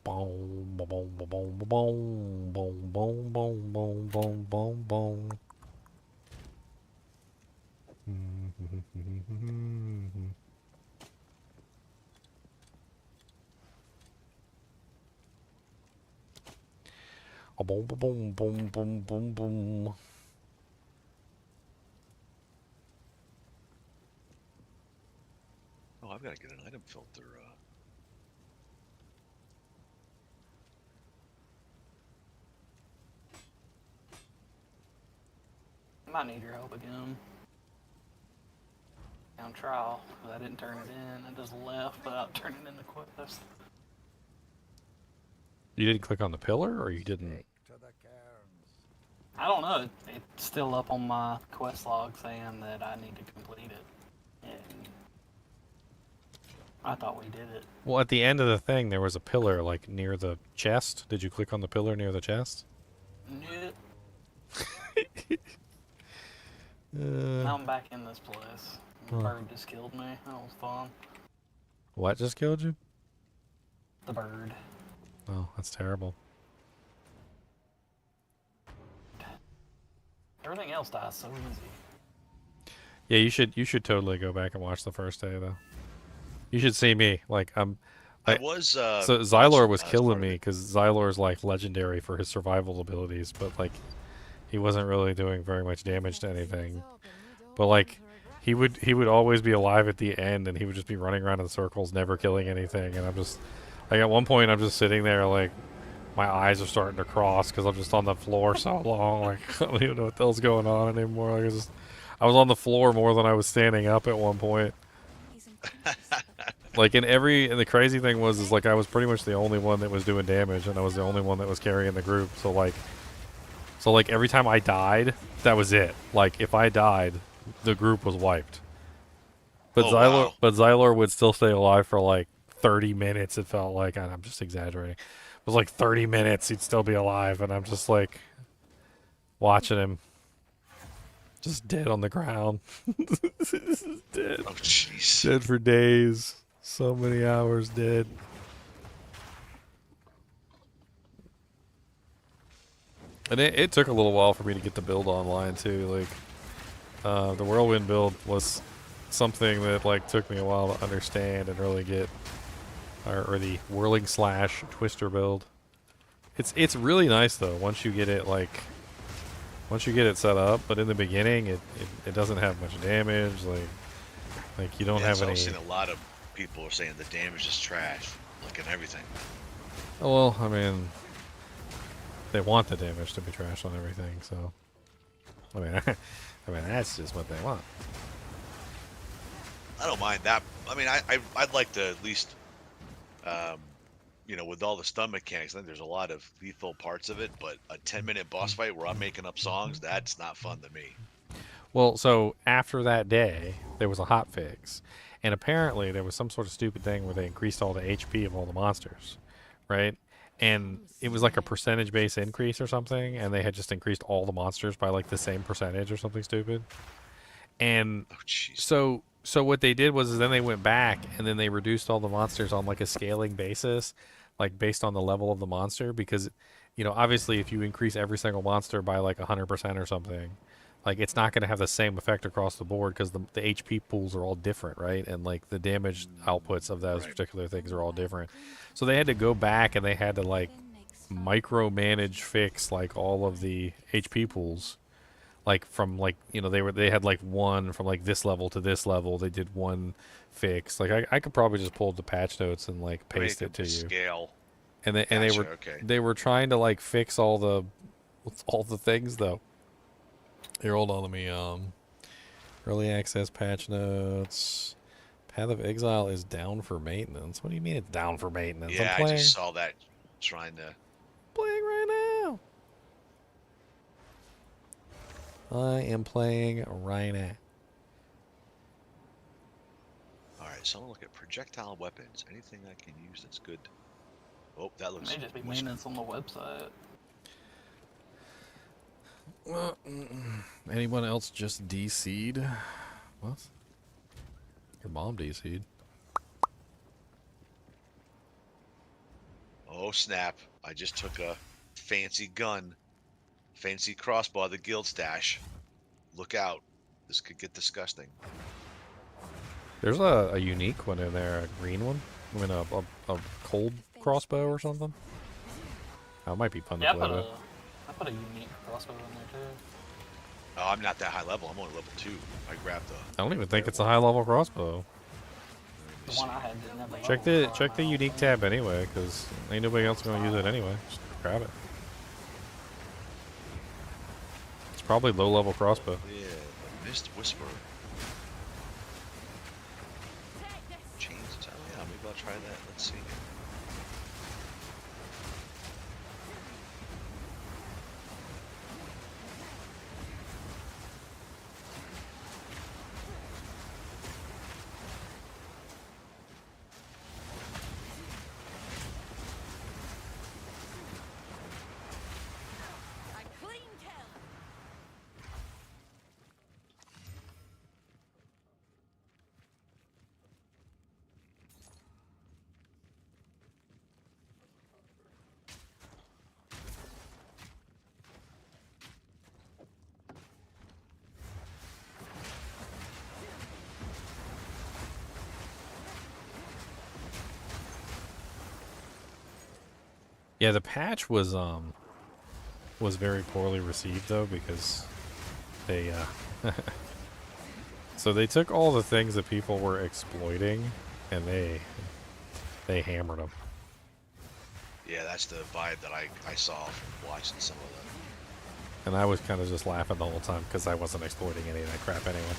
Boom, boom, boom, boom, boom, boom, boom, boom, boom, boom, boom, boom. Boom, boom, boom, boom, boom, boom. Oh, I've got to get an item filter. I might need your help again. On trial, I didn't turn it in. I just left without turning in the quest. You didn't click on the pillar, or you didn't? I don't know. It's still up on my quest log saying that I need to complete it. And I thought we did it. Well, at the end of the thing, there was a pillar, like, near the chest. Did you click on the pillar near the chest? Yeah. Now I'm back in this place. The bird just killed me. That was fun. What just killed you? The bird. Oh, that's terrible. Everything else dies so easy. Yeah, you should totally go back and watch the first day though. You should see me. Like so Xylor was killing me because Xylor's like legendary for his survival abilities, but like he wasn't really doing very much damage to anything. But like he would always be alive at the end, and he would just be running around in circles, never killing anything. And I'm just like at one point I'm just sitting there like my eyes are starting to cross because I'm just on the floor so long. Like I don't even know what the hell's going on anymore. Like, I was on the floor more than I was standing up at one point. Like and the crazy thing is like I was pretty much the only one that was doing damage, and I was the only one that was carrying the group. So like every time I died, that was it. Like if I died, the group was wiped. But Oh, Xylor, wow. but Xylor would still stay alive for like 30 minutes. It felt like, and I'm just exaggerating. It was like 30 minutes. He'd still be alive, and I'm just like watching him, just dead on the ground. Dead. Oh, jeez. Dead for days. So many hours dead. And it took a little while for me to get the build online too. Like, the Whirlwind build was something that like took me a while to understand and really get, or the whirling slash twister build. It's really nice though once you get it set up. But in the beginning, it doesn't have much damage. Like you don't Yeah, have so any. I've seen a lot of people are saying the damage is trash, like in everything. Oh, well, I mean, they want the damage to be trash on everything, so I mean, I mean that's just what they want. I don't mind that. I mean, I'd like to at least, you know, with all the stun mechanics, I think there's a lot of lethal parts of it. But a 10-minute boss fight where I'm making up songs, that's not fun to me. Well, so after that day, there was a hot fix, and apparently there was some sort of stupid thing where they increased all the HP of all the monsters, right? And it was like a percentage-based increase or something, and they had just increased all the monsters by like the same percentage or something stupid. And Oh, jeez. so what they did was is then they went back and then they reduced all the monsters on like a scaling basis, like based on the level of the monster, because you know obviously if you increase every single monster by like 100% or something, like it's not going to have the same effect across the board because the HP pools are all different, right? And like the damage outputs of those particular things are all different. So they had to go back and they had to like micromanage fix like all of the HP pools. Like from like, you know, they had like one from like this level to this level. They did one fix. Like I could probably just pull the patch notes and like paste it to you. Scale. And they Gotcha, they were trying to like fix all the things though. Here, hold on, let me early access patch notes. Path of Exile is down for maintenance. What do you mean it's down for maintenance? Yeah, I'm playing, I just saw that. Trying to. playing right now. I am playing right now. All right, so I'm gonna look at projectile weapons. Anything I can use that's good. Oh, that looks. May just be maintenance on the website. Anyone else just DC'd? What? Your mom DC'd. Oh snap! I just took a fancy gun, fancy crossbow, the guild stash. Look out! This could get disgusting. There's a unique one in there, a green one. I mean, a cold crossbow or something. That might be fun to play with. I put a unique crossbow in there too. Oh, I'm not that high level. I'm only level 2. I grabbed the. I don't even think it's a high level crossbow. The one I had didn't have the Check the unique tab anyway, because ain't nobody else gonna use it anyway. Just grab it. It's probably low level crossbow. Yeah, the Mist Whisperer. Chains. Oh yeah, maybe I'll try that. Let's see. Yeah, the patch was very poorly received though because they so they took all the things that people were exploiting and they hammered them. Yeah, that's the vibe that I saw from watching some of them. And I was kind of just laughing the whole time because I wasn't exploiting any of that crap anyway.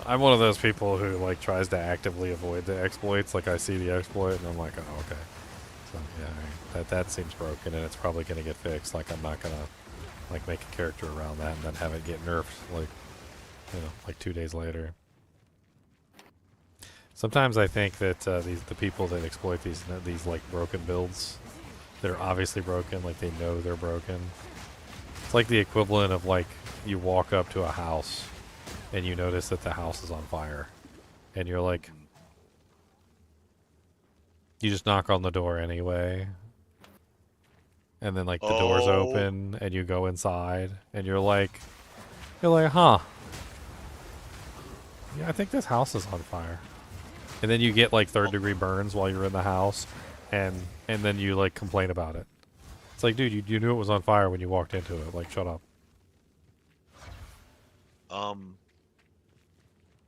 I'm one of those people who like tries to actively avoid the exploits. Like I see the exploit and I'm like, oh okay. So yeah, that seems broken and it's probably gonna get fixed. Like I'm not gonna like make a character around that and then have it get nerfed like, you know, like 2 days later. Sometimes I think that the people that exploit these like broken builds, they're obviously broken, like they know they're broken. It's like the equivalent of like you walk up to a house and you notice that the house is on fire, and you're like, you just knock on the door anyway, and then like the door's open and you go inside and you're like, huh? Yeah, I think this house is on fire. And then you get like 3rd-degree burns while you're in the house, and then you like complain about it. It's like, dude, you knew it was on fire when you walked into it. Like, shut up.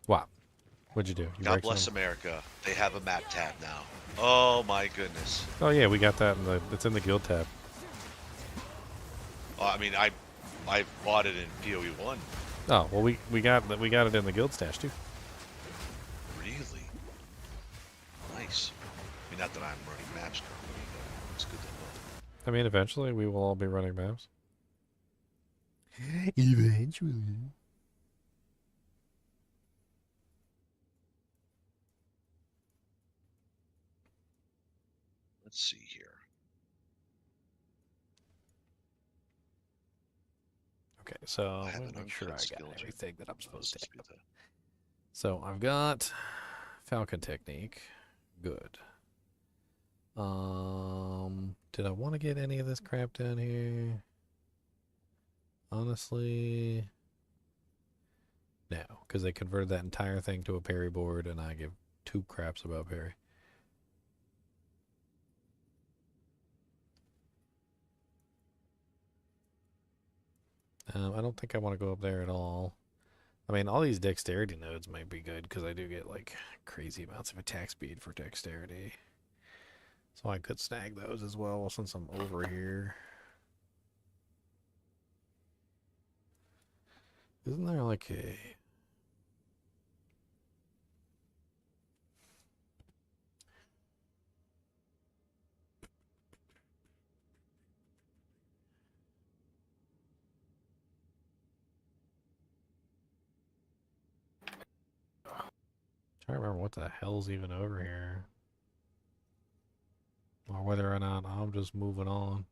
What? What'd you do? God bless America. They have a map tab now. Oh my goodness. Oh yeah, we got that it's in the guild tab. I mean, I bought it in PoE 1. Oh well, we got it in the guild stash too. Really? Nice. I mean, not that I'm running maps currently, but it's good to know. I mean, eventually we will all be running maps. Eventually. Let's see here. Okay, so let me make sure I got everything that I'm supposed to have. So I've got Falcon Technique. Good. Did I want to get any of this crap down here? Honestly, no, because they converted that entire thing to a parry board, and I give 2 craps about parry. I don't think I want to go up there at all. I mean, all these dexterity nodes might be good because I do get like crazy amounts of attack speed for dexterity. So I could snag those as well since I'm over here. Isn't there like a... trying to remember what the hell's even over here. Or whether or not I'm just moving on.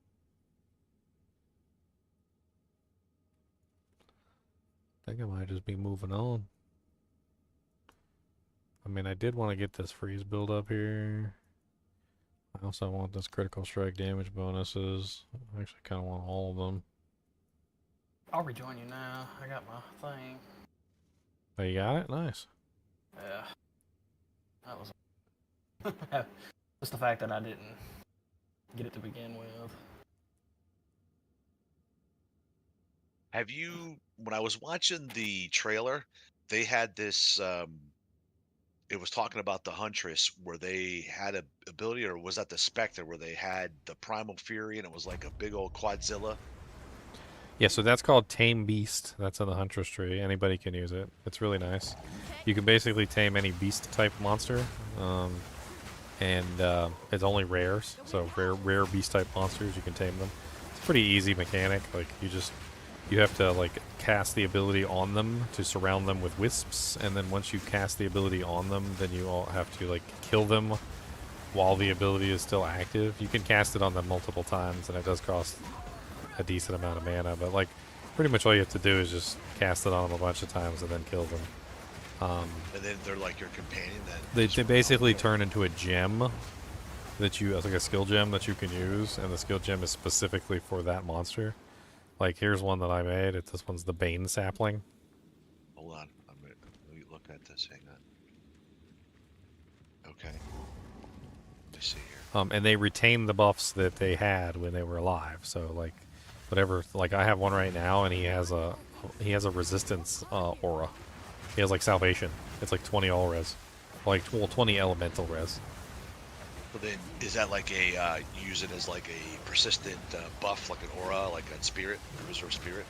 I think I might just be moving on. I mean, I did want to get this freeze build up here. I also want this critical strike damage bonuses. I actually kind of want all of them. I'll rejoin you now. I got my thing. Oh, you got it? Nice. Yeah. That was just the fact that I didn't get it to begin with. Have you, when I was watching the trailer, they had this, it was talking about the Huntress where they had a ability, or was that the Spectre where they had the Primal Fury and it was like a big old Quadzilla? Yeah, so that's called Tame Beast. That's in the Huntress tree. Anybody can use it. It's really nice. You can basically tame any beast-type monster, and it's only rares. So rare beast-type monsters, you can tame them. It's a pretty easy mechanic. Like you have to like cast the ability on them to surround them with wisps, and then once you cast the ability on them, then you all have to like kill them while the ability is still active. You can cast it on them multiple times, and it does cost a decent amount of mana, but like pretty much all you have to do is just cast it on them a bunch of times and then kill them. And then they're like your companion then? They basically turn into a gem that you, like a skill gem that you can use, and the skill gem is specifically for that monster. Like here's one that I made. This one's the Bane Sapling. Hold on, let me look at this. Hang on. Okay. Let me see here. And they retain the buffs that they had when they were alive. So like, whatever. Like I have one right now, and he has a resistance aura. He has like salvation. It's like 20 all res, like 20 elemental res. But then, is that like a use it as like a persistent buff, like an aura, like a spirit, a reserve spirit?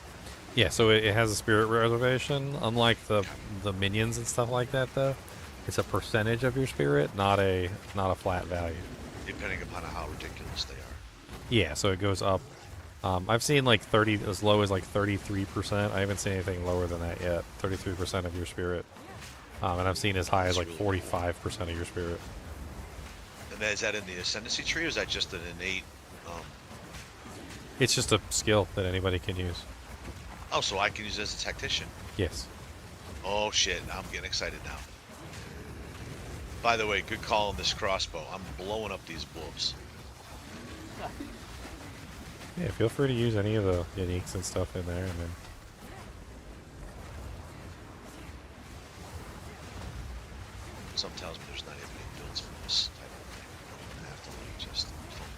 Yeah, so it has a spirit reservation. Unlike the minions and stuff like that, though, it's a percentage of your spirit, not a flat value. Depending upon how ridiculous they are. Yeah, so it goes up I've seen like 30, as low as like 33%. I haven't seen anything lower than that yet. 33% of your spirit. And I've seen as high as like 45% of your spirit. And is that in the ascendancy tree, or is that just an innate? It's just a skill that anybody can use. Oh, so I can use it as a tactician. Yes. Oh shit! I'm getting excited now. By the way, good call on this crossbow. I'm blowing up these wolves. Yeah, feel free to use any of the uniques and stuff in there, and then. Some tells me there's not even any builds for this type of thing. I'm gonna have to like just fumble.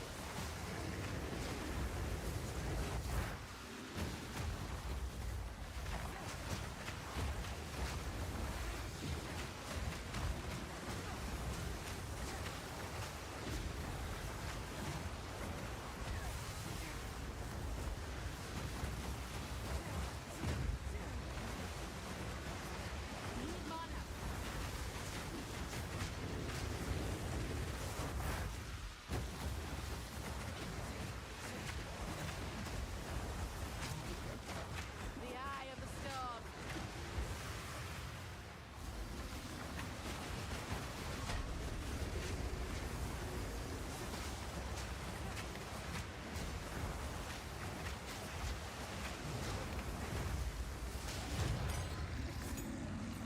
The eye of the storm.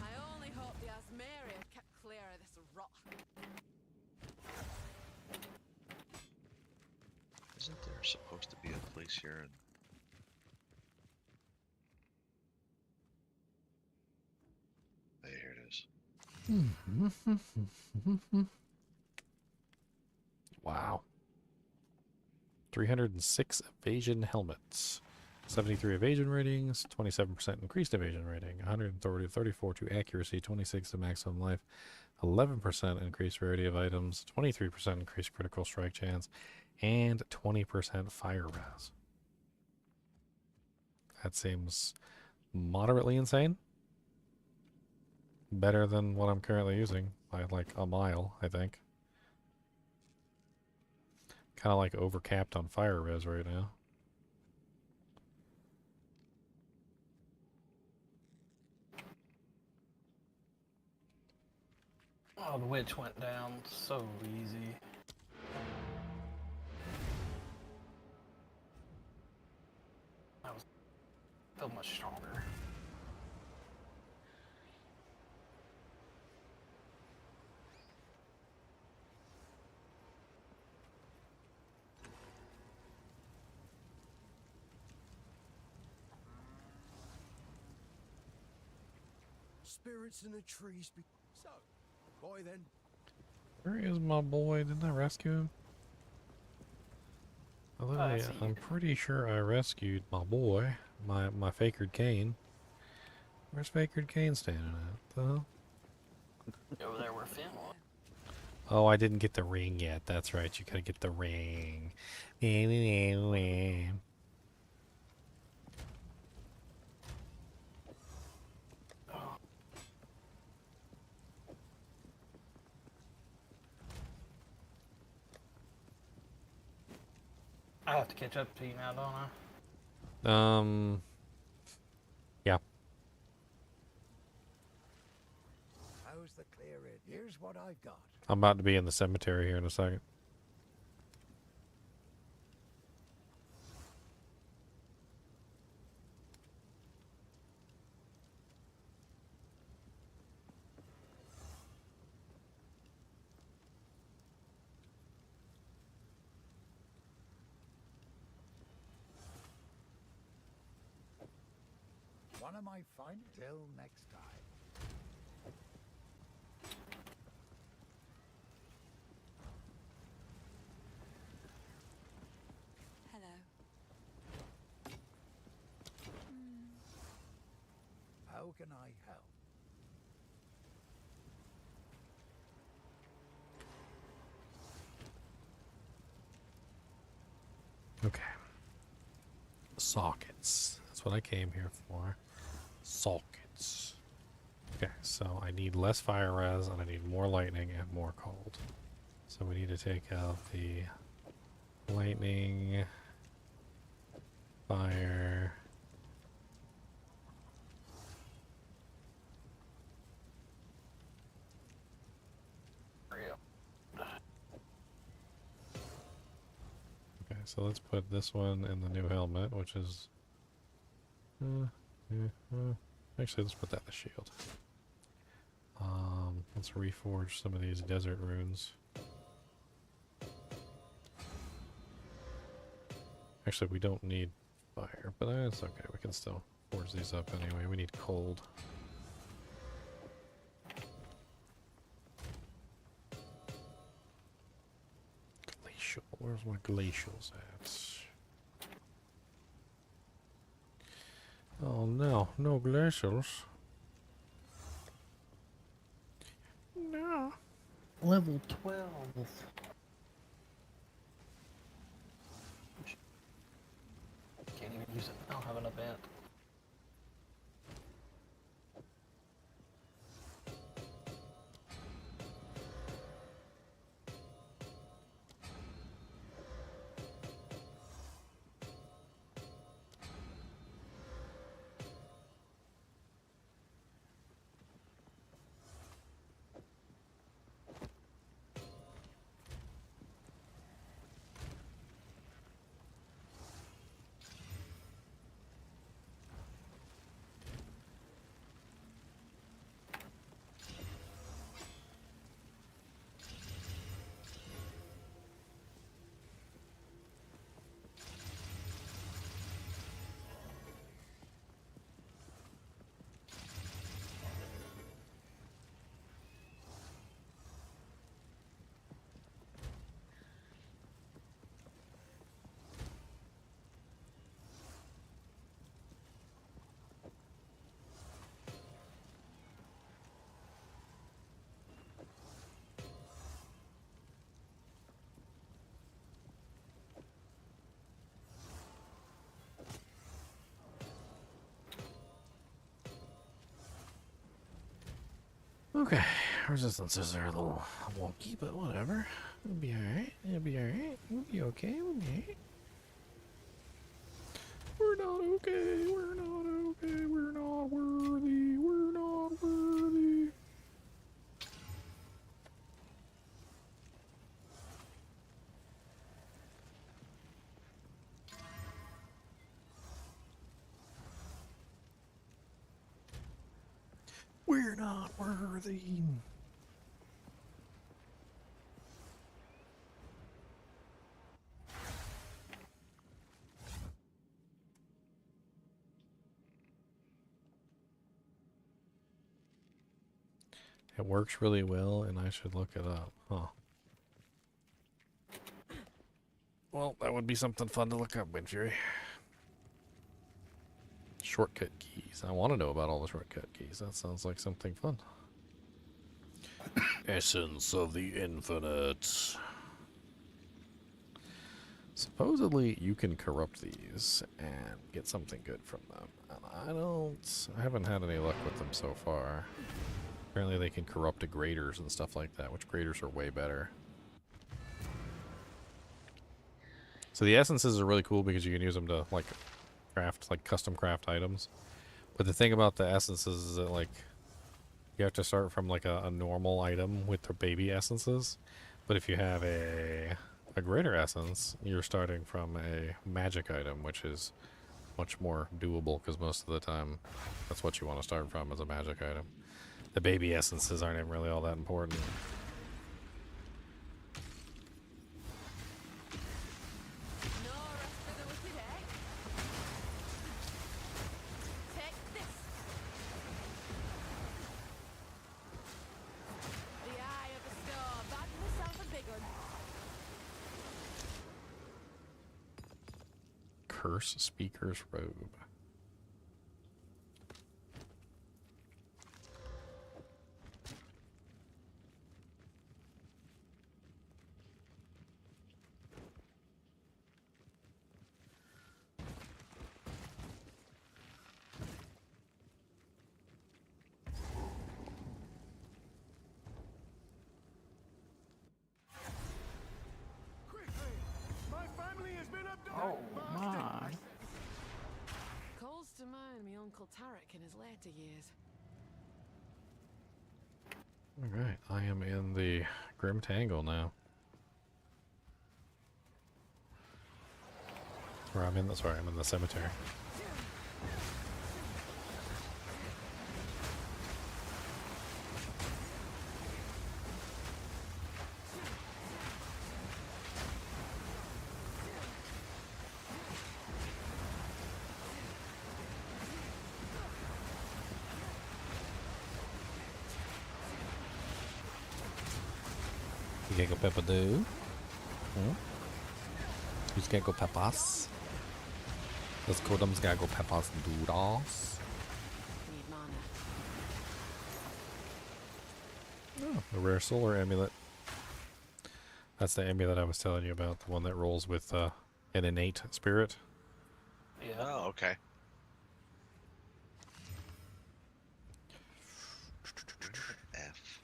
I only hope the Asmeria kept clear of this rock. Isn't there supposed to be a place here? And hey, here it is. Wow. 306 evasion helmets. 73 evasion ratings, 27% increased evasion rating, 134 to accuracy, 26 to maximum life, 11% increased rarity of items, 23% increased critical strike chance, and 20% fire res. That seems moderately insane. Better than what I'm currently using by like a mile, I think. Kind of like overcapped on fire res right now. Oh, the witch went down so easy. That was so much stronger. Spirits in the trees. So, boy then. Where is my boy? Didn't I rescue him? I'm pretty sure I rescued my boy, my Fakered Cane. Where's Fakered Cane standing at? The hell? Over there where Finn was. Oh, I didn't get the ring yet. That's right. You gotta get the ring. I have to catch up to you now, don't I? Yeah. How's the clearing? Here's what I've got. I'm about to be in the cemetery here in a second. One of my fine. Till next time. Hello. How can I help? Okay. Sockets. That's what I came here for. Sockets. Okay, so I need less fire res and I need more lightning and more cold. So we need to take out the lightning Fire. Okay, so let's put this one in the new helmet, which is... actually, let's put that in the shield. Let's reforge some of these desert runes. Actually, we don't need fire, but that's okay. We can still forge these up anyway. We need cold. Glacial. Where's my glacials at? Oh no, no glacials. No. Level 12. Can't even use it. I don't have an event. Okay, resistances are a little wonky, but whatever. It'll be alright. It'll be alright. We'll be okay. We'll be alright. We're not okay. We're not okay. We're not worthy. We're not worthy. We're not worthy. It works really well, and I should look it up. Huh. Well, that would be something fun to look up, Wind Fury. Shortcut keys. I want to know about all the shortcut keys. That sounds like something fun. Essence of the Infinite. Supposedly, you can corrupt these and get something good from them. And I haven't had any luck with them so far. Apparently they can corrupt degraders and stuff like that, which graders are way better. So the essences are really cool because you can use them to, like, craft, like, custom craft items. But the thing about the essences is that, like, you have to start from, like, a normal item with the baby essences. But if you have a greater essence, you're starting from a magic item, which is much more doable because most of the time that's what you want to start from as a magic item. The baby essences aren't even really all that important. Curse Speaker's Robe. Oh my. Totk in his later years. Alright, I am in the Grim Tangle now. Or I'm in the, sorry, I'm in the cemetery. Gecko Peppa do? Hmm? Who's Gecko Peppas? Let's call them Gecko Peppas Doodles. Need mana. Oh, a rare solar amulet. That's the amulet I was telling you about, the one that rolls with an innate spirit. Yeah. Oh, okay. F.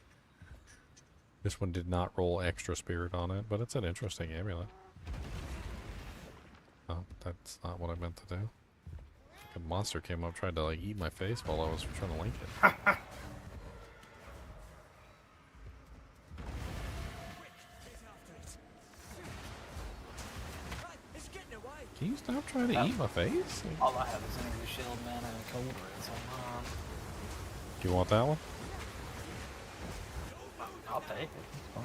This one did not roll extra spirit on it, but it's an interesting amulet. Oh, that's not what I meant to do. A monster came up, tried to like eat my face while I was trying to link it. Can you stop trying to eat my face? All I have is energy shield, mana, and cold red, so Do you want that one? I'll take it. It's fine.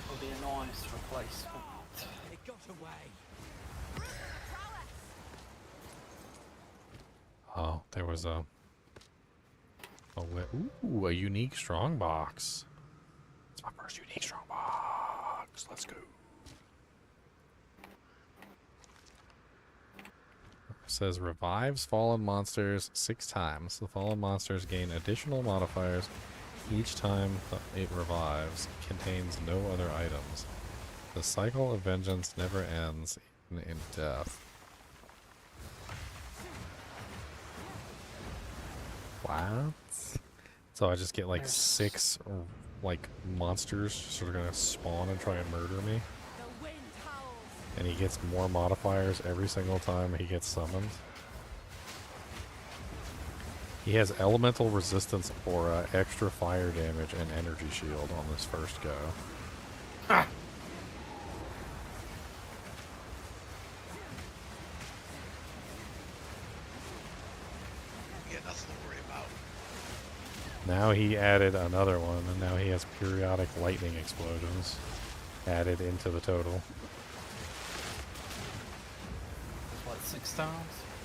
It'll be a nice replacement. It got away. Oh, there was a ooh, a unique strong box. It's my first unique strong box. Let's go. It says revives fallen monsters 6 times. The fallen monsters gain additional modifiers each time it revives. Contains no other items. The cycle of vengeance never ends in death. What? So I just get like 6 like monsters just are gonna spawn and try and murder me? And he gets more modifiers every single time he gets summoned. He has elemental resistance aura, extra fire damage, and energy shield on this first go. Ah. Yeah, nothing to worry about. Now he added another one, and now he has periodic lightning explosions added into the total. What, 6 times?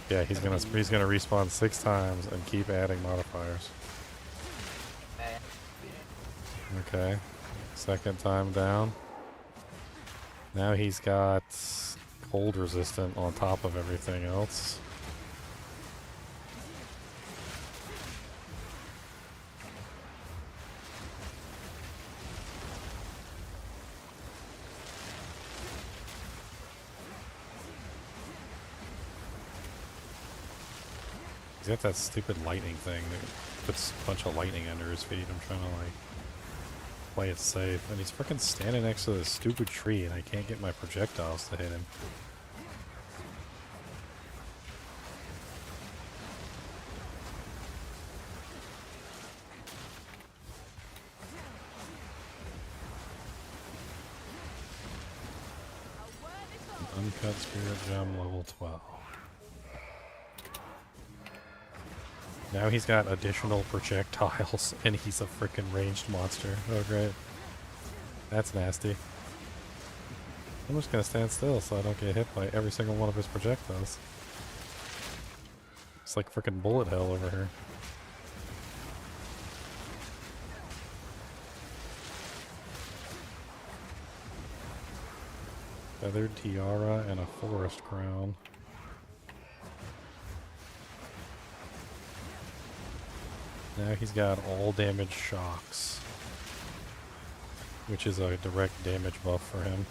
Yeah, he's gonna respawn 6 times and keep adding modifiers. Okay, second time down. Now he's got cold resistant on top of everything else. He's got that stupid lightning thing that puts a bunch of lightning under his feet. I'm trying to like play it safe. And he's freaking standing next to this stupid tree and I can't get my projectiles to hit him. Uncut Spirit Gem level 12. Now he's got additional projectiles, and he's a freaking ranged monster. Oh, great. That's nasty. I'm just gonna stand still so I don't get hit by every single one of his projectiles. It's like freaking bullet hell over here. Feathered tiara and a forest crown. Now he's got all damage shocks, which is a direct damage buff for him.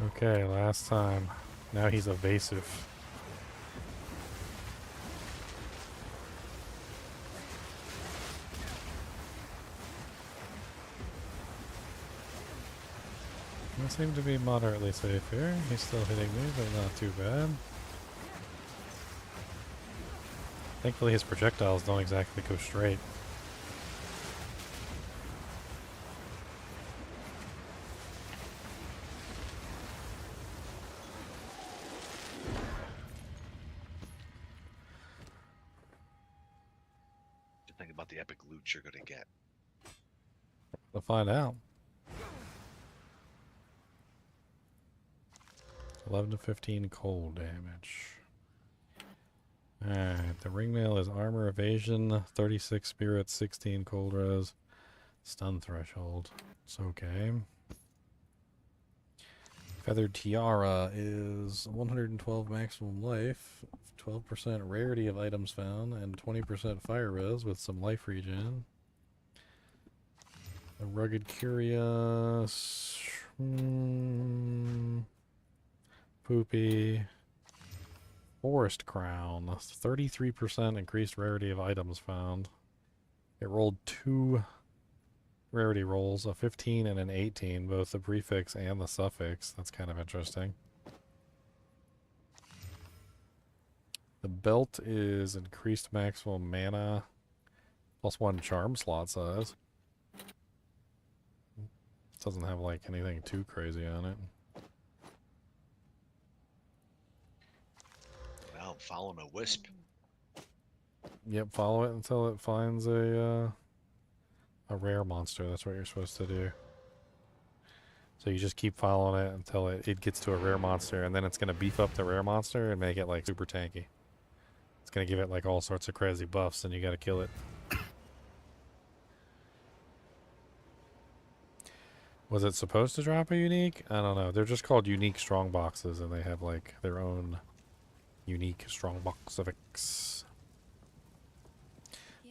Okay, last time. Now he's evasive. I seem to be moderately safe here. He's still hitting me, but not too bad. Thankfully his projectiles don't exactly go straight. Just think about the epic loot you're gonna get. We'll find out. 11 to 15 cold damage. Alright, the ringmail is armor evasion, 36 spirit, 16 cold res, stun threshold. It's okay. Feathered tiara is 112 maximum life, 12% rarity of items found, and 20% fire res with some life regen. A rugged curious. Poopy. Forest crown. 33% increased rarity of items found. It rolled 2 rarity rolls, a 15 and an 18, both the prefix and the suffix. That's kind of interesting. The belt is increased maximum mana, +1 charm slot size. Doesn't have like anything too crazy on it. Now I'm following a wisp. Yep, follow it until it finds a rare monster. That's what you're supposed to do. So you just keep following it until it gets to a rare monster, and then it's going to beef up the rare monster and make it like super tanky. It's going to give it like all sorts of crazy buffs, and you got to kill it. Was it supposed to drop a unique? I don't know. They're just called unique strong boxes, and they have like their own unique strong box effects.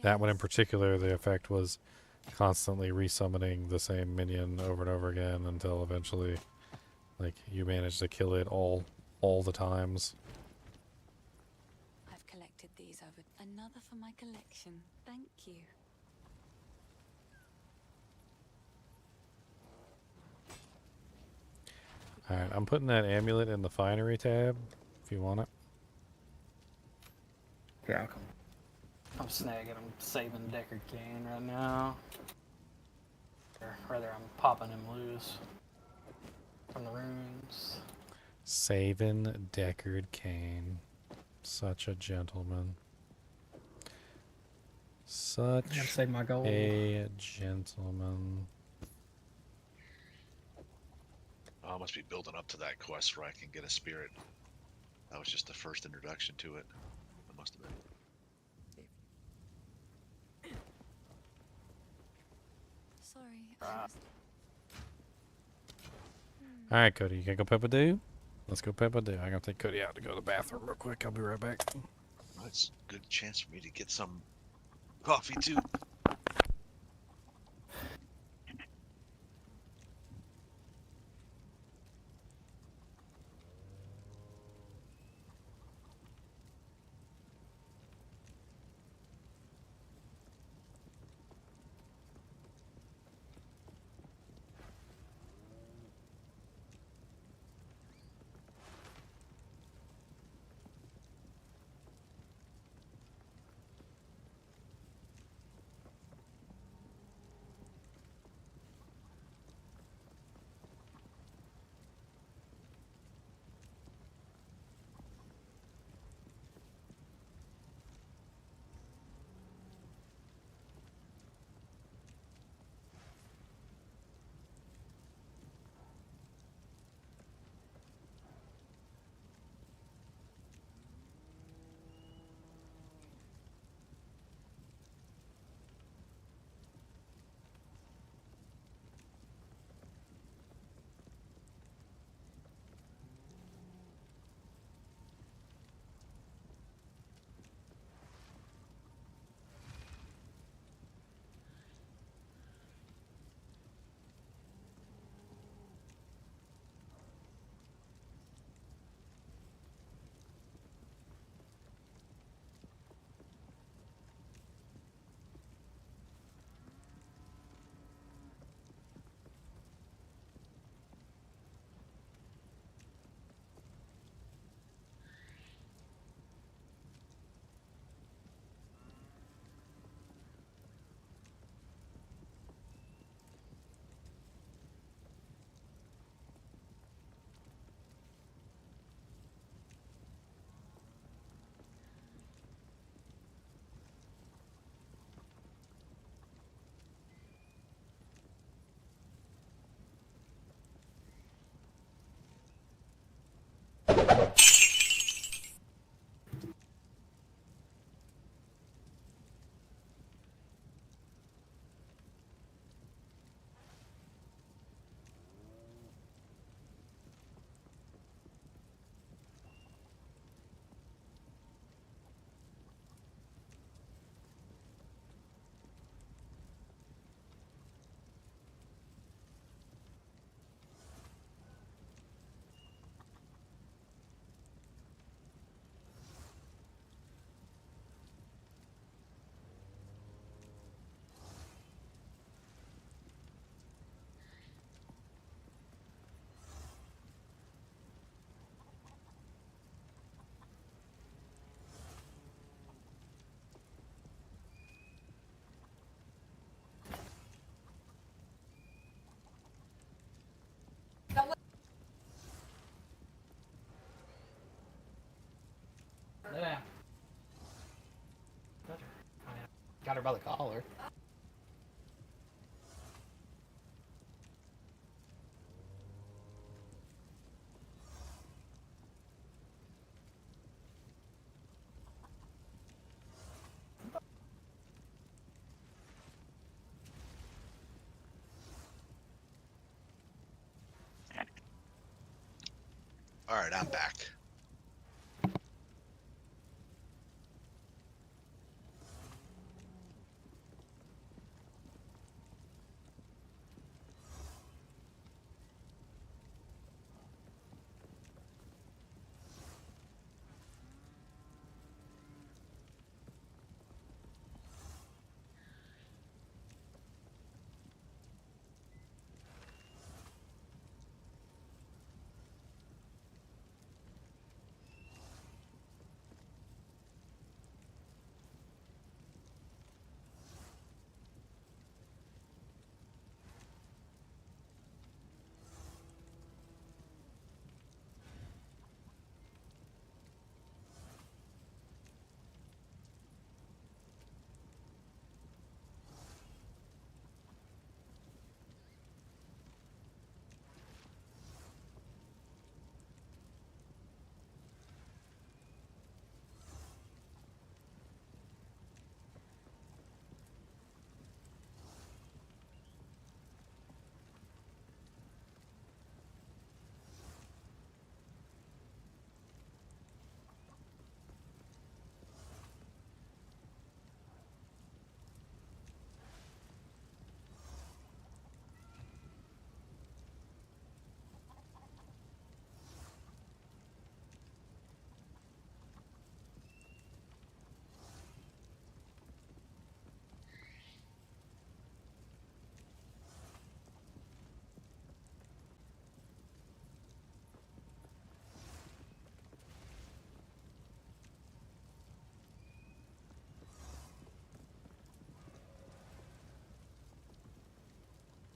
That one in particular, the effect was constantly resummoning the same minion over and over again until eventually, like, you manage to kill it all the times. I've collected these over. Another for my collection. Thank you. Alright, I'm putting that amulet in the finery tab, if you want it. Here, I'll come. I'm snagging. I'm saving Deckard Cain right now. Or rather, I'm popping him loose from the runes. Saving Deckard Cain. Such a gentleman. Such I gotta save my gold. a gentleman. Oh, I must be building up to that quest where I can get a spirit. That was just the first introduction to it. It must have been. Sorry. Alright, Cody, you gonna go Peppa-Doo? Let's go Peppa-Doo. I'm gonna take Cody out to go to the bathroom real quick. I'll be right back. Well, it's a good chance for me to get some coffee too. Got her by the collar. All right, I'm back.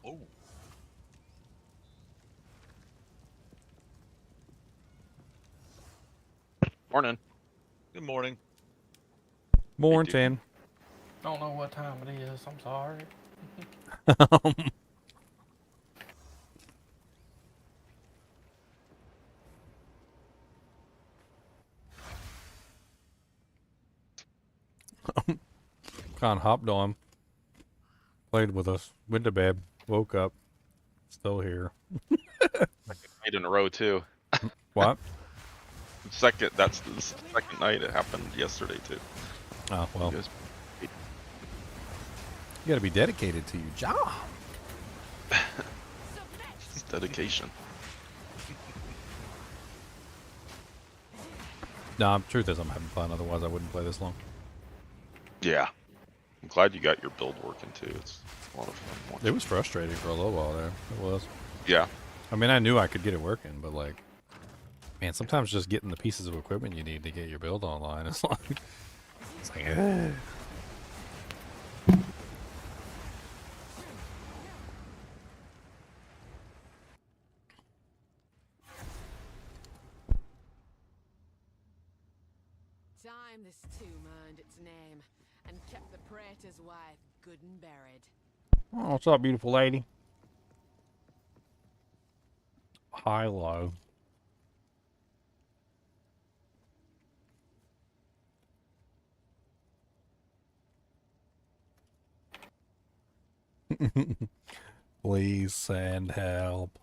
Oh. Morning. Good morning. Morning. Don't know what time it is. I'm sorry. Con hopped on, played with us, went to bed, woke up, still here. Night in a row too. What? That's the second night it happened yesterday too. Oh well. You guys- You gotta be dedicated to your job. It's dedication. No, truth is I'm having fun, otherwise I wouldn't play this long. Yeah. I'm glad you got your build working too. It's a lot of fun watching. It was frustrating for a little while there. It was. Yeah. I mean, I knew I could get it working, but like, man, sometimes just getting the pieces of equipment you need to get your build online is like, it's like, Time this tomb earned its name and kept the praetor's wife good and buried. Oh, what's up, beautiful lady? High low. Please send help.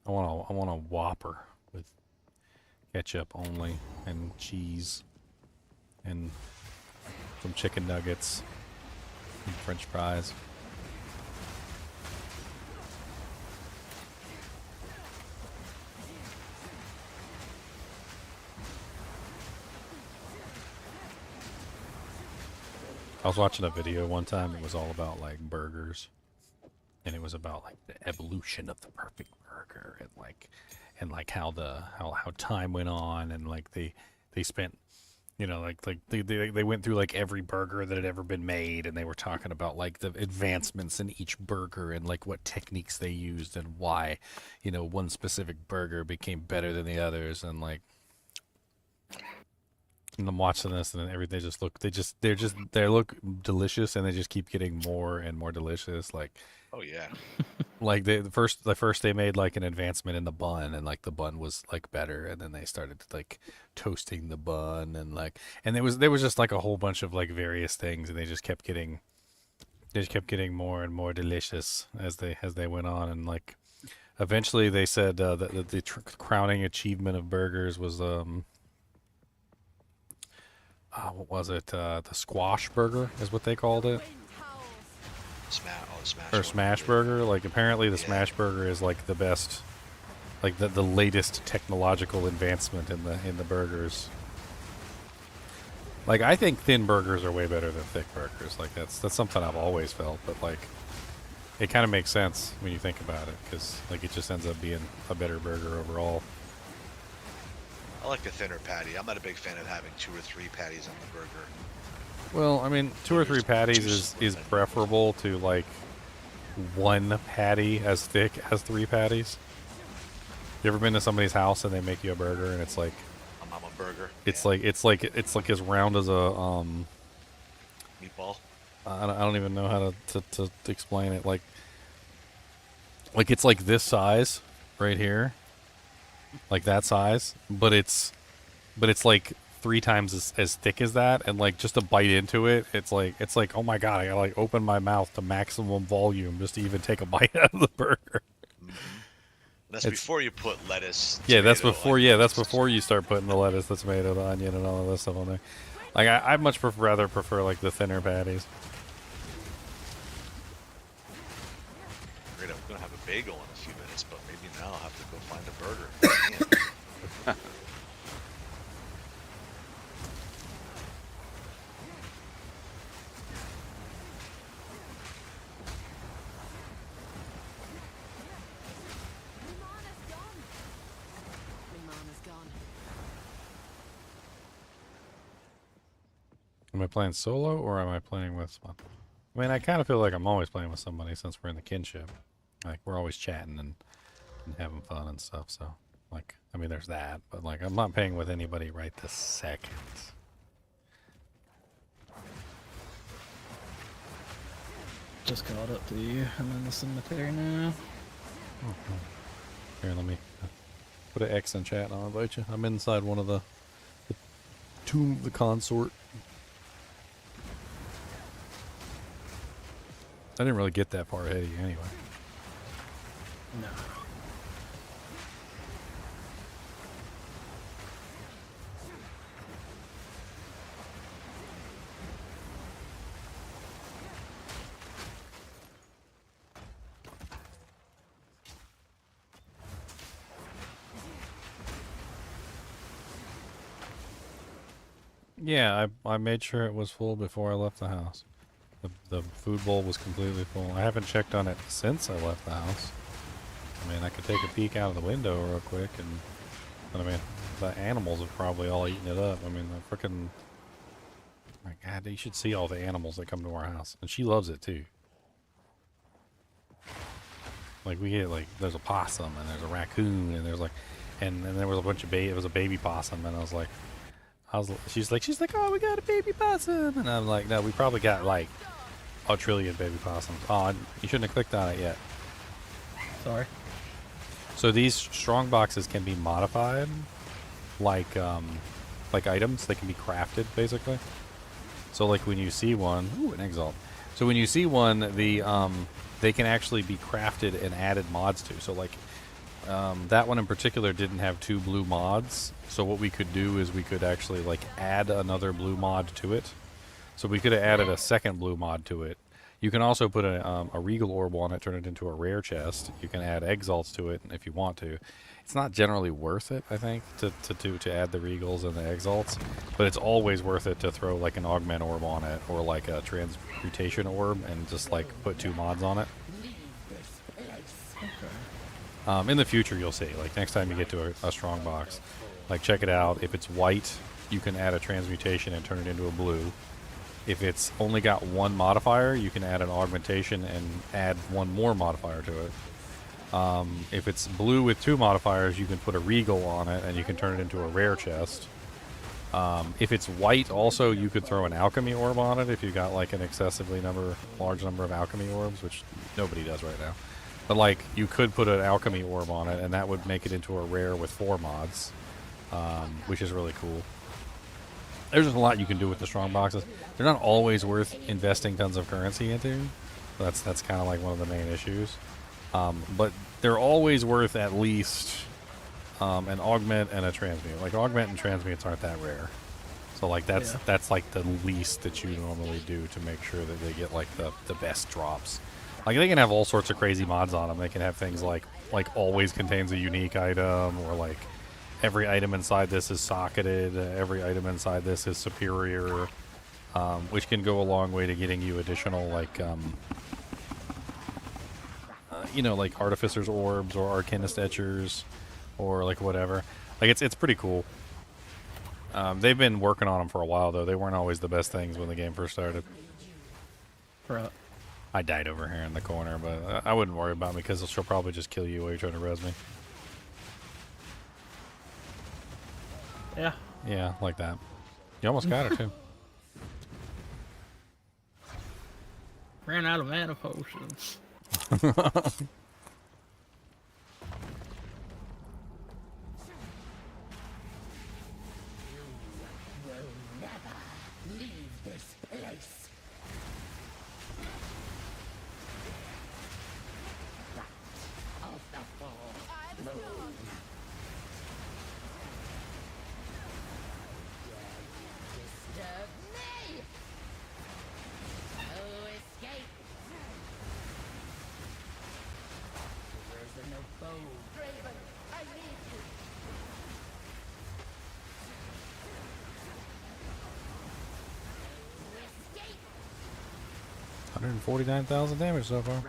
I want a Whopper with ketchup only and cheese and some chicken nuggets and French fries. I was watching a video one time. It was all about like burgers, and it was about like the evolution of the perfect burger, and like how time went on, and like they spent, you know, like they went through like every burger that had ever been made, and they were talking about like the advancements in each burger and like what techniques they used and why, you know, one specific burger became better than the others, and like And I'm watching this, and everything just look. They look delicious, and they just keep getting more and more delicious. Like, Oh yeah. like the first they made like an advancement in the bun, and like the bun was like better, and then they started like toasting the bun, and there was just like a whole bunch of like various things, and they just kept getting more and more delicious as they went on, and like eventually they said that the crowning achievement of burgers was what was it? The squash burger is what they called it. Smash burger. Like apparently the smash burger is like the best, like the latest technological advancement in the burgers. Like I think thin burgers are way better than thick burgers. Like that's something I've always felt, but like it kind of makes sense when you think about it, because like it just ends up being a better burger overall. I like a thinner patty. I'm not a big fan of having 2 or 3 patties on the burger. Well, I mean, 2 or 3 patties is preferable to like 1 patty as thick as 3 patties. You ever been to somebody's house and they make you a burger and it's like a mama burger? It's like as round as a meatball. I don't even know how to explain it. Like it's like this size right here, like that size, but it's like 3 times as thick as that, and like just to bite into it, it's like oh my god, I gotta like open my mouth to maximum volume just to even take a bite out of the burger. That's before you put lettuce. Yeah, that's before. Yeah, that's before you start putting the lettuce, the tomato, the onion, and all of this stuff on there. Like I much rather prefer like the thinner patties. Great, I'm gonna have a bagel in a few minutes, but maybe now I'll have to go find a burger. Am I playing solo or am I playing with someone? I mean, I kind of feel like I'm always playing with somebody since we're in the kinship. Like, we're always chatting and having fun and stuff, so, like, I mean, there's that, but, like, I'm not playing with anybody right this second. Just caught up to you. I'm in the cemetery now. Here, let me put an X in chat and I'll invite you. I'm inside one of the Tomb of the Consort. I didn't really get that far ahead of you anyway. No. Yeah, I made sure it was full before I left the house. The food bowl was completely full. I haven't checked on it since I left the house. I mean, I could take a peek out of the window real quick, but I mean, the animals have probably all eaten it up. I mean, the frickin'... My god, you should see all the animals that come to our house. And she loves it, too. Like, we get, like, there's a possum, and there's a raccoon, and there's, like... And there was a bunch of it was a baby possum, and I was like... She's like, oh, we got a baby possum, and I'm like, no, we probably got like a trillion baby possums. Oh, you shouldn't have clicked on it yet. Sorry. So these strong boxes can be modified, like items. They can be crafted, basically. So like when you see one, ooh, an Exile. So when you see one, they can actually be crafted and added mods to. So like. That one in particular didn't have 2 blue mods, so what we could do is we could actually like add another blue mod to it. So we could have added a second blue mod to it. You can also put a regal orb on it, turn it into a rare chest. You can add exalts to it if you want to. It's not generally worth it, I think, to add the regals and the exalts, but it's always worth it to throw like an augment orb on it or like a transmutation orb and just like put 2 mods on it. In the future, you'll see. Like next time you get to a strong box, like check it out. If it's white, you can add a transmutation and turn it into a blue. If it's only got 1 modifier, you can add an augmentation and add 1 more modifier to it. If it's blue with 2 modifiers, you can put a regal on it and you can turn it into a rare chest. If it's white, also you could throw an alchemy orb on it if you got like an excessively large number of alchemy orbs, which nobody does right now. But like you could put an alchemy orb on it, and that would make it into a rare with 4 mods, which is really cool. There's just a lot you can do with the strong boxes. They're not always worth investing tons of currency into. That's kind of like one of the main issues. But they're always worth at least an augment and a transmute. Like augment and transmutes aren't that rare, so like that's like the least that you normally do to make sure that they get like the best drops. Like they can have all sorts of crazy mods on them. They can have things like always contains a unique item, or like every item inside this is socketed, every item inside this is superior, which can go a long way to getting you additional like you know, like artificer's orbs or arcanist etchers. Or like whatever, like it's pretty cool. They've been working on them for a while though. They weren't always the best things when the game first started. Right. I died over here in the corner, but I wouldn't worry about me because she'll probably just kill you while you're trying to res me. Yeah. Yeah, like that. You almost got her too. Ran out of mana potions. $149,000 damage so far.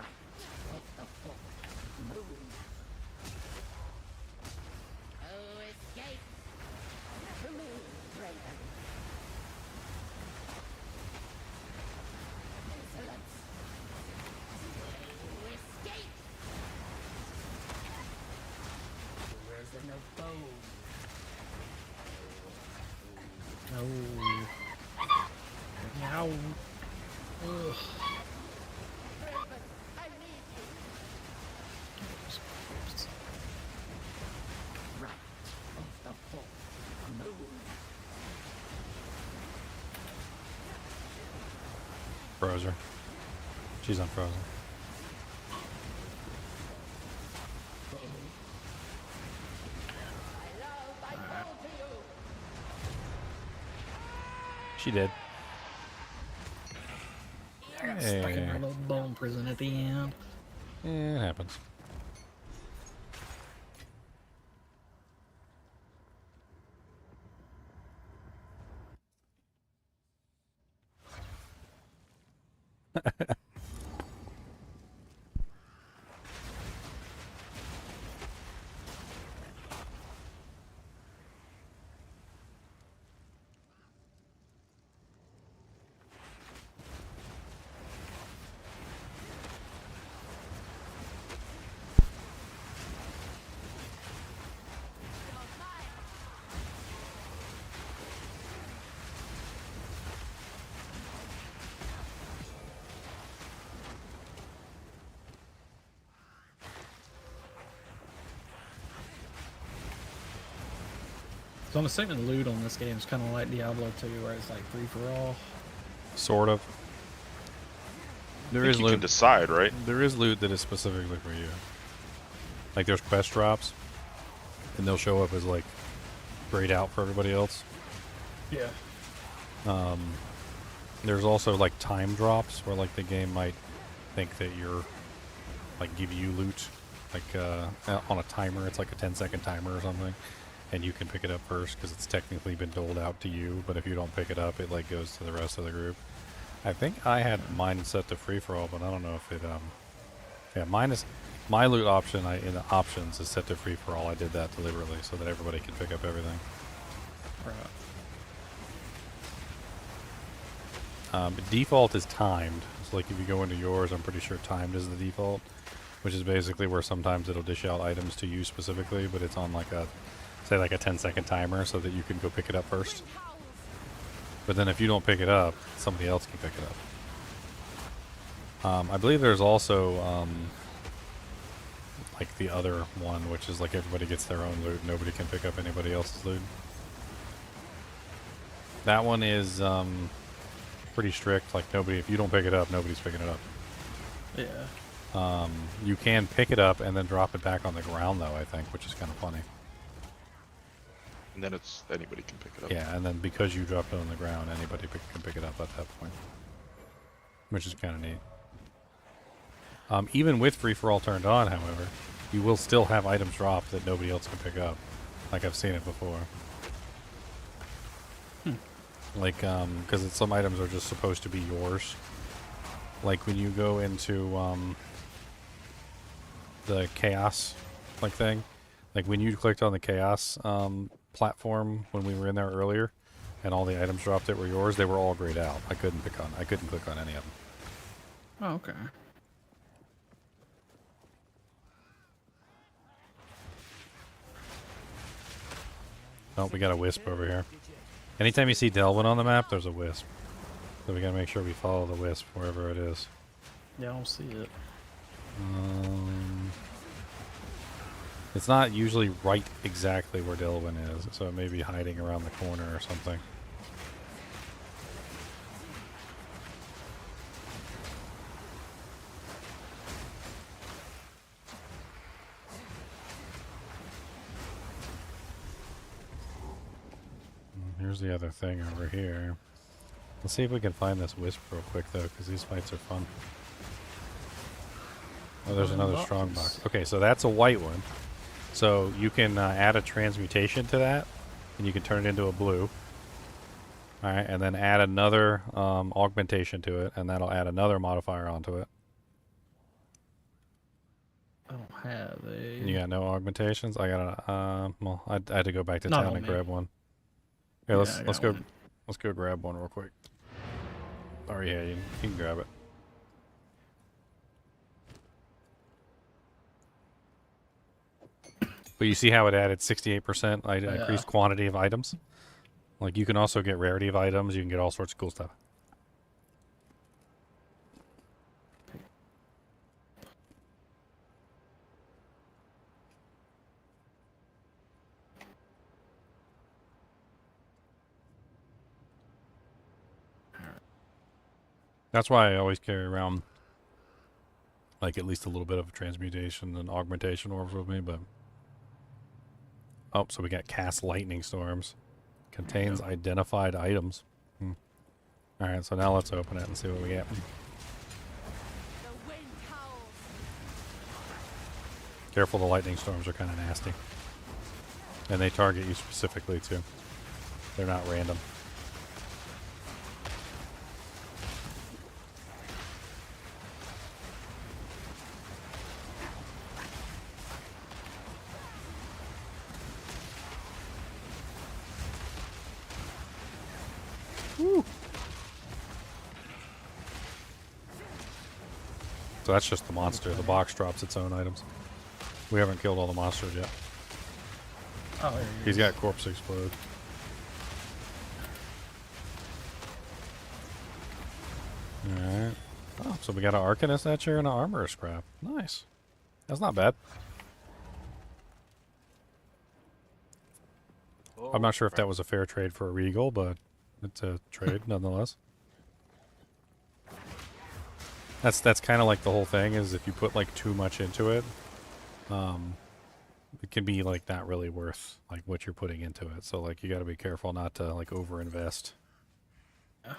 Froze her. She's unfrozen. She did. I got stuck in a little bone prison at the end. Yeah, it happens. So I'm assuming loot on this game is kind of like Diablo 2, where it's like free for all. Sort of. There is you loot. can decide, right? There is loot that is specifically for you. Like there's quest drops, and they'll show up as like grayed out for everybody else. Yeah. There's also like time drops where like the game might think that you're like give you loot like on a timer. It's like a 10-second timer or something. And you can pick it up first because it's technically been doled out to you, but if you don't pick it up, it like goes to the rest of the group. I think I had mine set to free for all, but I don't know if it yeah, my loot option in the options is set to free for all. I did that deliberately so that everybody can pick up everything. Default is timed. So like if you go into yours, I'm pretty sure timed is the default, which is basically where sometimes it'll dish out items to you specifically, but it's on like a say like a 10-second timer so that you can go pick it up first. But then if you don't pick it up, somebody else can pick it up. I believe there's also like the other one, which is like everybody gets their own loot. Nobody can pick up anybody else's loot. That one is pretty strict. Like nobody, if you don't pick it up, nobody's picking it up. Yeah. You can pick it up and then drop it back on the ground though, I think, which is kind of funny. And then it's anybody can pick it up. Yeah, and then because you dropped it on the ground, anybody can pick it up at that point, which is kind of neat. Even with free-for-all turned on, however, you will still have items drop that nobody else can pick up. Like I've seen it before. Like, because some items are just supposed to be yours. Like when you go into the chaos like thing, like when you clicked on the chaos platform when we were in there earlier, and all the items dropped that were yours, they were all grayed out. I couldn't click on any of them. Oh, okay. Oh, we got a wisp over here. Anytime you see Delvin on the map, there's a wisp. So we gotta make sure we follow the wisp wherever it is. Yeah, I don't see it. It's not usually right exactly where Delvin is, so it may be hiding around the corner or something. Here's the other thing over here. Let's see if we can find this wisp real quick though, because these fights are fun. Oh, there's another strong box. Okay, so that's a white one. So you can add a transmutation to that, and you can turn it into a blue. Alright, and then add another augmentation to it, and that'll add another modifier onto it. I don't have a... You got no augmentations? I got a, well, I had to go back to town and grab one. Here, let's go grab one real quick. Oh yeah, you can grab it. But you see how it added 68% increased quantity of items? Like you can also get rarity of items, you can get all sorts of cool stuff. That's why I always carry around like at least a little bit of transmutation and augmentation orbs with me, but oh, so we got cast lightning storms. Contains identified items. Alright, so now let's open it and see what we get. Careful, the lightning storms are kind of nasty. And they target you specifically too. They're not random. So that's just the monster. The box drops its own items. We haven't killed all the monsters yet. Oh, there He's got corpse explode. Alright. Oh, so we got an Arcanist etcher and an armor scrap. Nice. That's not bad. I'm not sure if that was a fair trade for a Regal, but it's a trade nonetheless. That's kind of like the whole thing, is if you put like too much into it, it can be like not really worth like what you're putting into it. So like you got to be careful not to like overinvest. Yeah.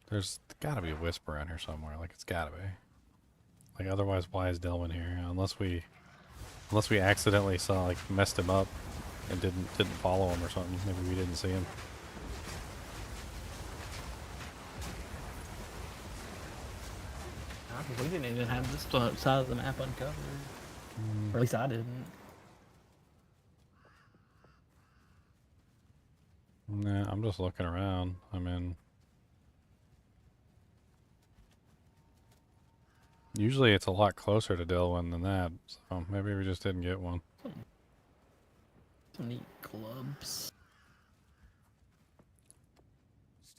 There's got to be a whisper around here somewhere. Like it's got to be. Like otherwise, why is Delvin here? Unless we accidentally saw like messed him up and didn't follow him or something. Maybe we didn't see him. We didn't even have this side of the map uncovered. Or at least I didn't. Nah, I'm just looking around. I mean, usually it's a lot closer to Delwyn than that, so maybe we just didn't get one. Some neat clubs.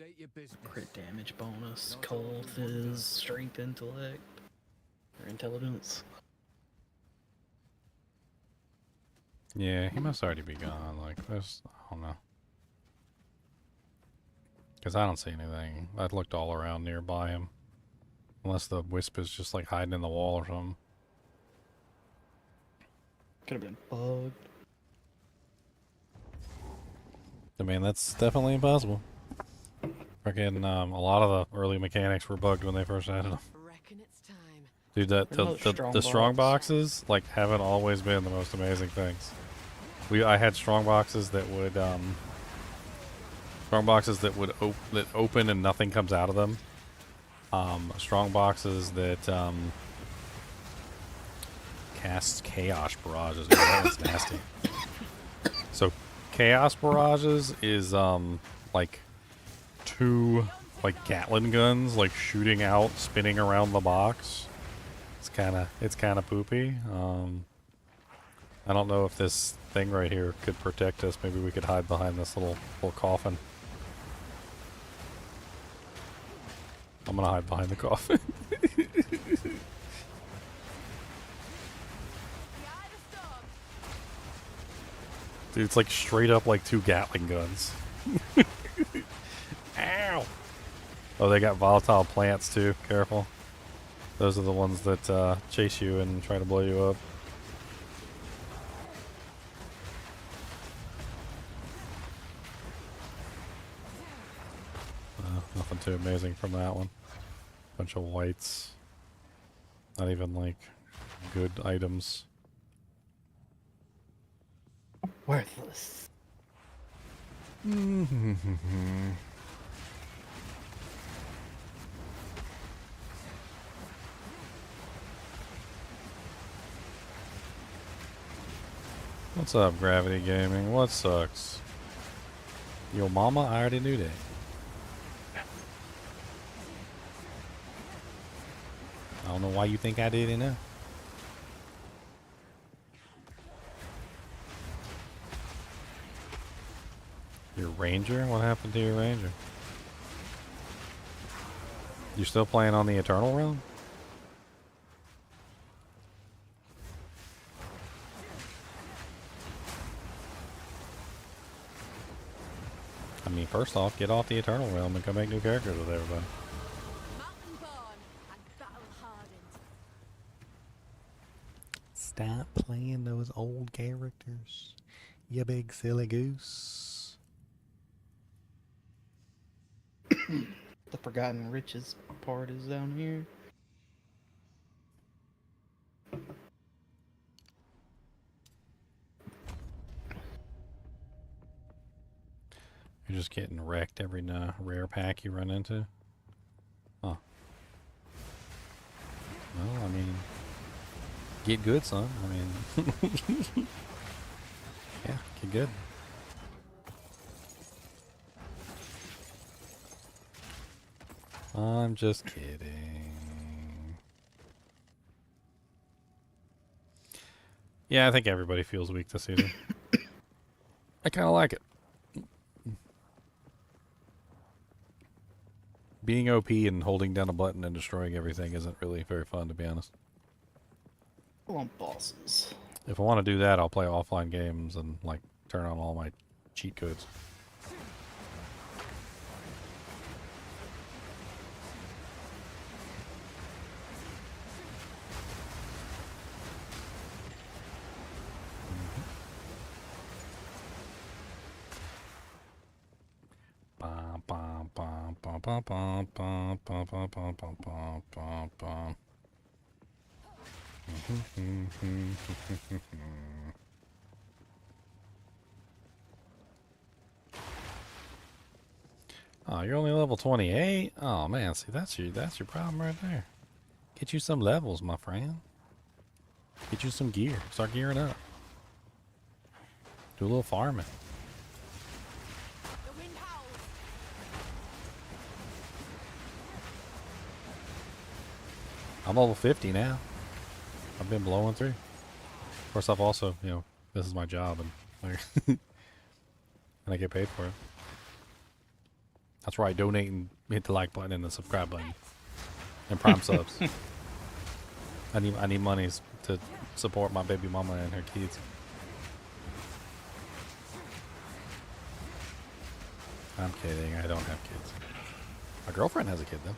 State your business. Crit damage bonus, cold is strength, intellect, or intelligence. Yeah, he must already be gone. Like, there's, I don't know. Because I don't see anything. I'd looked all around nearby him. Unless the wisp is just like hiding in the wall or something. Could have been bugged. I mean, that's definitely impossible. Freaking, a lot of the early mechanics were bugged when they first added them. Reckon it's time. Dude, the strong boxes, like, haven't always been the most amazing things. I had strong boxes that would, that open and nothing comes out of them. Strong boxes that, cast chaos barrages. Oh, that one's nasty. So, chaos barrages is, like, 2, like, Gatling guns, like, shooting out, spinning around the box. It's kinda poopy. I don't know if this thing right here could protect us. Maybe we could hide behind this little coffin. I'm gonna hide behind the coffin. Dude, it's like straight up like 2 Gatling guns. Ow! Oh, they got volatile plants too. Careful. Those are the ones that chase you and try to blow you up. Nothing too amazing from that one. Bunch of whites. Not even like good items. Worthless. What's up, Gravity Gaming? What sucks? Yo mama, I already knew that. I don't know why you think I didn't know. Your ranger? What happened to your ranger? You still playing on the Eternal Realm? I mean, first off, get off the Eternal Realm and come make new characters with everybody. Stop playing those old characters, you big silly goose. The Forgotten Riches part is down here. You're just getting wrecked every rare pack you run into? Huh. Well, I mean, get good, son. I mean, yeah, get good. I'm just kidding. Yeah, I think everybody feels weak this season. I kind of like it. Being OP and holding down a button and destroying everything isn't really very fun, to be honest. I want bosses. If I want to do that, I'll play offline games and, like, turn on all my cheat codes. Oh, you're only level 28? Oh man, see that's your problem right there. Get you some levels, my friend. Get you some gear. Start gearing up. Do a little farming. I'm level 50 now. I've been blowing through. Of course, I've also, you know, this is my job and and I get paid for it. That's right. Donate and hit the like button and the subscribe button. And Prime subs. I need monies to support my baby mama and her kids. I'm kidding. I don't have kids. My girlfriend has a kid though.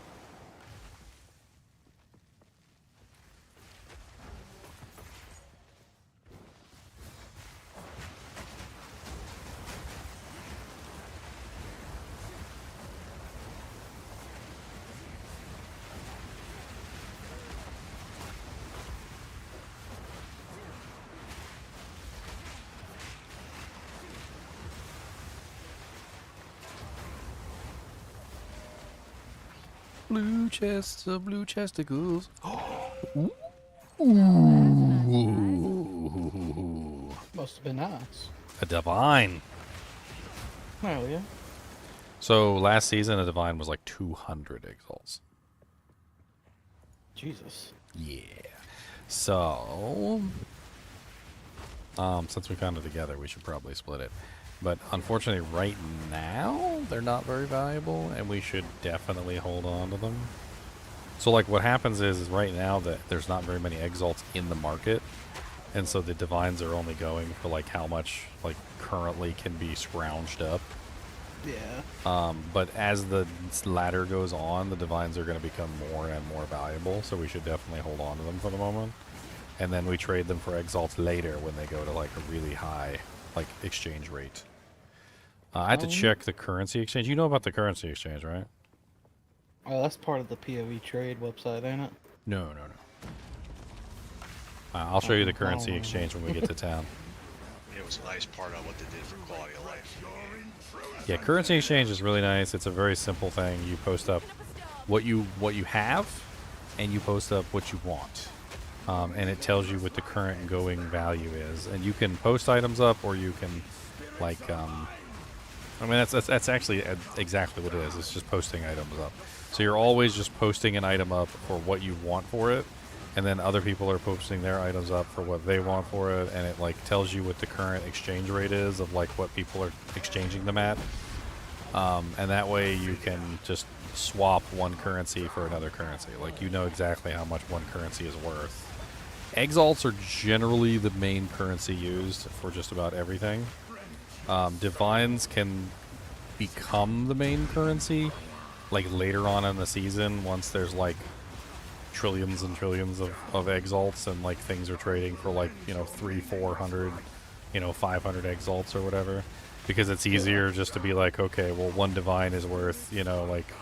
Blue chests of blue chesticles. Ooh. Must have been nice. A divine. Oh, yeah. So last season, a divine was like 200 exalts. Jesus. Yeah. So, since we found it together, we should probably split it. But unfortunately, right now, they're not very valuable, and we should definitely hold on to them. So, like, what happens is right now that there's not very many exalts in the market, and so the divines are only going for, like, how much, like, currently can be scrounged up. Yeah. But as the ladder goes on, the divines are going to become more and more valuable, so we should definitely hold on to them for the moment. And then we trade them for exalts later when they go to, like, a really high, like, exchange rate. I had to check the currency exchange. You know about the currency exchange, right? Oh, that's part of the PoE trade website, ain't it? No. I'll show you the currency exchange when we get to town. It was a nice part on what they did for quality of life. Yeah, currency exchange is really nice. It's a very simple thing. You post up what you have, and you post up what you want. And it tells you what the current going value is. And you can post items up, or you can, like, I mean, that's actually exactly what it is. It's just posting items up. So you're always just posting an item up for what you want for it, and then other people are posting their items up for what they want for it, and it, like, tells you what the current exchange rate is of, like, what people are exchanging them at. And that way you can just swap one currency for another currency. Like, you know exactly how much one currency is worth. Exalts are generally the main currency used for just about everything. Divines can become the main currency, like, later on in the season, once there's, like, trillions and trillions of exalts, and, like, things are trading for, like, 300-400, 500 exalts or whatever, because it's easier just to be like, okay, well, one divine is worth, like,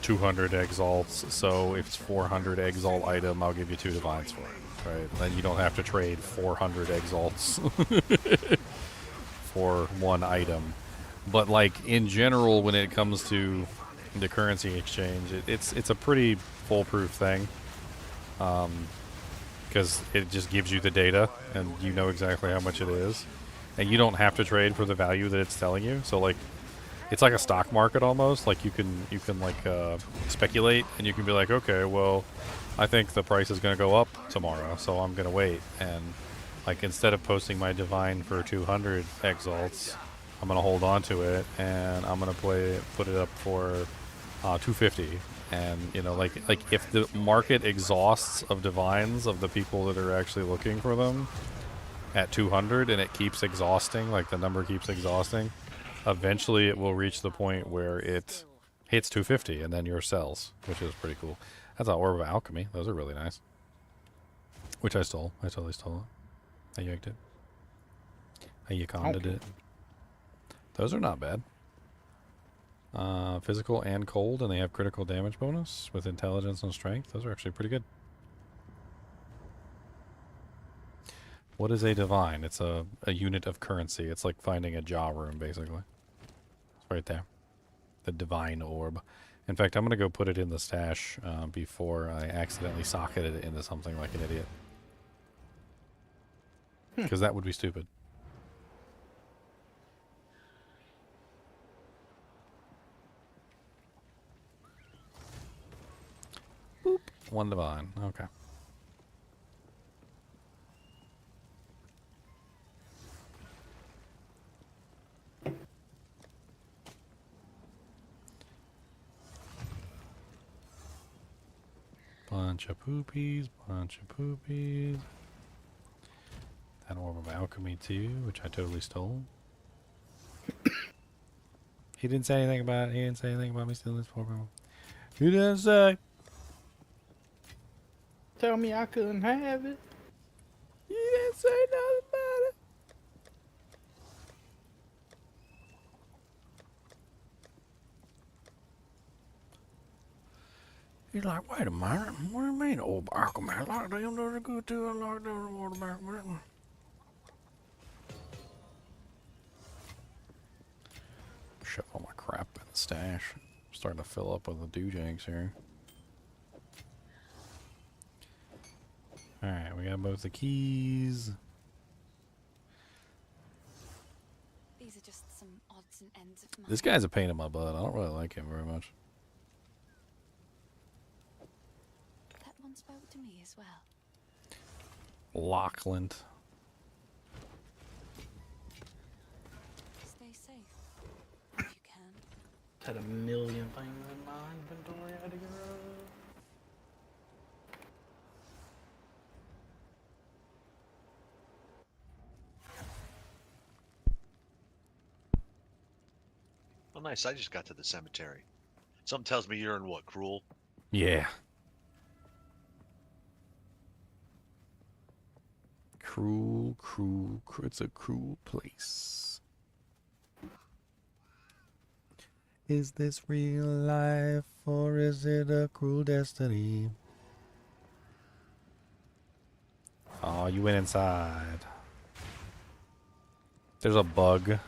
200 exalts, so if it's 400 exalt item, I'll give you 2 divines for it, right? Then you don't have to trade 400 exalts for one item. But, like, in general, when it comes to the currency exchange, it's a pretty foolproof thing, because it just gives you the data, and you know exactly how much it is, and you don't have to trade for the value that it's telling you. So, like, it's like a stock market almost. Like, you can like speculate, and you can be like, okay, well, I think the price is going to go up tomorrow, so I'm going to wait. And, like, instead of posting my divine for 200 exalts, I'm going to hold on to it, and I'm going to put it up for 250. And, like if the market exhausts of divines of the people that are actually looking for them at 200, and it keeps exhausting, like the number keeps exhausting, eventually it will reach the point where it hits 250, and then yours sells, which is pretty cool. That's an Orb of Alchemy. Those are really nice. Which I stole. I totally stole it. I yanked it. I yakoned it. Those are not bad. Physical and cold, and they have critical damage bonus with intelligence and strength. Those are actually pretty good. What is a divine? It's a unit of currency. It's like finding a jaw room, basically. It's right there. The divine orb. In fact, I'm going to go put it in the stash before I accidentally socket it into something like an idiot. Because that would be stupid. Boop. One divine. Okay. Bunch of poopies, bunch of poopies. That orb of alchemy too, which I totally stole. He didn't say anything about it. He didn't say anything about me stealing this orb. He didn't say. Tell me I couldn't have it. He didn't say nothing about it. He's like, wait a minute. What do you mean, old alchemy? I like them, those are good too. I like them, water back with it. Shove all my crap in the stash. I'm starting to fill up with the doojanks here. Alright, we got both the keys. These are just some odds and ends of mine. This guy's a pain in my butt. I don't really like him very much. That one spoke to me as well. Lachlan. Stay safe if you can. Had a million things in my inventory I had to get rid of. Oh, nice. I just got to the cemetery. Something tells me you're in what, Cruel? Yeah. Cruel, cruel, it's a cruel place. Is this real life or is it a cruel destiny? Oh, you went inside. There's a bug.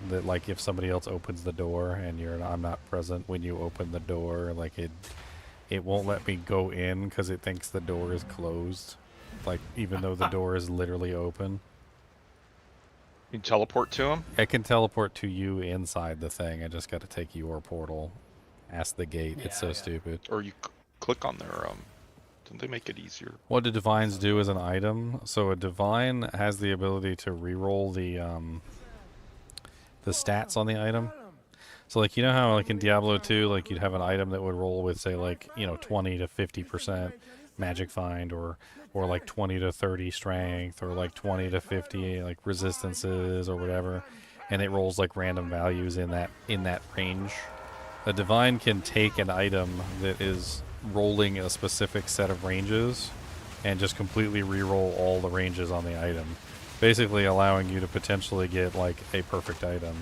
That like if somebody else opens the door and I'm not present when you open the door, like it won't let me go in because it thinks the door is closed. Like even though the door is literally open. You can teleport to him? I can teleport to you inside the thing. I just got to take your portal. Ask the gate. Yeah, it's so yeah. stupid. Or you click on their don't they make it easier? What do divines do as an item? So a divine has the ability to reroll the stats on the item. So like you know how like in Diablo 2 like you'd have an item that would roll with say like 20 to 50% magic find or like 20 to 30 strength or like 20 to 50 like resistances or whatever, and it rolls like random values in that range. A divine can take an item that is rolling a specific set of ranges and just completely re-roll all the ranges on the item, basically allowing you to potentially get like a perfect item.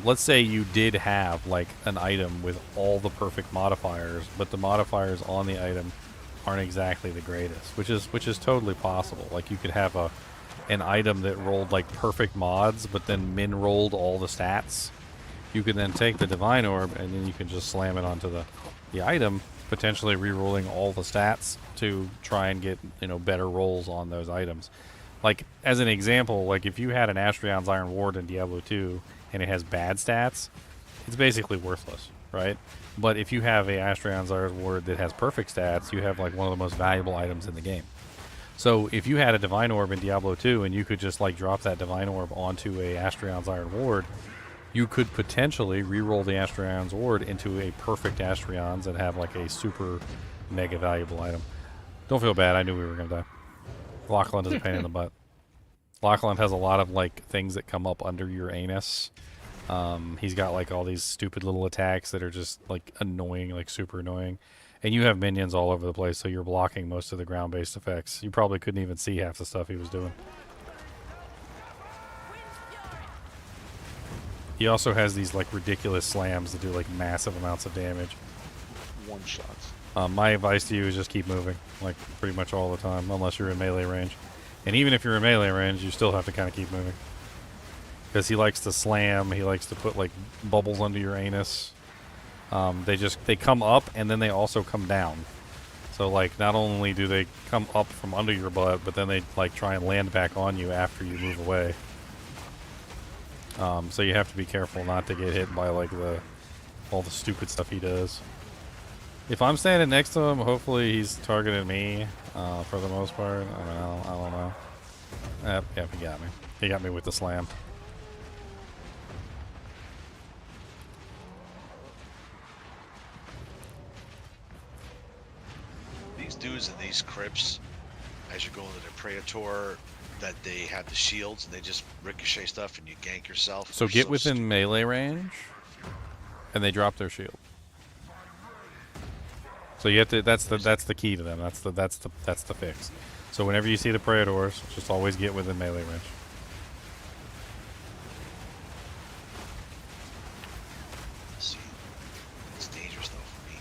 Let's say you did have like an item with all the perfect modifiers, but the modifiers on the item aren't exactly the greatest, which is totally possible. Like you could have an item that rolled like perfect mods, but then min rolled all the stats. You can then take the divine orb and then you can just slam it onto the item, potentially re-rolling all the stats to try and get better rolls on those items. Like as an example, like if you had an Astrion's Iron Ward in Diablo 2 and it has bad stats, it's basically worthless, right? But if you have a Astrion's Iron Ward that has perfect stats, you have like one of the most valuable items in the game. So if you had a Divine Orb in Diablo 2 and you could just like drop that Divine Orb onto a Astrion's Iron Ward, you could potentially re-roll the Astrion's Ward into a perfect Astrion's and have like a super mega valuable item. Don't feel bad, I knew we were gonna die. Lachlan is a pain in the butt. Lachlan has a lot of like things that come up under your anus. He's got like all these stupid little attacks that are just like annoying, like super annoying. And you have minions all over the place, so you're blocking most of the ground-based effects. You probably couldn't even see half the stuff he was doing. He also has these like ridiculous slams that do like massive amounts of damage. One shots. My advice to you is just keep moving, like pretty much all the time, unless you're in melee range. And even if you're in melee range, you still have to kind of keep moving. Because he likes to slam, he likes to put like bubbles under your anus. They come up and then they also come down. So like not only do they come up from under your butt, but then they like try and land back on you after you move away. So you have to be careful not to get hit by like all the stupid stuff he does. If I'm standing next to him, hopefully he's targeting me for the most part. I don't know. Yep, he got me. He got me with the slam. dudes in these crypts, as you're going to the Praetor, that they have the shields and they just ricochet stuff and you gank yourself. So get within melee range, and they drop their shield. So you have to. That's the key to them. That's the fix. So whenever you see the Praetors, just always get within melee range. See, it's dangerous though for me.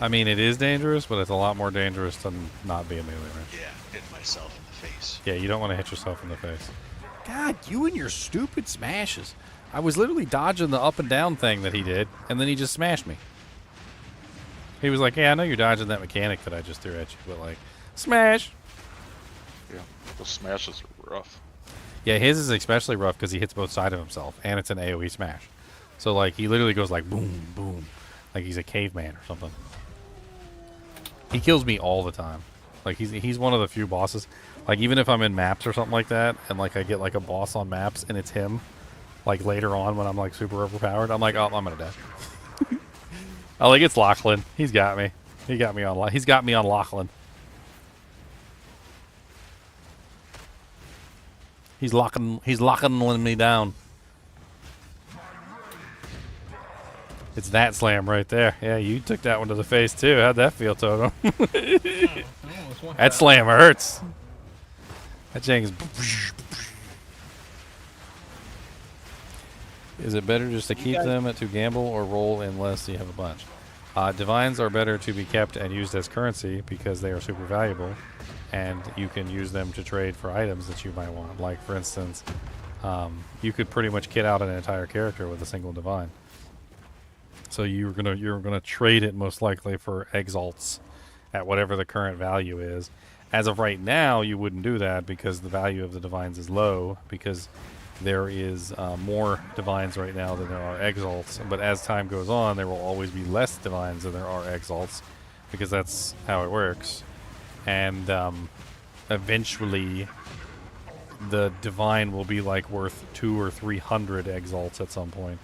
I mean, it is dangerous, but it's a lot more dangerous to not be in melee range. Yeah, hitting myself in the face. Yeah, you don't want to hit yourself in the face. God, you and your stupid smashes. I was literally dodging the up and down thing that he did, and then he just smashed me. He was like, yeah, I know you're dodging that mechanic that I just threw at you, but like, smash! Yeah, the smashes are rough. Yeah, his is especially rough because he hits both sides of himself, and it's an AoE smash. So like, he literally goes like, boom, boom, like he's a caveman or something. He kills me all the time. Like, he's one of the few bosses. Like, even if I'm in maps or something like that, and like I get like a boss on maps, and it's him, like later on when I'm like super overpowered, I'm like, oh, I'm gonna die. Oh, like it's Lachlan. He's got me. He's got me on Lachlan. He's locking me down. It's that slam right there. Yeah, you took that one to the face too. How'd that feel, Toto? That slam hurts. That thing's. Is it better just to keep them to gamble or roll unless you have a bunch? Divines are better to be kept and used as currency because they are super valuable, and you can use them to trade for items that you might want. Like, for instance, you could pretty much kit out an entire character with a single divine. So you're gonna trade it most likely for exalts at whatever the current value is. As of right now, you wouldn't do that because the value of the divines is low, because there is more divines right now than there are exalts. But as time goes on, there will always be less divines than there are exalts, because that's how it works. And eventually, the divine will be like worth 200 or 300 exalts at some point.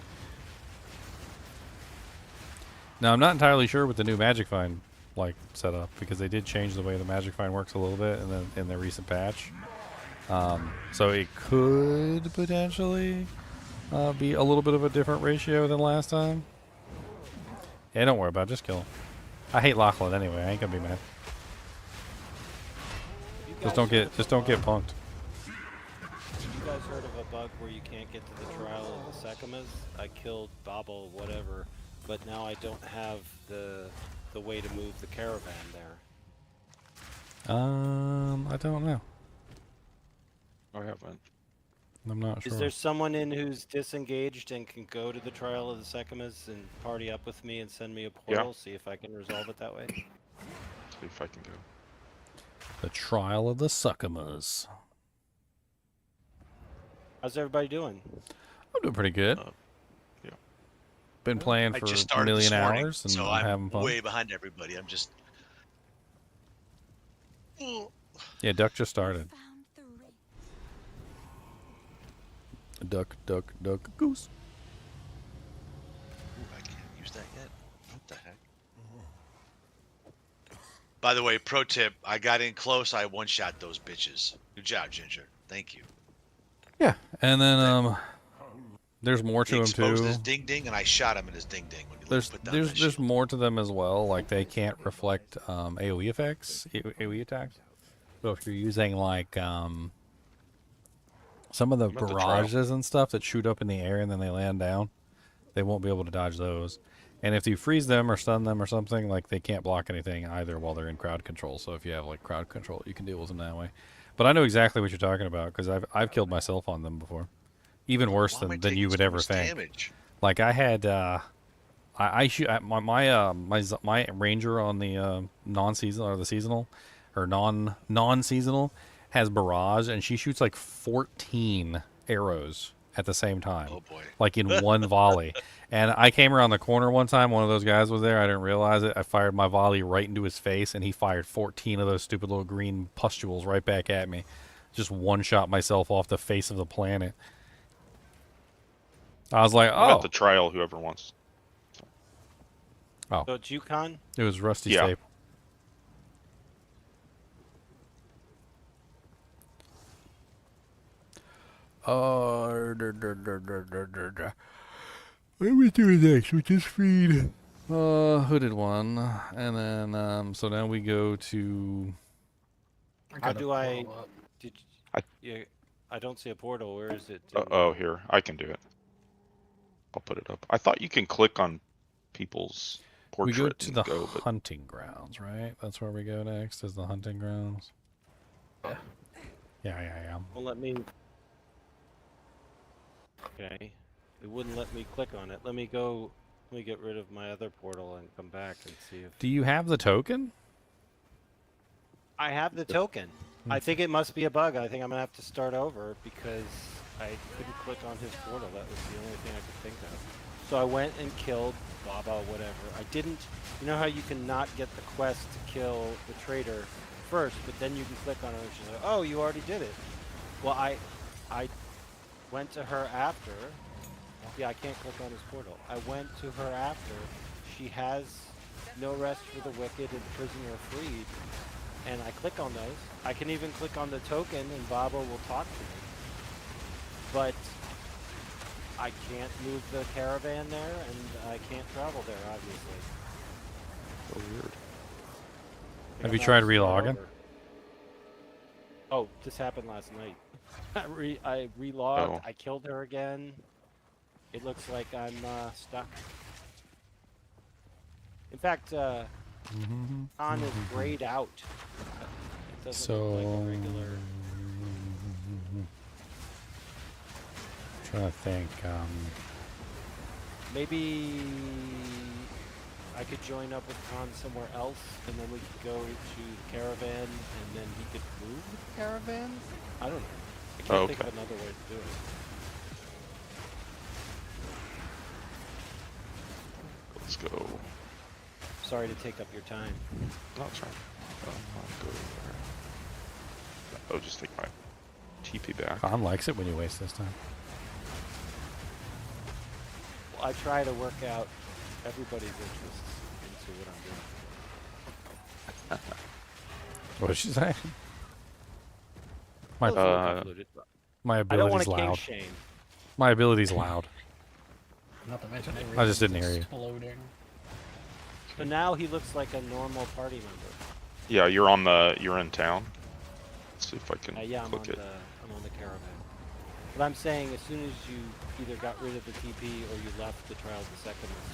Now, I'm not entirely sure with the new Magic Find setup, because they did change the way the Magic Find works a little bit in the recent patch. So it could potentially be a little bit of a different ratio than last time. Yeah, don't worry about it. Just kill him. I hate Lachlan anyway. I ain't gonna be mad. Just don't get punked. You guys heard of a bug where you can't get to the Trial of the Sekimas? I killed Bobble, whatever, but now I don't have the way to move the caravan there. I don't know. I haven't. I'm not sure. Is there someone in who's disengaged and can go to the Trial of the Sekimas and party up with me and send me a portal? See if I can resolve it that way. See if I can go. The Trial of the Succumas. How's everybody doing? I'm doing pretty good. Yeah. Been playing for a million hours, and so I'm having fun. way behind everybody. I'm just. Yeah, Duck just started. Duck, duck, duck, goose. Ooh, I can't use that yet. What the heck? By the way, pro tip: I got in close. I one-shot those bitches. Good job, Ginger. Thank you. Yeah, and then there's more to He them exposed too. his ding ding, and I shot him in his ding ding. When he There's put down that there's more to them as well. Like, they can't reflect AOE effects, AOE attacks. So if you're using like some of the barrages and stuff that shoot up in the air and then they land down, they won't be able to dodge those. And if you freeze them or stun them or something, like, they can't block anything either while they're in crowd control. So if you have like crowd control, you can deal with them that way. But I know exactly what you're talking about, because I've killed myself on them before, even worse than you would ever think. Damage? Like, I had I shoot my ranger on the non-seasonal or the seasonal or non-seasonal has barrage, and she shoots like 14 arrows at the same time. Oh boy. Like in one volley. And I came around the corner one time, one of those guys was there, I didn't realize it. I fired my volley right into his face, and he fired 14 of those stupid little green pustules right back at me. Just one-shot myself off the face of the planet. I was like, At oh. the trial, whoever wants. Oh. So it's UConn? It was Rusty Yeah. Staple. What are we doing next? We just feed hooded one, and then so now we go to. How do I? Did yeah? I don't see a portal. Where is it? Oh, here. I can do it. I'll put it up. I thought you can click on people's We portrait go to and the go, but hunting grounds, right? That's where we go next. Is the hunting grounds? Yeah. Well, let me. Okay. It wouldn't let me click on it. Let me go. Let me get rid of my other portal and come back and see if. Do you have the token? I have the token. I think it must be a bug. I think I'm gonna have to start over because I couldn't click on his portal. That was the only thing I could think of. So I went and killed Baba, whatever. I didn't. You know how you can not get the quest to kill the traitor first, but then you can click on it and she's like, "Oh, you already did it." Well, I went to her after. Yeah, I can't click on his portal. I went to her after. She has no rest for the wicked and prisoner freed. And I click on those. I can even click on the token and Baba will talk to me. But I can't move the caravan there and I can't travel there, obviously. So weird. Have you tried relogging? Oh, this happened last night. I relogged. Oh. I killed her again. It looks like I'm stuck. In fact, on is grayed out. It doesn't look like a regular. Trying to think. Maybe I could join up with Khan somewhere else, and then we could go to the caravan, and then he could move the caravan? I don't know. I can't think of another way to do it. Let's go. Sorry to take up your time. No, it's fine. I'll go there. I'll just take my TP back. Khan likes it when you waste this time. Well, I try to work out everybody's interests into what I'm doing. What did she say? My I don't want ability's to king loud. shame. My ability's loud. Not to mention I just didn't hear you. exploding. So now he looks like a normal party member. Yeah, you're in town. Let's see if I can Yeah, I'm click it. I'm on the caravan. But I'm saying as soon as you either got rid of the TP or you left the Trial of the Secondus,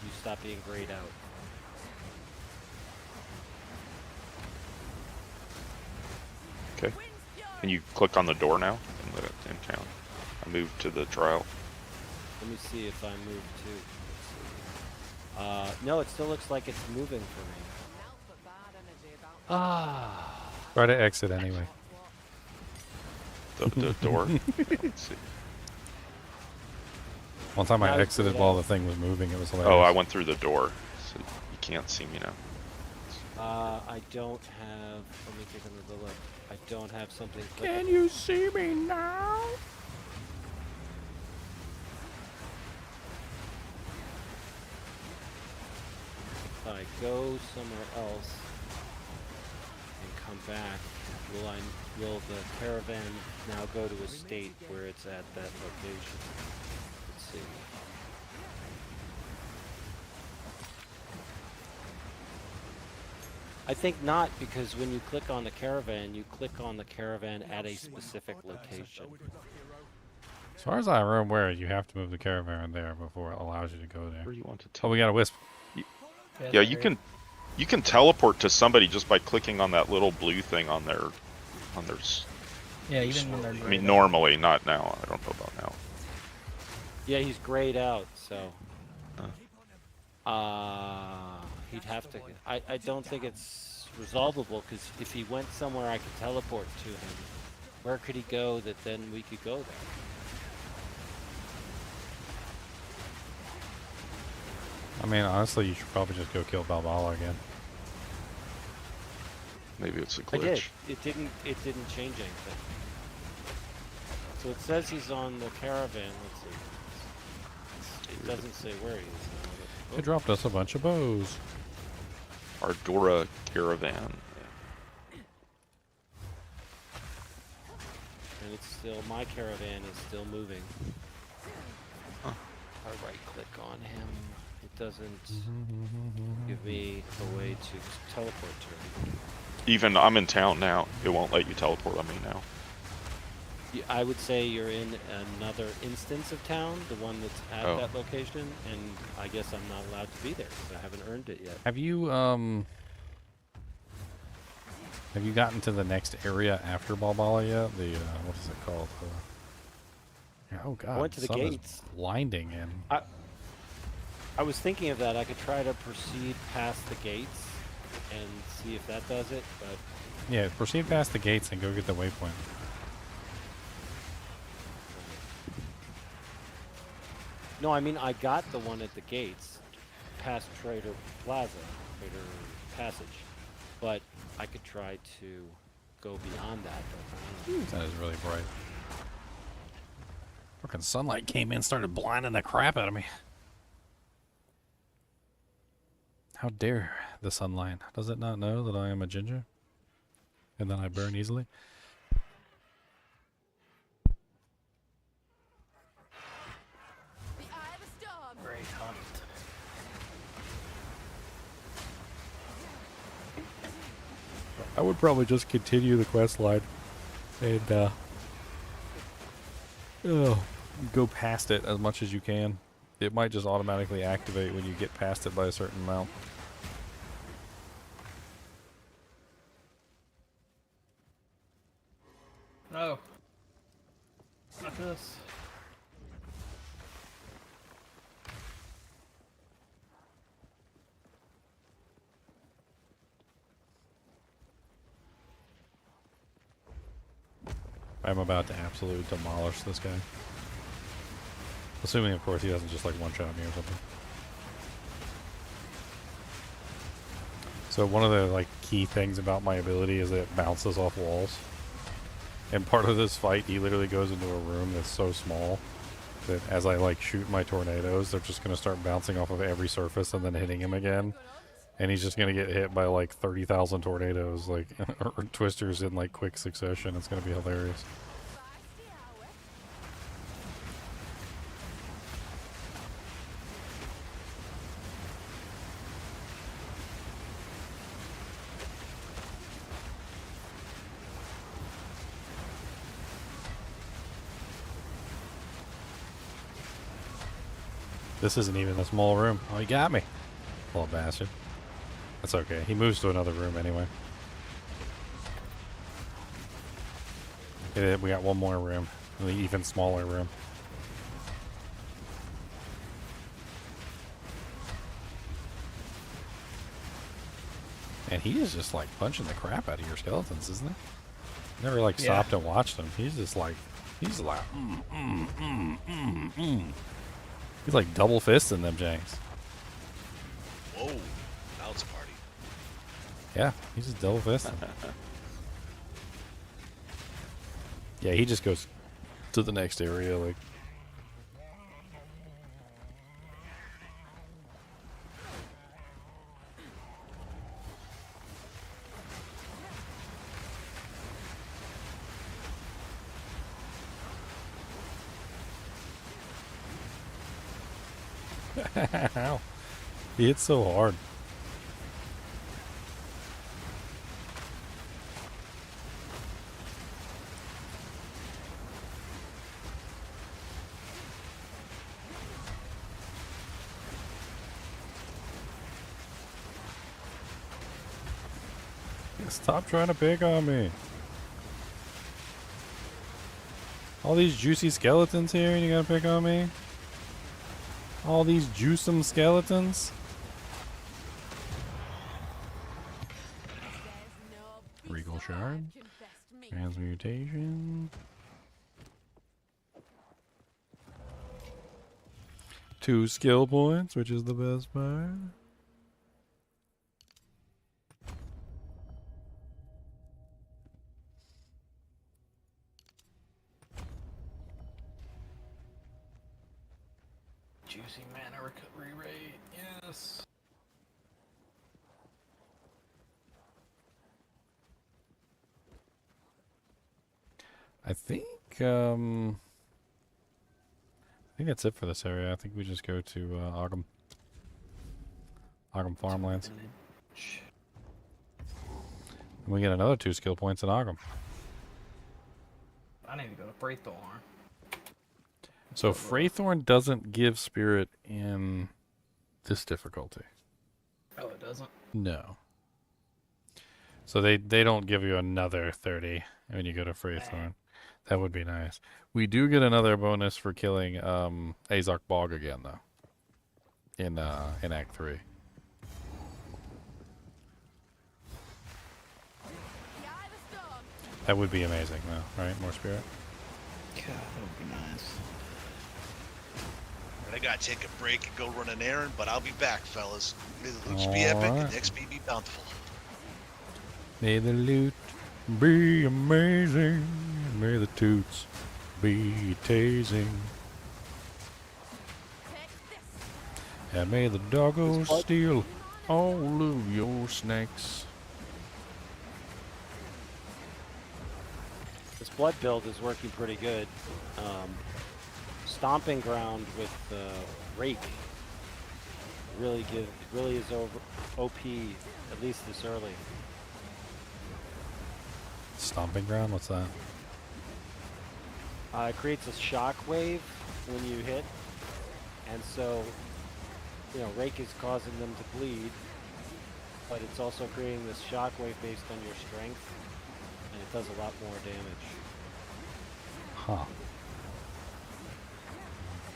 you stop being grayed out. Okay. Can you click on the door now in town? I moved to the trial. Let me see if I move too. No, it still looks like it's moving for me. Try to exit anyway. The door? Let's see. One time I Now it's exited grayed while out. the thing was moving. It was hilarious. Oh, I went through the door. So you can't see me now. I don't have. Let me take another look. I don't have something. Can you see me now? If I go somewhere else and come back, will the caravan now go to a state where it's at that location? Let's see. I think not, because when you click on the caravan, you click on the caravan at a specific location. As far as I'm aware, you have to move the caravan there before it allows you to go there. Where do you want to Oh, we got a wisp. Yeah, you can teleport to somebody just by clicking on that little blue thing on their Yeah, even when they're I mean, normally, not now. I don't know about now. Yeah, he's grayed out, so. He'd have to. I don't think it's resolvable, because if he went somewhere I could teleport to him, where could he go that then we could go there? I mean, honestly, you should probably just go kill Balbala again. Maybe it's a I glitch. did. It didn't change anything. So it says he's on the caravan. Let's see. It doesn't say where he is. They dropped us a bunch of bows. Ardora caravan. and it's still, my caravan is still moving. I right click on him. It doesn't give me a way to teleport to him. Even I'm in town now. It won't let you teleport on me now. I would say you're in another instance of town, the one that's at that location, and I guess I'm not allowed to be there because I haven't earned it yet. Have you gotten to the next area after Balbala yet? The what is it called? Oh god, I went to the sun gates. is blinding in. I was thinking of that. I could try to proceed past the gates and see if that does it, but Yeah, proceed past the gates and go get the waypoint. no, I mean I got the one at the gates, past Trader Plaza, Trader Passage, but I could try to go beyond that. That is really bright. Fucking sunlight came in, started blinding the crap out of me. How dare the sunlight? Does it not know that I am a ginger? And that I burn easily? Great hunt. I would probably just continue the quest line and go past it as much as you can. It might just automatically activate when you get past it by a certain amount. No. Not this. I'm about to absolutely demolish this guy. Assuming, of course, he doesn't just like one-shot me or something. So one of the like key things about my ability is that it bounces off walls. And part of this fight, he literally goes into a room that's so small that as I like shoot my tornadoes, they're just going to start bouncing off of every surface and then hitting him again. And he's just going to get hit by like 30,000 tornadoes, like, or twisters in like quick succession. It's going to be hilarious. This isn't even a small room. Oh, he got me. Little bastard. That's okay. He moves to another room anyway. We got one more room. An even smaller room. And he is just like punching the crap out of your skeletons, isn't he? Never like stopped and watched him. He's just like, he's like, He's like double fisting them janks. Whoa, now it's a party. Yeah, he's just double fisting. Yeah, he just goes to the next area like. Ow. He hits so hard. Stop trying to pick on me. All these juicy skeletons here and you gotta pick on me? All these juicem skeletons? Regal Shard. Transmutation. 2 skill points, which is the best part. Juicy mana recovery rate, yes. I think that's it for this area. I think we just go to Ogham Farmlands. And we get another 2 skill points in Ogham. I need to go to Freythorn. So Freythorn doesn't give spirit in this difficulty. Oh, it doesn't? No. So they don't give you another 30 when you go to Freythorn. That would be nice. We do get another bonus for killing Azark Bog again, though. In Act 3. That would be amazing, though, right? More spirit. God, that would be nice. I gotta take a break and go run an errand, but I'll be back, fellas. May the loots be epic and the XP be bountiful. May the loot be amazing. May the toots be tasing. And may the doggos steal all of your snacks. This blood build is working pretty good. Stomping ground with Rake really is over OP, at least this early. Stomping ground? What's that? It creates a shock wave when you hit, and so Rake is causing them to bleed, but it's also creating this shock wave based on your strength, and it does a lot more damage. Huh.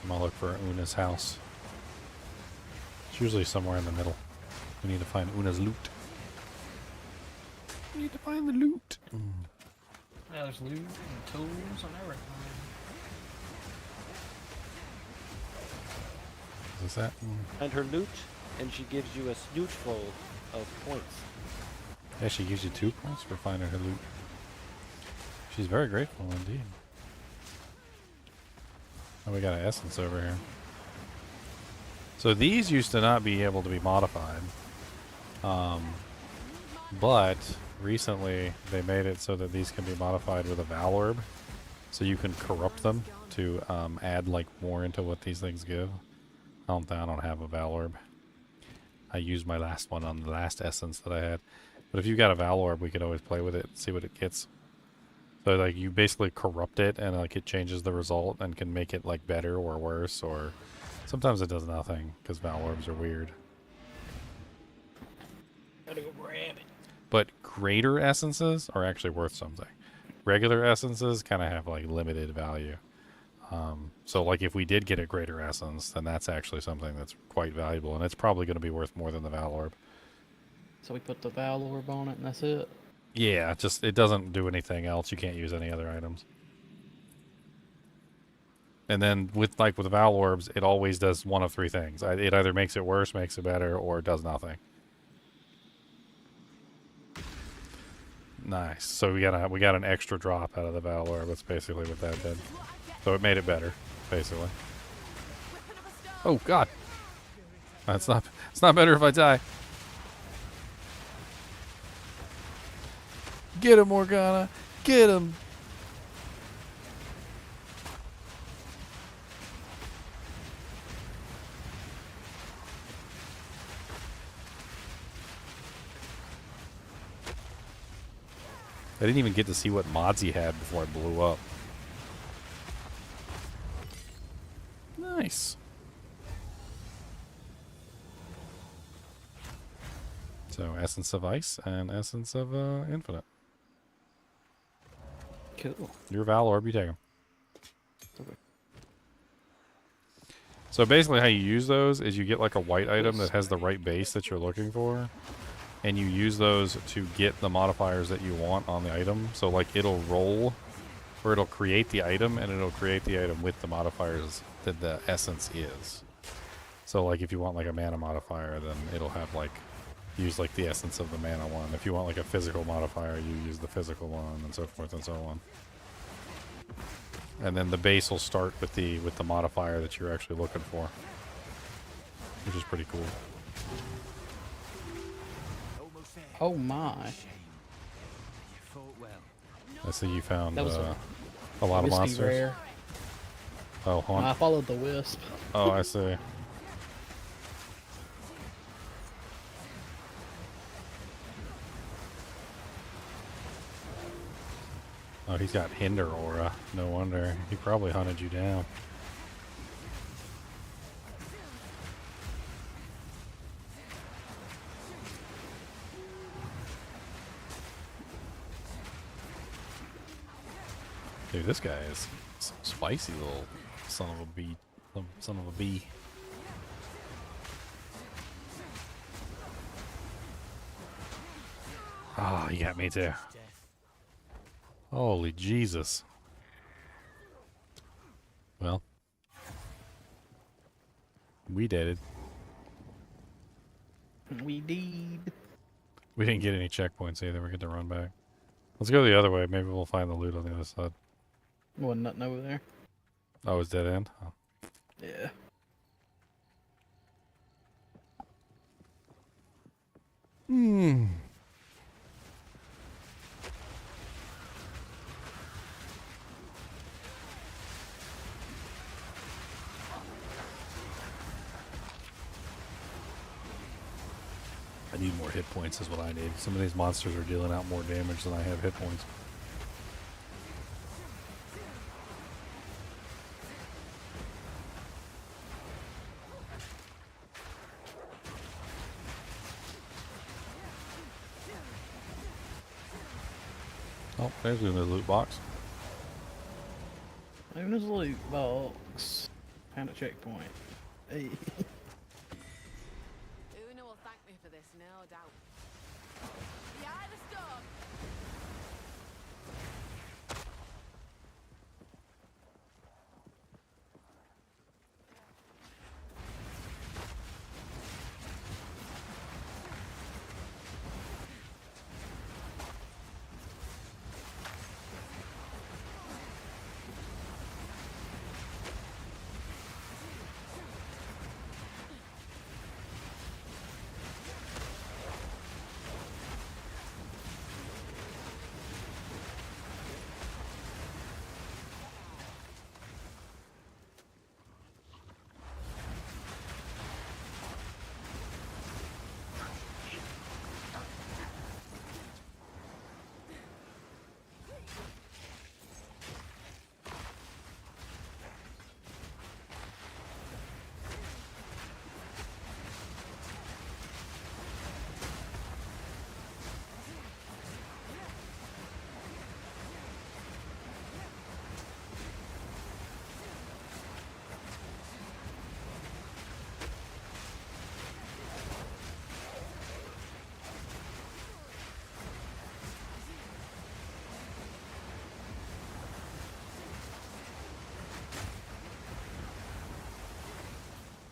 I'm gonna look for Una's house. It's usually somewhere in the middle. We need to find Una's loot. We need to find the loot. Yeah, there's loot and tools and everything. Is that? And her loot, and she gives you a snootful of points. Yeah, she gives you 2 points for finding her loot. She's very grateful indeed. Oh, we got an essence over here. So these used to not be able to be modified. But recently they made it so that these can be modified with a Val Orb. So you can corrupt them to add like more into what these things give. I don't have a Val Orb. I used my last one on the last essence that I had. But if you got a Val Orb, we could always play with it and see what it gets. So like you basically corrupt it and like it changes the result and can make it like better or worse, or sometimes it does nothing because Val Orbs are weird. Gotta go grab it. But greater essences are actually worth something. Regular essences kind of have like limited value. So like if we did get a greater essence, then that's actually something that's quite valuable, and it's probably going to be worth more than the Val Orb. So we put the Val Orb on it and that's it? Yeah, just it doesn't do anything else. You can't use any other items. And then with the Val Orbs, it always does one of 3 things. It either makes it worse, makes it better, or does nothing. Nice. So we got an extra drop out of the Val Orb. That's basically what that did. So it made it better, basically. Oh God. It's not better if I die. Get him, Morgana! Get him! I didn't even get to see what mods he had before I blew up. Nice. So, Essence of Ice and Essence of Infinite. Cool. Your Val Orb, you take them. Okay. So basically how you use those is you get like a white item that has the right base that you're looking for, and you use those to get the modifiers that you want on the item. So like it'll roll, or it'll create the item, and it'll create the item with the modifiers that the essence is. So like if you want like a mana modifier, then it'll have like, use like the essence of the mana one. If you want like a physical modifier, you use the physical one, and so forth and so on. And then the base will start with the modifier that you're actually looking for, which is pretty cool. Oh my! I see you found A lot of Wispy monsters. rare. Oh, I haunt. followed the wisp. Oh, I see. Oh, he's got hinder aura. No wonder. He probably hunted you down. Dude, this guy is some spicy little son of a bee. Son of a bee. Oh, you got me too. Holy Jesus. Well, we did it. We did. We didn't get any checkpoints either. We get to run back. Let's go the other way. Maybe we'll find the loot on the other side. Wasn't nothing over there. Oh, it's dead end? Oh. Yeah. Hmm. I need more hit points is what I need. Some of these monsters are dealing out more damage than I have hit points. Oh, there's the loot box. Even his loot box. Found a checkpoint. Hey. Una will thank me for this, no doubt. Behind the storm.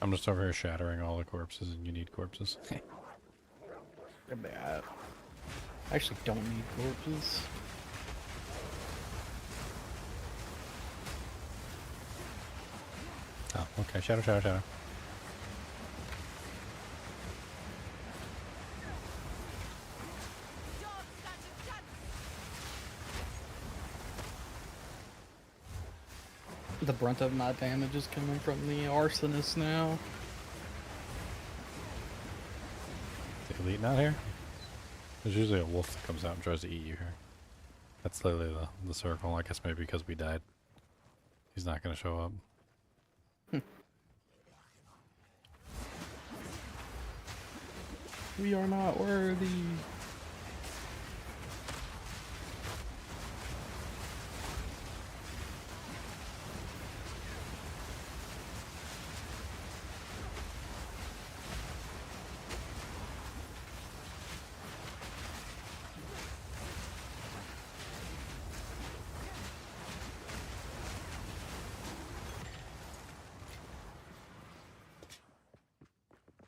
I'm just over here shattering all the corpses, and you need corpses. I actually don't need corpses. Oh, okay. Shadow, shadow, shadow. The brunt of my damage is coming from the arsonist now. Is the elite not here? There's usually a wolf that comes out and tries to eat you here. That's literally the circle. I guess maybe because we died. He's not going to show up. We are not worthy.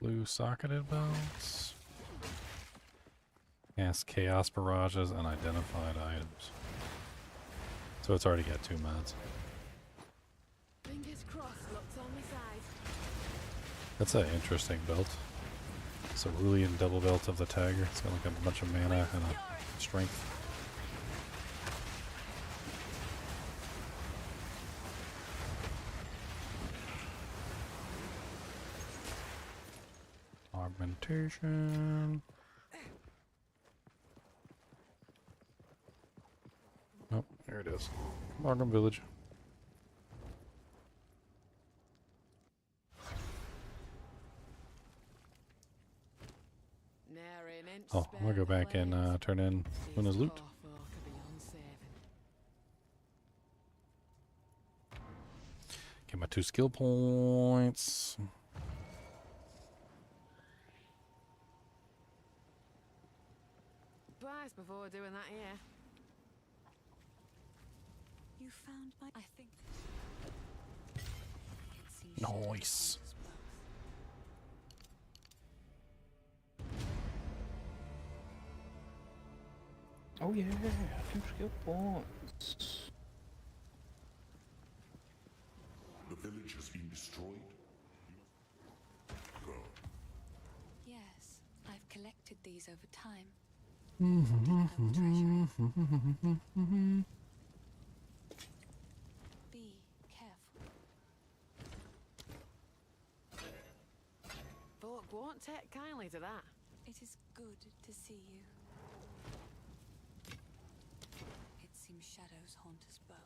Blue socketed belts. Cast chaos barrages and identified items. So it's already got 2 mods. Fingers crossed, looks on the side. That's an interesting belt. It's a Cerulean double belt of the Tiger. It's got like a bunch of mana and a strength. Fragmentation. Nope, there it is. Markham Village. Oh, I'm gonna go back and turn in Luna's loot. Get my 2 skill points. Twice before doing that here. You found my... I think... Nice. Oh yeah, 2 skill points. The village has been destroyed. Go. Yes, I've collected these over time. Be careful. Folk won't take kindly to that. It is good to see you. It seems shadows haunt us both.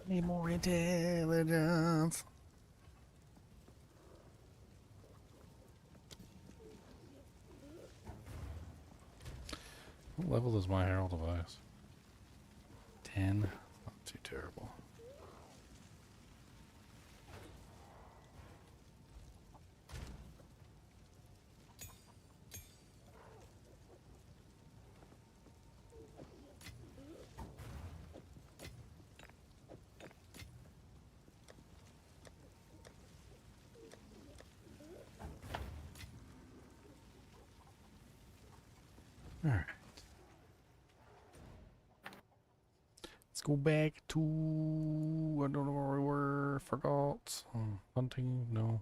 Need more intelligence. What level is my Herald device? 10. Not too terrible. Alright. Let's go back to... I don't know where we were. Forgot. Hunting? No.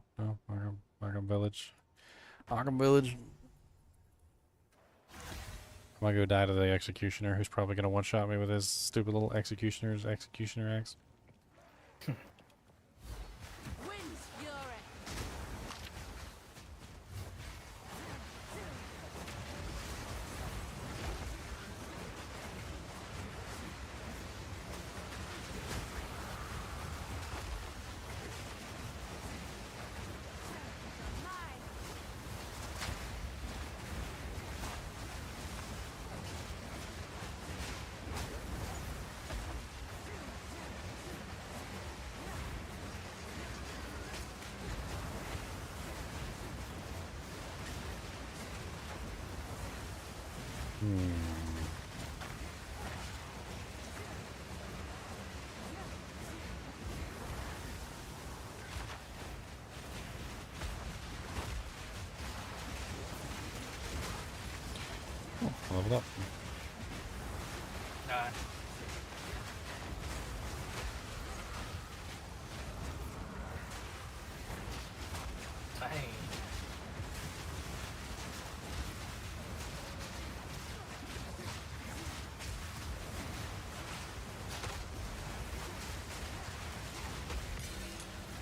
Arkham Village. Arkham Village. I'm gonna go die to the Executioner, who's probably gonna one-shot me with his stupid little Executioner axe. Oh, leveled up. Dang.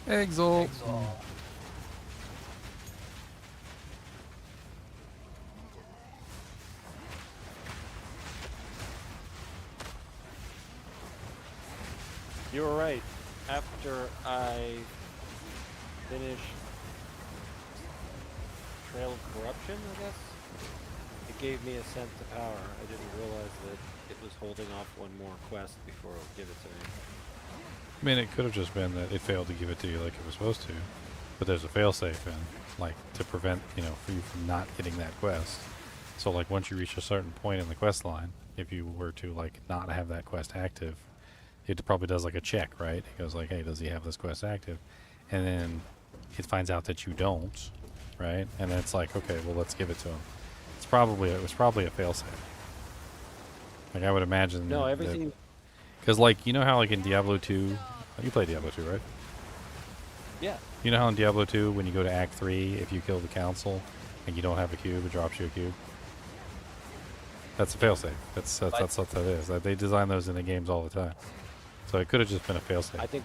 Exile. You were right. After I finished Trail of Corruption, I guess, it gave me a sense of power. I didn't realize that it was holding off one more quest before it would give it to me. I mean, it could have just been that it failed to give it to you like it was supposed to, but there's a failsafe in, like, to prevent, you know, for you from not getting that quest. So, like, once you reach a certain point in the quest line, if you were to, like, not have that quest active, it probably does, like, a check, right? It goes like, hey, does he have this quest active? And then it finds out that you don't, right? And then it's like, okay, well, let's give it to him. It was probably a failsafe. Like I would imagine. No, everything. Because like you know how like in Diablo 2, you play Diablo 2, right? Yeah. You know how in Diablo 2, when you go to Act 3, if you kill the council and you don't have a cube, it drops you a cube. That's a failsafe. That's what that is. They design those in the games all the time. So it could have just been a failsafe. I think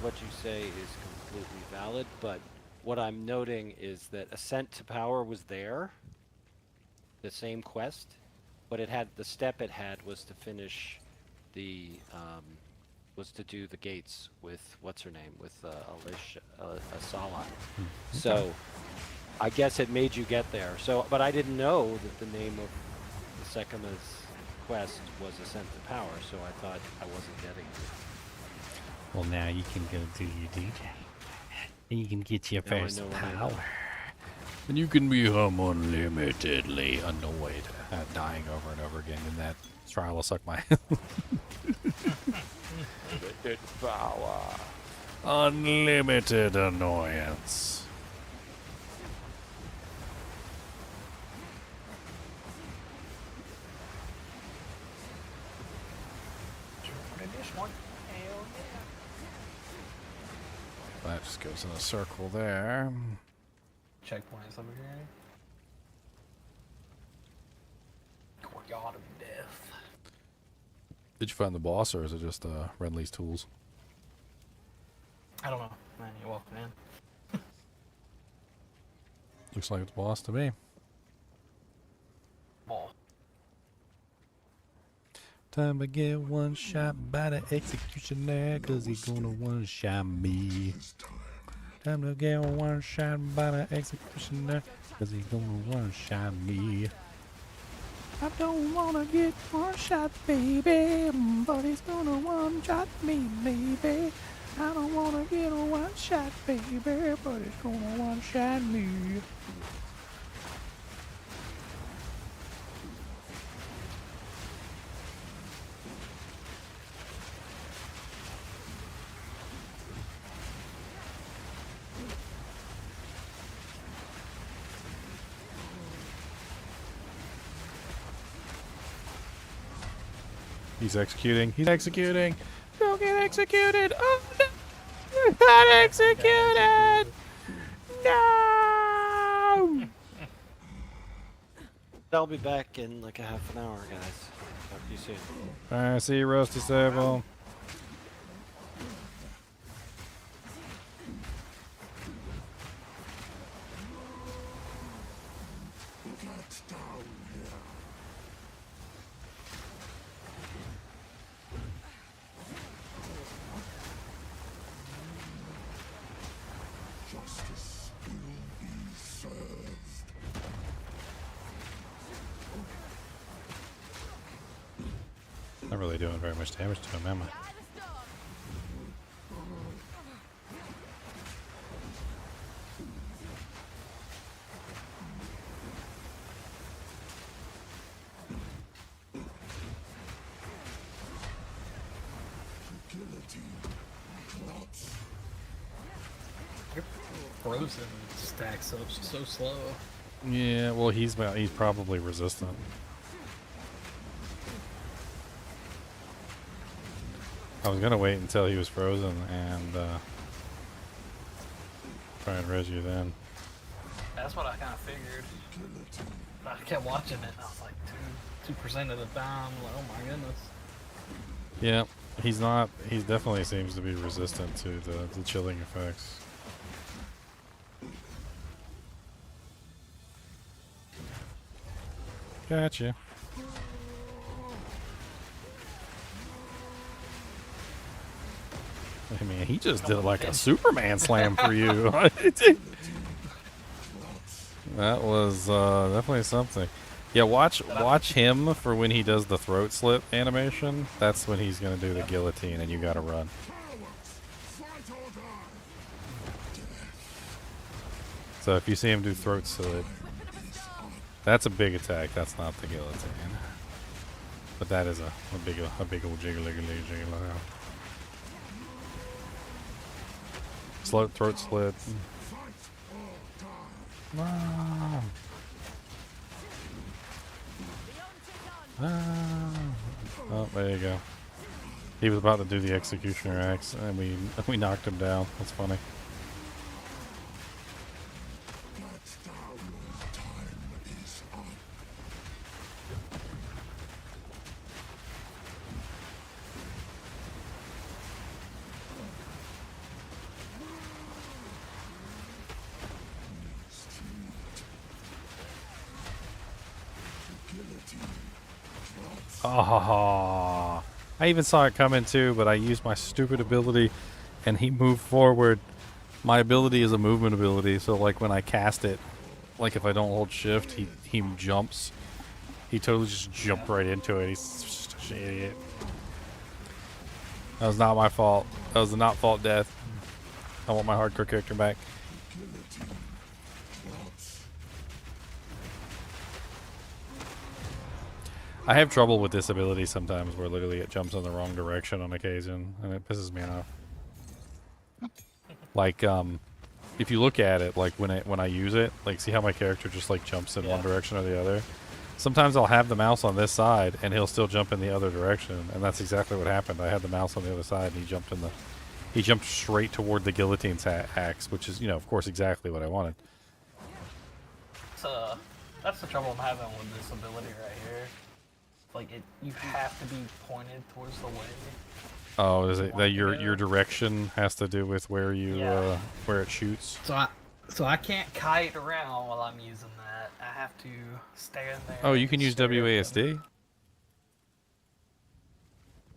what you say is completely valid, but what I'm noting is that Ascent to Power was there, the same quest, but it had the step it had was to finish the was to do the gates with what's her name, with Asala. So I guess it made you get there. So, but I didn't know that the name of the Sekima's quest was Ascent to Power, so I thought I wasn't getting it. Well, now you can go do your DJ. And you can get your first power. And you can become unlimitedly annoyed at dying over and over again in that trial will suck my Unlimited power. Unlimited annoyance. That just goes in a circle there. Checkpoints over here. Courtyard of Death. Did you find the boss, or is it just Renly's tools? I don't know. Man, you're walking in. Looks like it's boss to me. Ball. Time to get one shot by the executioner, cause he gonna one shot me. Time to get one shot by the executioner, cause he gonna one shot me. I don't wanna get one shot, baby, but he's gonna one shot me, baby. I don't wanna get a one shot, baby, but he's gonna one shot me. He's executing. He's executing. Don't get executed. Oh no! You got executed. No! I'll be back in like a half an hour, guys. Talk to you soon. Alright, see you, Roasty Sable. Not really doing very much damage to him, am I? Your frozen stacks up so slow. Yeah, well, he's probably resistant. I was gonna wait until he was frozen and try and res you then. That's what I kind of figured. I kept watching it and I was like 2% of the time. I'm like, oh my goodness. Yeah, he's not. He definitely seems to be resistant to the chilling effects. Gotcha. I mean, he just did like a Superman slam for you. That was definitely something. Yeah, watch him for when he does the throat slit animation. That's when he's gonna do the guillotine, and you gotta run. So if you see him do throat slit, that's a big attack. That's not the guillotine, but that is a big old jiggly. Throat slit. Wow. Oh, there you go. He was about to do the executioner axe, and we knocked him down. That's funny. Oh, I even saw it coming too, but I used my stupid ability, and he moved forward. My ability is a movement ability, so like when I cast it, like if I don't hold shift, he jumps. He totally just jumped right into it. He's just an idiot. That was not my fault. That was a not fault death. I want my hardcore character back. I have trouble with this ability sometimes where literally it jumps in the wrong direction on occasion, and it pisses me off. Like, if you look at it, like when I use it, like see how my character just like jumps in one direction or the other? Sometimes I'll have the mouse on this side and he'll still jump in the other direction, and that's exactly what happened. I had the mouse on the other side and he jumped straight toward the guillotine's axe, which is, you know, of course, exactly what I wanted. That's the trouble I'm having with this ability right here. Like you have to be pointed towards the way. Oh, is it that your direction has to do with where you where it shoots? So I can't kite around while I'm using that. I have to stand there. Oh, you can use WASD.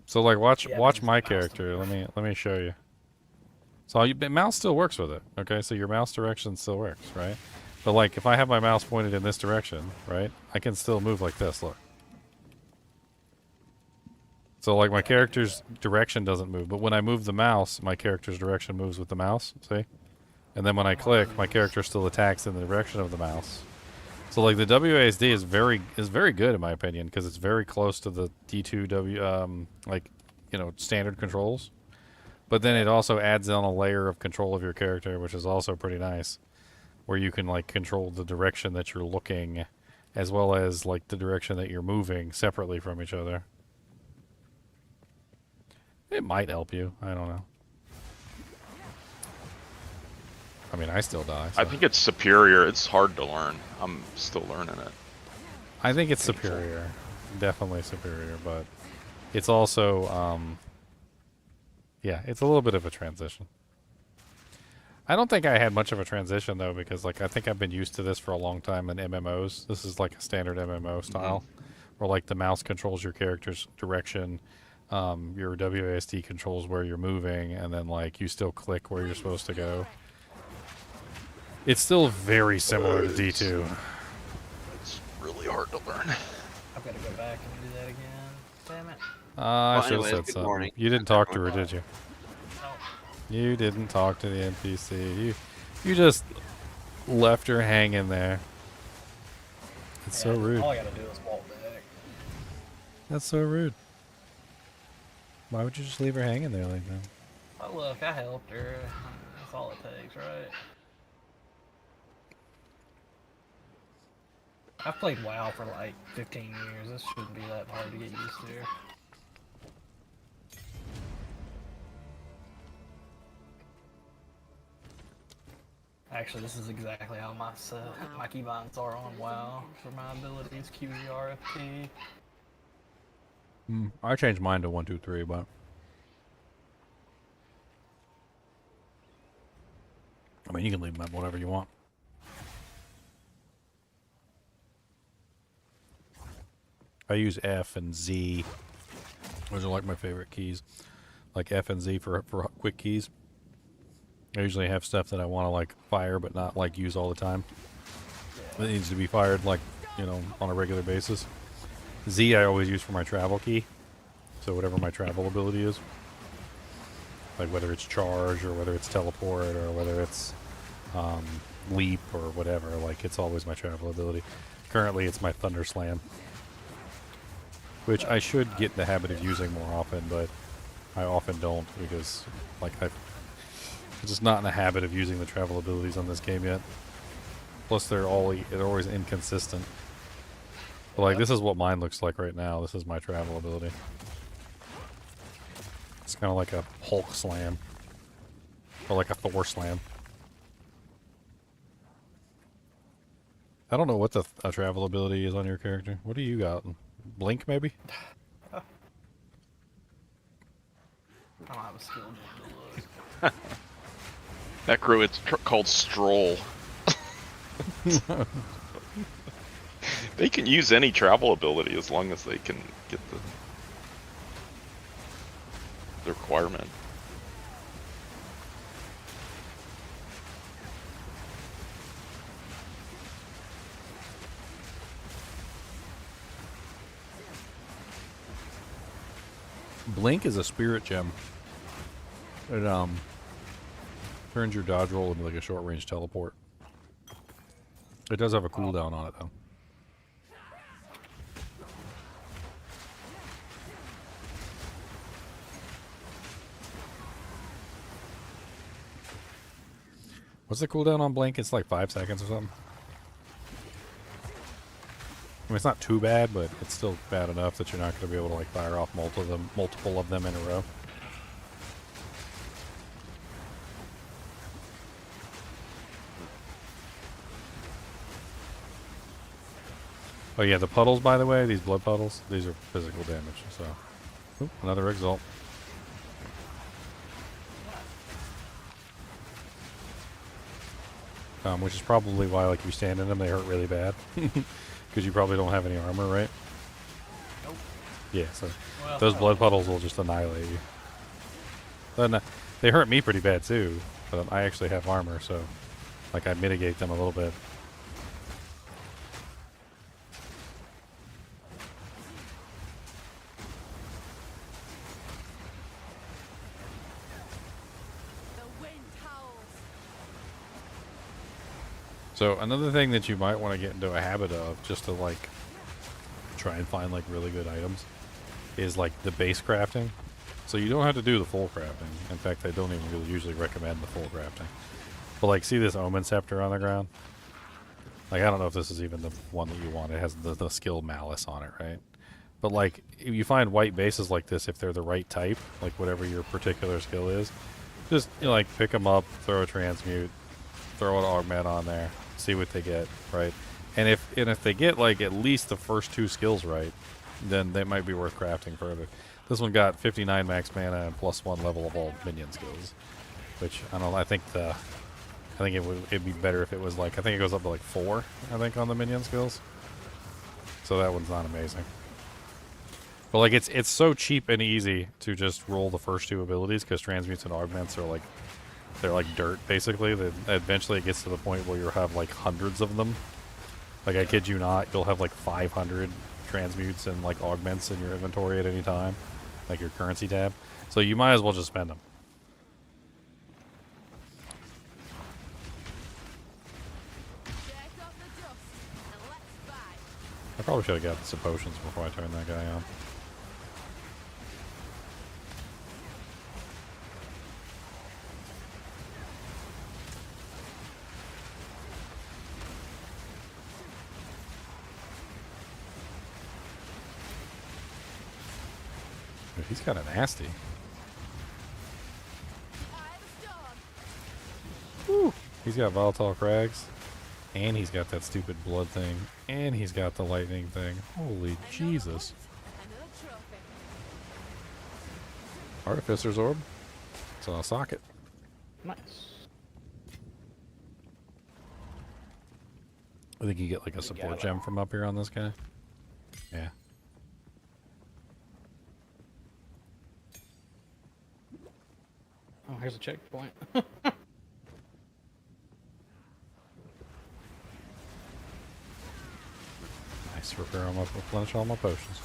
So like watch my character. Let me show you. So mouse still works with it. Okay, so your mouse direction still works, right? But like if I have my mouse pointed in this direction, right, I can still move like this. Look. So like my character's direction doesn't move, but when I move the mouse, my character's direction moves with the mouse, see? And then when I click, my character still attacks in the direction of the mouse. So like the WASD is very good in my opinion, because it's very close to the D2 like, you know, standard controls. But then it also adds on a layer of control of your character, which is also pretty nice, where you can like control the direction that you're looking as well as like the direction that you're moving separately from each other. It might help you. I don't know. I mean, I still die. So. I think it's superior. It's hard to learn. I'm still learning it. I think it's superior. Definitely superior, but it's also, yeah, it's a little bit of a transition. I don't think I had much of a transition, though, because, like, I think I've been used to this for a long time in MMOs. This is, like, a standard MMO style, where, like, the mouse controls your character's direction, your WASD controls where you're moving, and then, like, you still click where you're supposed to go. It's still very similar to D2. It's really hard to learn. I've got to go back and do that again. Damn it. I should have said something. Morning. You didn't talk to her, did you? No. You didn't talk to the NPC. You just left her hanging there. It's so rude. All I gotta do is walk back. That's so rude. Why would you just leave her hanging there like that? Oh look, I helped her. That's all it takes, right? I've played WoW for like 15 years. This shouldn't be that hard to get used to. Actually, this is exactly how my keybinds are on WoW for my abilities. QERFT. I changed mine to 1, 2, 3, but I mean, you can leave them at whatever you want. I use F and Z. Those are like my favorite keys. Like F and Z for quick keys. I usually have stuff that I want to like fire but not like use all the time. It needs to be fired like, you know, on a regular basis. Z I always use for my travel key. So whatever my travel ability is. Like whether it's charge or whether it's teleport or whether it's leap or whatever. Like it's always my travel ability. Currently it's my Thunder Slam. Which I should get in the habit of using more often, but I often don't because, like, I'm just not in the habit of using the travel abilities on this game yet. Plus, they're always inconsistent. But like, this is what mine looks like right now. This is my travel ability. It's kind of like a Hulk slam. Or like a Thor slam. I don't know what the travel ability is on your character. What do you got? Blink, maybe? I don't have a skill gem to look. Necro, it's called Stroll. They can use any travel ability as long as they can get the requirement. Blink is a spirit gem. It turns your dodge roll into like a short range teleport. It does have a cooldown on it though. What's the cooldown on Blink? It's like 5 seconds or something. I mean, it's not too bad, but it's still bad enough that you're not going to be able to like fire off multiple of them in a row. Oh yeah, the puddles, by the way, these blood puddles, these are physical damage. So, oop, another exalt. Which is probably why, like, you stand in them, they hurt really bad. Because you probably don't have any armor, right? Nope. Yeah, so well, those blood puddles will just annihilate you. Then they hurt me pretty bad too, but I actually have armor, so like I mitigate them a little bit. So another thing that you might want to get into a habit of, just to like try and find like really good items, is like the base crafting. So you don't have to do the full crafting. In fact, I don't even really usually recommend the full crafting. But like, see this Omen Scepter on the ground? Like, I don't know if this is even the one that you want. It has the skill Malice on it, right? But like, if you find white bases like this, if they're the right type, like whatever your particular skill is, just, you know, like pick them up, throw a transmute, throw an augment on there, see what they get, right? And if they get like at least the first 2 skills right, then they might be worth crafting further. This one got 59 max mana and +1 level of all minion skills, which I don't know. I think it'd be better if it was like, I think it goes up to like 4, I think, on the minion skills. So that one's not amazing. But like, it's so cheap and easy to just roll the first 2 abilities, because transmutes and augments are like, they're like dirt, basically. That eventually it gets to the point where you'll have like hundreds of them. Like, I kid you not, you'll have like 500 transmutes and like augments in your inventory at any time, like your currency tab. So you might as well just spend them. I probably should have got some potions before I turned that guy on. He's kind of nasty. Woo! He's got volatile crags, and he's got that stupid blood thing, and he's got the lightning thing. Holy Jesus! Artificer's orb. It's on a socket. Nice. I think you get like a support gem from up here on this guy. Yeah. Oh, here's a checkpoint. Nice. Replenish all my potions.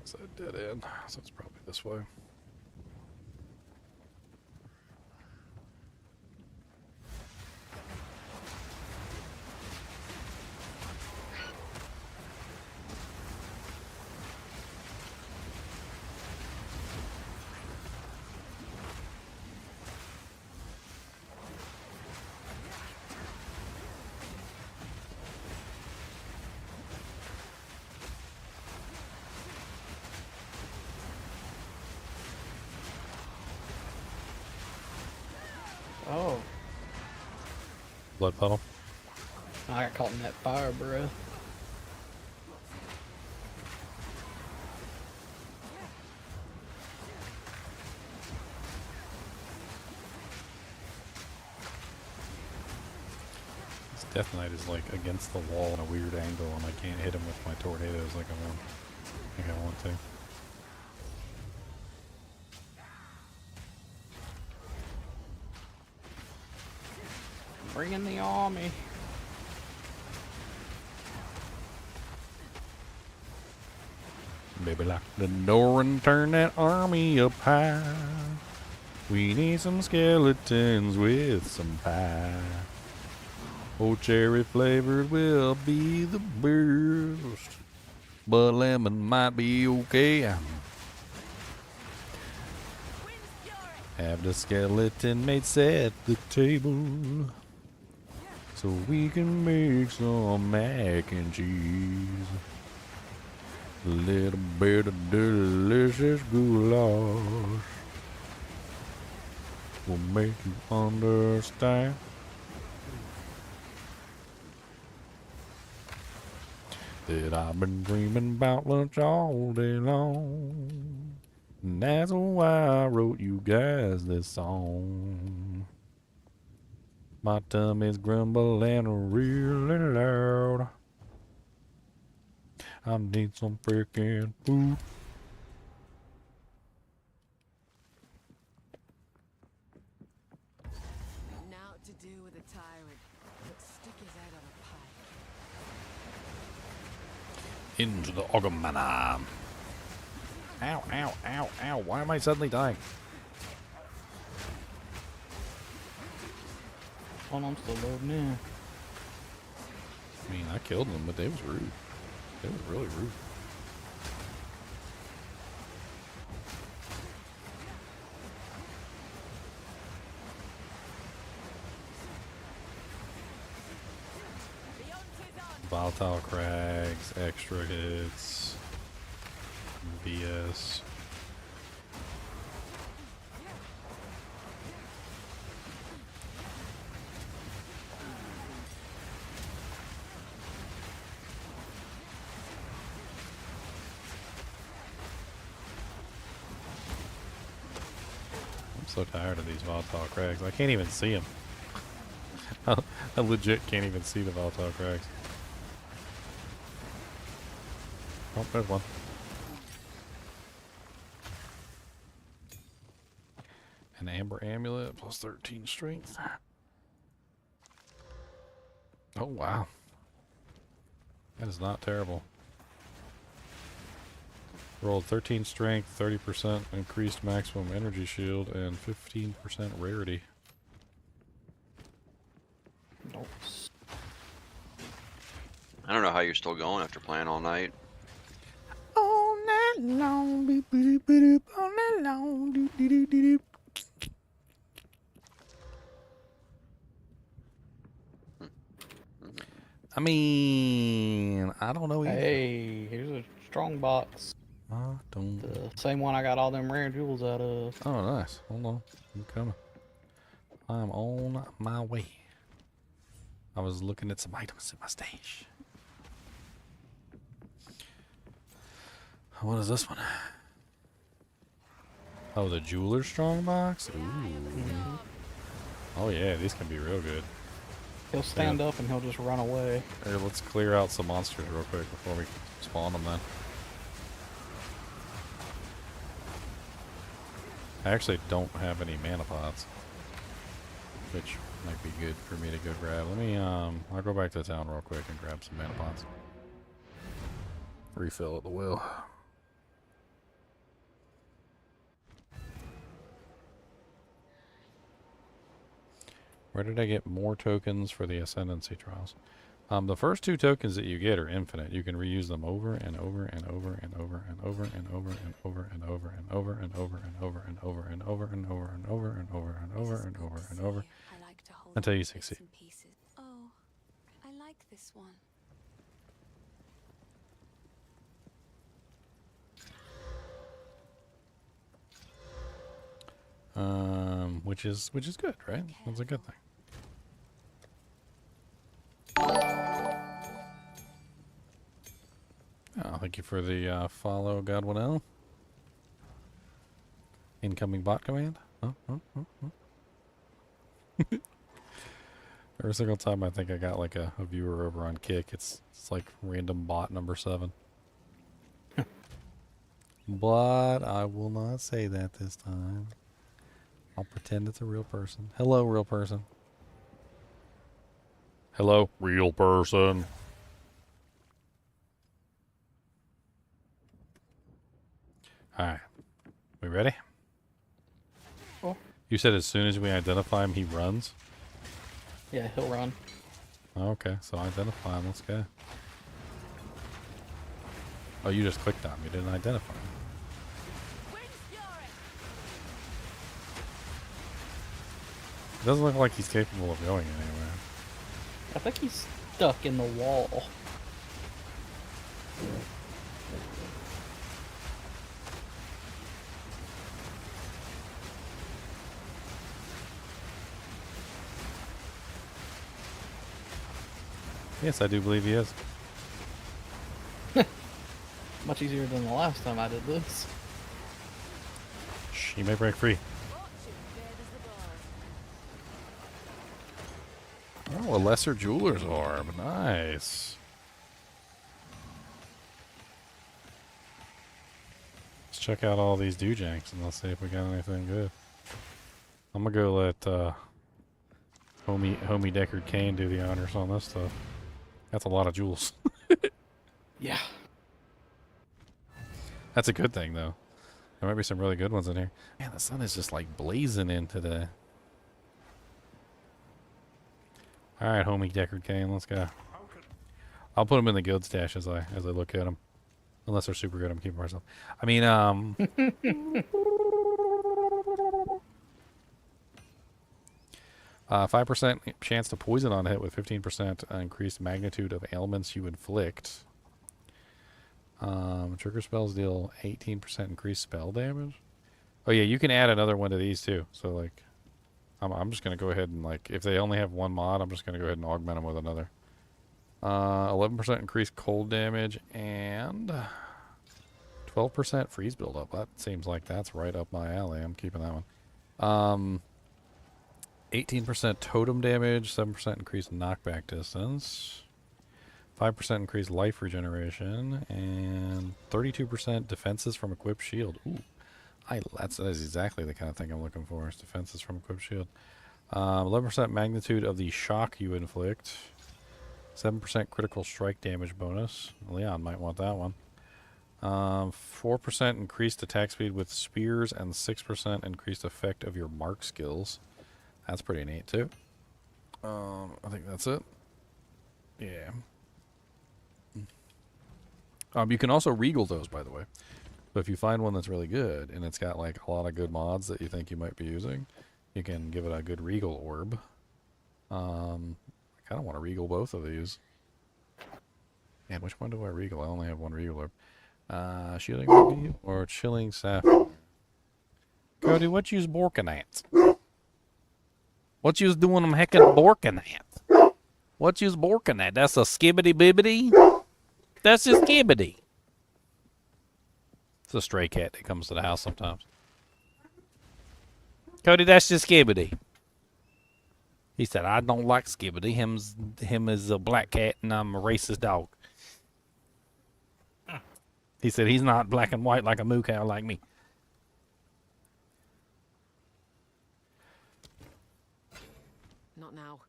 It's a dead end, so it's probably this way. Blood puddle. I got caught in that fire, bro. This Death Knight is like against the wall in a weird angle, and I can't hit him with my tornadoes like I want to. Bring in the army. Baby, lock the door and turn that army up high. We need some skeletons with some pie. Oh, cherry flavored will be the best, but lemon might be okay. Have the skeleton mate set the table so we can make some mac and cheese. A little bit of delicious goulash will make you understand. That I've been dreaming about lunch all day long. And that's why I wrote you guys this song. My tummy's grumbling really loud. I need some freaking food. Now to do with a tyrant, but stick his head on a pike. Into the Ogomana. Ow, ow, ow, ow. Why am I suddenly dying? Oh, I'm still loading in. I mean, I killed them, but they was rude. They was really rude. Volatile crags, extra hits, BS. I'm so tired of these volatile crags. I can't even see them. I legit can't even see the volatile crags. Oh, there's one. An amber amulet plus 13 strength. Oh, wow. That is not terrible. Rolled 13 strength, 30% increased maximum energy shield, and 15% rarity. I don't know how you're still going after playing all night. All night long, boop, boop, boop, boop, all night long, doop, doop, doop, doop. I mean, I don't know either. Hey, here's a strong box. The same one I got all them rare jewels out of. Oh, nice. Hold on. I'm coming. I'm on my way. I was looking at some items in my stash. What is this one? Oh, the jeweler's strong box? Ooh. Oh yeah, these can be real good. He'll stand up and he'll just run away. Here, let's clear out some monsters real quick before we spawn them then. I actually don't have any mana pots, which might be good for me to go grab. Let me, I'll go back to town real quick and grab some mana pots. Refill at the will. Where did I get more tokens for the Ascendancy Trials? The first 2 tokens that you get are infinite. You can reuse them over and over and over and over and over and over and over and over and over and over and over and over and over and over and over and over and over and over and over until you succeed. Oh, I like this one. Which is good, right? That's a good thing. Oh, thank you for the follow, Godwinell. Incoming bot command. Every single time I think I got like a viewer over on Kick, it's like random bot number 7. But I will not say that this time. I'll pretend it's a real person. Hello, real person. Hello, real person. Alright. We ready? Cool. You said as soon as we identify him, he runs? Yeah, he'll run. Okay, so identify him. Let's go. Oh, you just clicked on him. You didn't identify him. It doesn't look like he's capable of going anywhere. I think he's stuck in the wall. Yes, I do believe he is. Much easier than the last time I did this. Shh, he may break free. Oh, a lesser jeweler's orb. Nice. Let's check out all these doojanks and let's see if we got anything good. I'm gonna go let homie Deckard Kane do the honors on this stuff. That's a lot of jewels. Yeah. That's a good thing, though. There might be some really good ones in here. Man, the sun is just like blazing in today. All right, homie Deckard Kane, let's go. I'll put him in the guild stash as I look at them, unless they're super good. I'm keeping myself. I mean, 5% chance to poison on hit with 15% increased magnitude of ailments you inflict. Trigger spells deal 18% increased spell damage. Oh yeah, you can add another one to these too. So like, I'm just gonna go ahead and like, if they only have one mod, I'm just gonna go ahead and augment them with another. 11% increased cold damage and 12% freeze buildup. That seems like that's right up my alley. I'm keeping that one. 18% totem damage, 7% increased knockback distance, 5% increased life regeneration, and 32% defenses from equipped shield. Ooh, that's exactly the kind of thing I'm looking for, is defenses from equipped shield. 11% magnitude of the shock you inflict, 7% critical strike damage bonus. Leon might want that one. 4% increased attack speed with spears, and 6% increased effect of your mark skills. That's pretty neat too. I think that's it. Yeah. You can also regal those, by the way. So if you find one that's really good and it's got like a lot of good mods that you think you might be using, you can give it a good regal orb. I kind of want to regal both of these. And which one do I regal? I only have one regal orb. Shielding ruby or chilling sapphire. Cody, what you's borking at? What you was doing them heckin' borking at? What you was borking at? That's a skibbity bibbity? That's just skibbity. It's a stray cat that comes to the house sometimes. Cody, that's just skibbity. He said, I don't like skibbity. Him is a black cat and I'm a racist dog. He said he's not black and white like a moo cow like me. Not now.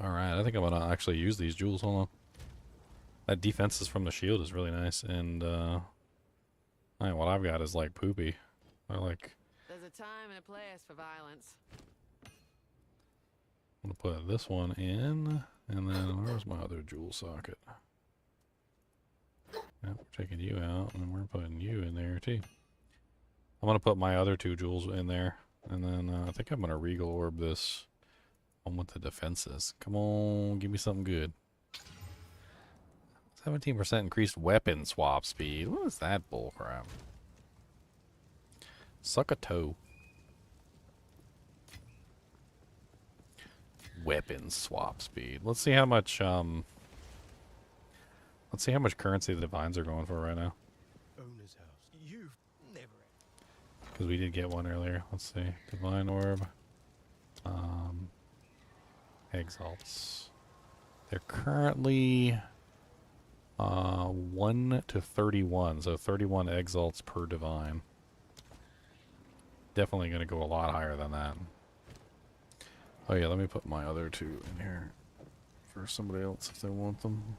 Alright, I think I'm gonna actually use these jewels. Hold on. That defenses from the shield is really nice, and what I've got is like poopy. I like. There's a time and a place for violence. I'm gonna put this one in, and then where's my other jewel socket? Yep, we're taking you out, and we're putting you in there too. I'm gonna put my other two jewels in there, and then I think I'm gonna regal orb this one with the defenses. Come on, give me something good. 17% increased weapon swap speed. What is that bullcrap? Suck a toe. Weapon swap speed. Let's see how much Let's see how much currency the divines are going for right now. Owner's house. You've never. Because we did get one earlier. Let's see. Divine orb. Exalts. They're currently 1 to 31. So 31 exalts per divine. Definitely going to go a lot higher than that. Oh yeah, let me put my other two in here for somebody else if they want them.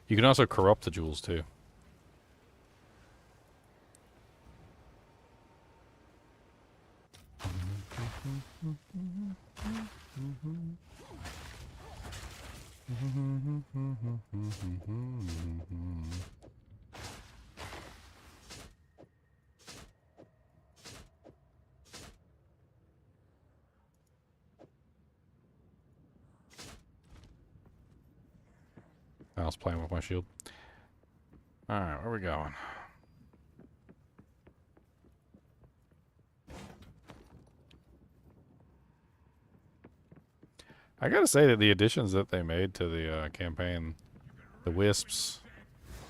You can also corrupt the jewels too. I was playing with my shield. Alright, where are we going? I gotta say that the additions that they made to the campaign, the wisps,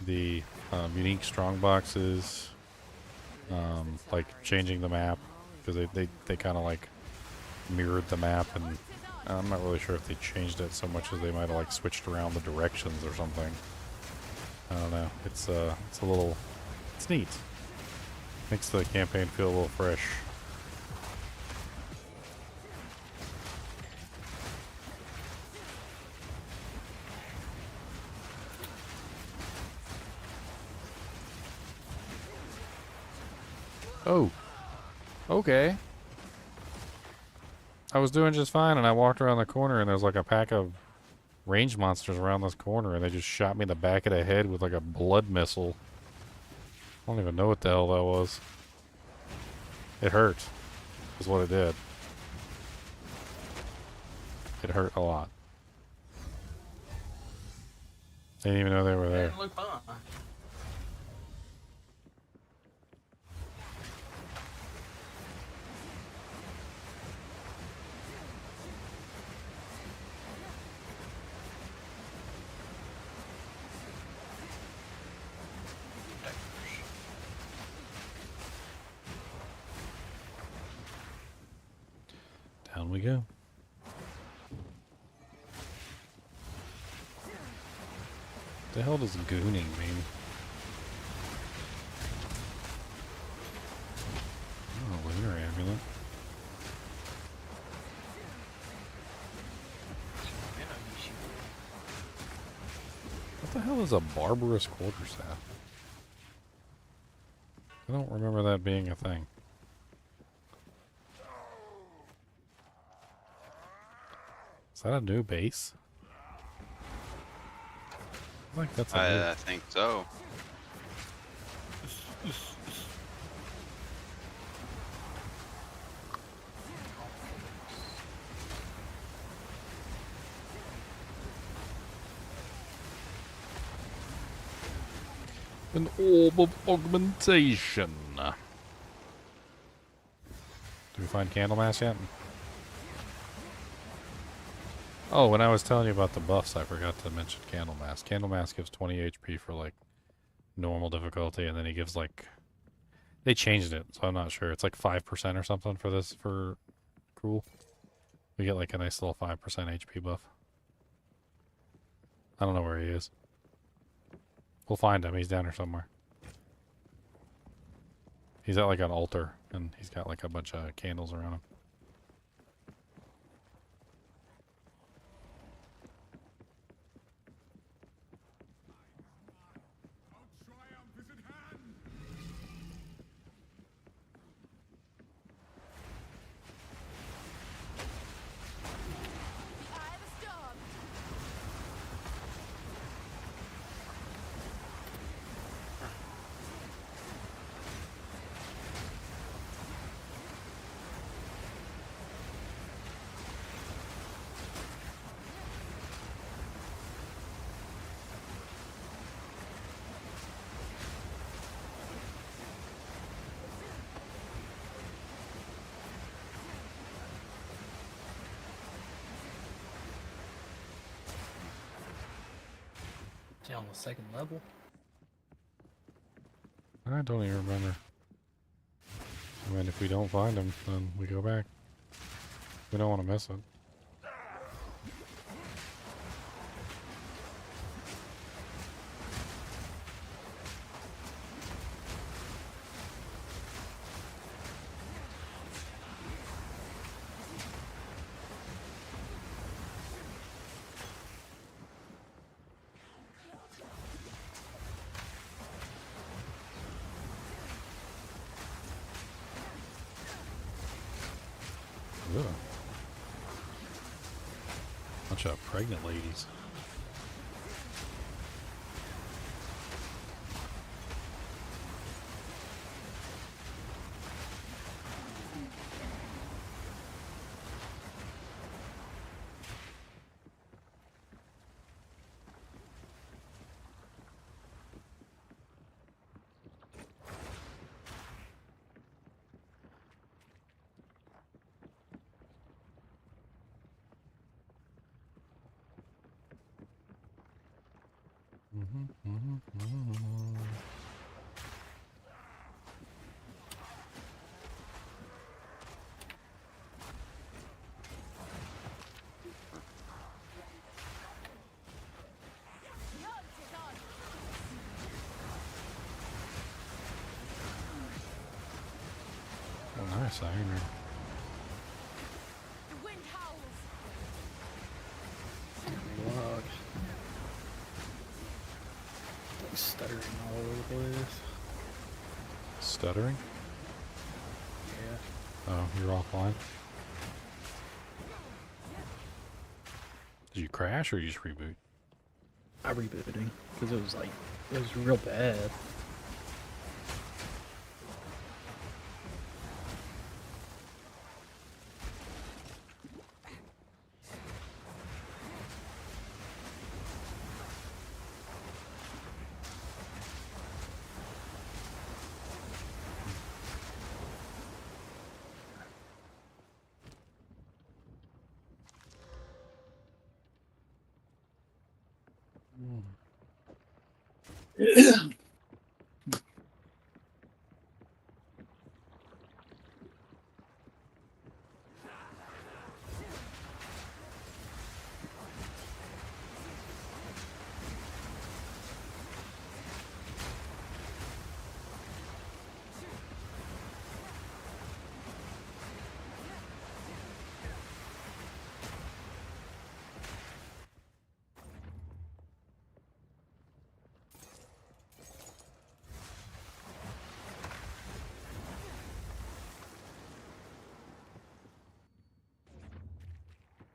the unique strong boxes, like changing the map, because they kind of like mirrored the map, and I'm not really sure if they changed it so much as they might have like switched around the directions or something. I don't know. It's a little, it's neat. Makes the campaign feel a little fresh. Oh. Okay. I was doing just fine, and I walked around the corner, and there's like a pack of range monsters around this corner, and they just shot me in the back of the head with like a blood missile. I don't even know what the hell that was. It hurt, is what it did. It hurt a lot. They didn't even know they were there. Didn't look fun. Down we go. The hell does gooning mean? Oh, lunar amulet. What the hell is a barbarous quarterstaff? I don't remember that being a thing. Is that a new base? I think that's I think so. An orb of augmentation. Do we find Candlemass yet? Oh, when I was telling you about the buffs, I forgot to mention Candlemass. Candlemass gives 20 HP for, like, normal difficulty, and then he gives, like... They changed it, so I'm not sure. It's like 5% or something for this, for Cruel. We get, like, a nice little 5% HP buff. I don't know where he is. We'll find him. He's down here somewhere. He's at, like, an altar, and he's got, like, a bunch of candles around him. Stay on the second level. I don't even remember. I mean, if we don't find him, then we go back. We don't want to miss it. Ugh. Bunch of pregnant ladies. Oh, nice, I agree. The wind howls. Log. Like stuttering all over the place. Stuttering? Yeah. Oh, you're offline? Did you crash or you just reboot? I rebooting because it was real bad.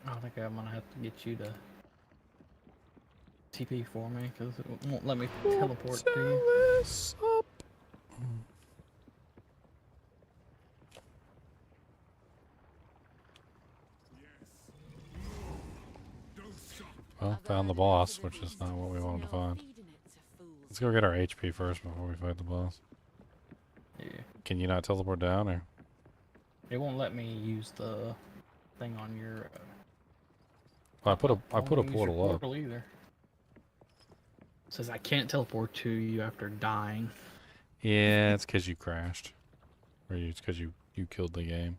I think I'm gonna have to get you to TP for me because it won't let me teleport to you. Well, found the boss, which is not what we wanted to find. Let's go get our HP first before we fight the boss. Yeah. Can you not teleport down, or? It won't let me use the thing on your. Well, I put a portal up. Either. It says I can't teleport to you after dying. Yeah, it's because you crashed, or it's because you killed the game.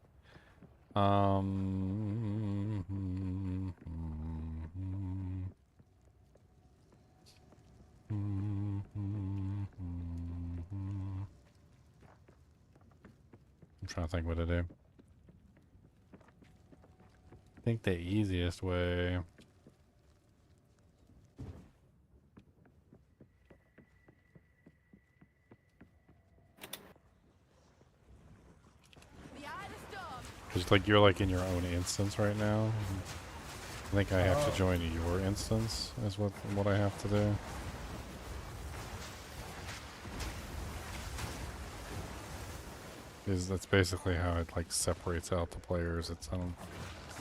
I'm trying to think what to do. I think the easiest way. Because like you're like in your own instance right now. I think I have to join your instance is what I have to do. Is that's basically how it like separates out the players. It's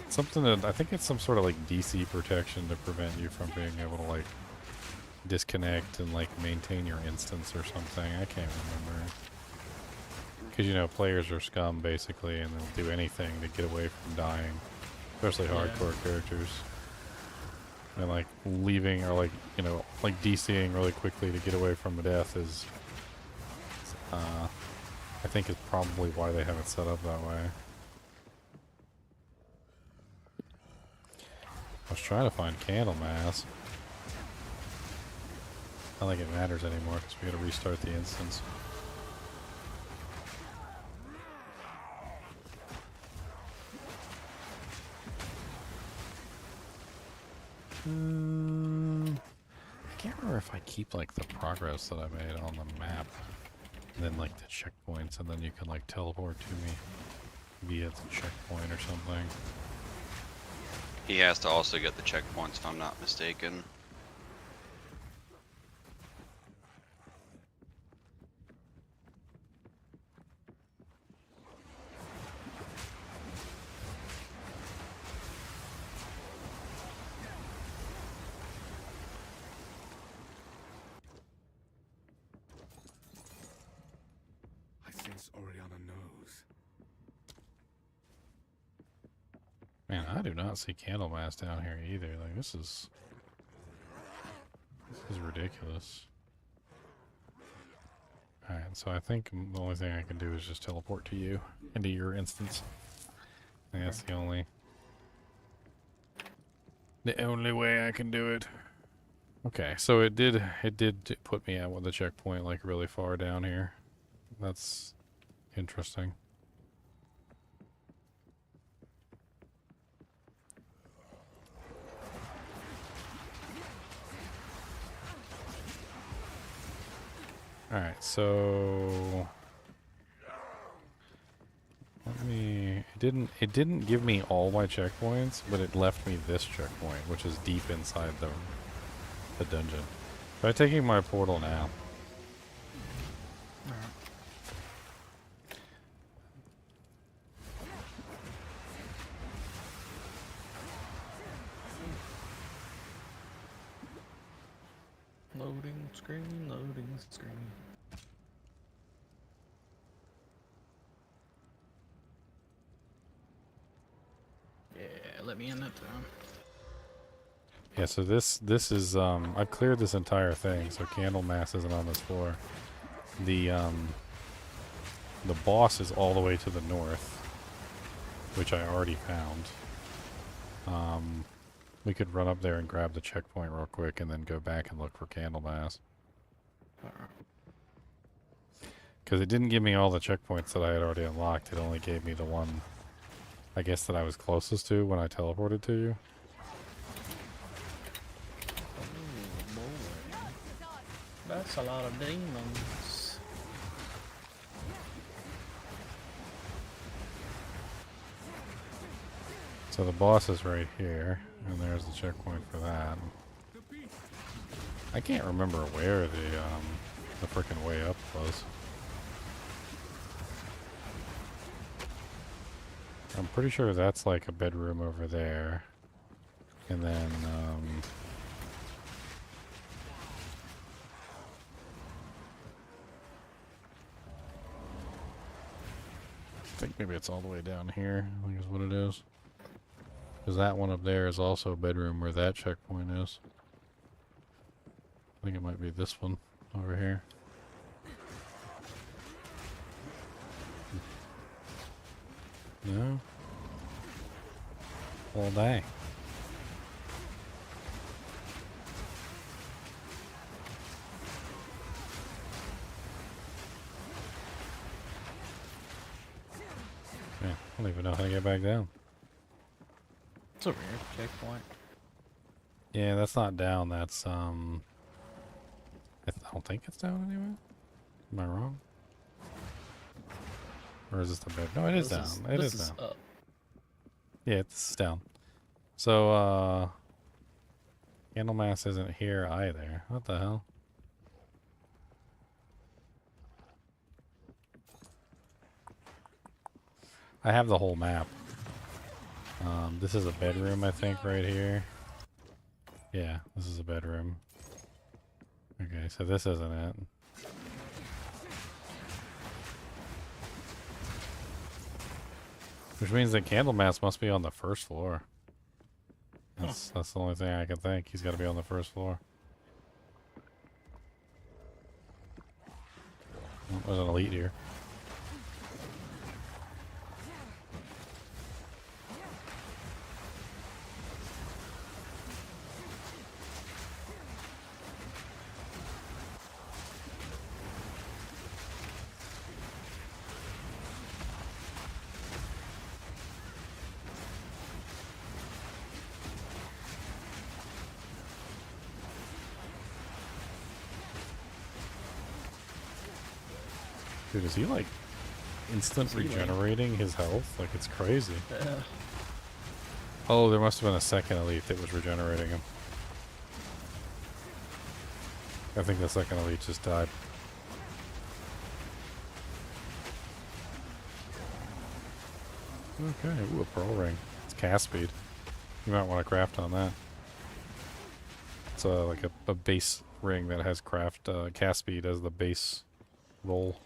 something that I think it's some sort of like DC protection to prevent you from being able to like disconnect and like maintain your instance or something. I can't remember. Because, you know, players are scum, basically, and they'll do anything to get away from dying. Especially hardcore characters. And like leaving or like, you know, like DCing really quickly to get away from a death is, I think is probably why they have it set up that way. I was trying to find Candlemass. I don't think it matters anymore because we gotta restart the instance. I can't remember if I keep like the progress that I made on the map, and then like the checkpoints, and then you can like teleport to me via the checkpoint or something. He has to also get the checkpoints, if I'm not mistaken. I sense Oriana knows. Man, I do not see Candlemass down here either. Like this is ridiculous. Alright, so I think the only thing I can do is just teleport to you into your instance. I think that's the only way I can do it. Okay, so it did put me at the checkpoint like really far down here. That's interesting. Alright, so it didn't give me all my checkpoints, but it left me this checkpoint, which is deep inside the dungeon. Try taking my portal now. Loading screen, loading screen. Yeah, let me in that time. Yeah, so this is I've cleared this entire thing, so Candlemass isn't on this floor. The boss is all the way to the north, which I already found. We could run up there and grab the checkpoint real quick and then go back and look for Candlemass. Because it didn't give me all the checkpoints that I had already unlocked. It only gave me the one, I guess, that I was closest to when I teleported to you. That's a lot of demons. So the boss is right here, and there's the checkpoint for that. I can't remember where the frickin' way up was. I'm pretty sure that's like a bedroom over there. And then, I think maybe it's all the way down here, I think is what it is. Because that one up there is also a bedroom where that checkpoint is. I think it might be this one over here. No? All day. Yeah, I don't even know how to get back down. It's a weird checkpoint. Yeah, that's not down, that's, I don't think it's down anyway. Am I wrong? Or is this the bed? No, it is down. It is down. Up. Yeah, it's down. So, Candlemass isn't here either. What the hell? I have the whole map. This is a bedroom, I think, right here. Yeah, this is a bedroom. Okay, so this isn't it. Which means that Candlemass must be on the first floor. That's the only thing I can think. He's got to be on the first floor. Oh, there's an elite here. Dude, is he like instant regenerating his health? Like, it's crazy. Yeah. Oh, there must have been a second elite that was regenerating him. I think the second elite just died. Okay, ooh, a pearl ring. It's cast speed. You might want to craft on that. It's like a base ring that has cast speed as the base roll.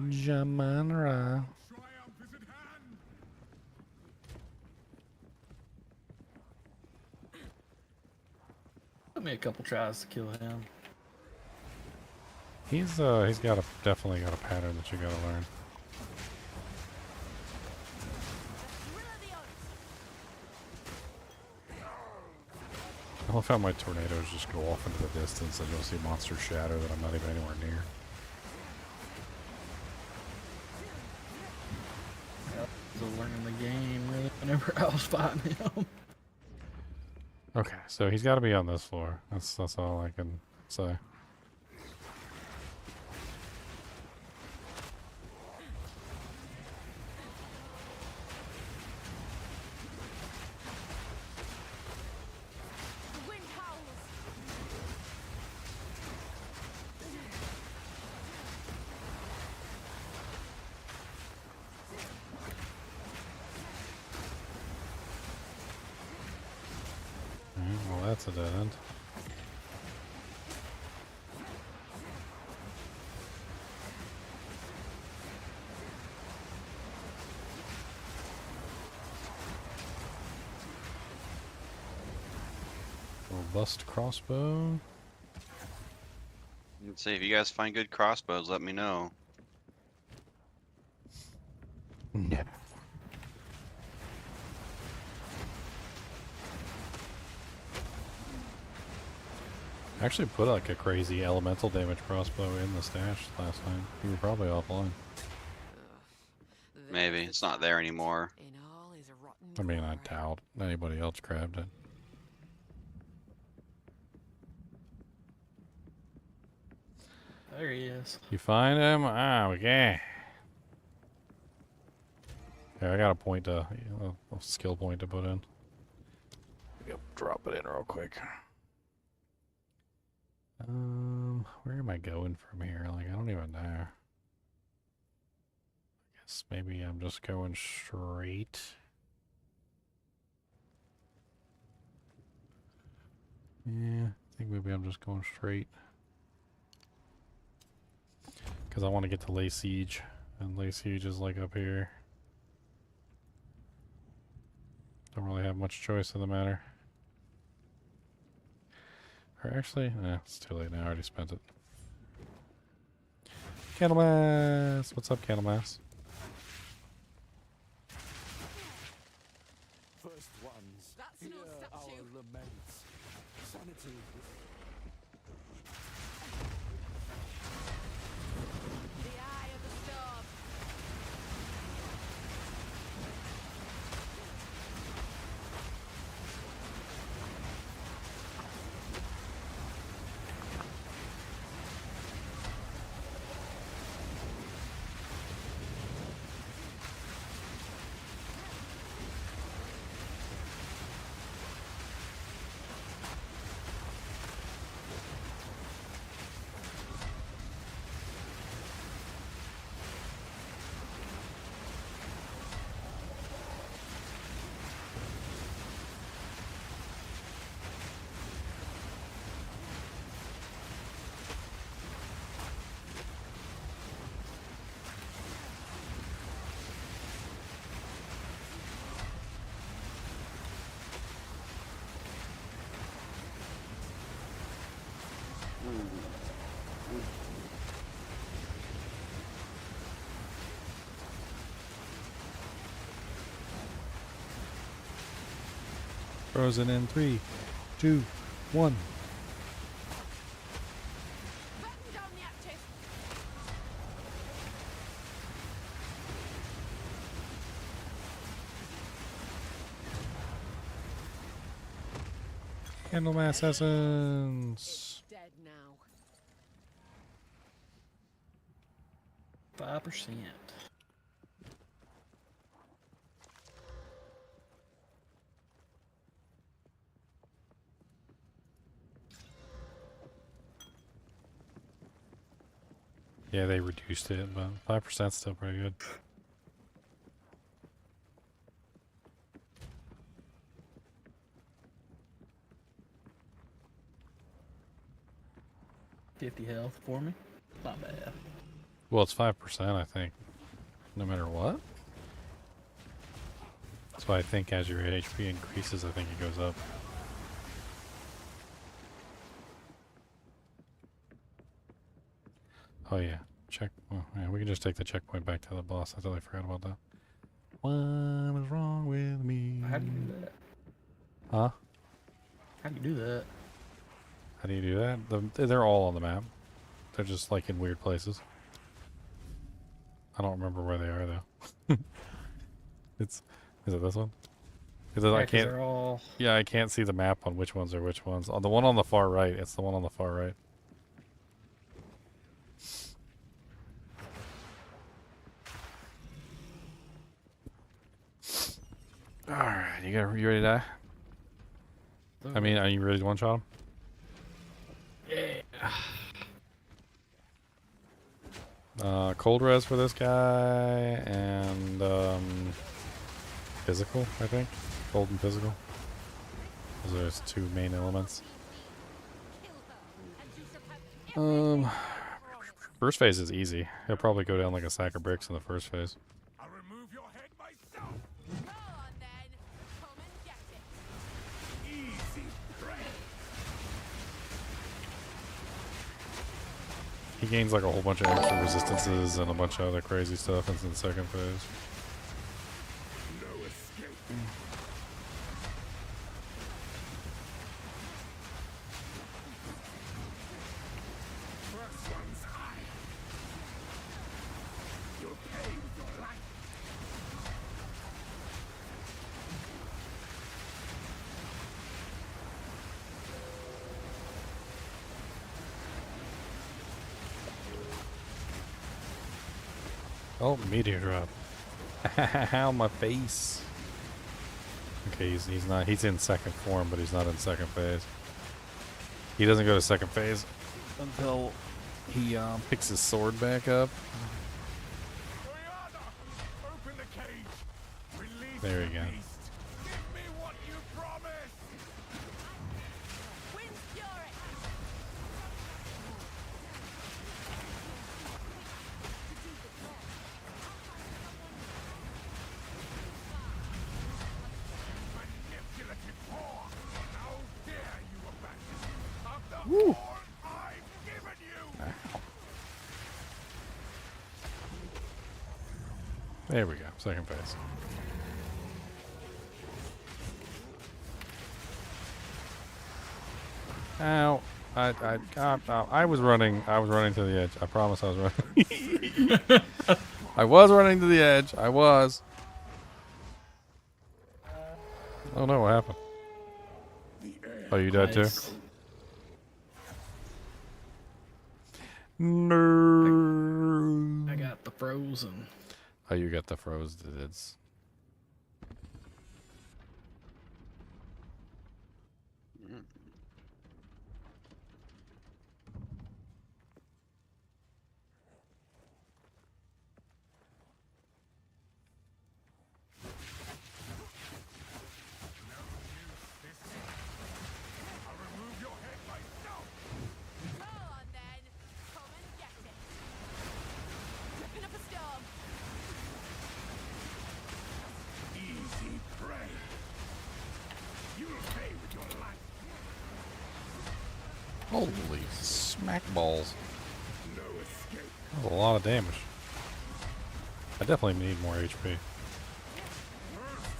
Jamanra. Took me a couple tries to kill him. He's definitely got a pattern that you gotta learn. I love how my tornadoes just go off into the distance and you'll see monsters shatter that I'm not even anywhere near. Yeah, learning the game really whenever I was fighting him. Okay, so he's got to be on this floor. That's all I can say. Well, that's a dead end. Robust crossbow. Let's see, if you guys find good crossbows, let me know. Yeah. I actually put like a crazy elemental damage crossbow in the stash last time. You were probably offline. Maybe. It's not there anymore. I mean, I doubt anybody else grabbed it. There he is. You find him? Ah, okay. Yeah, I got a point to, a skill point to put in. Yep, drop it in real quick. Where am I going from here? Like, I don't even know. I guess maybe I'm just going straight. Yeah, I think maybe I'm just going straight. Because I want to get to Lay Siege, and Lay Siege is like up here. Don't really have much choice in the matter. Or actually, it's too late now. I already spent it. Candlemass! What's up, Candlemass? First ones, hear our laments. Sanity. The eye of the storm. Frozen in 3, 2, 1. Candlemas Essence. Dead now. 5%. Yeah, they reduced it, but 5% is still pretty good. $50 health for me. Not bad. Well, it's 5%, I think. No matter what. That's why I think as your HP increases, I think it goes up. Oh yeah, check. Oh, yeah, we can just take the checkpoint back to the boss. I totally forgot about that. What is wrong with me? How do you do that? Huh? How do you do that? How do you do that? They're all on the map. They're just like in weird places. I don't remember where they are though. Is it this one? Because I can't. They're all... Yeah, I can't see the map on which ones are which ones. On the one on the far right, it's the one on the far right. Alright, you ready to die? I mean, are you ready to one-shot him? Yeah. Cold res for this guy, and physical, I think. Cold and physical. Those are his two main elements. First phase is easy. He'll probably go down like a sack of bricks in the first phase. He gains like a whole bunch of extra resistances and a bunch of other crazy stuff in the second phase. No escape. First one's high. You'll pay with your life. Oh, meteor drop. Ow, my face. Okay, he's not. He's in second form, but he's not in second phase. He doesn't go to second phase until he picks his sword back up. Open the cage. Release There we the go. beast. Give me what you promised. Wind's fury. Manipulative whore. How dare you abandon me after Woo. all I've given you? There we go. Second phase. Ow. I was running to the edge. I promise I was running. I was running to the edge. I was. Oh no, what happened? Oh, you died too? Nice. No. I got the frozen. Oh, you got the froze. It's. I'll remove your head myself. Go on then. Come and get it. Ripping up a storm. Easy prey. You'll pay with your life. Holy smack balls. No escape. That was a lot of damage. I definitely need more HP. First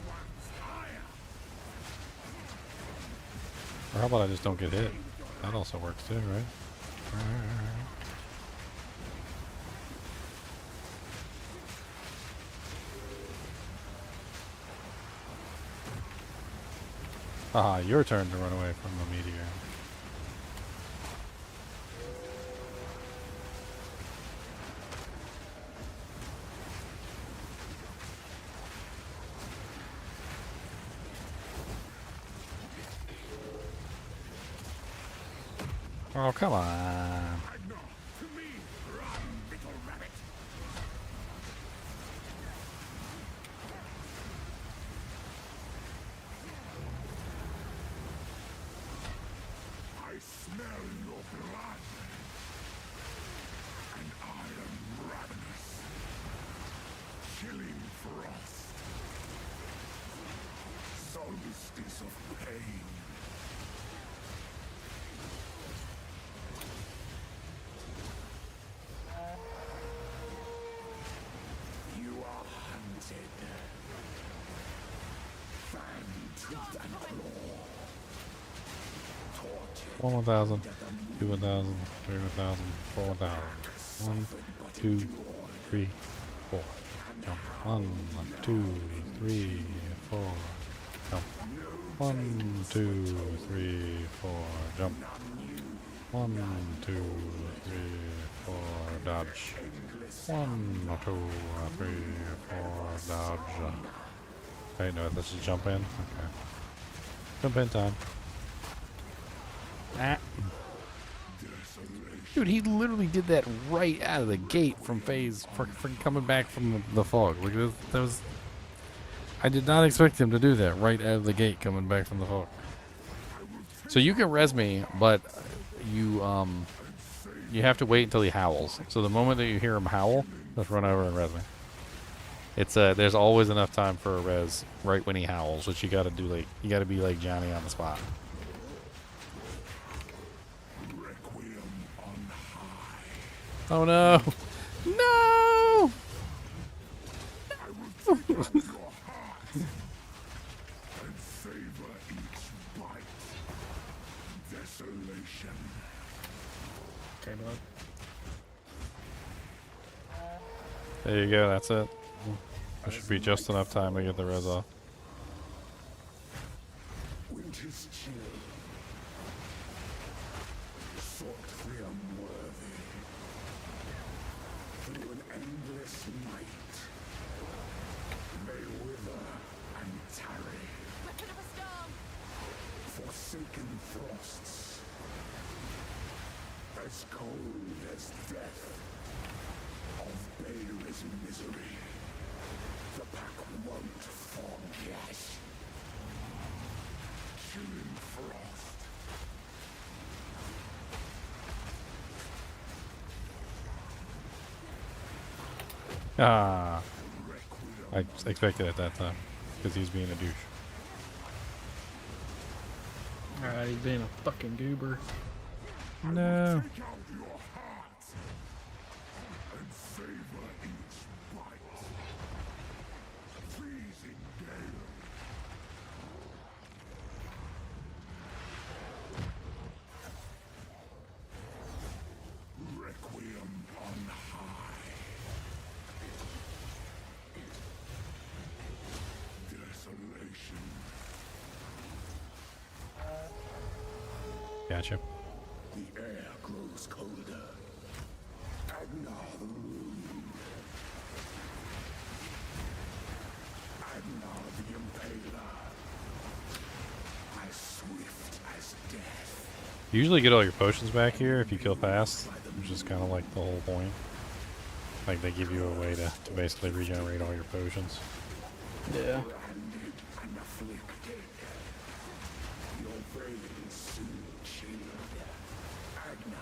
one's higher. Or how about I just don't get hit? That also works too, right? Ah, your turn to run away from the meteor. Oh, come on. I smell your blood, and I am ravenous. Chilling frost, solstice of pain. You are hunted. Fang, tooth, and claw. 1,000, 2,000, 3,000, 4,000. 1, 2, 3, 4. Jump. 1, 2, 3, 4. Jump. 1, 2, 3, 4. Jump. 1, 2, 3, 4. Dodge. 1, 2, 3, 4. Dodge. Hey, no, this is jump in. Okay. Jump in time. Ah. Dude, he literally did that right out of the gate from phase for coming back from the fog. Like that was. I did not expect him to do that right out of the gate coming back from the fog. So you can res me, but you have to wait until he howls. So the moment that you hear him howl, just run over and res me. It's there's always enough time for a res right when he howls, which you got to do like you got to be like Johnny on the spot. Oh no! No! Okay, bud. There you go, that's it. There should be just enough time to get the res off. Winter's chill. Sought free unworthy. Through an endless night. May wither and tarry. Weapon of a storm! Forsaken frosts. As cold as death. Of Bayer's misery. The pack won't forget. Chilling frost. Ah, I expected it at that time because he's being a douche. Alright, he's being a fucking goober. No. Take out your heart and savor each bite. Freezing gale. Requiem on high. Desolation. Gotcha. The air grows colder. Agnar the Rune. Agnar the Impaler. As swift as death. You usually get all your potions back here if you kill fast, which is kind of like the whole point. Like they give you a way to basically regenerate all your potions. Yeah. Branded and afflicted. Your veins soon chilled. Agnar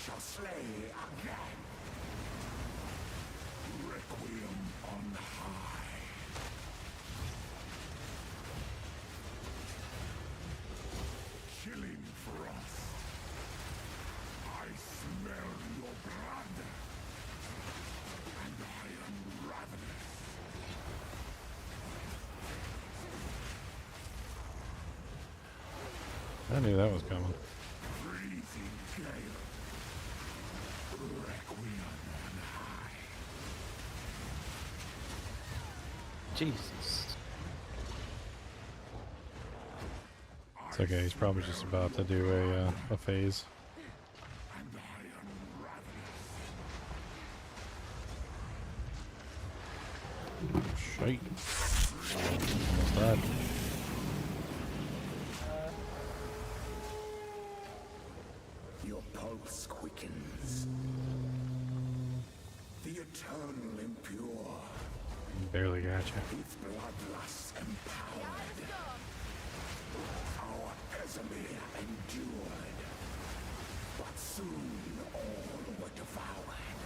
shall slay again. Requiem on high. Chilling frost. I smell your blood. And I am ravenous. I knew that was coming. Freezing gale. Requiem on high. Jesus. It's okay. He's probably just about to do a phase. Shite. Almost died. Your pulse quickens. The eternal impure. Barely got you. Its bloodlust empowered. Our Ezile endured. But soon all were devoured.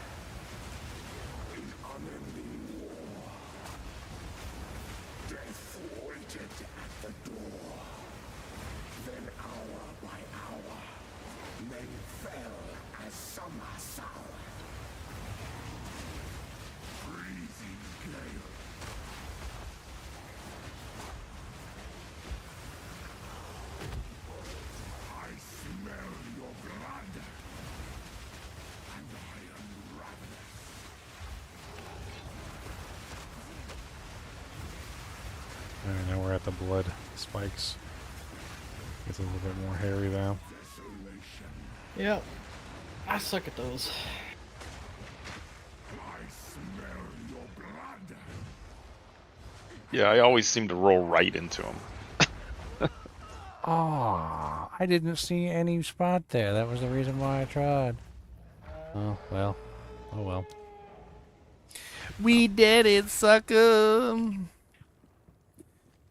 In unending war. Death waited at the door. Then hour by hour, men fell as summer soured. Freezing gale. I smell your blood, and I am ravenous. Alright, now we're at the blood spikes. Gets a little bit more hairy now. Yep. I suck at those. I smell your blood. Yeah, I always seem to roll right into him. Ah, I didn't see any spot there. That was the reason why I tried. Oh, well. Oh, well. We did it, sucker!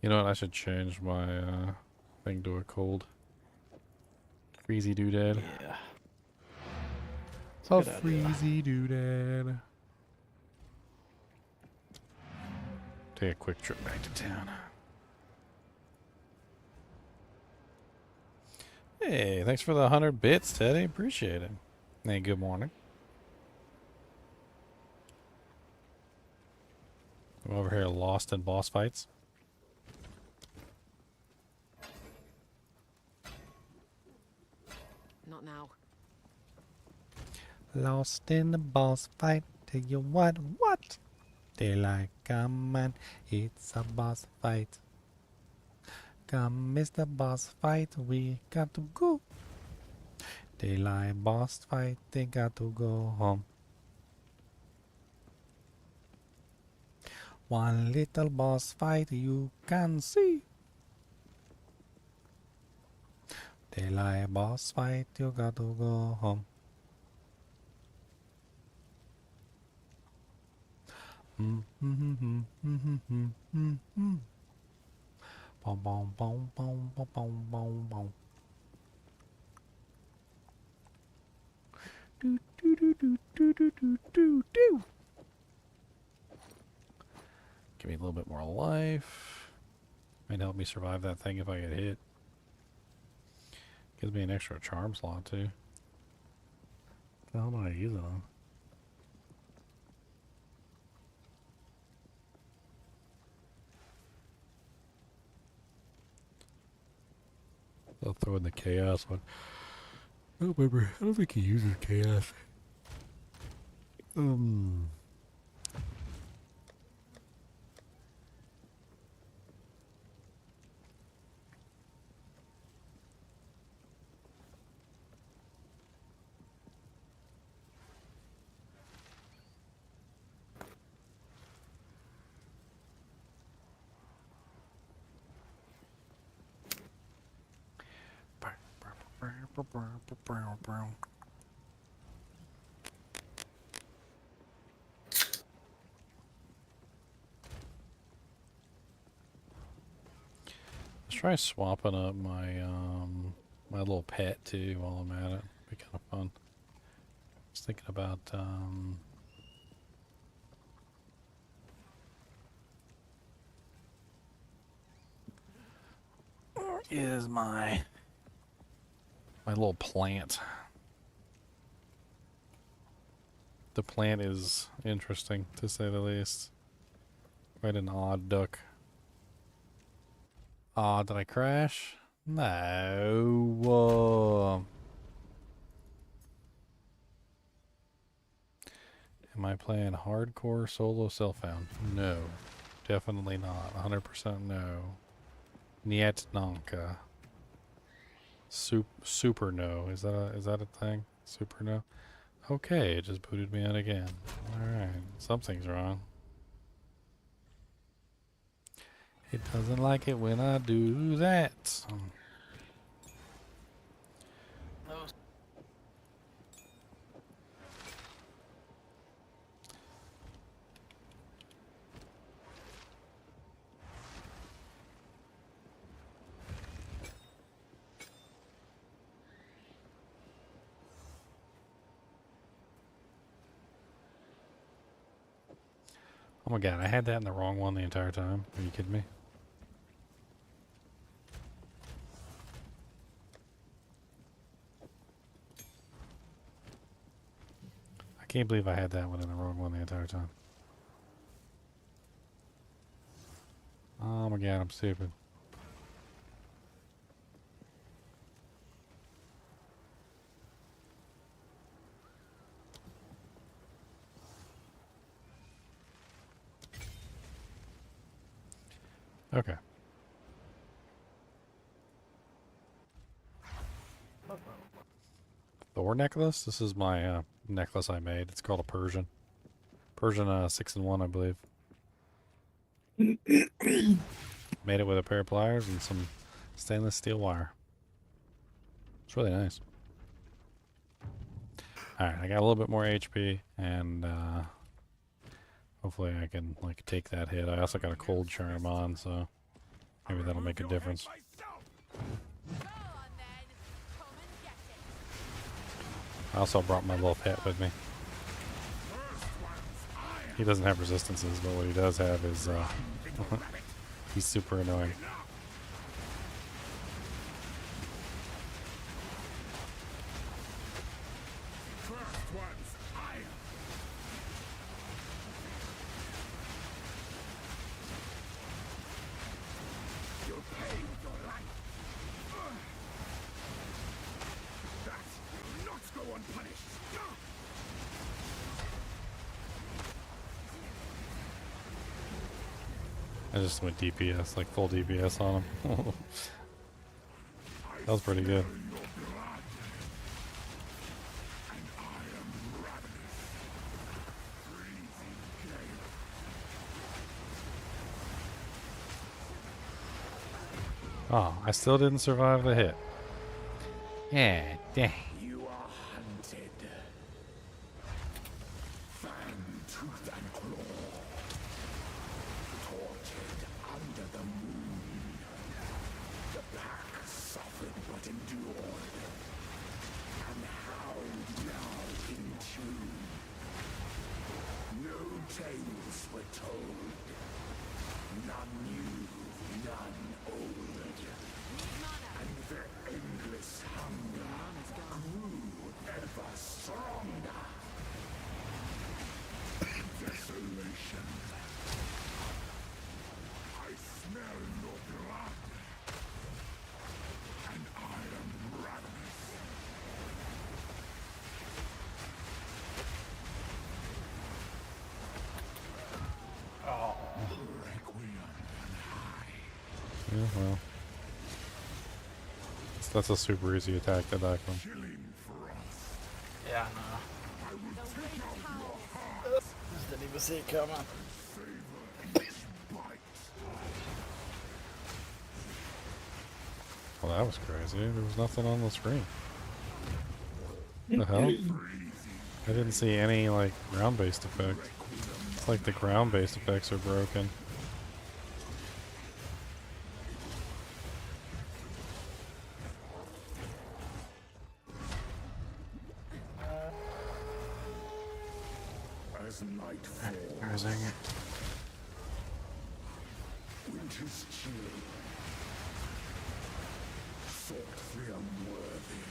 You know what? I should change my thing to a cold. Freezy doodad. Yeah. A freezy doodad. Take a quick trip back to town. Hey, thanks for the 100 bits, Teddy. Appreciate it. Hey, good morning. I'm over here lost in boss fights. Not now. Lost in the boss fight. Tell you what? Daylight come on, it's a boss fight. Come, Mr. Boss Fight, we got to go. Daylight boss fight, they got to go home. One little boss fight you can see. Daylight boss fight, you got to go home. Boom, boom, boom, boom, boom, boom, boom, boom. Do, do, do, do, do, do, do, do, do. Give me a little bit more life. Might help me survive that thing if I get hit. Gives me an extra charm slot too. What the hell am I using it on? I'll throw in the chaos one. I don't remember. I don't think he uses chaos. Let's try swapping up my my little pet too while I'm at it. Be kind of fun. I was thinking about where is my little plant? The plant is interesting to say the least. Quite an odd duck. Did I crash? No. Am I playing hardcore solo self-found? No. Definitely not. 100% no. Niet nanka. Super no. Is that a thing? Super no? Okay, it just booted me out again. Alright. Something's wrong. It doesn't like it when I do that. Oh my god, I had that in the wrong one the entire time. Are you kidding me? I can't believe I had that one in the wrong one the entire time. Oh my god, I'm stupid. Okay. Thor necklace? This is my necklace I made. It's called a Persian. Persian 6-in-1, I believe. Made it with a pair of pliers and some stainless steel wire. It's really nice. Alright, I got a little bit more HP, and hopefully I can like take that hit. I also got a cold charm on, so maybe that'll make a difference. I also brought my little pet with me. He doesn't have resistances, but what he does have is he's super annoying. I just went DPS, like full DPS on him. That was pretty good. Oh, I still didn't survive the hit. Yeah, dang. You are hunted. Fang, tooth, and claw. Tortured under the moon. The pack suffered but endured. And howled now in tune. No tales were told. None new, none old. And their endless hunger grew ever stronger. Desolation. I smell your blood. And I am ravenous. Oh. Requiem on high. Yeah, well. That's a super easy attack to die from. Yeah, no. Just didn't even see it coming. Well, that was crazy. There was nothing on the screen. What the hell? I didn't see any, like, ground-based effect. It's like the ground-based effects are broken. As night falls, winter's chill, sought the unworthy,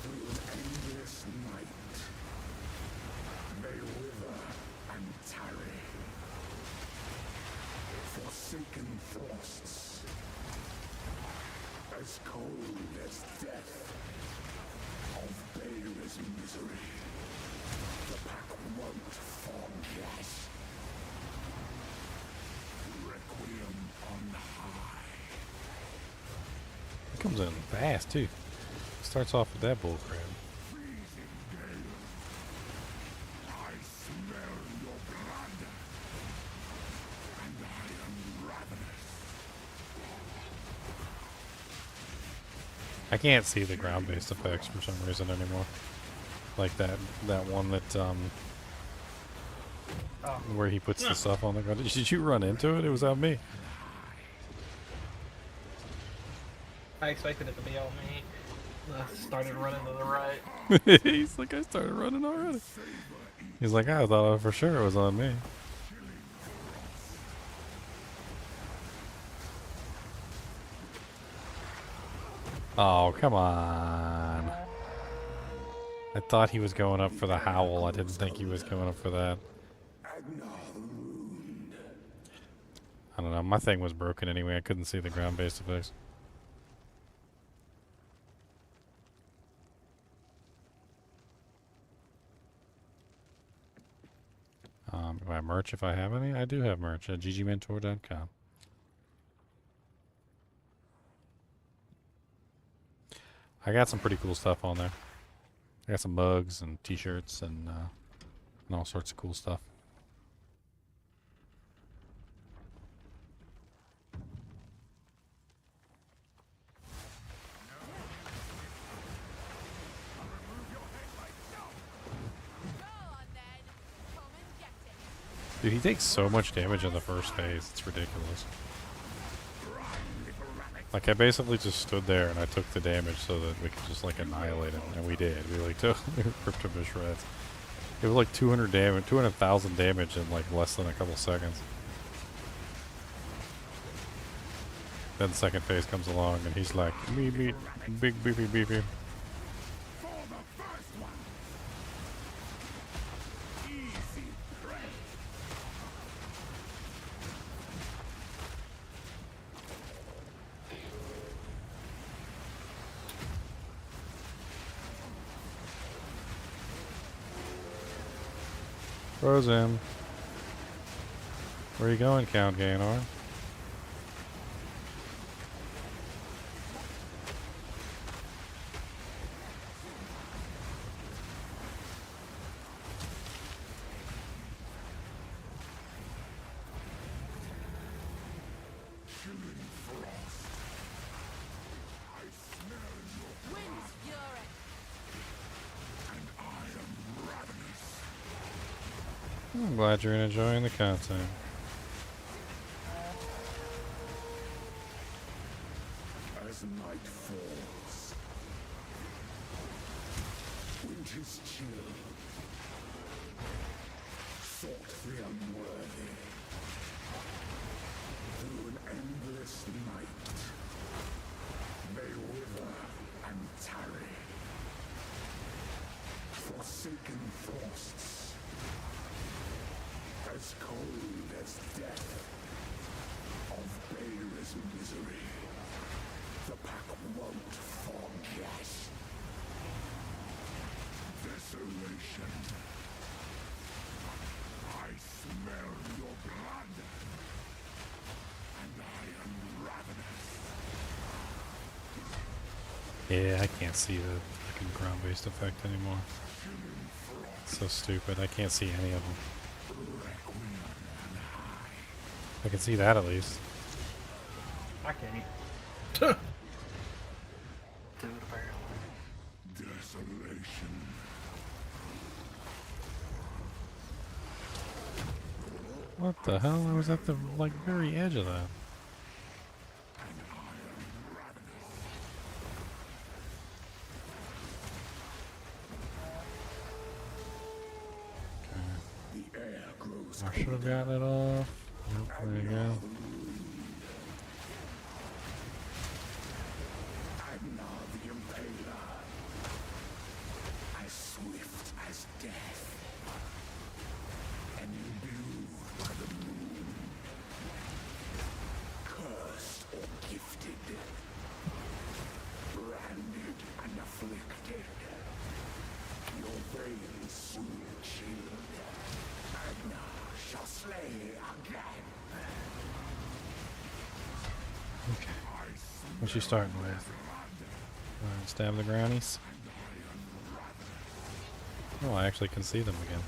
through an endless night, may wither and tarry, forsaken frosts, as death, of Baylor's misery. The pack won't forget. Requiem on high. He comes in fast too. Starts off with that bullcrap. I smell your blood, and I am ravenous. I can't see the ground-based effects for some reason anymore. Like that one that where he puts the stuff on the ground. Did you run into it? It was on me. I expected it to be on me. I started running to the right. He's like, I started running already. He's like, I thought for sure it was on me. Oh, come on. I thought he was going up for the howl. I didn't think he was going up for that. I don't know. My thing was broken anyway. I couldn't see the ground-based effects. Do I have merch if I have any? I do have merch at ggmentor.com. I got some pretty cool stuff on there. I got some mugs and t-shirts and all sorts of cool stuff. Dude, he takes so much damage in the first phase, it's ridiculous. Like, I basically just stood there and I took the damage so that we could just, like, annihilate him, and we did. We, like, ripped him to shreds. It was like 200,000 damage in, like, less than a couple seconds. Then the second phase comes along and he's like, meep, meep, big beefy beefy. Froze him. Where are you going, Count Gaynor? I'm glad you're enjoying the content. As night falls, winter's chill, sought the unworthy, through an endless night, they wither and tarry, forsaken frosts. As cold as death, of Baylor's misery, the pack won't forget. Desolation. I smell your blood, and I am ravenous. Yeah, I can't see the fucking ground-based effect anymore. It's so stupid. I can't see any of them. I can see that at least. I can't. Dude, apparently. Desolation. What the hell? I was at the, like, very edge of that. I should have gotten it off. Nope, there you go. I'm now the Impaler, as swift as death, and imbued by the moon, cursed or gifted, branded What's she starting with? Stab the grannies. Oh, I actually can see them again.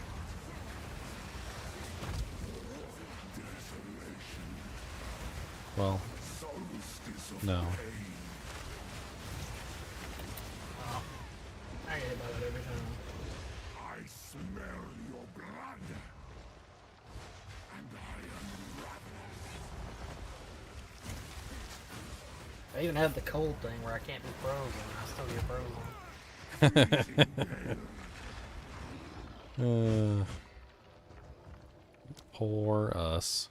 Well, no. Oh, I get hit by that every time. I smell your blood, and I am ravenous. I even had the cold thing where I can't be frozen. I still get frozen. Poor us.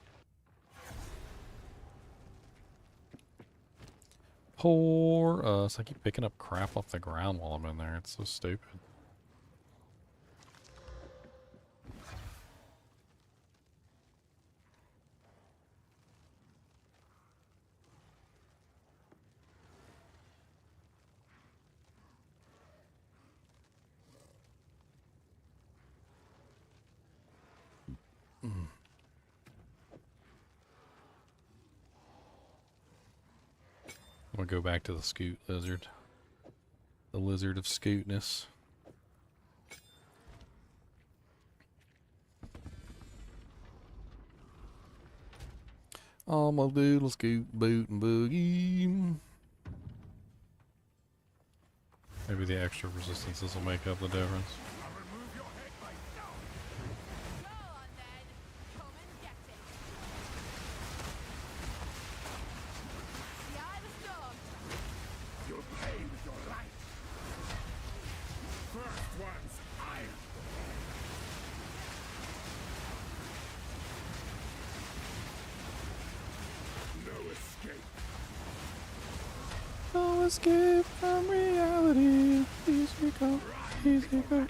Poor us. I keep picking up crap off the ground while I'm in there. It's so stupid. We'll go back to the scoot lizard. The lizard of scootness. I'm a little scoot boot and boogie. Maybe the extra resistances will make up the difference. No escape from reality. Easy go, easy go.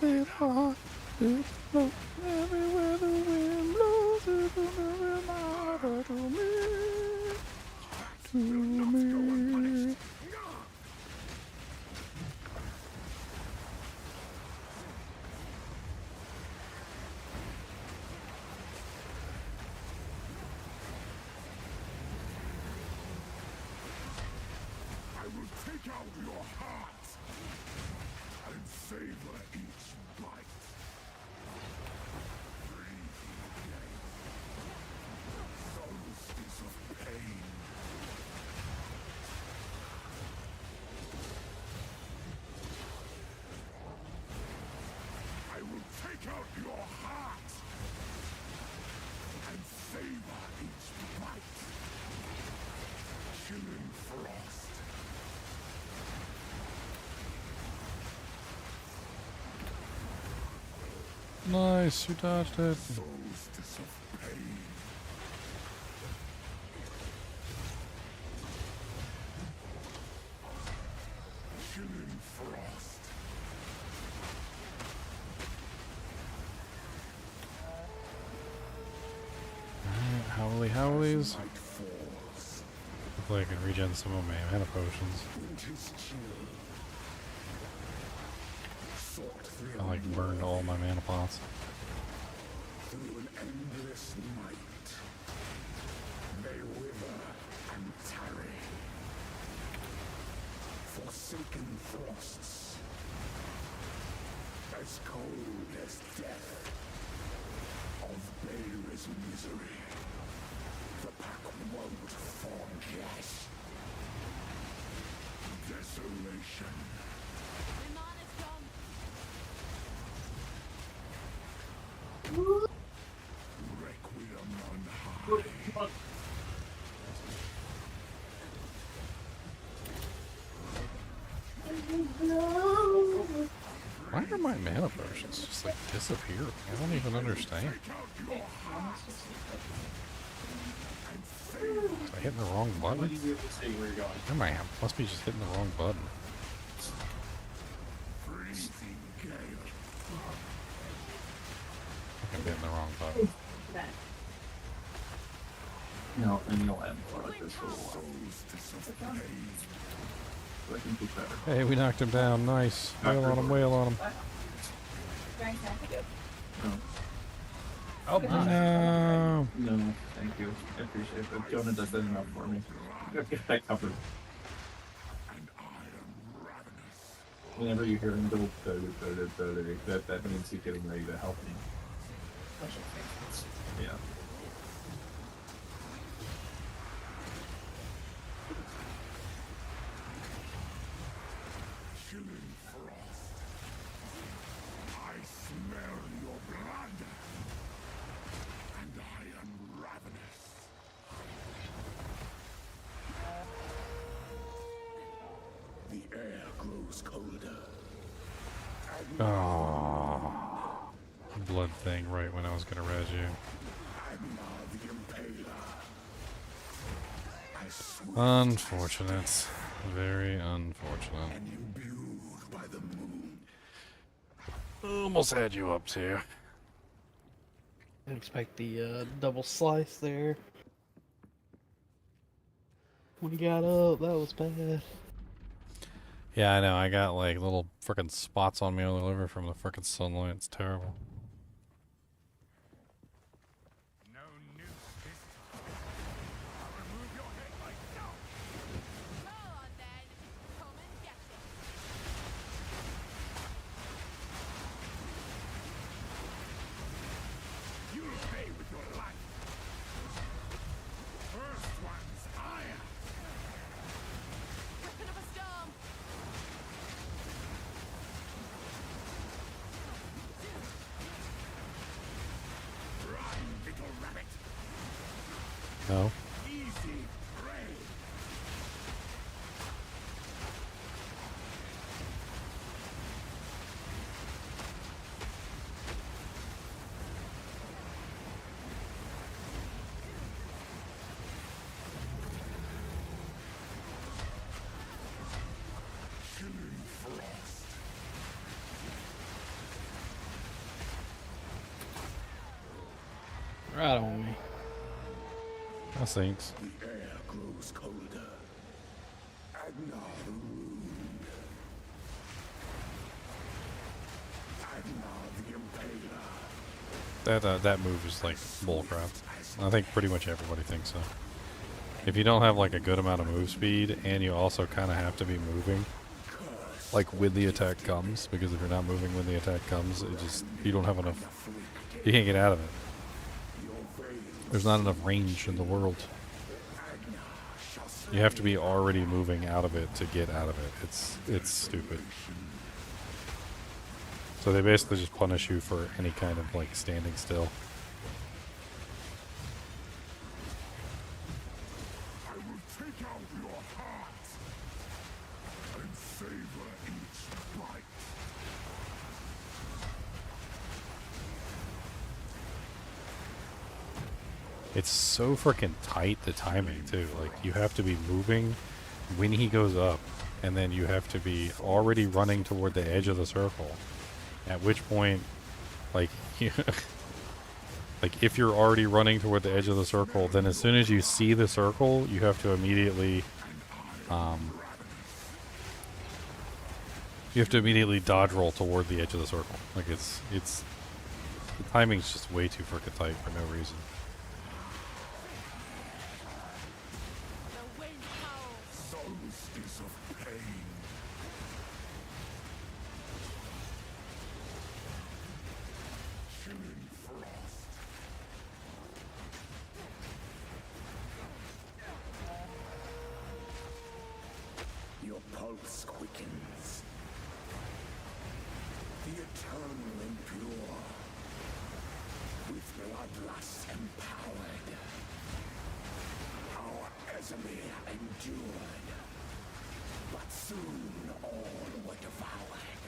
Live hard, live slow. Everywhere the wind blows, it will never matter to me. To me. I will take out your heart and savor each bite. Breathing life, solstice of pain. I will take out your heart and savor each bite. Chilling frost. Nice, you dodged it. Solstice of pain. Chilling frost. Alright, howlies. Night falls. Hopefully I can regen some of my mana potions. Winter's chill. Sought through I like burned all my mana pots. through an endless night. They wither and tarry. Forsaken frosts. As cold as death. Of Bael's misery. The pack won't forget. Desolation. Requiem on high. Why are my mana potions just like disappear? I don't even understand. Was I hitting the wrong button? Am I? Must be just hitting the wrong button. Freezing gale. I think I'm hitting the wrong button. No, and you'll have more like this for a while. Solstice of pain. So I can do better. Hey, we knocked him down. Nice. Wail on him, wail on him. Oh, my. No. No, thank you. I appreciate it. Jonah does that enough for me. get that covered. Whenever you hear him go, that means he's getting ready to help me. Yeah. I smell your blood, and I am ravenous. The air grows colder. Oh, blood thing right when I was gonna res you. The Impaler. Unfortunate. Very unfortunate. Imbued by the moon. Almost had you up too. Didn't expect the double slice there. When he got up, that was bad. Yeah, I know. I got like little frickin' spots on me all over from the frickin' sunlight. It's terrible. No. Right on me. That stinks. The air grows colder. Agnar the Ruined. Agnar the Impaler. That move is like bullcrap. I think pretty much everybody thinks so. If you don't have like a good amount of move speed, and you also kind of have to be moving, like when the attack comes, because if you're not moving when the attack comes, it just you don't have enough. You can't get out of it. There's not enough range in the world. You have to be already moving out of it to get out of it. It's stupid. So they basically just punish you for any kind of like standing still. I will take out your heart and savor each bite. It's so freaking tight, the timing too. Like you have to be moving when he goes up, and then you have to be already running toward the edge of the circle. At which point, like, like if you're already running toward the edge of the circle, then as soon as you see the circle, you have to immediately, dodge roll toward the edge of the circle. Like it's the timing's just way too freaking tight for no reason. Solstice of pain. Chilling frost. Your pulse quickens. The eternal impure. With bloodlust empowered. Our Ezemir endured. But soon all were devoured.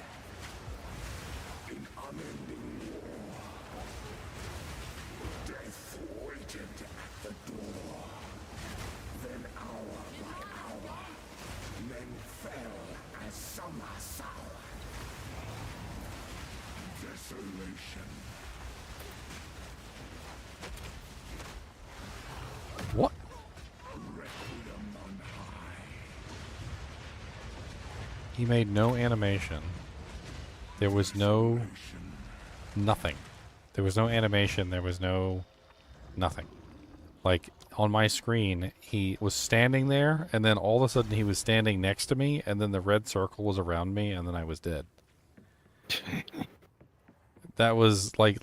In unending war. Death waited at the door. Then hour by hour, men fell as summer soured. Desolation. What? Requiem on high. He made no animation. There was no nothing. There was no animation. There was no nothing. Like, on my screen, he was standing there, and then all of a sudden he was standing next to me, and then the red circle was around me, and then I was dead. That was, like...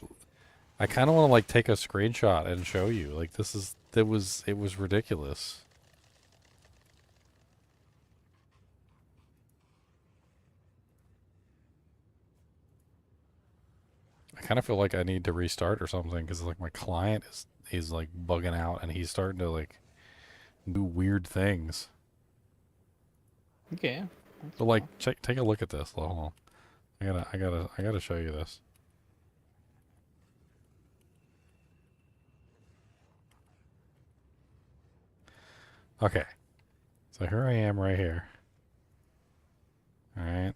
I kind of want to, like, take a screenshot and show you. Like, it was ridiculous. I kind of feel like I need to restart or something, because, like, my client is like, bugging out, and he's starting to, like, do weird things. Okay. So, like, take a look at this. Hold on. I gotta show you this. Okay. So here I am right here. Alright.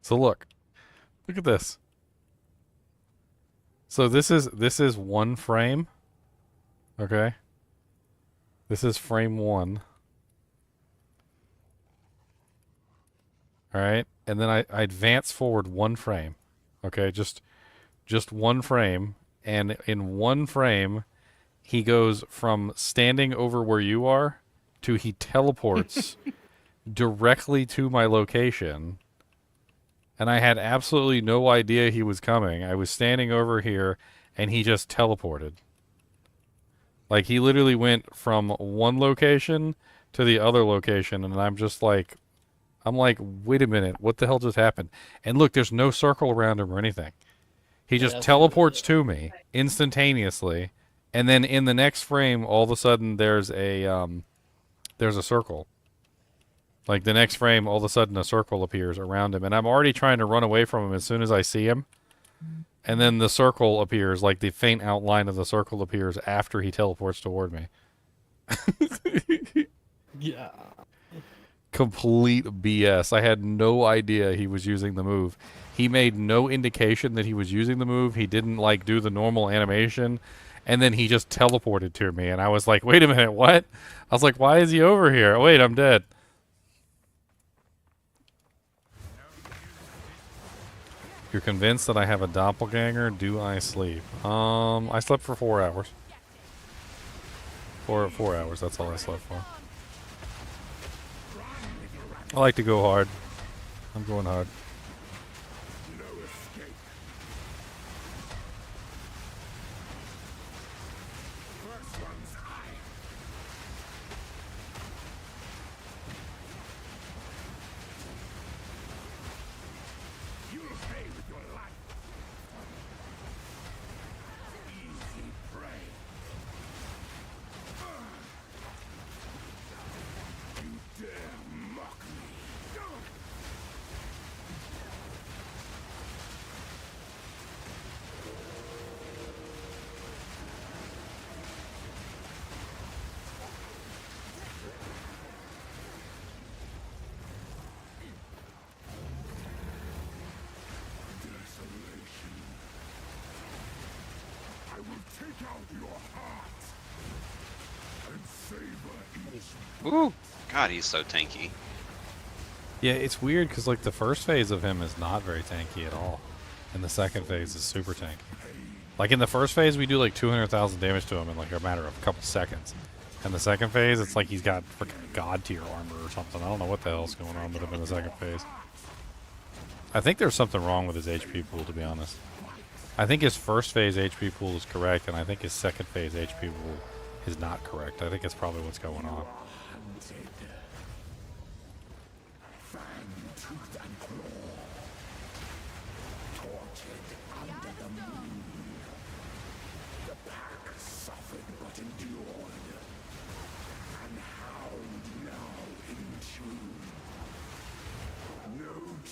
So look at this. So this is one frame. Okay. This is frame 1. All right, and then I advance forward 1 frame. Okay, just 1 frame, and in 1 frame, he goes from standing over where you are to he teleports directly to my location. And I had absolutely no idea he was coming. I was standing over here, and he just teleported. Like, he literally went from one location to the other location, and I'm like, wait a minute, what the hell just happened? And look, there's no circle around him or anything. He just teleports to me instantaneously, and then in the next frame, all of a sudden, there's a circle. Like, the next frame, all of a sudden, a circle appears around him. And I'm already trying to run away from him as soon as I see him. And then the circle appears, like the faint outline of the circle appears after he teleports toward me. Yeah. Complete BS. I had no idea he was using the move. He made no indication that he was using the move. He didn't, like, do the normal animation. And then he just teleported to me. And I was like, wait a minute, what? I was like, why is he over here? Oh, wait, I'm dead. You're convinced that I have a doppelganger? Do I sleep? I slept for 4 hours. 4 hours, that's all I slept for. I like to go hard. I'm going hard. Ooh, God, he's so tanky. Yeah, it's weird because, like, the first phase of him is not very tanky at all. And the second phase is super tanky. Like, in the first phase, we do, like, 200,000 damage to him in, like, a matter of a couple seconds. And the second phase, it's like he's got freaking god tier armor or something. I don't know what the hell's going on with him in the second phase. I think there's something wrong with his HP pool, to be honest. I think his first phase HP pool is correct, and I think his second phase HP pool is not correct. I think it's probably what's going on.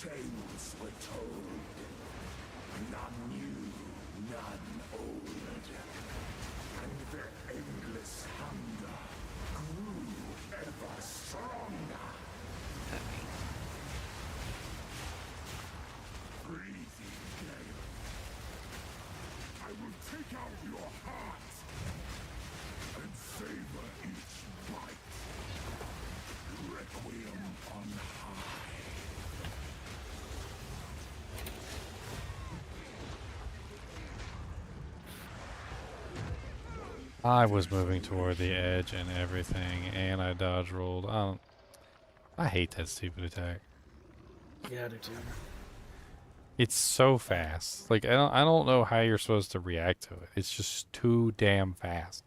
Tales were told, none new, none old, and their endless hunger grew ever stronger. Breathing gale, I was moving toward the edge and everything, and I dodge rolled. I hate that stupid attack. Yeah, I do too. It's so fast. Like I don't know how you're supposed to react to it. It's just too damn fast.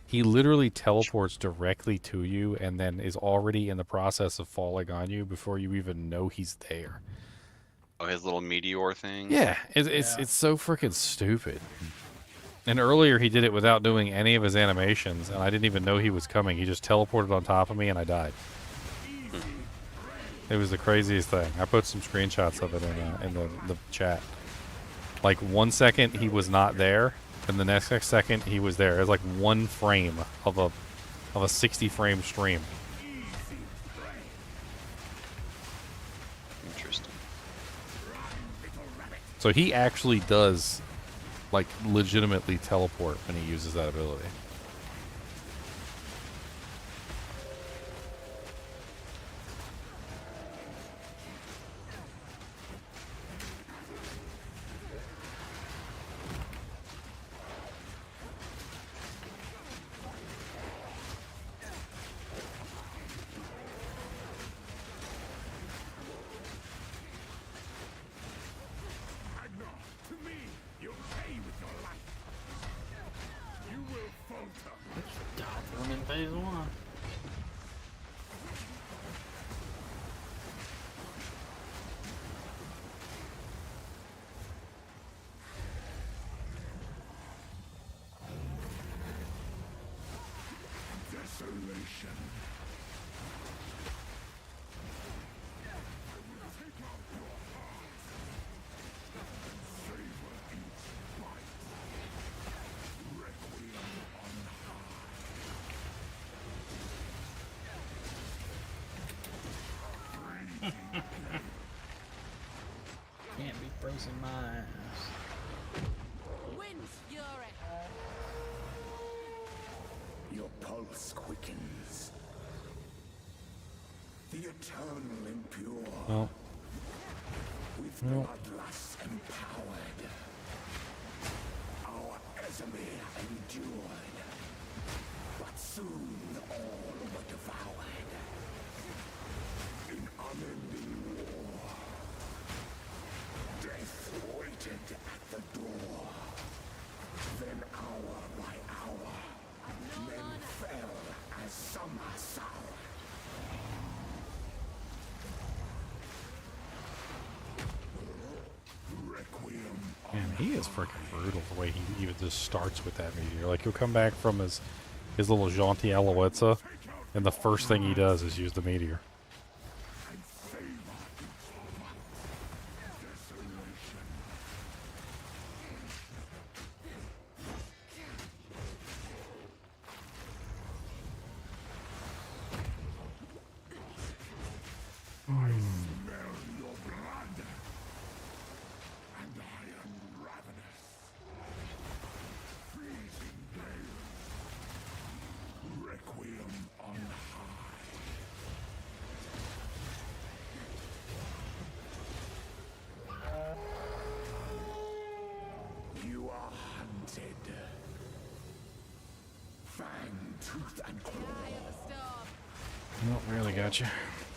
He literally teleports directly to you and then is already in the process of falling on you before you even know he's there. Oh, his little meteor thing. Yeah, it's so freaking stupid. And earlier he did it without doing any of his animations, and I didn't even know he was coming. He just teleported on top of me, and I died. It was the craziest thing. I put some screenshots of it in the chat. Like 1 second he was not there, and the next second he was there. It was like one frame of a 60 frame stream. Interesting. So he actually does, like, legitimately teleport when he uses that ability. I'm in phase 1. Desolation. Can't be frozen my ass. Wind's fury. Your pulse quickens. The eternal impure. Well. With Well. bloodlust empowered. Our Esamir endured. But soon all were devoured. In unending war. Death waited at the door. Then hour by hour, men fell as summer sour. Man, he is freaking brutal the way he even just starts with that meteor. Like, he'll come back from his little jaunty Alouetza, and the first thing he does is use the meteor. You are hunted. Fang, tooth, and claw. Nope, really got you.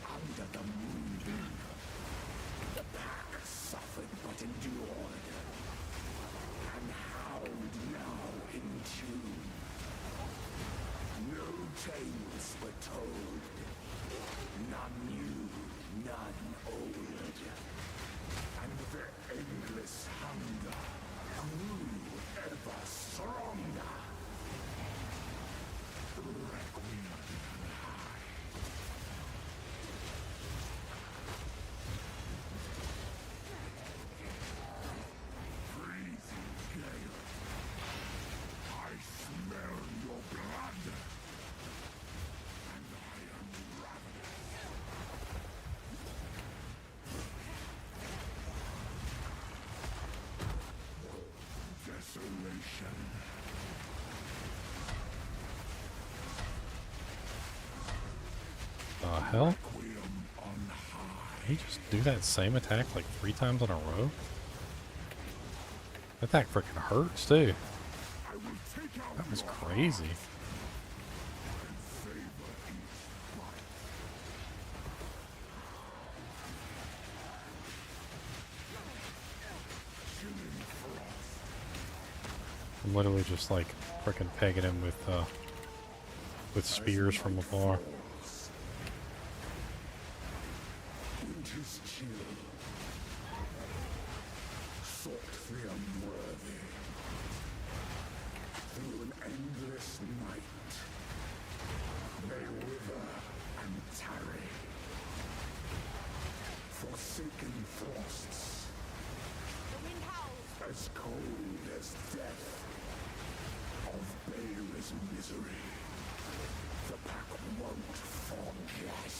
Under the moonbeam, the pack suffered but endured. And howled now in tune. No tales were told. None new, none old. And their endless hunger grew ever stronger. Requiem on high. Freezing gale. I smell your blood. And I am ravenous. Desolation. The hell? Did he just do that same attack like 3 times in a row? That attack freaking hurts too. I will take out That's crazy. I'm literally just like frickin' pegging him with spears from afar. Winter's chill. Sought the unworthy. Through an endless night. They wither and tarry. Forsaken frosts. The wind howls. As cold as death. Of baleless misery. The pack won't forget.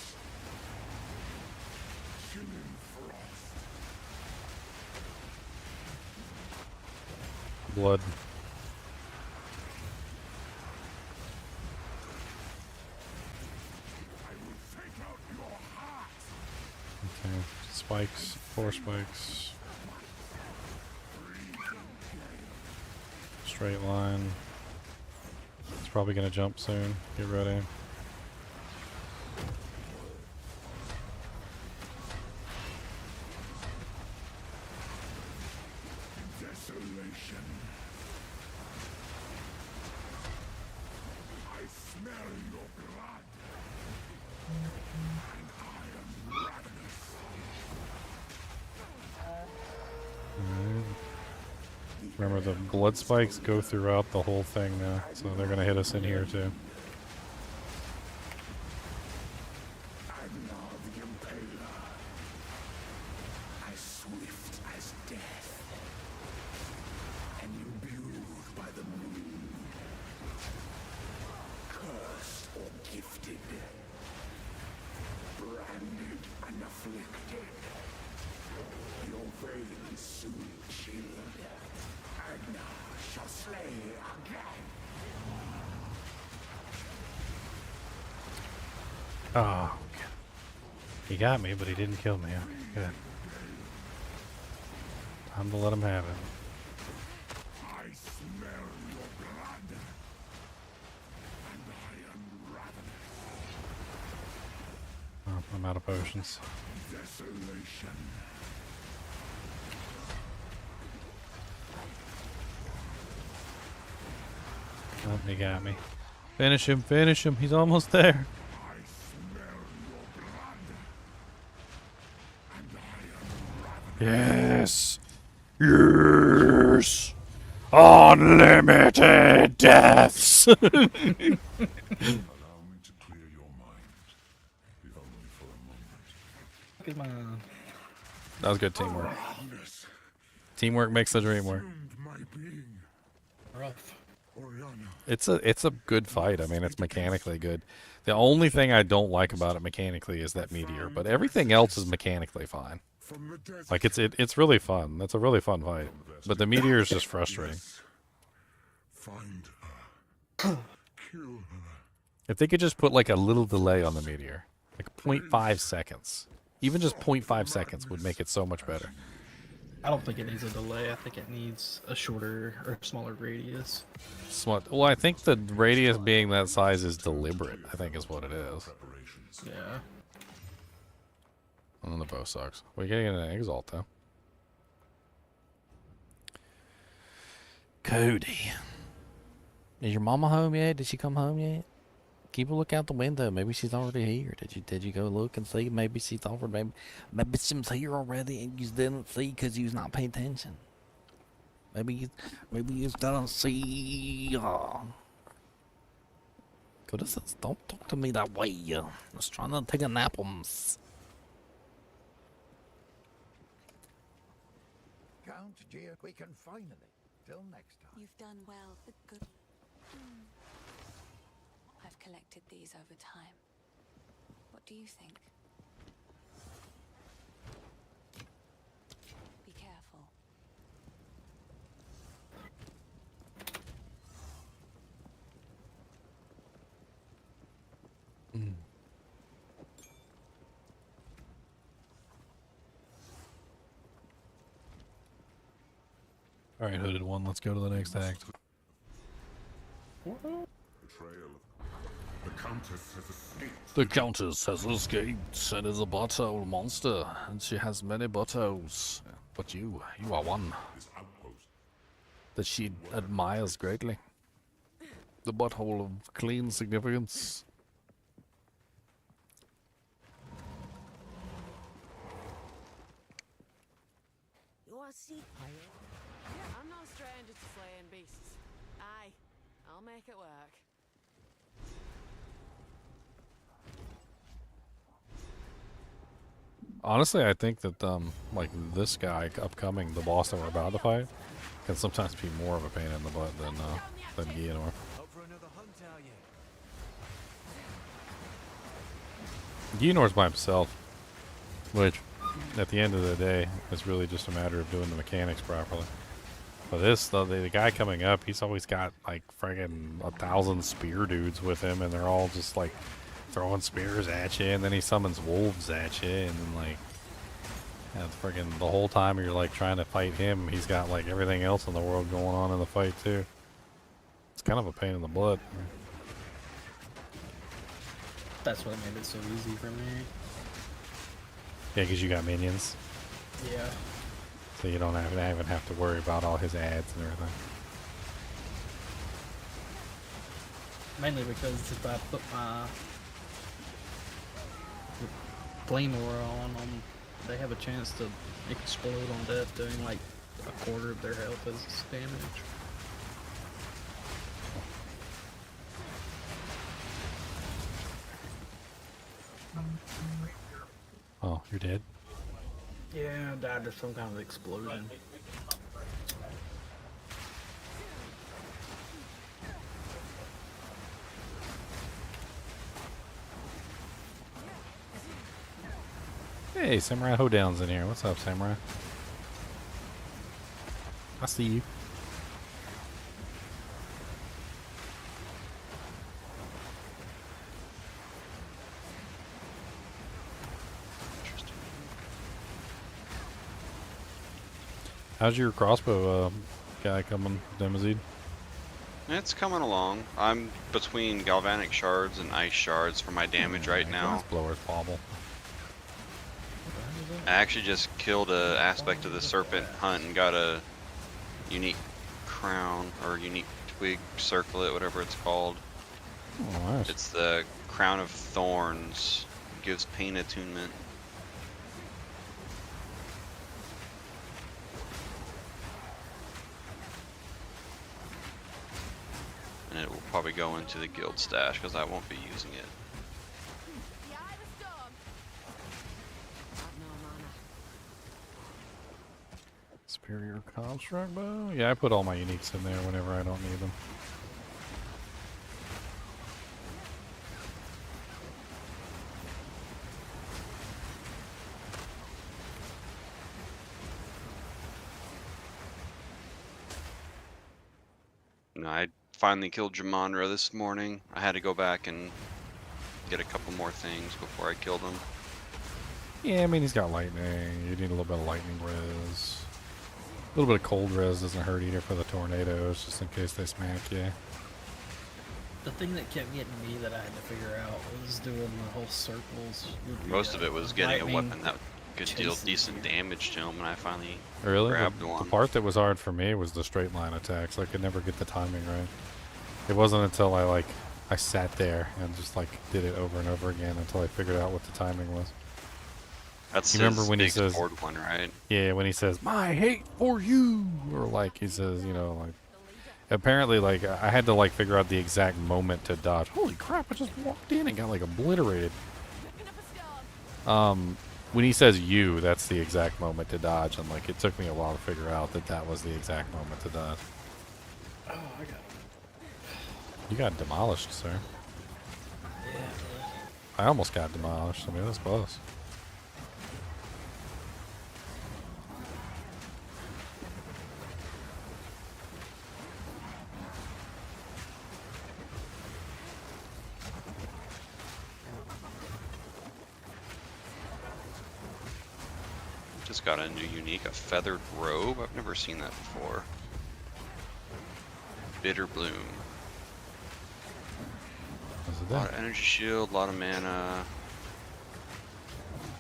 Chilling frost. Blood. I will take out your heart. Okay. Spikes. 4 spikes. Straight line. It's probably gonna jump soon. Get ready. Desolation. I smell your blood. And I am ravenous. Alright. Remember, the blood spikes go throughout the whole thing now, so they're gonna hit us in here too. I'm now the impaler. As swift as death. And imbued by the moon. Cursed or gifted. Branded and afflicted. Your veins soon chilled. Agna shall slay again. Oh, he got me, but he didn't kill me. Okay, good. Time to let him have it. I smell your blood. And I am ravenous. Oh, I'm out of potions. Desolation. Oh, he got me. Finish him, finish him. He's almost there. I smell your blood. And I am ravenous. Yes! Yes! Unlimited deaths! Allow me to clear your mind. If only for a moment. That was good teamwork. Teamwork makes the dream work. My being. Rough. Oriana. It's a good fight. I mean, it's mechanically good. The only thing I don't like about it mechanically is that meteor, but everything else is mechanically fine. Like it's really fun. That's a really fun fight. But the meteor is just frustrating. Find her. Kill her. If they could just put like a little delay on the meteor, like 0.5 seconds, even just 0.5 seconds would make it so much better. I don't think it needs a delay. I think it needs a shorter or smaller radius. Smart. Well, I think the radius being that size is deliberate, I think is what it is. Yeah. And then the bow sucks. We're getting an Exalt, though. Cody. Is your mama home yet? Did she come home yet? Keep a look out the window. Maybe she's already here. Did you go look and see? Maybe she's offered. Maybe she's here already and you didn't see because you was not paying attention. Maybe you didn't see. Goodness, don't talk to me that way. I was trying to take a nap. Count, dear, we can finally. Till next time. You've done well for good. I've collected these over time. What do you think? Be careful. Alright, Hooded One, let's go to the next act. The Countess has escaped. The Countess has escaped and is a butthole monster, and she has many buttholes. But you are one that she admires greatly. The butthole of clean significance. You are sea pirate? Yeah, I'm no stranger to slaying beasts. Aye, I'll make it work. Honestly, I think that like this guy upcoming, the boss that we're about to fight, can sometimes be more of a pain in the butt than Guillenor. Up for another hunt, are you? Guillenor's by himself, which at the end of the day is really just a matter of doing the mechanics properly. But this, the guy coming up, he's always got like friggin' 1,000 spear dudes with him, and they're all just like throwing spears at you, and then he summons wolves at you, and then like, yeah, friggin' the whole time you're like trying to fight him, he's got like everything else in the world going on in the fight too. It's kind of a pain in the butt. That's what made it so easy for me. Yeah, because you got minions. Yeah. So you don't even have to worry about all his ads and everything. Mainly because if I put my Claymore on them, they have a chance to explode on death, doing like a quarter of their health as damage. Oh, you're dead? Yeah, I died to some kind of explosion. Hey, Samurai Hoedown's in here. What's up, Samurai? I see you. How's your crossbow guy coming, Demazid? It's coming along. I'm between galvanic shards and ice shards for my damage right now. Blowers bobble. I actually just killed a aspect of the serpent hunt and got a unique crown or unique twig circlet, whatever it's called. Oh, nice. It's the crown of thorns. It gives pain attunement. And it will probably go into the guild stash because I won't be using it. Superior construct bow? Yeah, I put all my uniques in there whenever I don't need them. No, I finally killed Jamandra this morning. I had to go back and get a couple more things before I killed him. Yeah, I mean, he's got lightning. You need a little bit of lightning res. A little bit of cold res doesn't hurt either for the tornadoes, just in case they smack you. The thing that kept getting me that I had to figure out was doing the whole circles. Most of it was getting a weapon that could deal decent damage to him, and I finally grabbed one. The part that was hard for me was the straight line attacks. I could never get the timing right. It wasn't until I sat there and just like did it over and over again until I figured out what the timing was. That's you remember his when he big says sword one, right? Yeah, when he says "my hate for you," or like he says, you know, like apparently like I had to like figure out the exact moment to dodge. Holy crap! I just walked in and got like obliterated. When he says "you," that's the exact moment to dodge, and like it took me a while to figure out that that was the exact moment to dodge. Oh, I got it. You got demolished, sir. Yeah. I almost got demolished. I mean, that's close. Just got a new unique, a feathered robe. I've never seen that before. Bitter bloom. it A lot did. of energy shield, a lot of mana.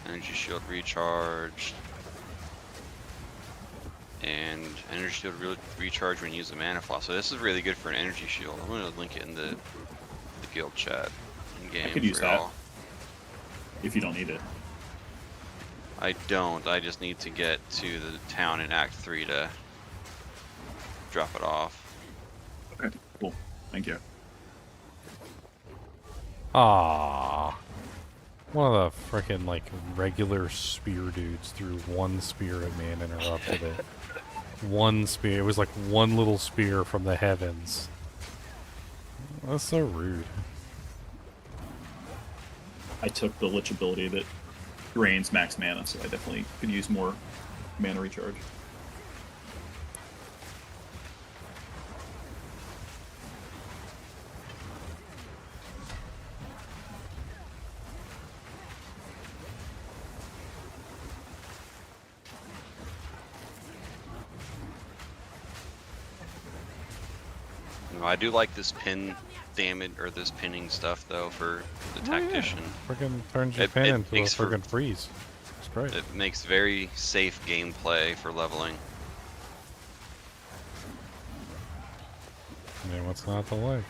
Energy shield recharged. And energy shield recharge when you use the mana floss. So this is really good for an energy shield. I'm going to link it in the guild chat in game. I could use for that. y'all. If you don't need it. I don't. I just need to get to the town in Act 3 to drop it off. Okay, cool. Thank you. Ah, one of the frickin' like regular spear dudes threw one spear at me and interrupted it. One spear. It was like one little spear from the heavens. That's so rude. I took the Lich ability that drains max mana, so I definitely could use more mana recharge. No, I do like this pin damage or this pinning stuff though for the tactician. Frickin' turns your pin into a frickin' freeze. It's great. It makes very safe gameplay for leveling. I mean, what's not to like?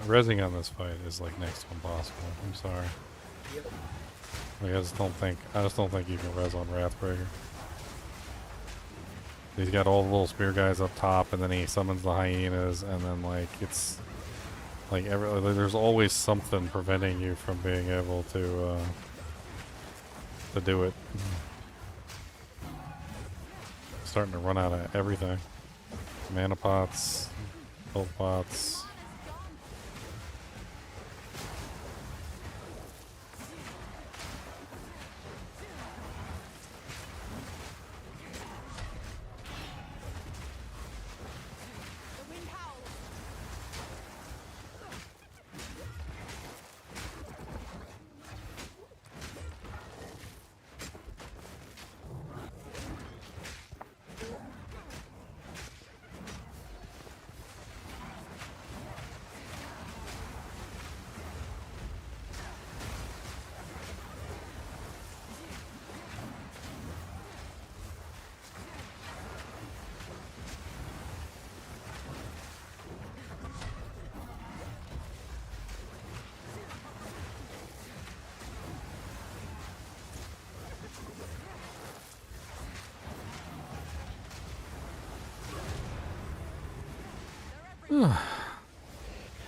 Rezzing on this fight is like next to impossible. I'm sorry. Like, I just don't think you can res on Wrathbreaker. He's got all the little spear guys up top, and then he summons the hyenas, and then like it's like there's always something preventing you from being able to do it. Starting to run out of everything. Mana pots, health pots.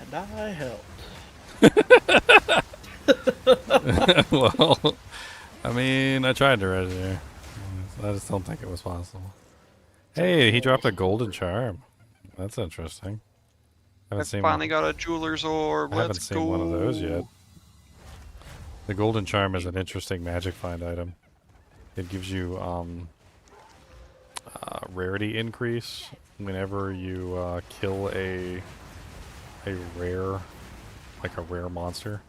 And I helped. Well, I mean, I tried to res you. I just don't think it was possible. Hey, he dropped a golden charm. That's interesting. I finally got a jeweler's orb. I haven't Let's seen go. one of those yet. The golden charm is an interesting magic find item. It gives you rarity increase whenever you kill a rare, like a rare monster.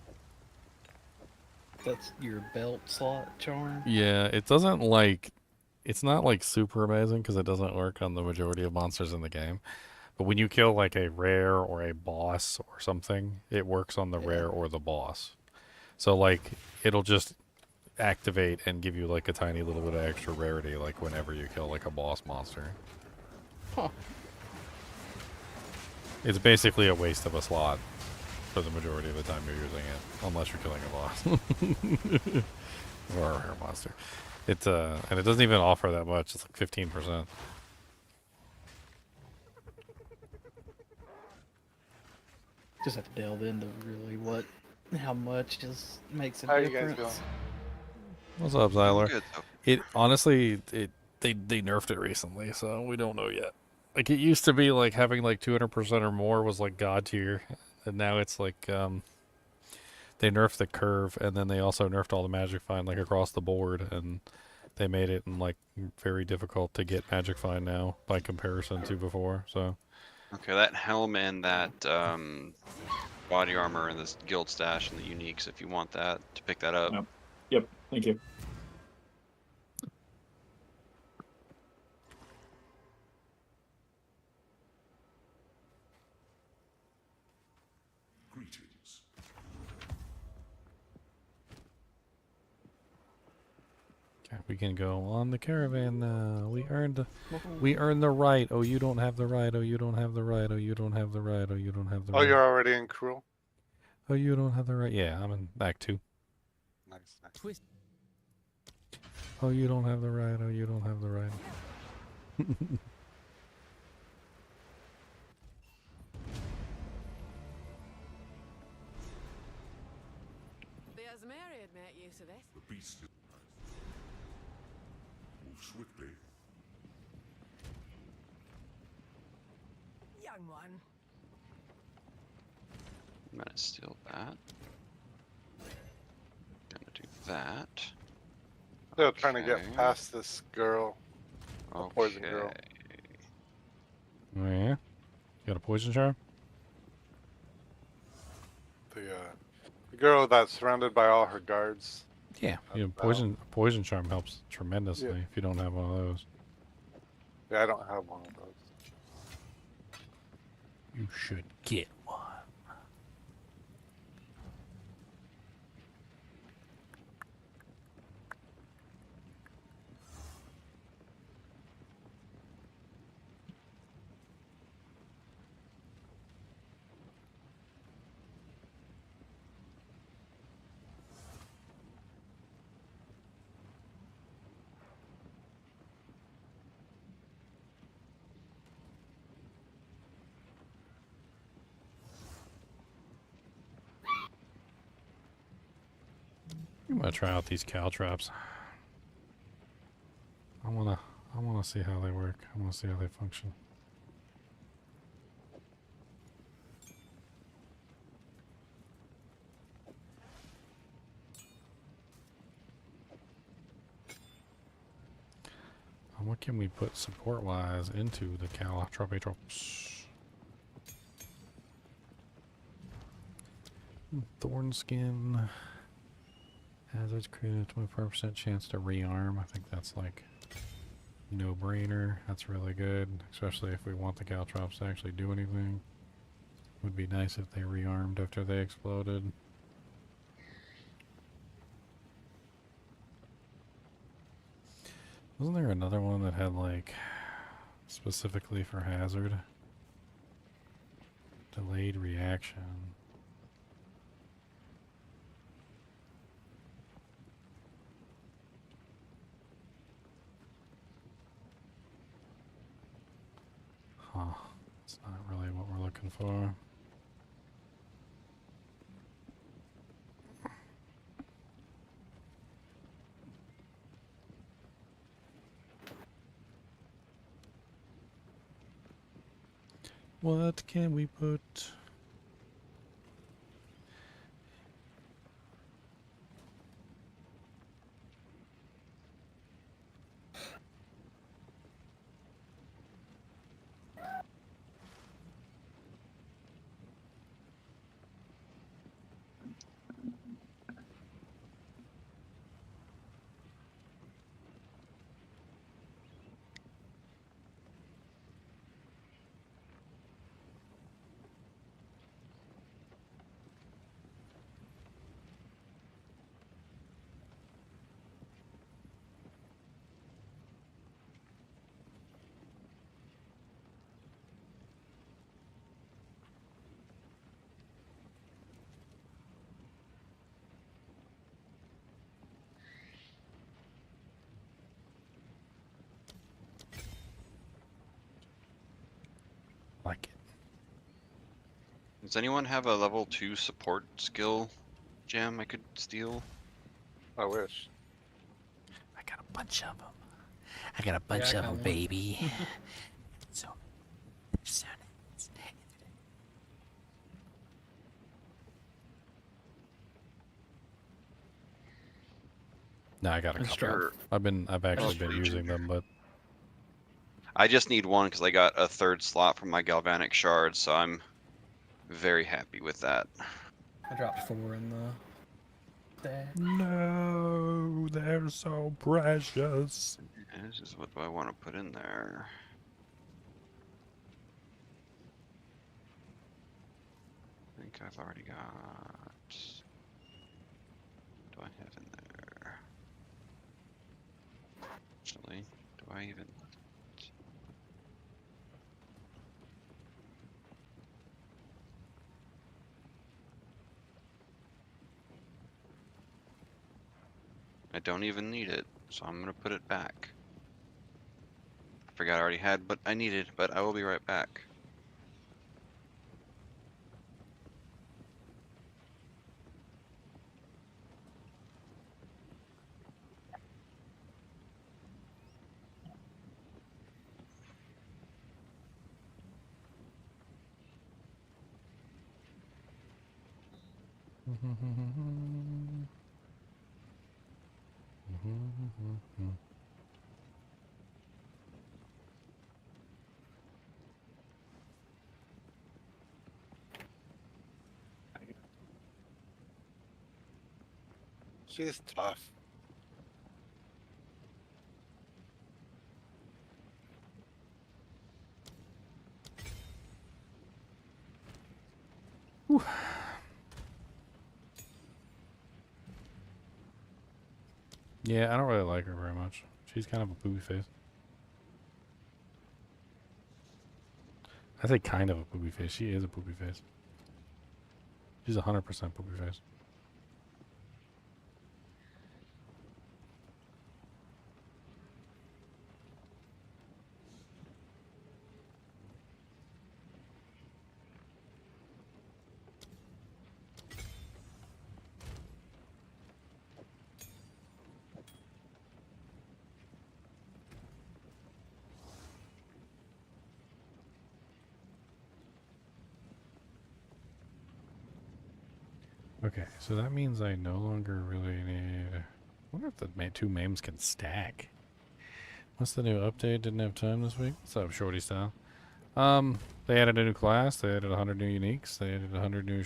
That's your belt slot charm? Yeah, it doesn't like, it's not like super amazing because it doesn't work on the majority of monsters in the game. But when you kill like a rare or a boss or something, it works on the rare or the boss. So like, it'll just activate and give you like a tiny little bit of extra rarity like whenever you kill like a boss monster. Huh. It's basically a waste of a slot for the majority of the time you're using it, unless you're killing a boss. Or a rare monster. And it doesn't even offer that much, it's like 15%. Just have to delve into really how much just makes a How are you difference. guys doing? What's up, Zyler? Good. It honestly, they nerfed it recently, so we don't know yet. Like it used to be like having like 200% or more was like god tier, and now it's like they nerfed the curve, and then they also nerfed all the magic find like across the board, and they made it like very difficult to get magic find now by comparison to before. So Okay, that helm and that body armor and this guild stash and the uniques, if you want that, to pick that up. Yep. Thank you. Greetings. okay, we can go on the caravan now. We earned the right. Oh, you don't have the right. Oh, you don't have the right. Oh, you don't have the right. Oh, you don't have the right. Oh, you're already in Cruel? Oh, you don't have the right. Yeah, I'm in Act 2. Nice, nice. Oh, you don't have the right. Oh, you don't have the right. The Asmeri had made use of this. The beast is move swiftly. Young one. I'm gonna steal that. Gonna do that. Still trying to get past this girl. Okay. Poison girl. Oh, yeah? You got a poison charm? The girl that's surrounded by all her guards. Yeah. Poison charm helps tremendously if you don't have one of those. Yeah, I don't have one of those. You should get one. I'm gonna try out these cow traps. I wanna see how they work. I wanna see how they function. And what can we put support-wise into the cow traps? Thorn skin. Hazards create a 25% chance to rearm. I think that's like no-brainer. That's really good, especially if we want the caltrops to actually do anything. Would be nice if they rearmed after they exploded. Wasn't there another one that had like specifically for hazard? Delayed reaction. Huh. It's not really what we're looking for. What can we put? Like it. Does anyone have a level 2 support skill gem I could steal? I wish. I got a bunch of them. I got a bunch of them, baby. So nice. No, I got a Let's couple. drop. I've actually been using them, but I just need one because I got a third slot from my galvanic shard, so I'm very happy with that. I dropped 4 in the stack. no, they're so precious. This is what do I want to put in there? I think I've already got. Do I have in there? Actually, do I even? I don't even need it, so I'm gonna put it back. I forgot I already had what I needed, but I will be right back. She's tough. Whew. Yeah, I don't really like her very much. She's kind of a poopy face. I say kind of a poopy face. She is a poopy face. She's 100% poopy face. Okay, so that means I no longer really need... I wonder if the two MAMEs can stack. What's the new update? Didn't have time this week. What's up, Shorty Style? They added a new class. They added 100 new uniques. They added 100 new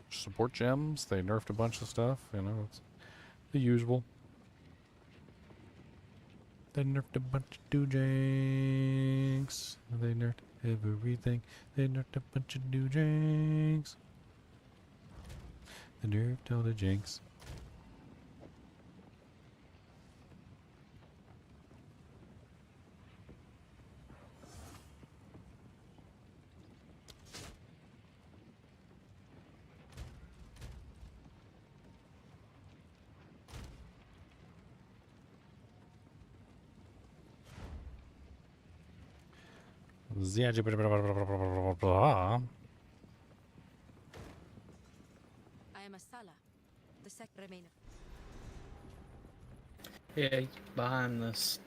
support gems. They nerfed a bunch of stuff. You know, it's the usual. They nerfed a bunch of doojanks. They nerfed everything. They nerfed a bunch of doojanks. They nerfed all the janks. I am a Sala, the second remainer. Yeah, he's behind this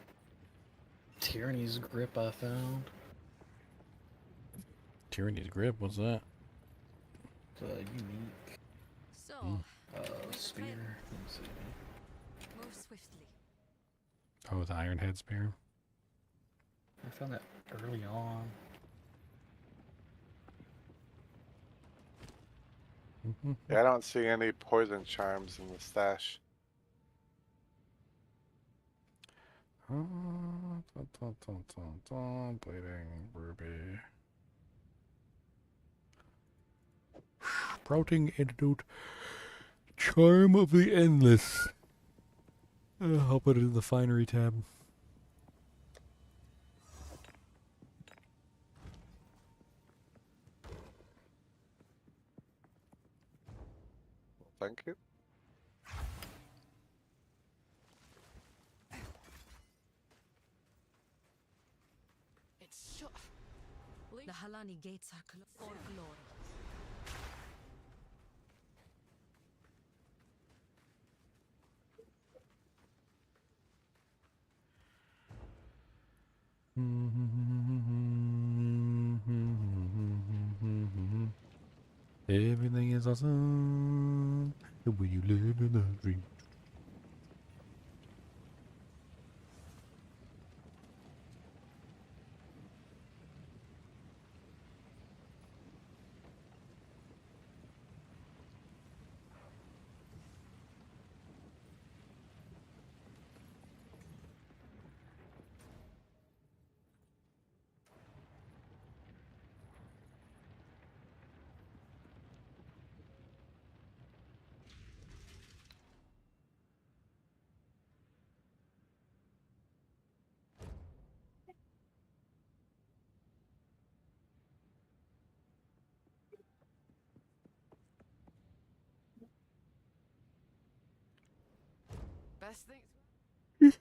Tyranny's grip I found. Tyranny's grip? What's that? It's unique. So, spear. Let's see. move swiftly. Oh, the Iron Head Spear. I found that early on. Yeah, I don't see any poison charms in the stash. Bleeding Ruby. Sprouting Antidote. Charm of the Endless. I'll put it in the Finery tab. Thank you. It's shut. The Halani gates are closed for glory. Everything is awesome the way you live in the dream. Best things.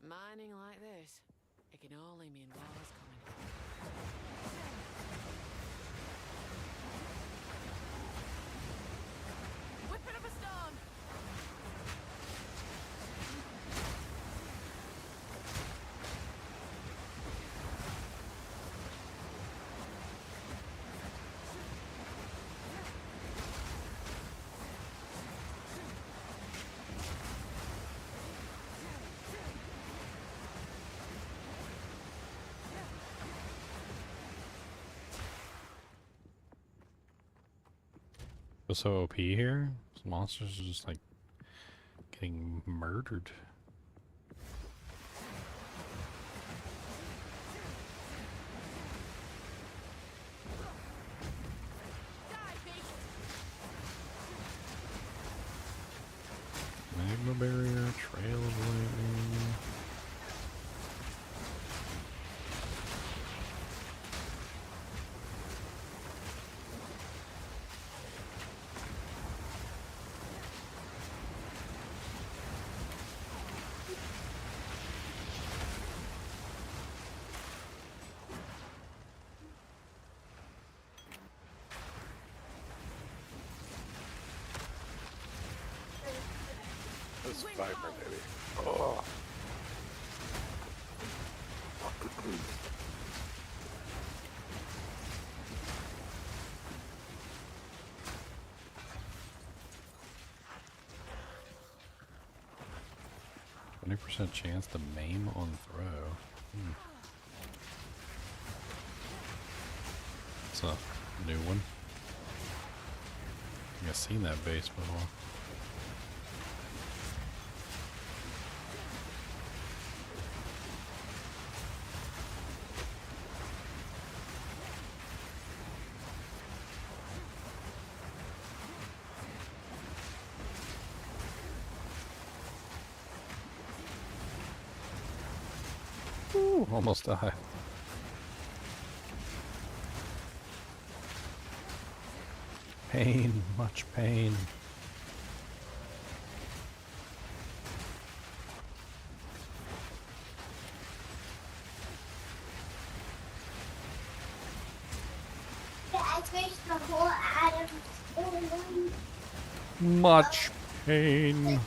Mining like this, it can only mean war's coming. Whipping up a stone. What's so OP here? These monsters are just like getting murdered. Magma barrier, trail of lightning. This viper, baby. Oh. 20% chance to maim on throw. It's a new one. I think I've seen that base before. Ooh, almost died. Pain, much pain. Much pain.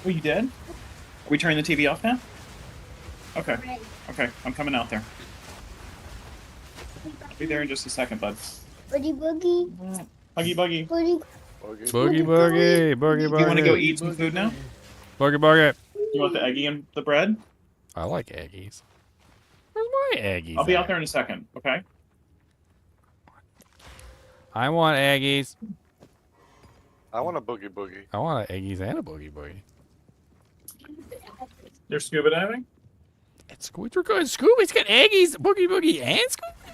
Oh, you dead? Are we turning the TV off now? Okay. Okay, I'm coming out there. I'll be there in just a second, bud. Boogie boogie. Buggy buggy. Boogie. Boogie boogie, boogie boogie. You want to go eat some food now? Boogie boogie. You want the eggie and the bread? I like eggies. Where's my eggies? I'll be at? out there in a second, okay? I want eggies. I want a boogie boogie. I want eggies and a boogie boogie. You're scuba diving? It's Scooby's got eggies, boogie boogie, and Scooby.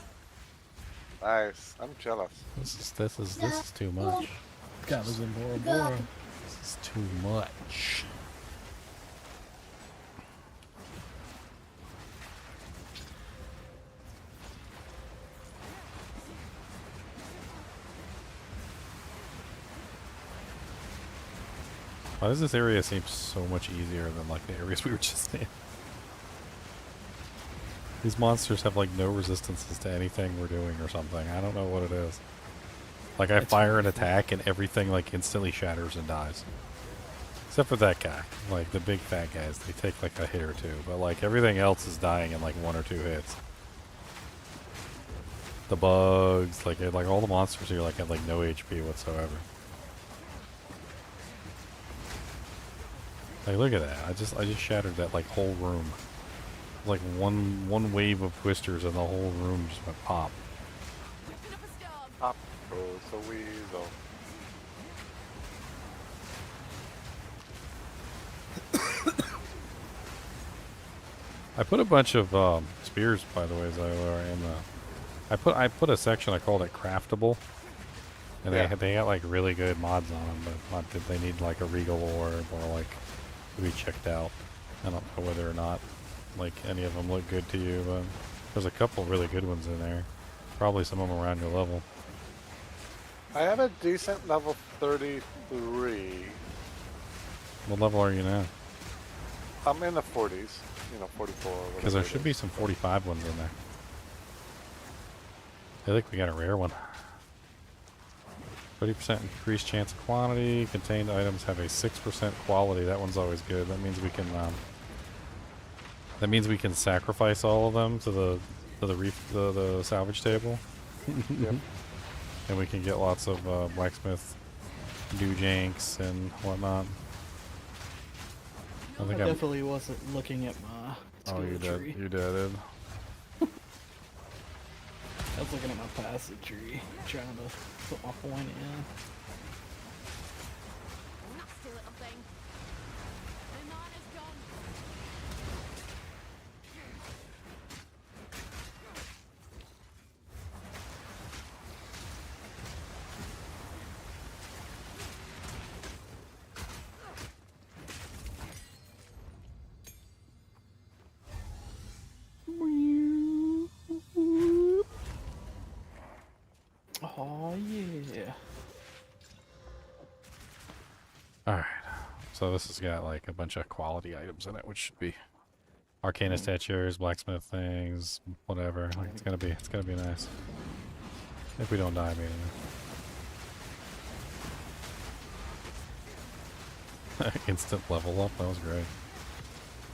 Nice. I'm jealous. This is too much. God was in Bora Bora. This is too much. Why does this area seem so much easier than like the areas we were just in? These monsters have like no resistances to anything we're doing or something. I don't know what it is. Like I fire an attack and everything like instantly shatters and dies. Except for that guy. Like the big fat guys, they take like a hit or two. But like everything else is dying in like 1 or 2 hits. The bugs, like all the monsters here like have like no HP whatsoever. Like look at that. I just shattered that like whole room. Like one wave of twisters and the whole room just went pop. Pop goes the weasel. I put a bunch of spears, by the way, as I were in the. I put a section. I called it craftable, and they got like really good mods on them, but not that they need like a regal orb or like to be checked out. I don't know whether or not like any of them look good to you, but there's a couple really good ones in there. Probably some of them around your level. I have a decent level 33. What level are you now? I'm in the 40s. You know, 44 or whatever. Because there should be some 45 ones in there. I think we got a rare one. 30% increased chance of quantity. Contained items have a 6% quality. That one's always good. That means we can. That means we can sacrifice all of them to the salvage table. Yep. And we can get lots of blacksmith doojanks and whatnot. I definitely wasn't looking at my Oh, you skill did. tree. You did. I was looking at my passive tree, trying to put my point in. Nasty little thing. The man is gone. Oh yeah. Alright. So this has got like a bunch of quality items in it, which should be arcana statues, blacksmith things, whatever. Like it's gonna be nice. If we don't die immediately. Instant level up, that was great.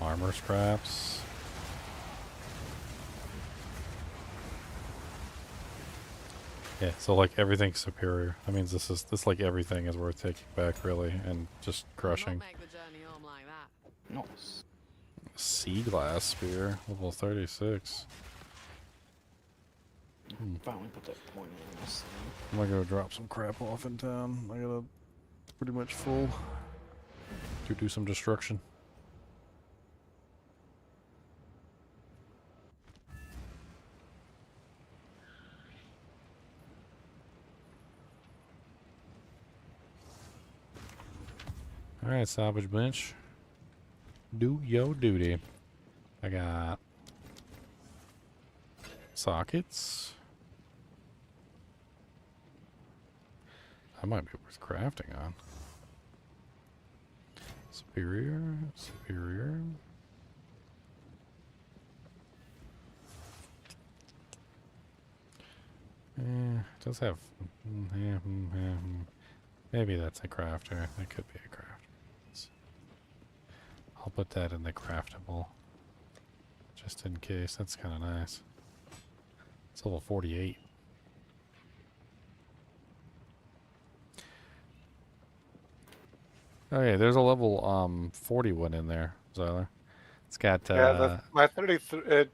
Armor scraps. Yeah, so like everything's superior. That means this like everything is worth taking back really and just crushing. Make the journey home like that. Nice. Sea glass spear, level 36. Finally put that point in this thing. I'm gonna go drop some crap off in town. I got a pretty much full to do some destruction. Alright, salvage bench. Do yo duty. I got sockets. That might be worth crafting on. Superior. It does have. Maybe that's a crafter. That could be a crafter. I'll put that in the craftable. Just in case. That's kind of nice. It's level 48. Okay, there's a level 41 in there, Zyler. It's got yeah, my 33. Yours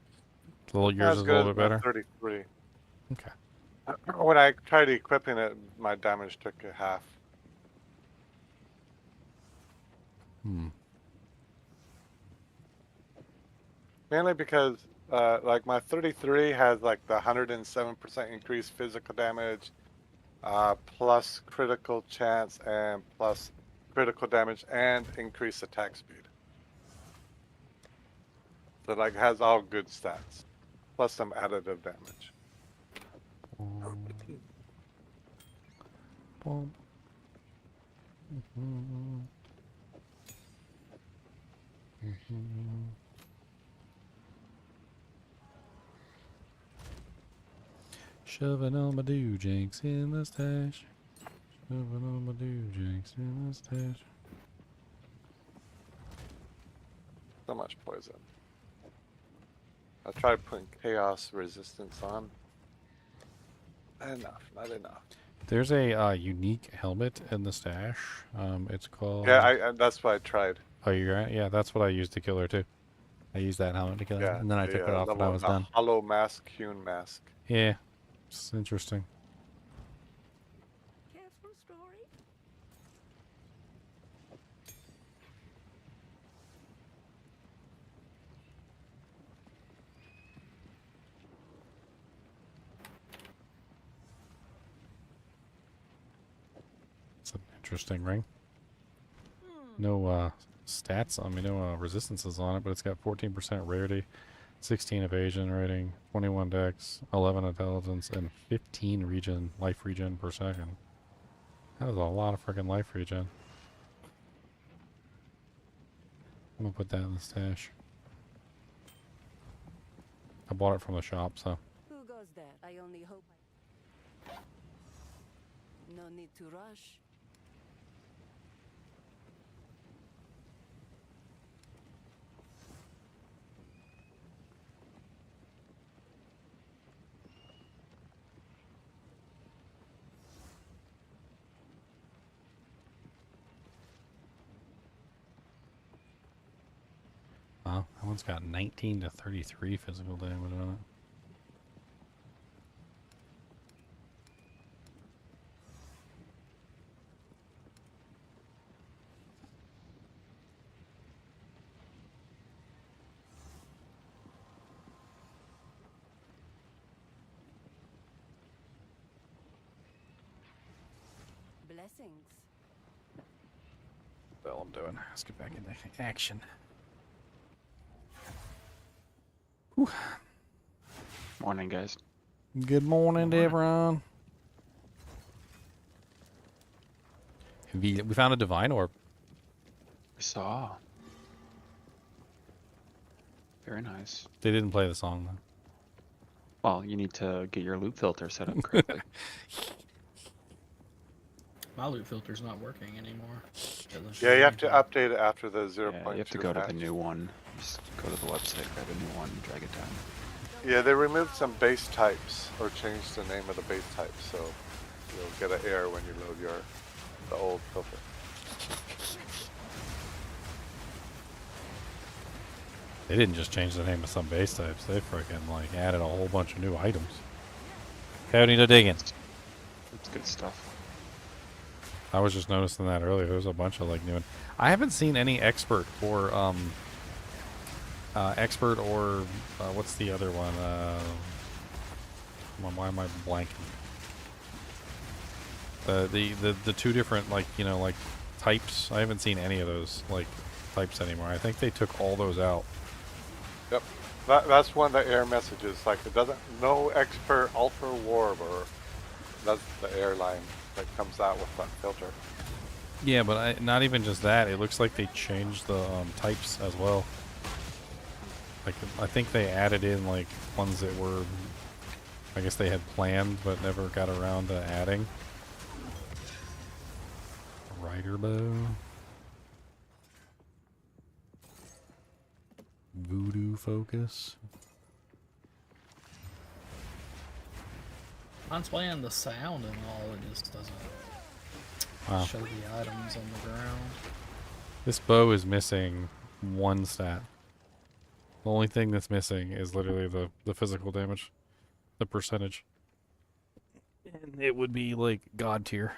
is a little bit better. 33. Okay. When I tried equipping it, my damage took a half. Mainly because, like my 33 has like the 107% increased physical damage, plus critical chance and plus critical damage and increased attack speed. So like has all good stats, plus some additive damage. Shoving all my doojanks in the stash. Shoving all my doojanks in the stash. So much poison. I tried putting chaos resistance on. Enough, not enough. There's a unique helmet in the stash. It's called. Yeah, that's what I tried. Oh, you're right. Yeah, that's what I used to kill her too. I used that helmet to kill her, Yeah, and then I took it off when I was done. Hollow mask, hewn mask. Yeah, it's interesting. Careful, story. It's an interesting ring. No stats on me, no resistances on it, but it's got 14% rarity, 16 evasion rating, 21 dex, 11 intelligence, and 15 life regen per second. That is a lot of freaking life regen. I'm gonna put that in the stash. I bought it from the shop, so. Who goes there? I only hope. No need to rush. Wow, that one's got 19 to 33 physical damage on it. Blessings. That's all I'm doing. Let's get back into action. Whew. Morning, guys. Good morning, everyone. We found a divine orb. I saw. Very nice. They didn't play the song though. Well, you need to get your loop filter set up correctly. My loot filter's not working anymore. Yeah, you have to update it after the 0.2 Yeah, you have to go to patch. the new one. Just go to the website, grab a new one, and drag it down. Yeah, they removed some base types or changed the name of the base type, so you'll get an error when you load the old filter. They didn't just change the name of some base types. They freaking like added a whole bunch of new items. Okay, I need to dig in. That's good stuff. I was just noticing that earlier. There's a bunch of like new. I haven't seen any expert or what's the other one? Why am I blanking? The two different like types. I haven't seen any of those like types anymore. I think they took all those out. Yep, that's one of the error messages. Like it doesn't no expert ultra warp or that's the airline that comes out with that filter. Yeah, but not even just that. It looks like they changed the types as well. Like I think they added in like ones that were, I guess they had planned but never got around to adding. Rider bow. Voodoo focus. Mine's playing the sound and all, it just doesn't show the items on the ground. This bow is missing one stat. The only thing that's missing is literally the physical damage. The percentage. And it would be like god tier.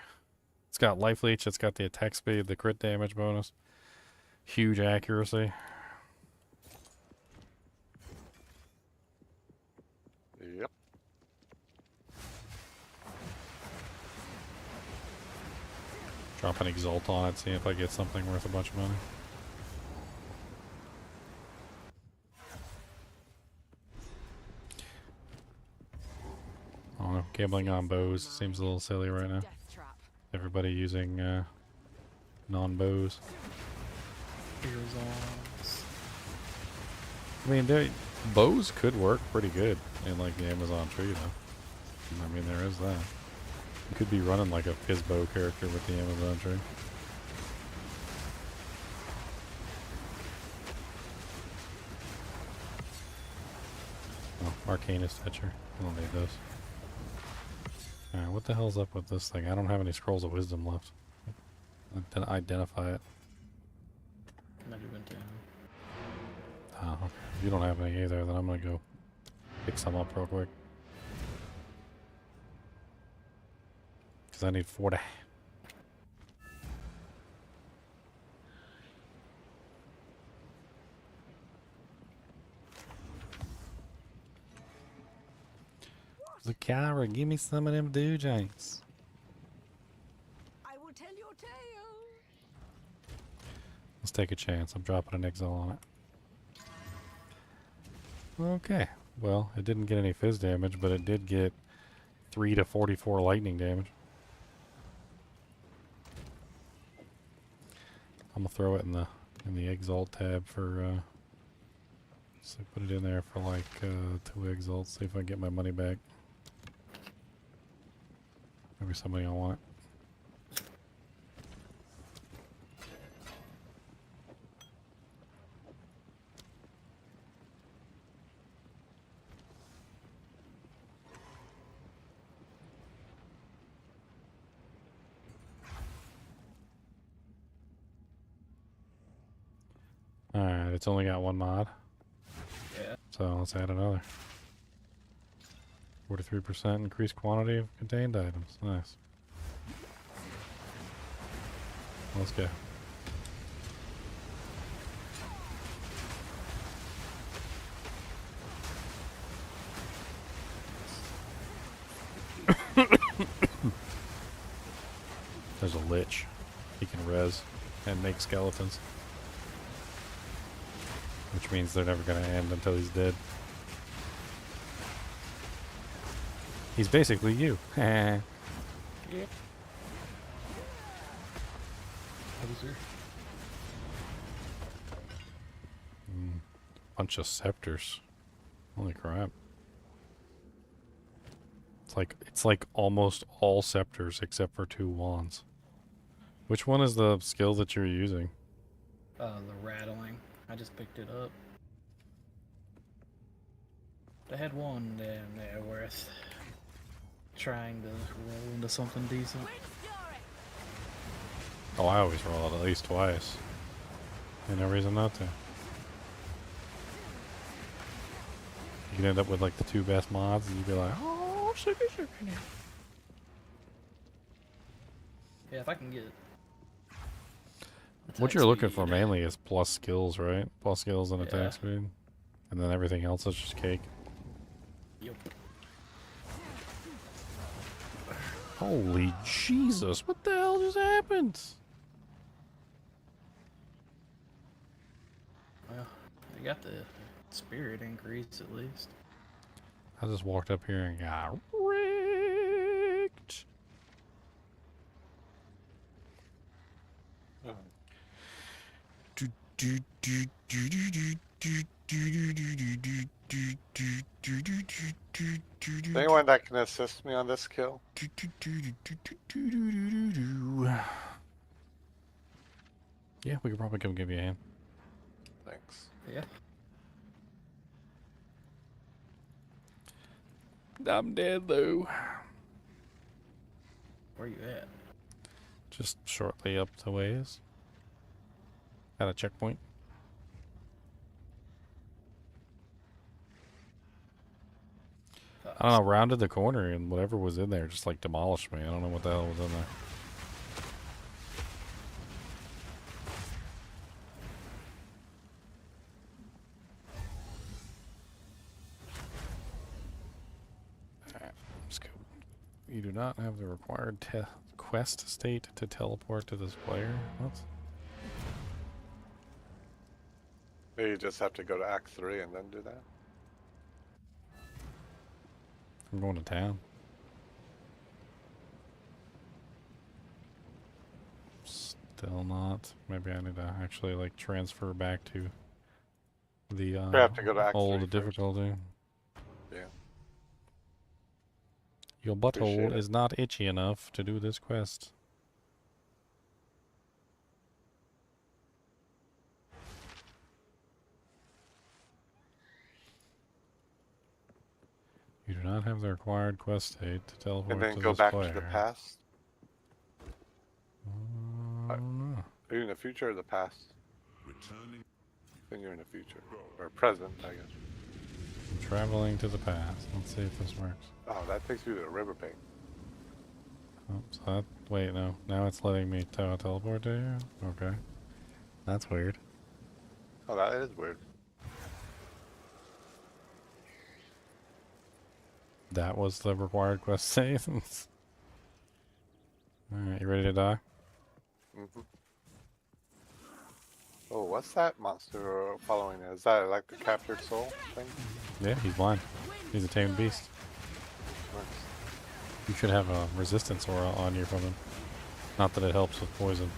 It's got life leech, it's got the attack speed, the crit damage bonus. Huge accuracy. Yep. Drop an exalt on it, see if I get something worth a bunch of money. I don't know, gambling on bows seems a little silly right now. Everybody using non-bows. I mean, bows could work pretty good in like the Amazon tree though. I mean, there is that. You could be running like a Fizzbow character with the Amazon tree. Oh, Arcanist Etcher. I don't need those. Alright, what the hell's up with this thing? I don't have any scrolls of wisdom left. Identify it. Oh, okay. If you don't have any either, then I'm gonna go pick some up real quick. Because I need 40. Zakara, give me some of them do-janks. I will tell your tale. Let's take a chance. I'm dropping an Exile on it. Okay. Well, it didn't get any fizz damage, but it did get 3 to 44 lightning damage. I'm gonna throw it in the Exalt tab for so put it in there for like 2 Exalts, see if I can get my money back. Maybe somebody will want it. Alright, it's only got 1 mod. Yeah. So let's add another. 43% increased quantity of contained items. Nice. Let's go. There's a lich. He can res and make skeletons. Which means they're never going to end until he's dead. He's basically you. Yeah. Bunch of scepters. Holy crap. It's like almost all scepters except for 2 wands. Which one is the skill that you're using? The rattling. I just picked it up. They had one down there worth trying to roll into something decent. Oh, I always roll it at least twice. Ain't no reason not to. You can end up with like the 2 best mods and you'd be like, oh, sugar. Yeah, if I can get what you're looking for mainly is plus skills, right? Plus skills and attack speed. And then everything else is just cake. Yep. Holy Jesus, what the hell just happened? Well, I got the spirit increase at least. I just walked up here and got wrecked. Anyone that can assist me on this kill? Yeah, we could probably come give you a hand. Thanks. Yeah. I'm dead though. Where you at? Just shortly up the ways. At a checkpoint. I don't know, rounded the corner and whatever was in there just like demolished me. I don't know what the hell was in there. Alright, let's go. You do not have the required quest state to teleport to this player. What? Maybe you just have to go to Act 3 and then do that. I'm going to town. Still not. Maybe I need to actually like transfer back to the have to go to Act 3 old first. difficulty. Yeah. Your butthole is not itchy enough to do this quest. You do not have the required quest state to teleport And then to go this back player. to the past. I don't know. Are you in the future or the past? Then you're in the future. Or present, I guess. I'm traveling to the past. Let's see if this works. Oh, that takes you to the riverbank. Oh, so that, wait, no. Now it's letting me teleport to you? Okay. That's weird. Oh, that is weird. That was the required quest save. Alright, you ready to die? Mm-hmm. Oh, what's that monster following? Is that like the captured soul thing? Yeah, he's blind. He's a tamed beast. Nice. You should have a resistance aura on you from him. Not that it helps with poison.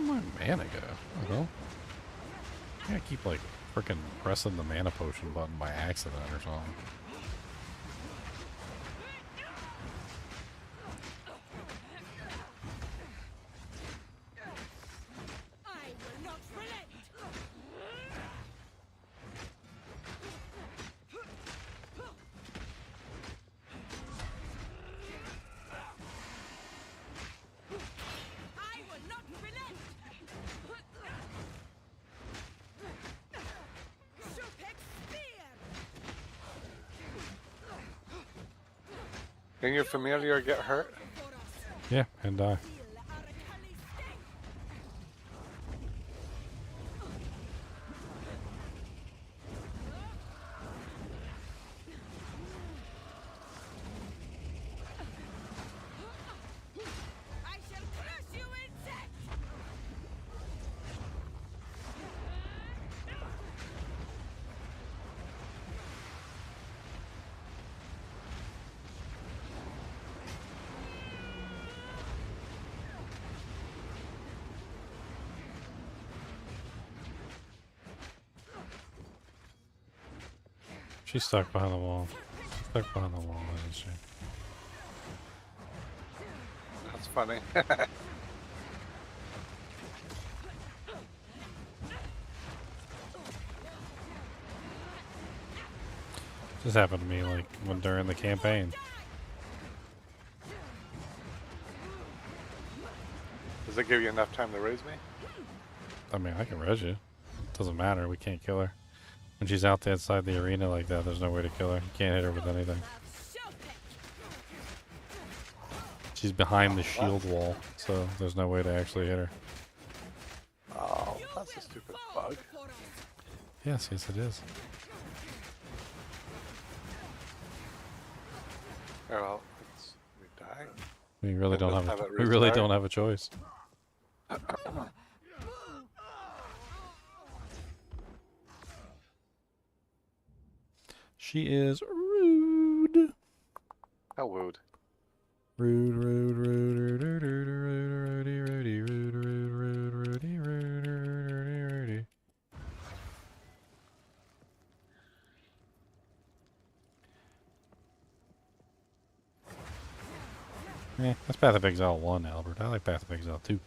Where'd my mana go? Oh, I keep like freaking pressing the mana potion button by accident or something. Can your familiar get hurt? Yeah, and die. She's stuck behind the wall. She's stuck behind the wall, isn't she? That's funny. This happened to me like when during the campaign. Does it give you enough time to raise me? I mean, I can res you. Doesn't matter. We can't kill her. When she's out outside the arena like that, there's no way to kill her. You can't hit her with anything. She's behind the shield wall, so there's no way to actually hit her. Oh, that's a stupid bug. Yes, yes it is. Oh, well, we die. We really don't Let's have have it we really restart. don't have a choice. She is rude. How rude. Rude, rude, rude, rude, rude, rude, rude, rude, rude, rude, rude, rude, rude, rude, rude, rude. That's Path of Exile 1, Albert. I like Path of Exile 2.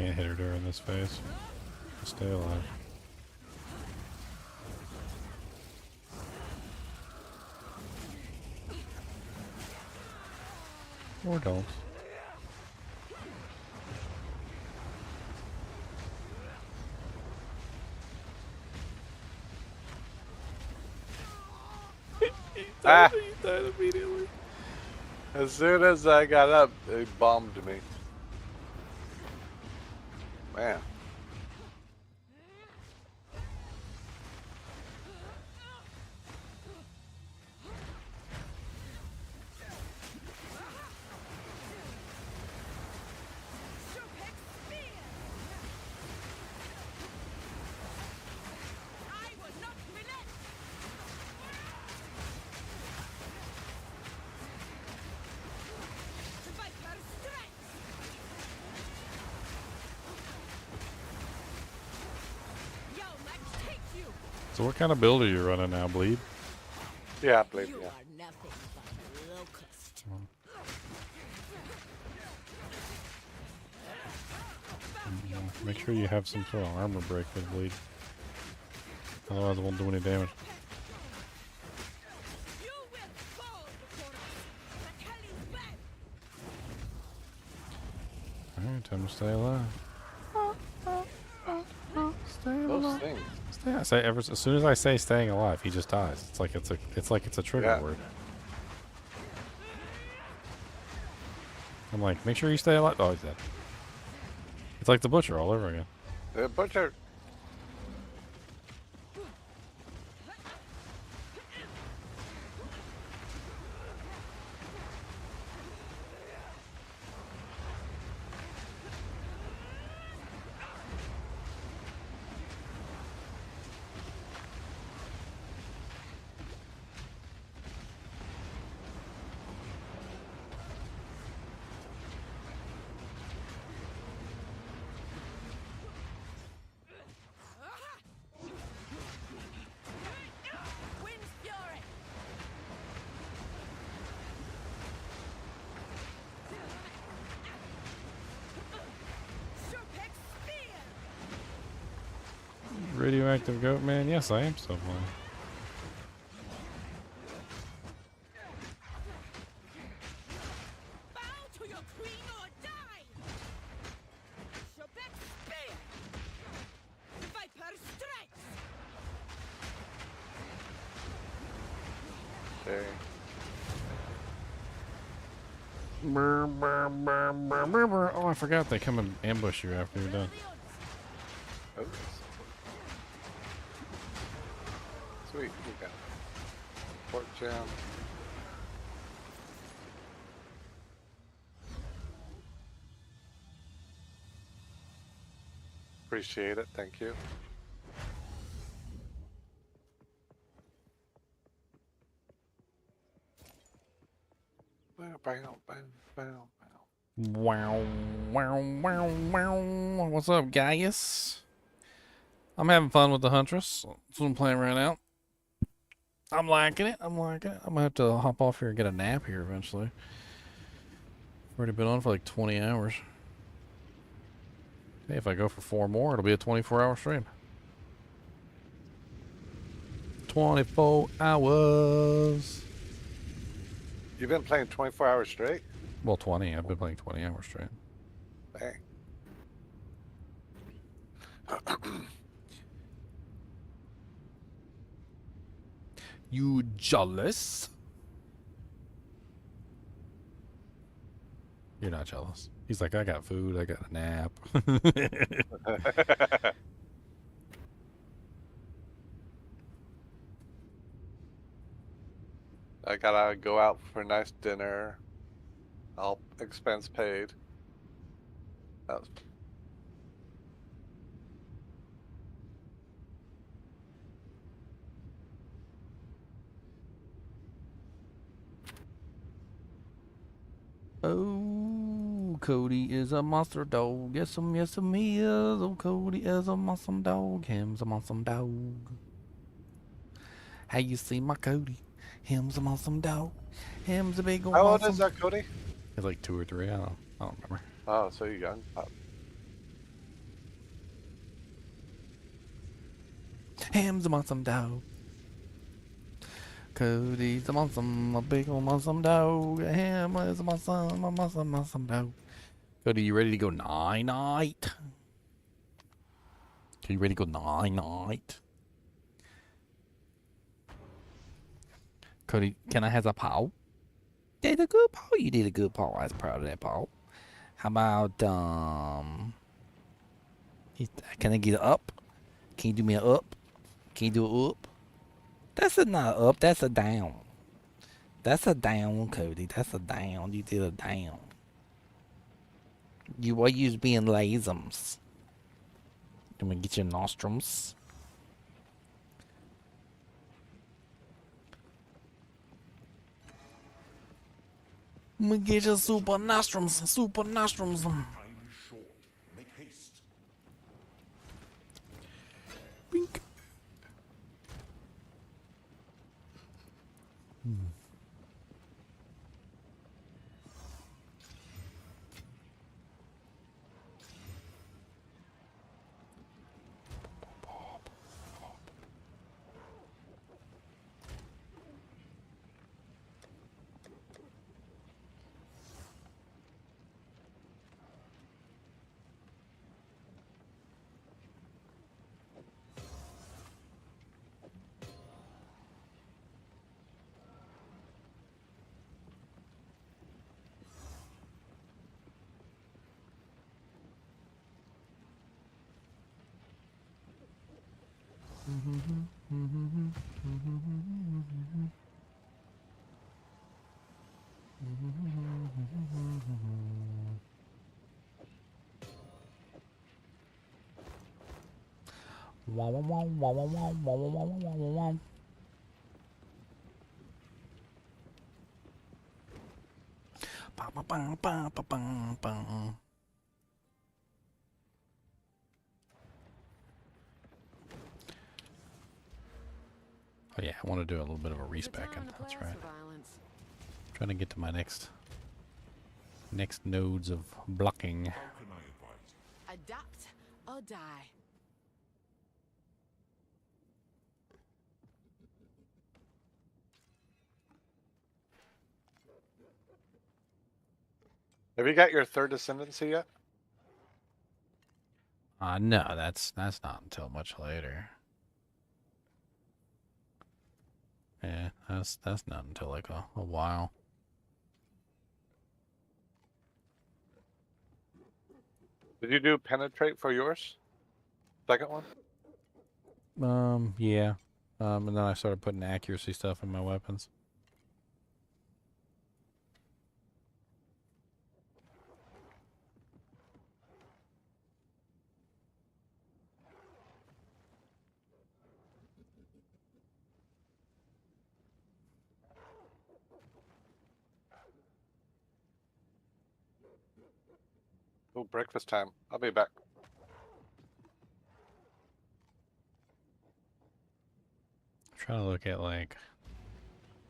can't hit her during this phase. Stay alive. Or don't. Ah! He died immediately. As soon as I got up, they bombed me. Man. So what kind of build are you running now, Bleed? Yeah, Bleed, yeah. Make sure you have some sort of armor break with Bleed. Otherwise it won't do any damage. Alright, time to stay alive. Stay Those alive. things. As soon as I say staying alive, he just dies. It's like it's a trigger word. I'm like, make sure you stay alive. Oh, he's dead. It's like the butcher all over again. The butcher. Radioactive goat man? Yes, I am still playing. Oh, I forgot they come and ambush you after you're done. Oops. Sweet, we got pork jam. Appreciate it, thank you. Wow, wow, wow, wow. What's up, Gaius? I'm having fun with the Huntress. That's what I'm playing right now. I'm liking it. I'm liking it. I'm going to have to hop off here and get a nap here eventually. I've already been on for like 20 hours. Hey, if I go for 4 more, it'll be a 24-hour stream. 24 hours. You've been playing 24 hours straight? Well, 20. I've been playing 20 hours straight. Dang. You jealous? You're not jealous. He's like, I got food, I got a nap. I gotta go out for a nice dinner. All expense paid. That was... Oh, Cody is a monster dog. Yes, he is. Oh, Cody is a monster dog. Him's a monster dog. How you see my Cody? Him's a monster dog. Him's a big old How old monster. is that, Cody? He's like 2 or 3. I don't remember. Oh, so you're young. Oh. Ham's a some dog. Cody's a big some dog. Ham is a some dog. Cody, you ready to go night? Are you ready to go night? Cody, can I have a paw? Did a good paw. You did a good paw. I was proud of that paw. How about can I get up? Can you do me a up? Can you do a up? That's a not up. That's a down. That's a down, Cody. That's a down. You did a down. You were used being lasums. Let me get your nostrums. Let me get your super nostrums. Super nostrums. Time is short. Make haste. Bink. Wow, wow, wow, wow, wow, wow, wow, wow, wow, wow, wow. Ba, ba, ba, ba, ba, ba, ba. Oh yeah, I want to do a little bit of a respec, and that's right. Trying to get to my next nodes of blocking. Adapt or die. Have you got your third ascendancy yet? No, that's not until much later. Yeah, that's not until like a while. Did you do penetrate for yours? Second one? Yeah. And then I started putting accuracy stuff in my weapons. Oh, breakfast time. I'll be back. I'm trying to look at like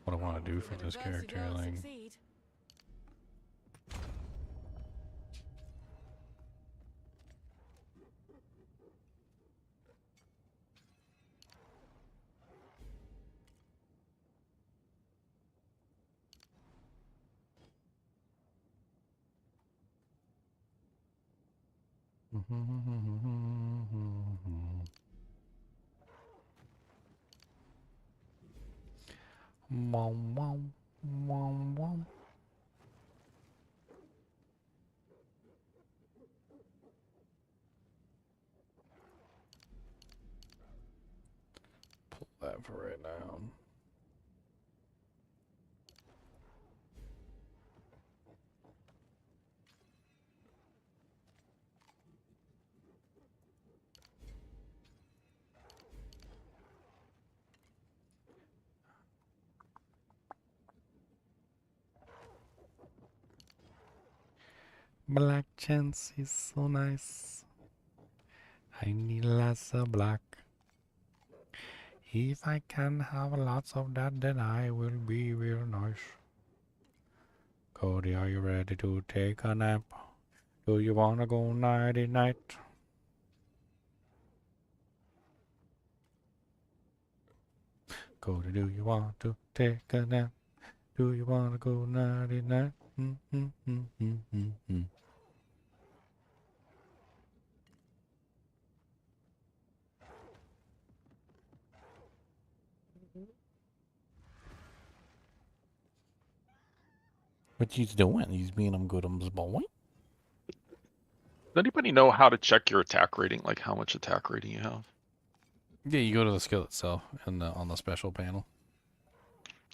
what I want to do for this character. Like, wow, wow, wow, wow. Pull that for right now. Black chance is so nice. I need lots of black. If I can have lots of that, then I will be real nice. Cody, are you ready to take a nap? Do you wanna go nighty night? Cody, do you want to take a nap? Do you want to go nighty night? What he's doing? He's being a good boy. Does anybody know how to check your attack rating? Like how much attack rating you have? Yeah, you go to the skill itself and on the special panel.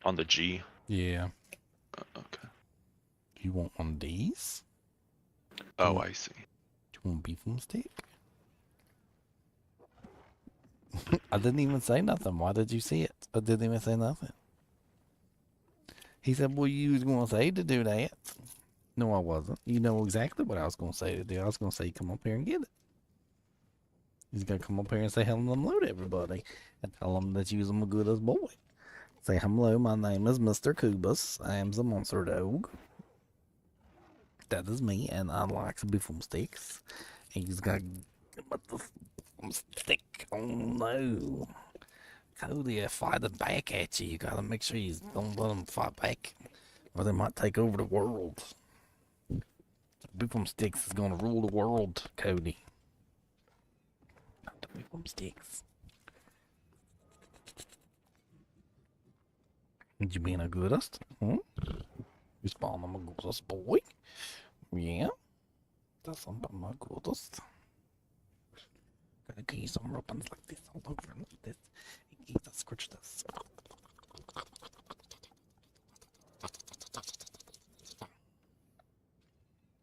On the G? Yeah. Okay. Do you want one of these? Oh, I see. Do you want a beef stick? I didn't even say nothing. Why did you see it? I didn't even say nothing. He said, well, you was going to say to do that. No, I wasn't. You know exactly what I was going to say to do. I was going to say, come up here and get it. He's going to come up here and say hello to everybody. And tell them that you're my goodest boy. Say, hello, my name is Mr. Kubus. I am the monster dog. That is me, and I like the beef sticks. And he's got the stick. Oh, no. Cody, fighting back at you. You gotta make sure you don't let them fight back, or they might take over the world. Beefum Sticks is gonna rule the world, Cody. Not the Beefum Sticks. You being a goodest? Hmm? You spawn them a goodest boy? Yeah? That's something my goodest. Gotta give you some ribbons like this all over like this. Scratch this.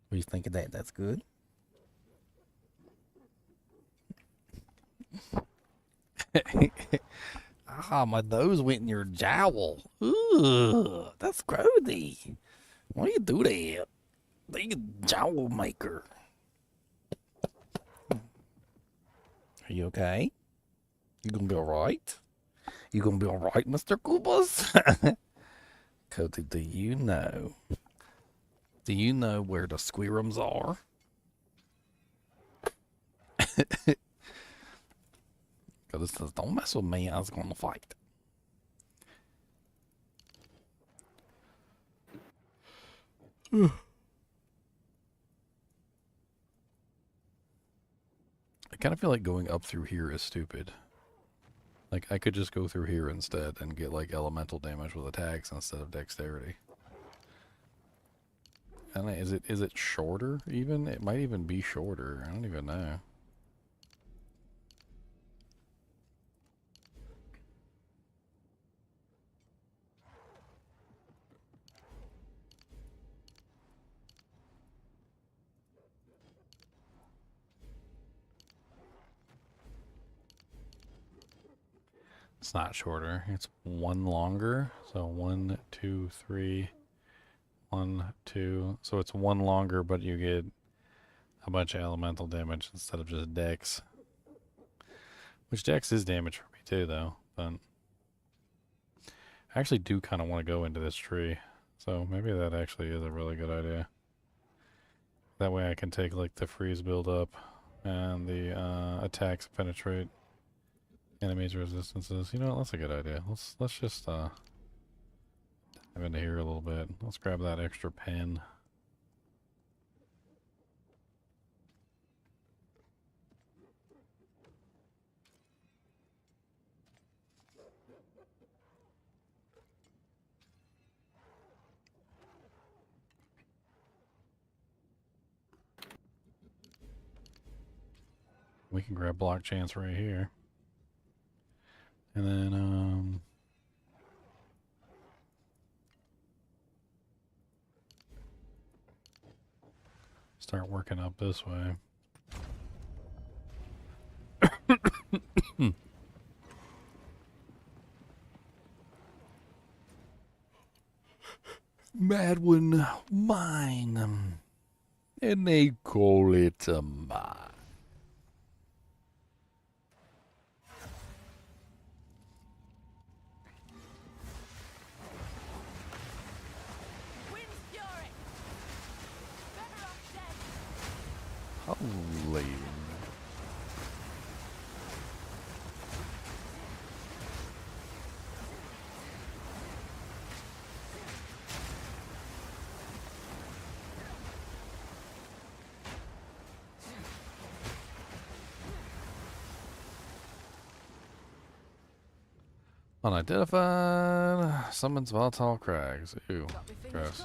What do you think of that? That's good. Ah, my nose went in your jowl. Ooh, that's grody. Why do you do that? You jowl maker. Are you okay? You gonna be alright? You gonna be alright, Mr. Kubas? Cody, do you know? Do you know where the squirrums are? Cody says, don't mess with me, I was gonna fight. I kind of feel like going up through here is stupid. Like, I could just go through here instead and get, like, elemental damage with attacks instead of dexterity. And is it shorter, even? It might even be shorter. I don't even know. It's not shorter. It's one longer. So 1, 2, 3, 1, 2. So it's one longer, but you get a bunch of elemental damage instead of just dex. Which dex is damage for me too, though. But I actually do kind of want to go into this tree. So maybe that actually is a really good idea. That way I can take like the freeze build up and the attacks penetrate enemies' resistances. You know what? That's a good idea. Let's just dive into here a little bit. Let's grab that extra pen. We can grab block chance right here. And then, start working up this way. Mad one, mine. And they call it mine. Holy. Unidentified. Summons volatile crags. Ew. Gross.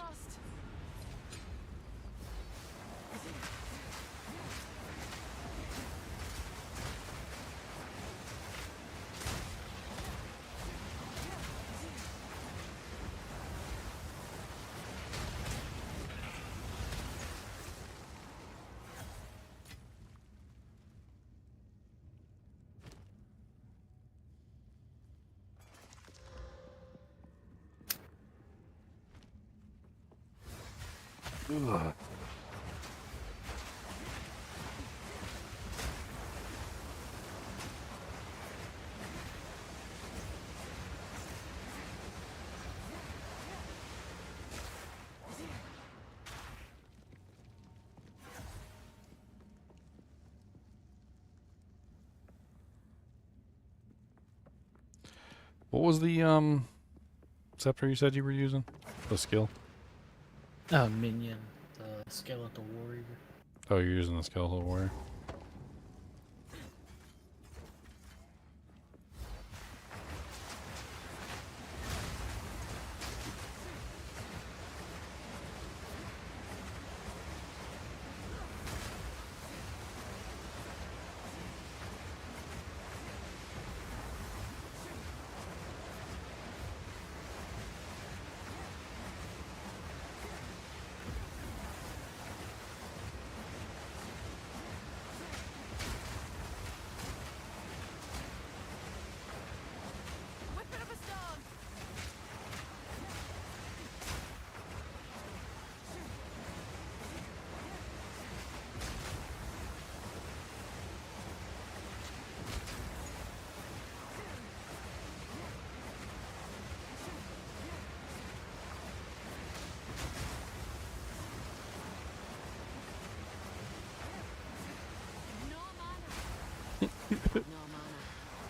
Ugh. What was the scepter you said you were using? The skill? Minion, the skeletal warrior. Oh, you're using the skeletal warrior.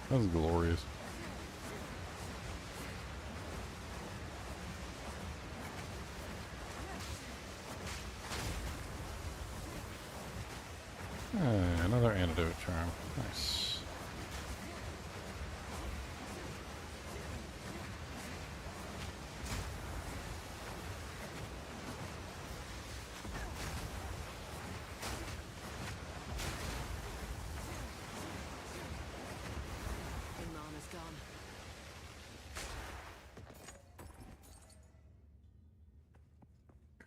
That was glorious. Another antidote charm. Nice.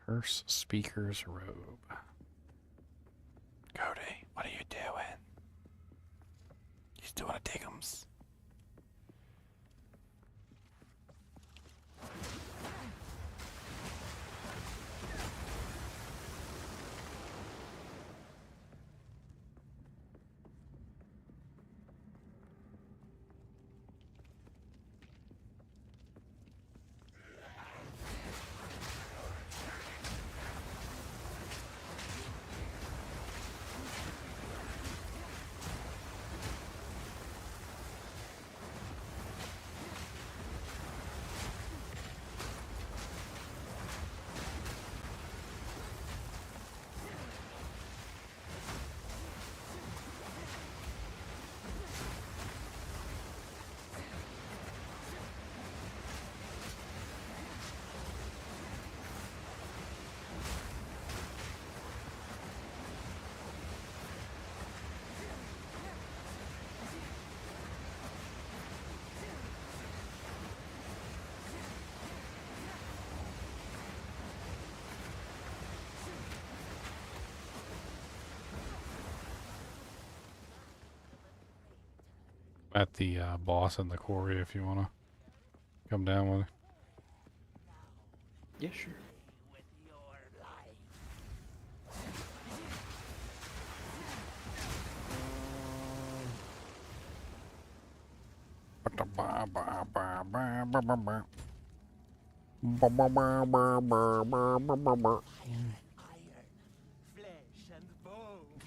Curse Speaker's Robe. Cody, what are you doing? You still want to take 'ems? At the boss in the quarry if you want to come down with it. Yeah, sure.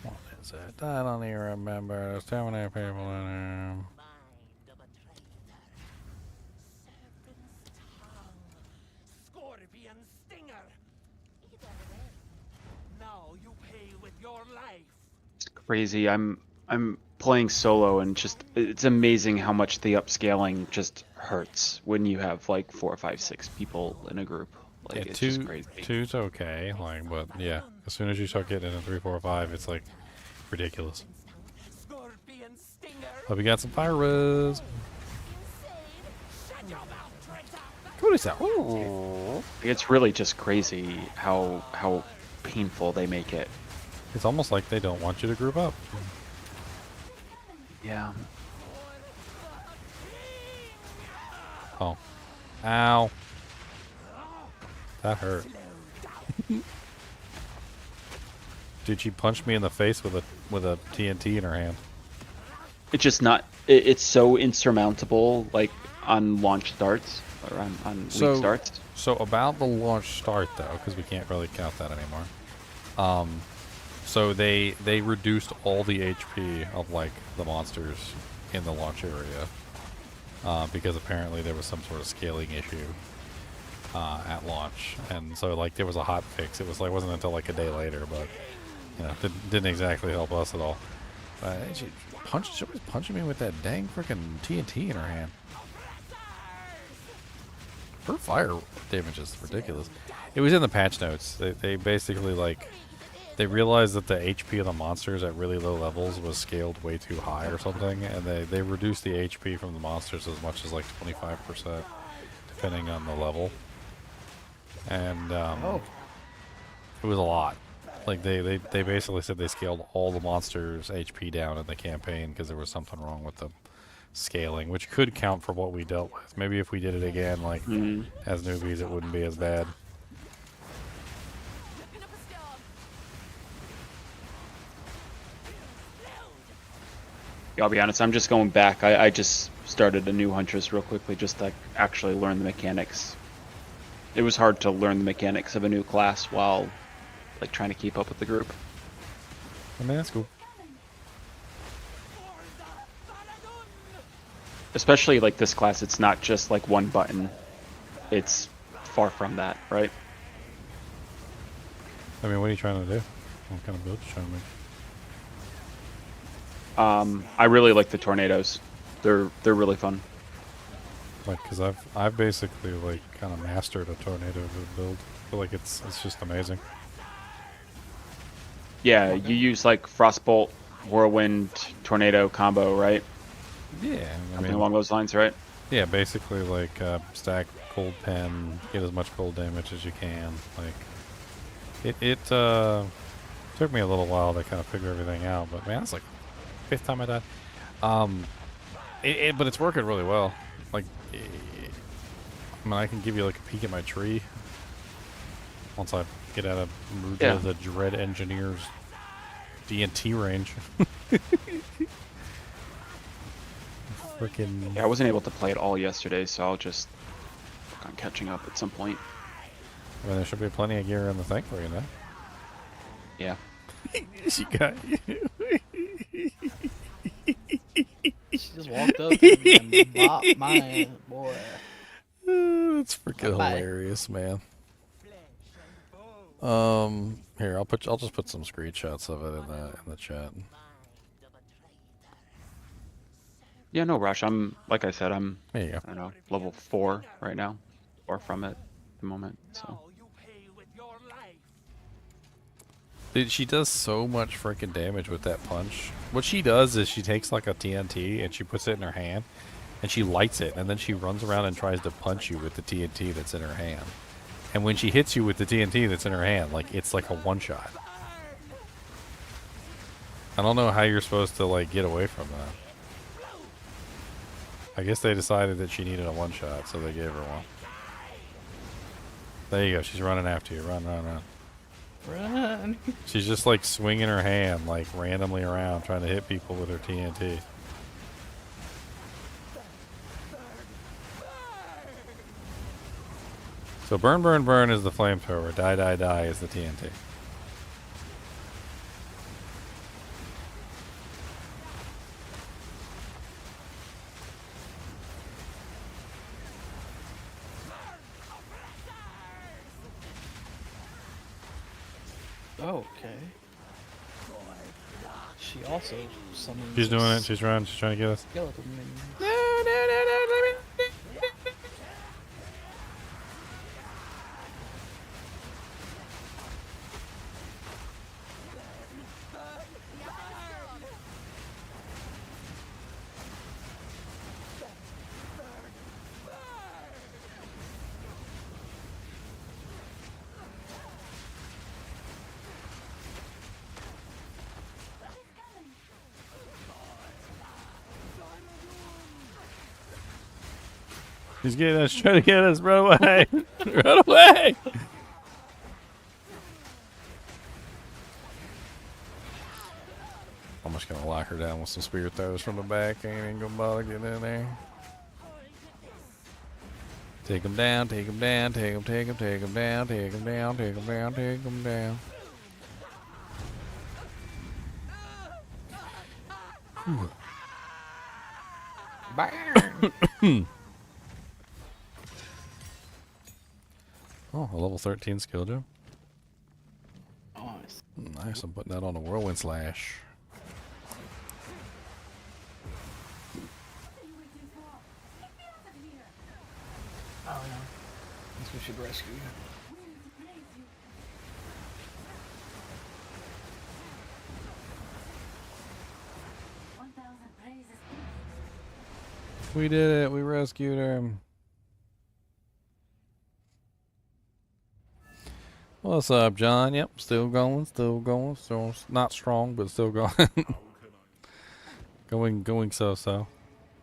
What is it? I don't even remember. There's too many people in here. Scorpion stinger. Now you pay with your life. Crazy. I'm playing solo, and just it's amazing how much the upscaling just hurts when you have like 4, 5, 6 people in a group. Like Yeah, it's just crazy. Two's okay, like, but yeah, as soon as you start getting into 3, 4, 5, it's like ridiculous. Hope you got some fire res. What is that? Oh. It's really just crazy how painful they make it. It's almost like they don't want you to group up. Yeah. Oh. Ow. That hurt. Dude, she punched me in the face with a TNT in her hand. It's just not. It's so insurmountable, like on launch starts or on week starts. So about the launch start though, because we can't really count that anymore. So they reduced all the HP of like the monsters in the launch area because apparently there was some sort of scaling issue at launch, and so like there was a hot fix. It wasn't until like a day later, but you know, didn't exactly help us at all. She was punching me with that dang freaking TNT in her hand. Her fire damage is ridiculous. It was in the patch notes. They basically like they realized that the HP of the monsters at really low levels was scaled way too high or something, and they reduced the HP from the monsters as much as like 25%, depending on the level. And it was a lot. Like they basically said they scaled all the monsters' HP down in the campaign because there was something wrong with the scaling, which could count for what we dealt with. Maybe if we did it again, like as newbies, it wouldn't be as bad. Yeah, I'll be honest, I'm just going back. I just started a new Huntress real quickly just to actually learn the mechanics. It was hard to learn the mechanics of a new class while like trying to keep up with the group. I mean, that's cool. Especially like this class, it's not just like one button. It's far from that, right? I mean, what are you trying to do? What kind of build are you trying to make? I really like the tornadoes. They're really fun. Like, cause I've basically like kind of mastered a tornado build. I feel like it's just amazing. Yeah, you use like Frostbolt, Whirlwind, Tornado combo, right? Yeah, something along those lines, right? Yeah, basically like stack cold pen, get as much cold damage as you can. Like, it took me a little while to kind of figure everything out, but man, it's like 5th time I died. But it's working really well. Like, I mean, I can give you like a peek at my tree once I get out of the Dread Engineer's DNT range. Freaking. Yeah, I wasn't able to play it all yesterday, so I'll just work on catching up at some point. I mean, there should be plenty of gear in the thing for you now. Yeah. She got you. She just walked up and bopped my boy. That's freaking hilarious, man. Here, I'll just put some screenshots of it in the chat. Yeah, no rush. Like I said, I'm there you go. I don't know, level 4 right now, or from it at the moment. So. Dude, she does so much freaking damage with that punch. What she does is she takes like a TNT and she puts it in her hand, and she lights it, and then she runs around and tries to punch you with the TNT that's in her hand. And when she hits you with the TNT that's in her hand, like, it's like a one-shot. I don't know how you're supposed to like get away from that. I guess they decided that she needed a one-shot, so they gave her one. There you go. She's running after you. Run, run, run. Run. She's just like swinging her hand like randomly around trying to hit people with her TNT. So burn, burn, burn is the flamethrower. Die, die, die is the TNT. Okay. she also summons. She's doing it. She's trying. She's trying to get us. Skeleton minion. He's getting us, trying to get us. Run away. Run away. I'm just going to lock her down with some spear throws from the back. I ain't going to bother getting in there. Take him down, take him down, take him, take him, take him down, take him down, take him down, take him down. Bam! Oh, a level 13 skill gem. Nice. Nice, I'm putting that on a whirlwind slash. Oh yeah. Guess we should rescue you. We did it, we rescued him. What's up, John? Yep, still going, still not strong, but still going. going so.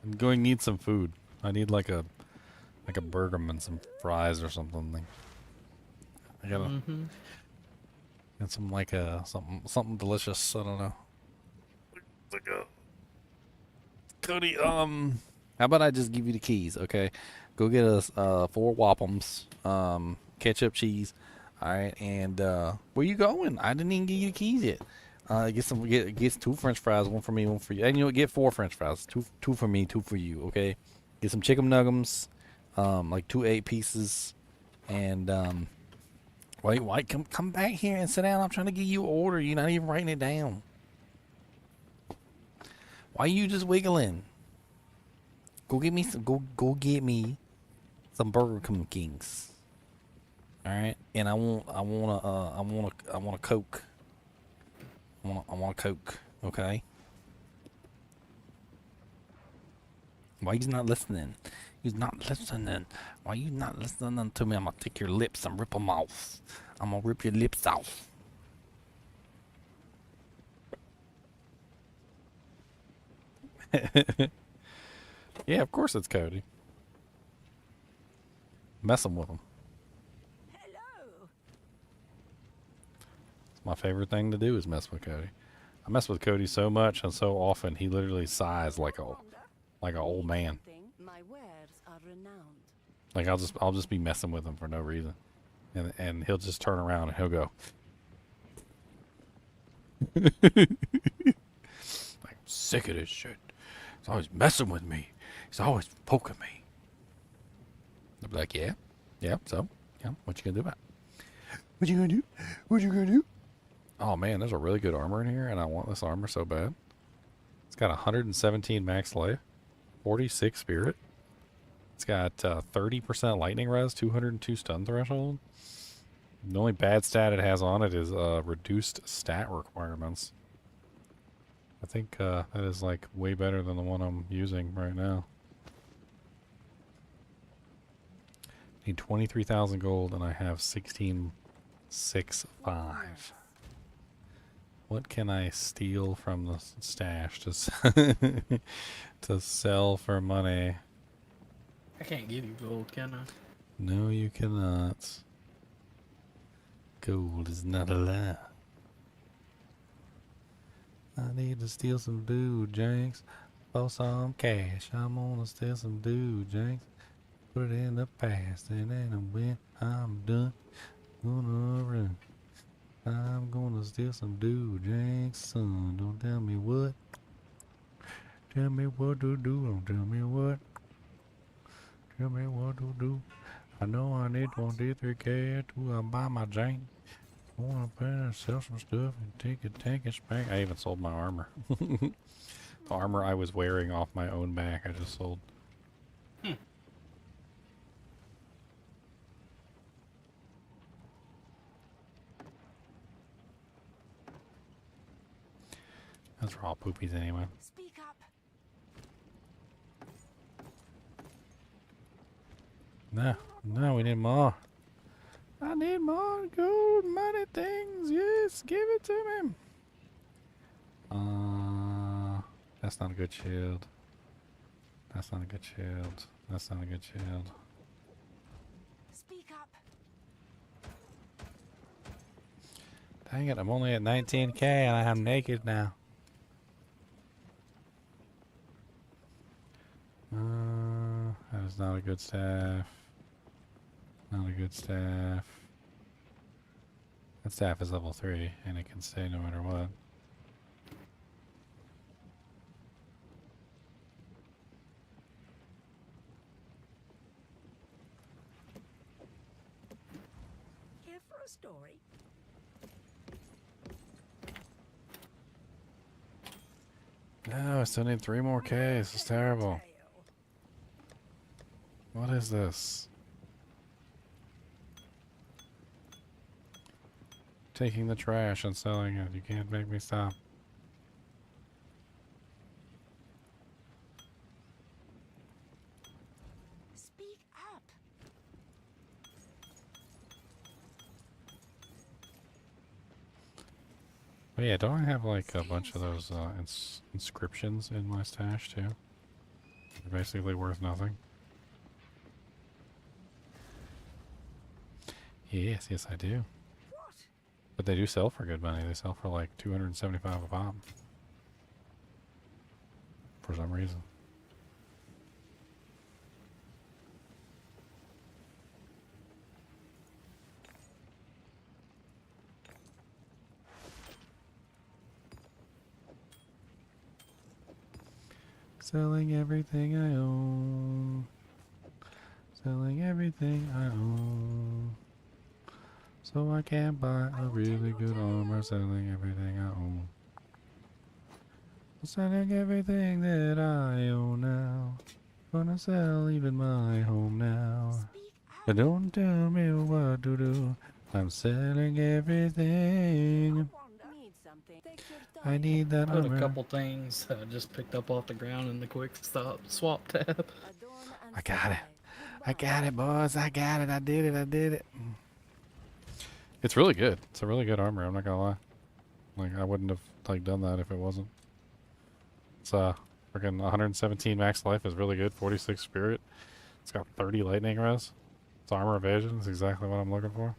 I'm going need some food. I need like a burger and some fries or something. Like, I gotta get some like something delicious. I don't know. Cody, how about I just give you the keys, okay? Go get us 4 Whoppums, ketchup, cheese. All right, and where you going? I didn't even give you the keys yet. Get 2 French fries, 1 for me, 1 for you, and get 4 French fries, two for me, 2 for you. Okay, get some chicken nuggets, like 2 8 pieces, and wait, come back here and sit down. I'm trying to give you an order. You're not even writing it down. Why are you just wiggling? Go get me some. Go get me some Burger Kings. All right, and I want a Coke. I want a Coke. Okay. Why you not listening? You's not listening. Why you not listening to me? I'm gonna take your lips and rip them off. I'm gonna rip your lips off. Yeah, of course it's Cody. Messing with him. My favorite thing to do is mess with Cody. I mess with Cody so much and so often he literally sighs like an old man. My wares are renowned. Like I'll just be messing with him for no reason, and he'll just turn around and he'll go. I'm sick of this shit. He's always messing with me. He's always poking me. I'll be like, yeah, so what you gonna do about it? What you gonna do? What you gonna do? Oh man, there's a really good armor in here, and I want this armor so bad. It's got 117 max life, 46 spirit. It's got 30% lightning res, 202 stun threshold. The only bad stat it has on it is reduced stat requirements. I think that is like way better than the one I'm using right now. Need 23,000 gold, and I have 16,650. What can I steal from the stash to sell for money? I can't give you gold, can I? No, you cannot. Gold is not allowed. I need to steal some dude, Jenks. For some cash, I'm gonna steal some dude, Jenks. Put it in the past, and then when I'm done, gonna run. I'm gonna steal some dude, Jenks, son. Don't tell me what. Tell me what to do. Don't tell me what. Tell me what to do. I know I need 23K to buy my Jank. I wanna better sell some stuff and take it back. I even sold my armor. The armor I was wearing off my own back, I just sold. Those are all poopies anyway. Speak up. No, we need more. I need more gold money things. Yes, give it to me. That's not a good shield. That's not a good shield. That's not a good shield. Speak up. Dang it, I'm only at 19k and I'm naked now. That is not a good staff. Not a good staff. That staff is level 3 and it can stay no matter what. Here for a story. No, I still need 3 more Ks. This is terrible. What is this? Taking the trash and selling it. You can't make me stop. Speak up. But yeah, don't I have like a bunch of those inscriptions in my stash too? They're basically worth nothing. Yes, yes I do. But they do sell for good money. They sell for like 275 a pop. For some reason. Selling everything I own. Selling everything I own. So I can buy a really good armor. Selling everything I own. Selling everything that I own now. Gonna sell even my home now. But don't tell me what to do. I'm selling everything. I need that Put armor. a couple things I just picked up off the ground in the quick swap tab. I got it. I got it, boys. I got it. I did it. I did it. It's really good. It's a really good armor. I'm not gonna lie. Like I wouldn't have like done that if it wasn't. It's freaking 117 max life is really good. 46 spirit. It's got 30 lightning res. It's armor evasion. It's exactly what I'm looking for.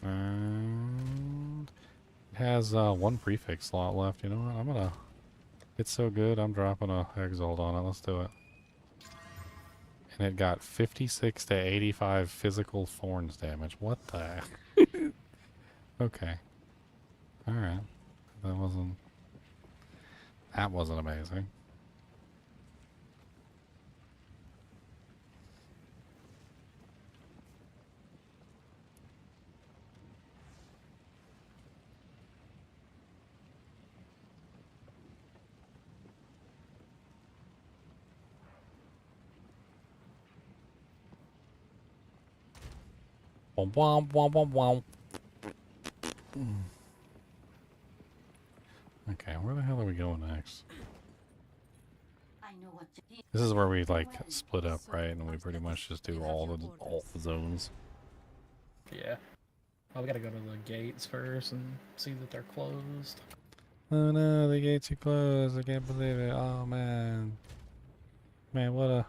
And it has 1 prefix slot left. You know what? I'm gonna. It's so good. I'm dropping a Exile on it. Let's do it. And it got 56 to 85 physical thorns damage. What the heck? Okay. Alright. That wasn't amazing. Womp womp womp womp. Okay, where the hell are we going next? This is where we like split up, right? And we pretty much just do all the zones. Yeah. Oh, we gotta go to the gates first and see that they're closed. Oh no, the gates are closed. I can't believe it. Oh man. Man, what a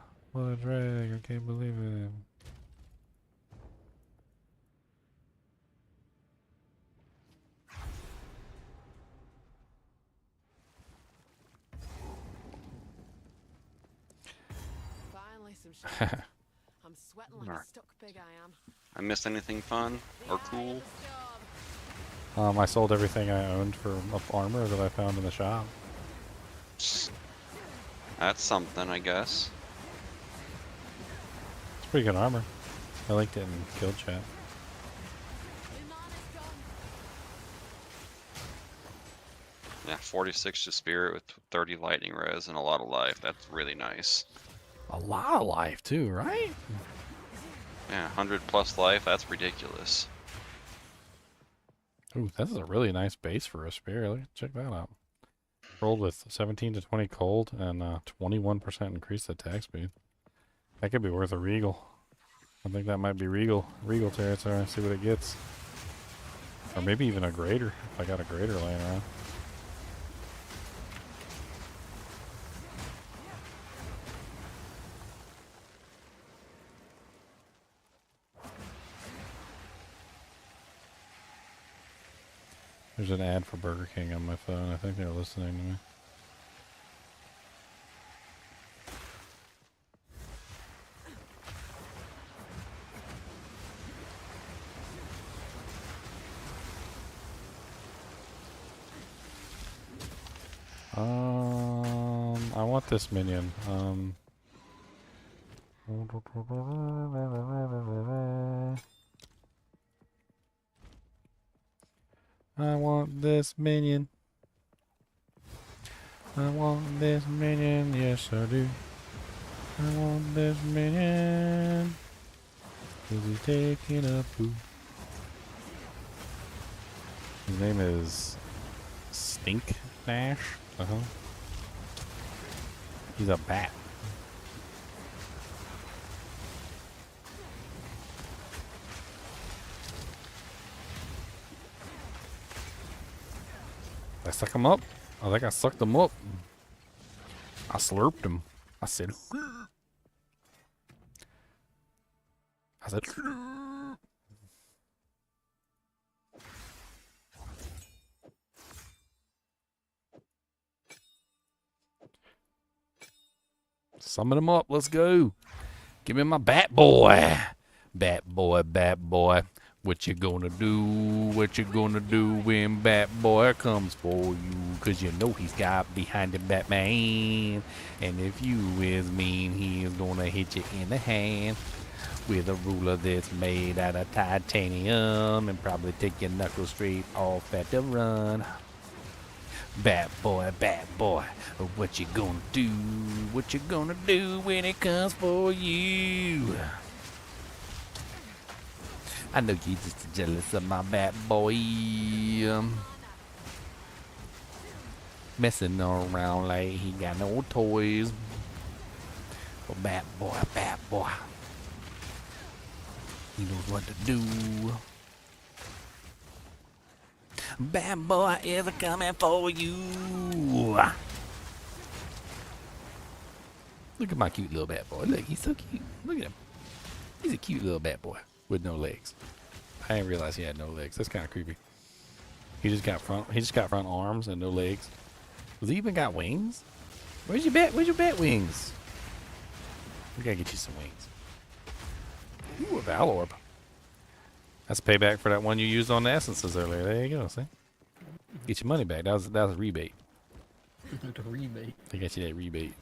drag. I can't believe it. Finally some shit. I'm sweating like a stuck pig, I am. I missed anything fun or cool? I sold everything I owned for armor that I found in the shop. That's something, I guess. It's pretty good armor. I liked it in guild chat. 46 to spirit with 30 lightning res and a lot of life. That's really nice. A lot of life too, right? Yeah, 100 plus life. That's ridiculous. Ooh, this is a really nice base for a spear. Check that out. Rolled with 17 to 20 cold and 21% increased attack speed. That could be worth a regal. I think that might be regal territory. See what it gets. Or maybe even a greater, if I got a greater laying around. There's an ad for Burger King on my phone. I think they're listening to me. I want this minion. I want this minion. I want this minion, yes I do. I want this minion. 'Cause he's taking a poo. His name is Stink Dash. He's a bat. I suck him up. I think I sucked him up. I slurped him. I said. Summon him up. Let's go. Give me my bat boy. Bat boy, bat boy. What you gonna do? What you gonna do when Bat Boy comes for you? 'Cause you know he's got behind him Batman. And if you is mean, he is gonna hit you in the hand with a ruler that's made out of titanium and probably take your knuckles straight off at the run. Bat Boy, what you gonna do? What you gonna do when it comes for you? I know you just jealous of my Bat Boy. Messing around like he got no toys. Oh, Bat Boy. He knows what to do. Bat Boy is coming for you. Look at my cute little Bat Boy. Look, he's so cute. Look at him. He's a cute little Bat Boy. With no legs. I didn't realize he had no legs. That's kind of creepy. He just got front arms and no legs. Does he even got wings? Where's your bat wings? We gotta get you some wings. Ooh, a Valorb. That's payback for that one you used on the essences earlier. There you go, see? Get your money back. That was a rebate. The rebate. They got you that rebate.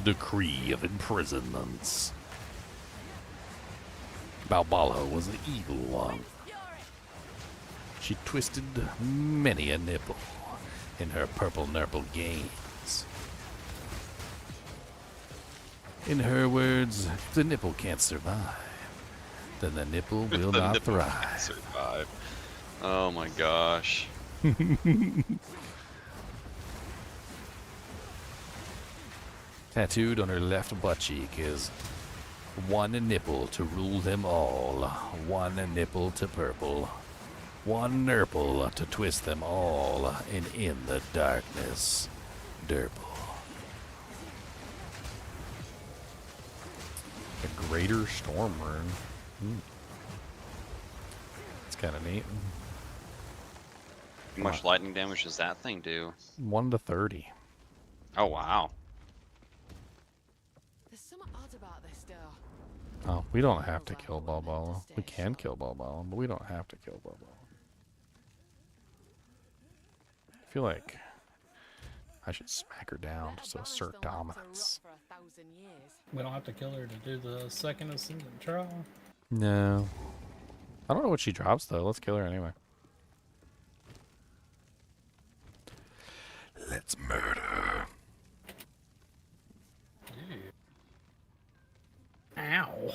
Decree of imprisonments. Balbala was the evil one. She twisted many a nipple in her purple nurple games. In her words, if the nipple can't survive, then the nipple will not thrive. Survive. Oh my gosh. Tattooed on her left butt cheek is one nipple to rule them all, one nipple to purple, one nurple to twist them all, and in the darkness, Durple. A greater storm rune. It's kind of neat. How much lightning damage does that thing do? 1 to 30. Oh wow. There's something odd about this door. Oh, we don't have to kill Balboa. We can kill Balboa, but we don't have to kill Balboa. I feel like I should smack her down just to assert dominance. We don't have to kill her to do the second ascendant trial. No. I don't know what she drops, though. Let's kill her anyway. Let's murder. Ow.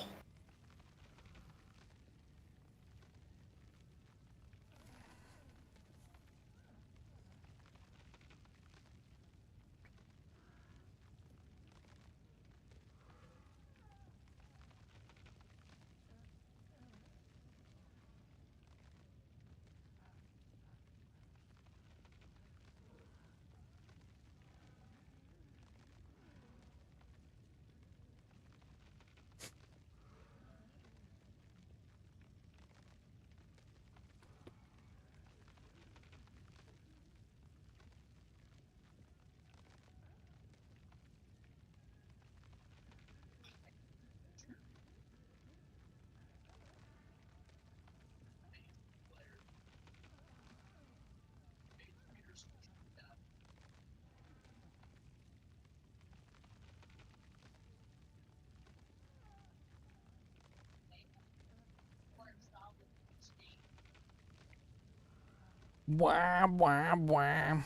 Wah, wah, wah.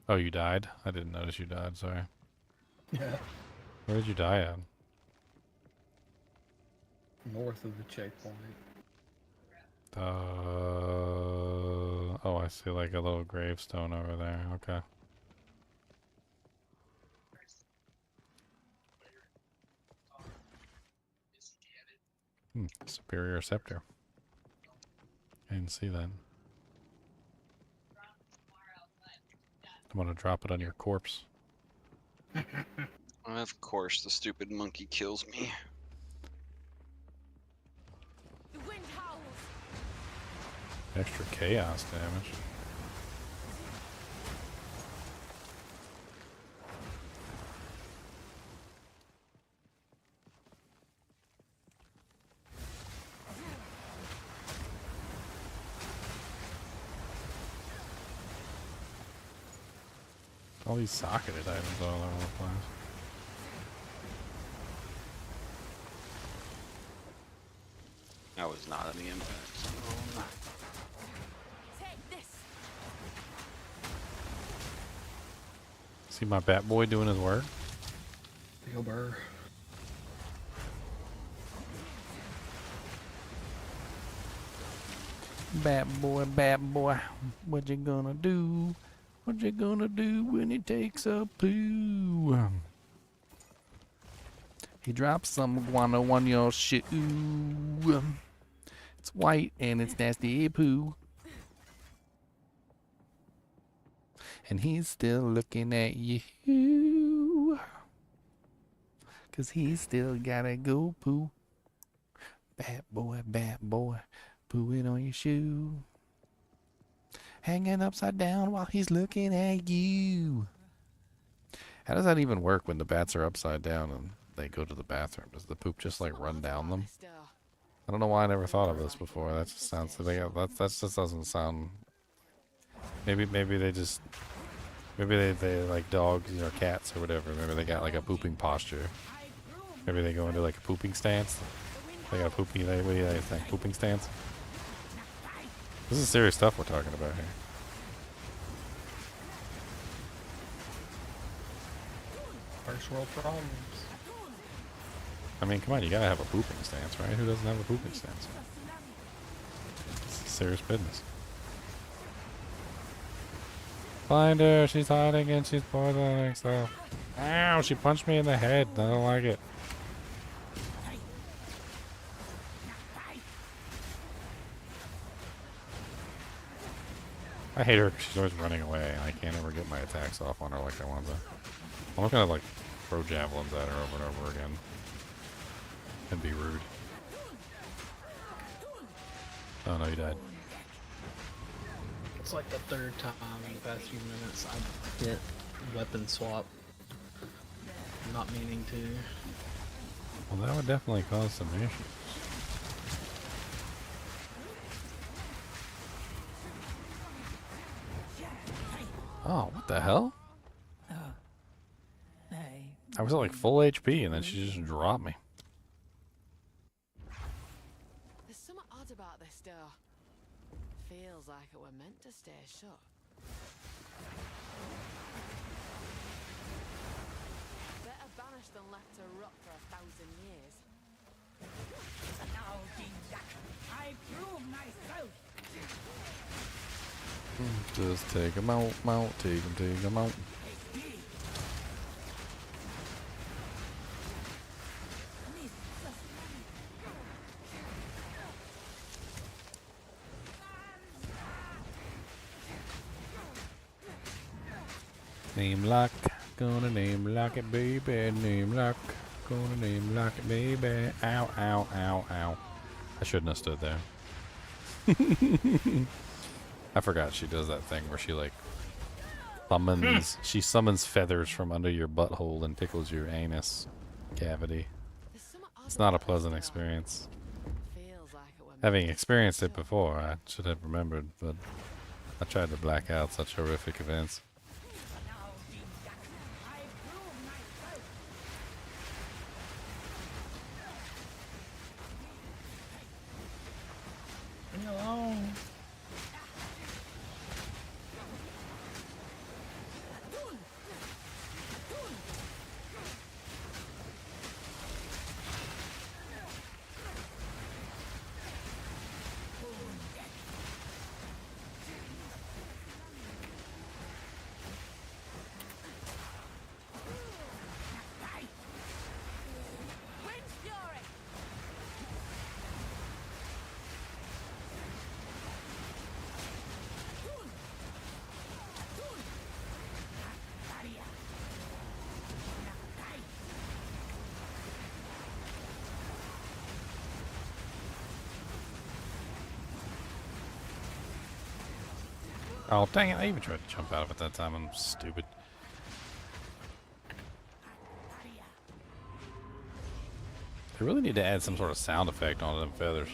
Oh, you died? I didn't notice you died, sorry. Yeah. Where did you die at? North of the checkpoint. Oh, I see like a little gravestone over there. Okay. Superior scepter. I didn't see that. I'm gonna drop it on your corpse. Of course, the stupid monkey kills me. The wind howls. Extra chaos damage. All these socketed items all over the place. That was not any impact. Take this. See my bat boy doing his work? Bill Burr. Bat boy, what you gonna do? What you gonna do when he takes a poo? He drops some guano on your shoe. It's white and it's nasty poo. And he's still looking at you. 'Cause he's still gotta go poo. Bat boy, poo it on your shoe. Hanging upside down while he's looking at you. How does that even work when the bats are upside down and they go to the bathroom? Does the poop just like run down them? I don't know why I never thought of this before. That just sounds that just doesn't sound. Maybe they just they like dogs or cats or whatever. Maybe they got like a pooping posture. Maybe they go into like a pooping stance. They got a pooping. What do you guys think? Pooping stance. This is serious stuff we're talking about here. First world problems. I mean, come on, you gotta have a pooping stance, right? Who doesn't have a pooping stance? This is serious business. Find her, she's hiding and she's poisoning stuff. Ow, she punched me in the head. I don't like it. I hate her because she's always running away, and I can't ever get my attacks off on her like I want to. I'm just gonna like throw javelins at her over and over again and be rude. Oh no, you died. It's like the third time in the past few minutes I hit weapon swap. Not meaning to. Well, that would definitely cause some issues. Oh, what the hell? I was at like full HP and then she just dropped me. There's something odd about this door. Feels like it were meant to stay shut. Better banished than left to rot for 1,000 years. Now, Jack, I prove myself. Just take him out, take him out. Name lock, gonna name lock it, baby. Name lock, gonna name lock it, baby. Ow, ow, ow, ow. I shouldn't have stood there. I forgot she does that thing where she like summons. She summons feathers from under your butthole and tickles your anus cavity. It's not a pleasant experience. Having experienced it before, I should have remembered, but I tried to black out such horrific events. Leave me alone. Oh, dang it. I even tried to jump out of it that time. I'm stupid. They really need to add some sort of sound effect onto them feathers.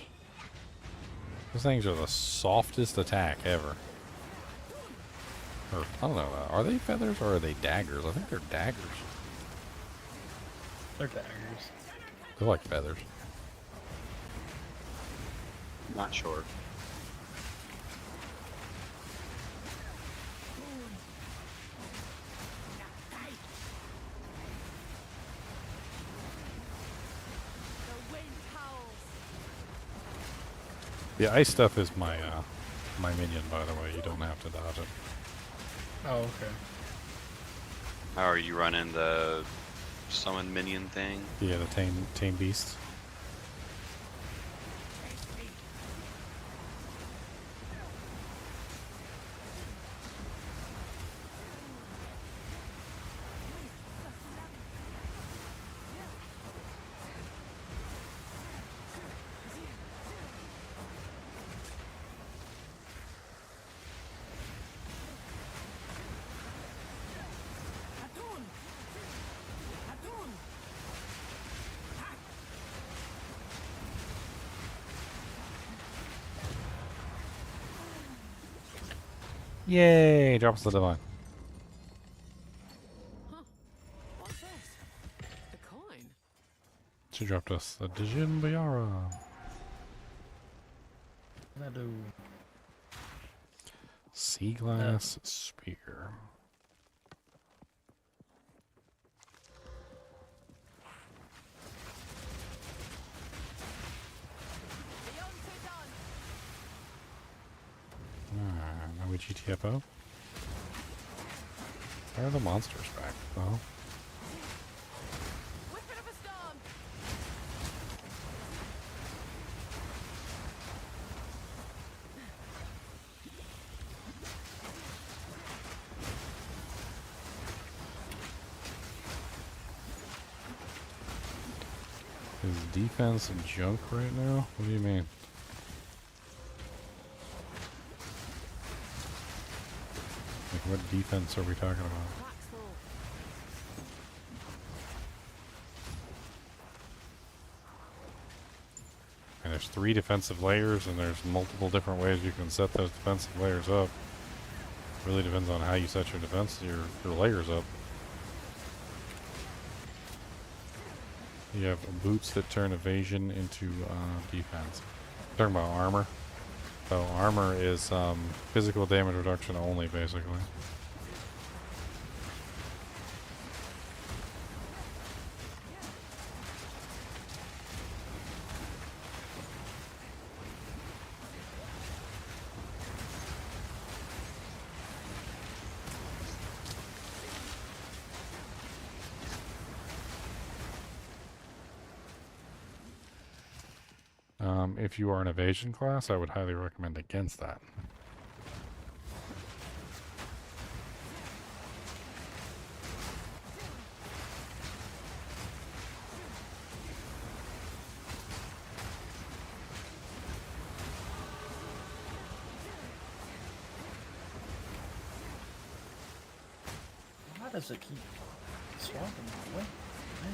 Those things are the softest attack ever. Or, I don't know. Are they feathers or are they daggers? I think they're daggers. They're daggers. They're like feathers. Not sure. The ice stuff is my my minion, by the way. You don't have to dodge it. Oh, okay. How are you running the summon minion thing? Yeah, the tame beast. Yay! Drops the divine. What's this? A coin? She dropped us the Dijin Bayara. I do. Sea glass spear. Are we GTFO? Why are the monsters back? Well, is defense junk right now? What do you mean? What defense are we talking about? And there's 3 defensive layers, and there's multiple different ways you can set those defensive layers up. Really depends on how you set your your layers up. You have boots that turn evasion into defense. Talking about armor. So armor is physical damage reduction only, basically. If you are an evasion class, I would highly recommend against that. Why does it keep swapping my way? Man.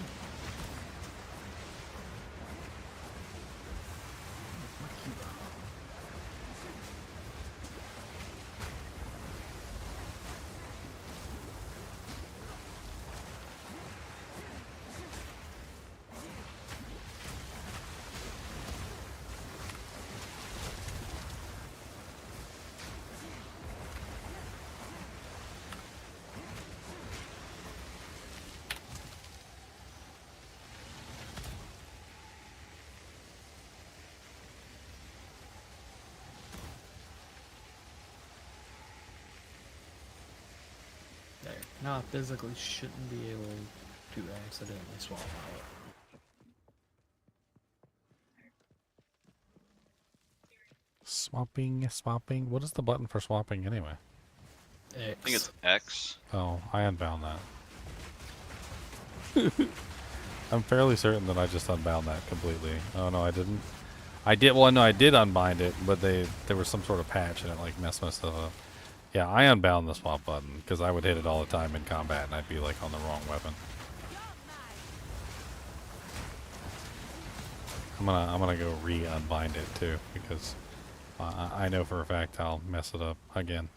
There. Now I physically shouldn't be able to accidentally swap out. Swapping. What is the button for swapping anyway? X. I think it's X. Oh, I unbound that. I'm fairly certain that I just unbound that completely. Oh no, I didn't. I did. Well, no, I did unbind it, but there was some sort of patch and it like messed my stuff up. Yeah, I unbound the swap button because I would hit it all the time in combat and I'd be like on the wrong weapon. I'm gonna go re-unbind it too because I know for a fact I'll mess it up again.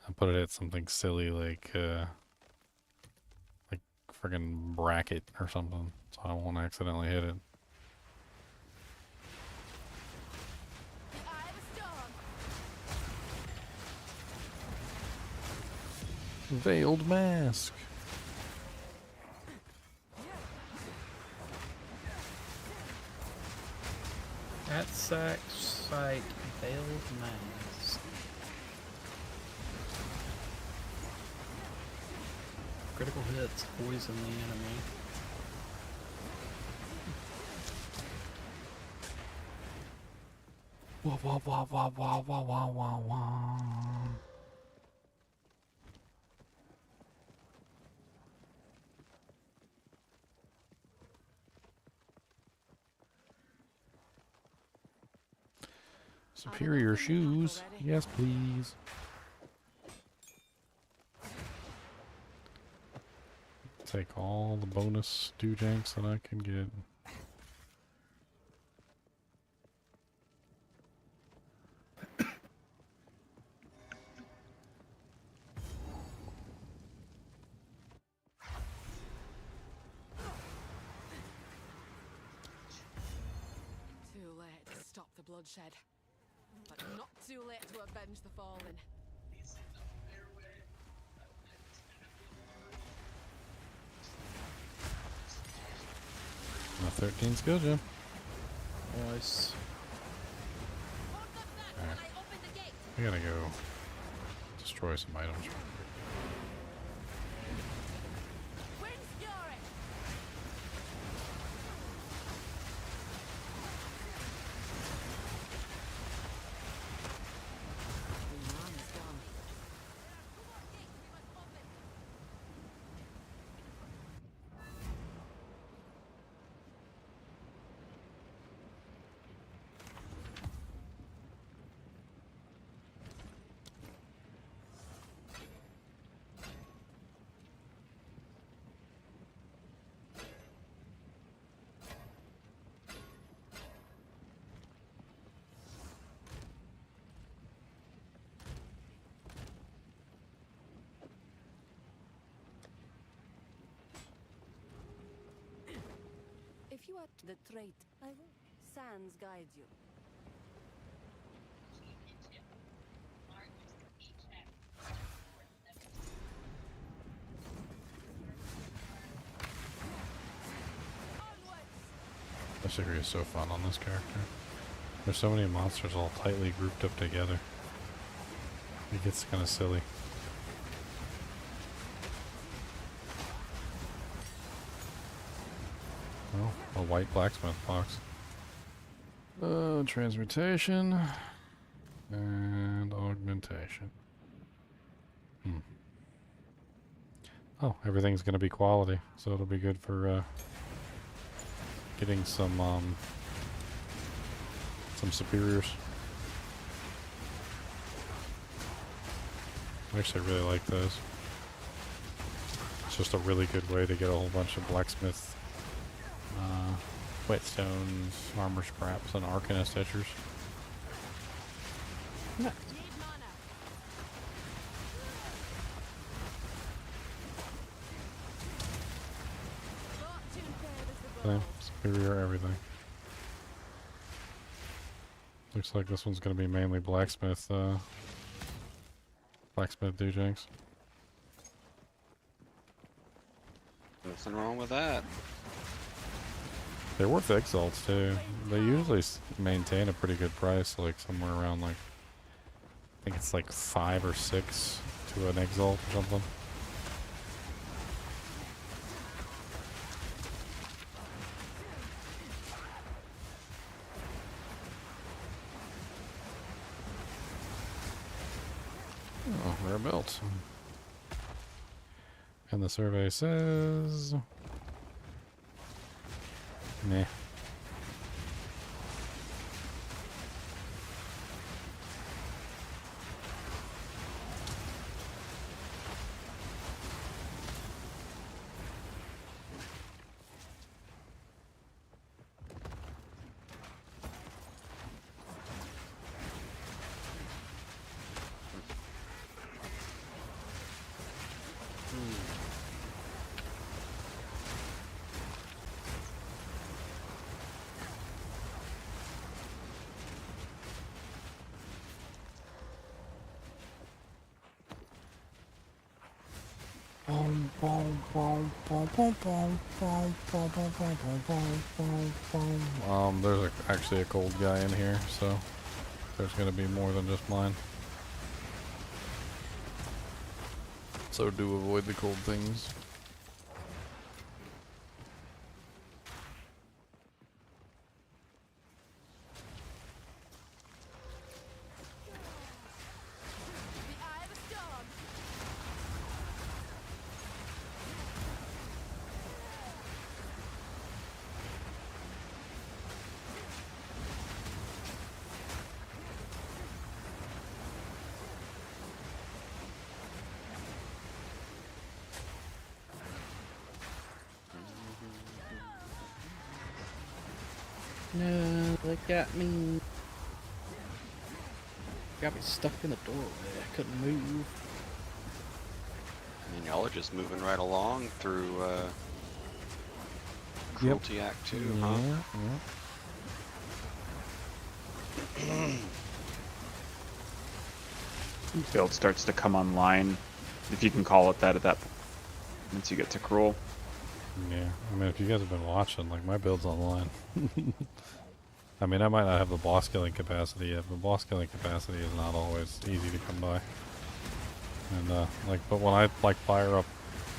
I put it at something silly like friggin' bracket or something, so I won't accidentally hit it. Veiled Mask. At sack site, Veiled Mask. Critical hits poison the enemy. Wah wah wah wah wah wah wah wah wah. Superior shoes. Yes, please. Take all the bonus doojanks that I can get. Too late to stop the bloodshed, but not too late to avenge the fallen. My 13's good, Jim. Nice. Alright. We gotta go destroy some items. If you are the trait, I will. Sans guide you. This area is so fun on this character. There's so many monsters all tightly grouped up together. It gets kind of silly. Oh, a white blacksmith box. Transmutation and augmentation. Oh, everything's gonna be quality, so it'll be good for getting some superiors. Actually, I really like those. It's just a really good way to get a whole bunch of blacksmith whetstones, armor scraps, and arcanist etchers. Nice. Superior everything. Looks like this one's gonna be mainly blacksmith dujinks. Nothing wrong with that. They're worth exalts too. They usually maintain a pretty good price, like somewhere around like, I think it's like 5 or 6 to an exalt or something. Oh, rare belt. And the survey says... Meh. There's actually a gold guy in here, so there's gonna be more than just mine. So do avoid the cold things. No, they got me. Got me stuck in the doorway. I couldn't move. I mean, y'all are just moving right along through Cruelty Act 2, huh? Build starts to come online, if you can call it that at that point, once you get to Cruel. Yeah, I mean, if you guys have been watching, like, my build's online. I mean, I might not have the boss killing capacity yet, but boss killing capacity is not always easy to come by. And, but when I, like, fire up,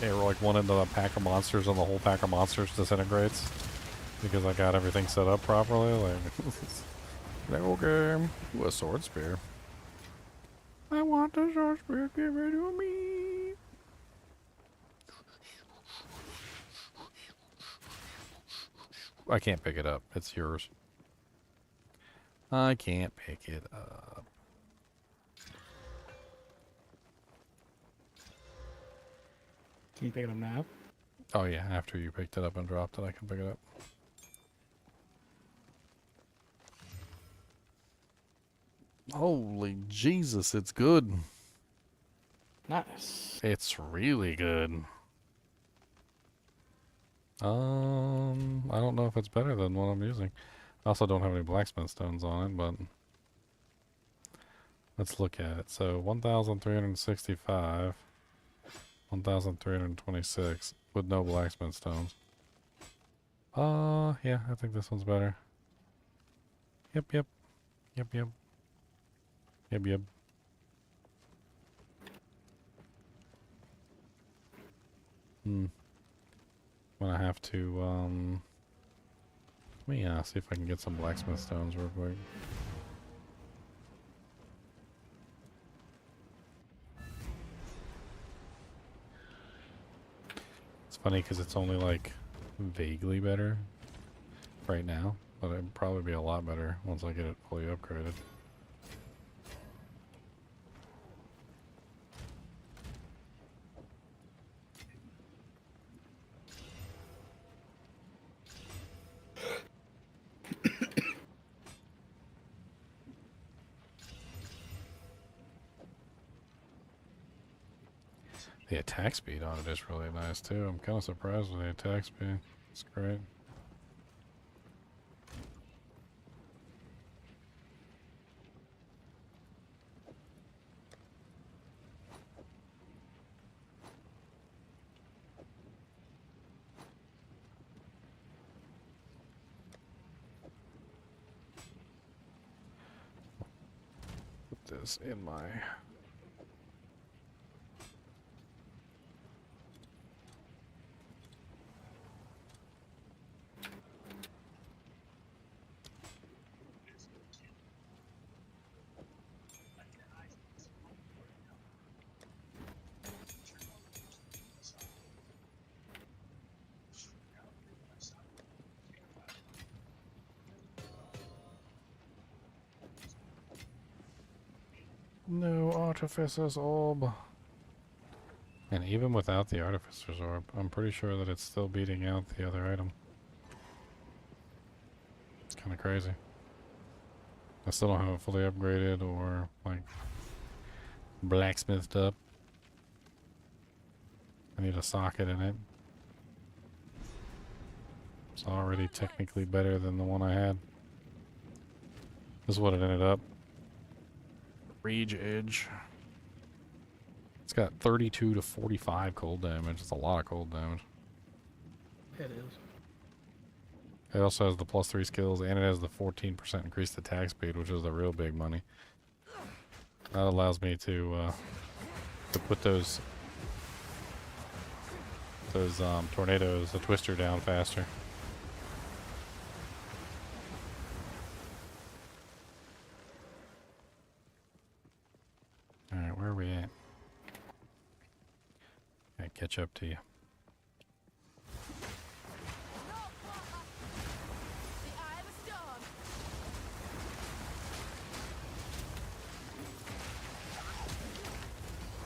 like, one into a pack of monsters and the whole pack of monsters disintegrates, because I got everything set up properly, like, like, okay, ooh, a sword spear. I want the sword spear, give it to me. I can't pick it up. It's yours. I can't pick it up. Can you pick it up now? Oh yeah, after you picked it up and dropped it, I can pick it up. Holy Jesus, it's good. Nice. It's really good. I don't know if it's better than what I'm using. I also don't have any blacksmith stones on it, but let's look at it. So 1,365, 1,326 with no blacksmith stones. Yeah, I think this one's better. Yep, yep. Yep, yep. Yep, yep. I'm gonna have to, let me see if I can get some blacksmith stones real quick. It's funny because it's only like vaguely better right now, but it'd probably be a lot better once I get it fully upgraded. The attack speed on it is really nice too. I'm kind of surprised with the attack speed. It's great. Put this in my... No Artificer's Orb. And even without the Artificer's Orb, I'm pretty sure that it's still beating out the other item. It's kind of crazy. I still don't have it fully upgraded or, like, blacksmithed up. I need a socket in it. It's already technically better than the one I had. This is what it ended up. Rage Edge. It's got 32 to 45 cold damage. It's a lot of cold damage. It is. It also has the +3 skills, and it has the 14% increased attack speed, which is the real big money. That allows me to put those tornadoes, the twister down faster. Alright, where are we at? Gotta catch up to you.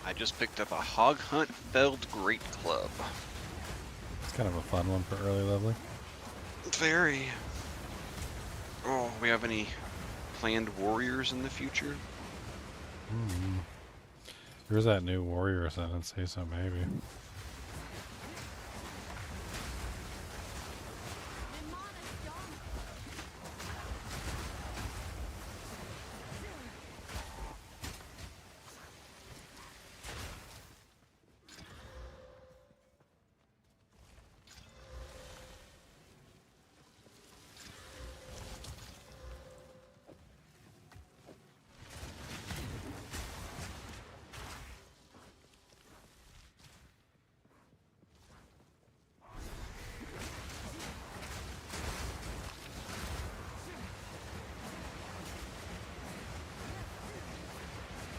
I just picked up a Hog Hunt Felled Great Club. It's kind of a fun one for early leveling. Very. Oh, we have any planned warriors in the future? There's that new warrior ascendancy, so maybe.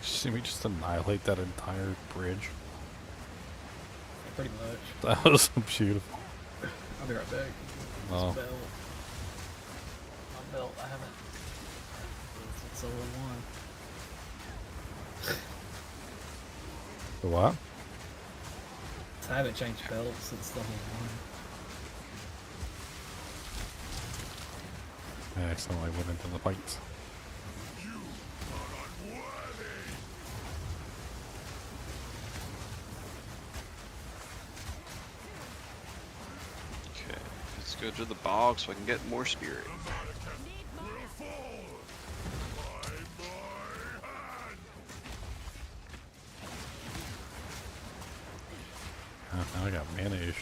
See me just annihilate that entire bridge. Pretty much. That was beautiful. I'll be right back. Oh. This belt. My belt, I haven't. It's only one. The what? I haven't changed belts since the whole one. I accidentally went into the fights. Go to the bog so I can get more spirit. Now I got mana issues.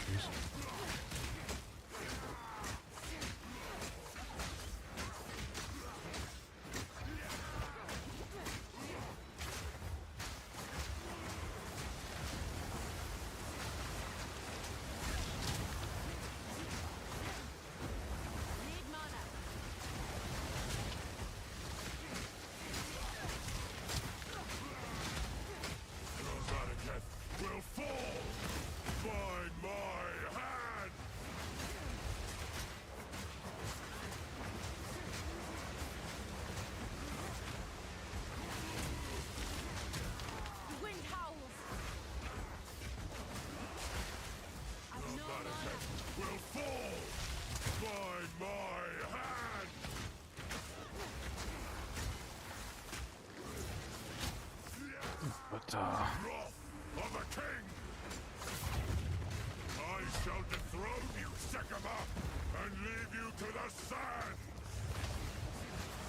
But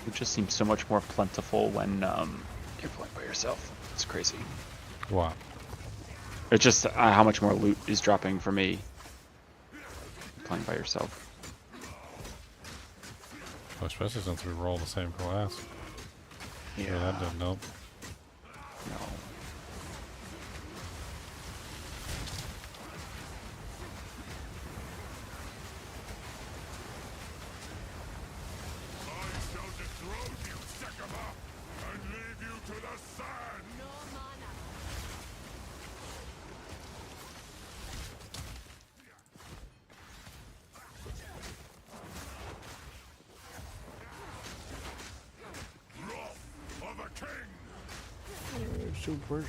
It just seems so much more plentiful when you're playing by yourself. It's crazy. What? It's just how much more loot is dropping for me playing by yourself. Well, especially since we roll the same class. Yeah. That didn't help. No.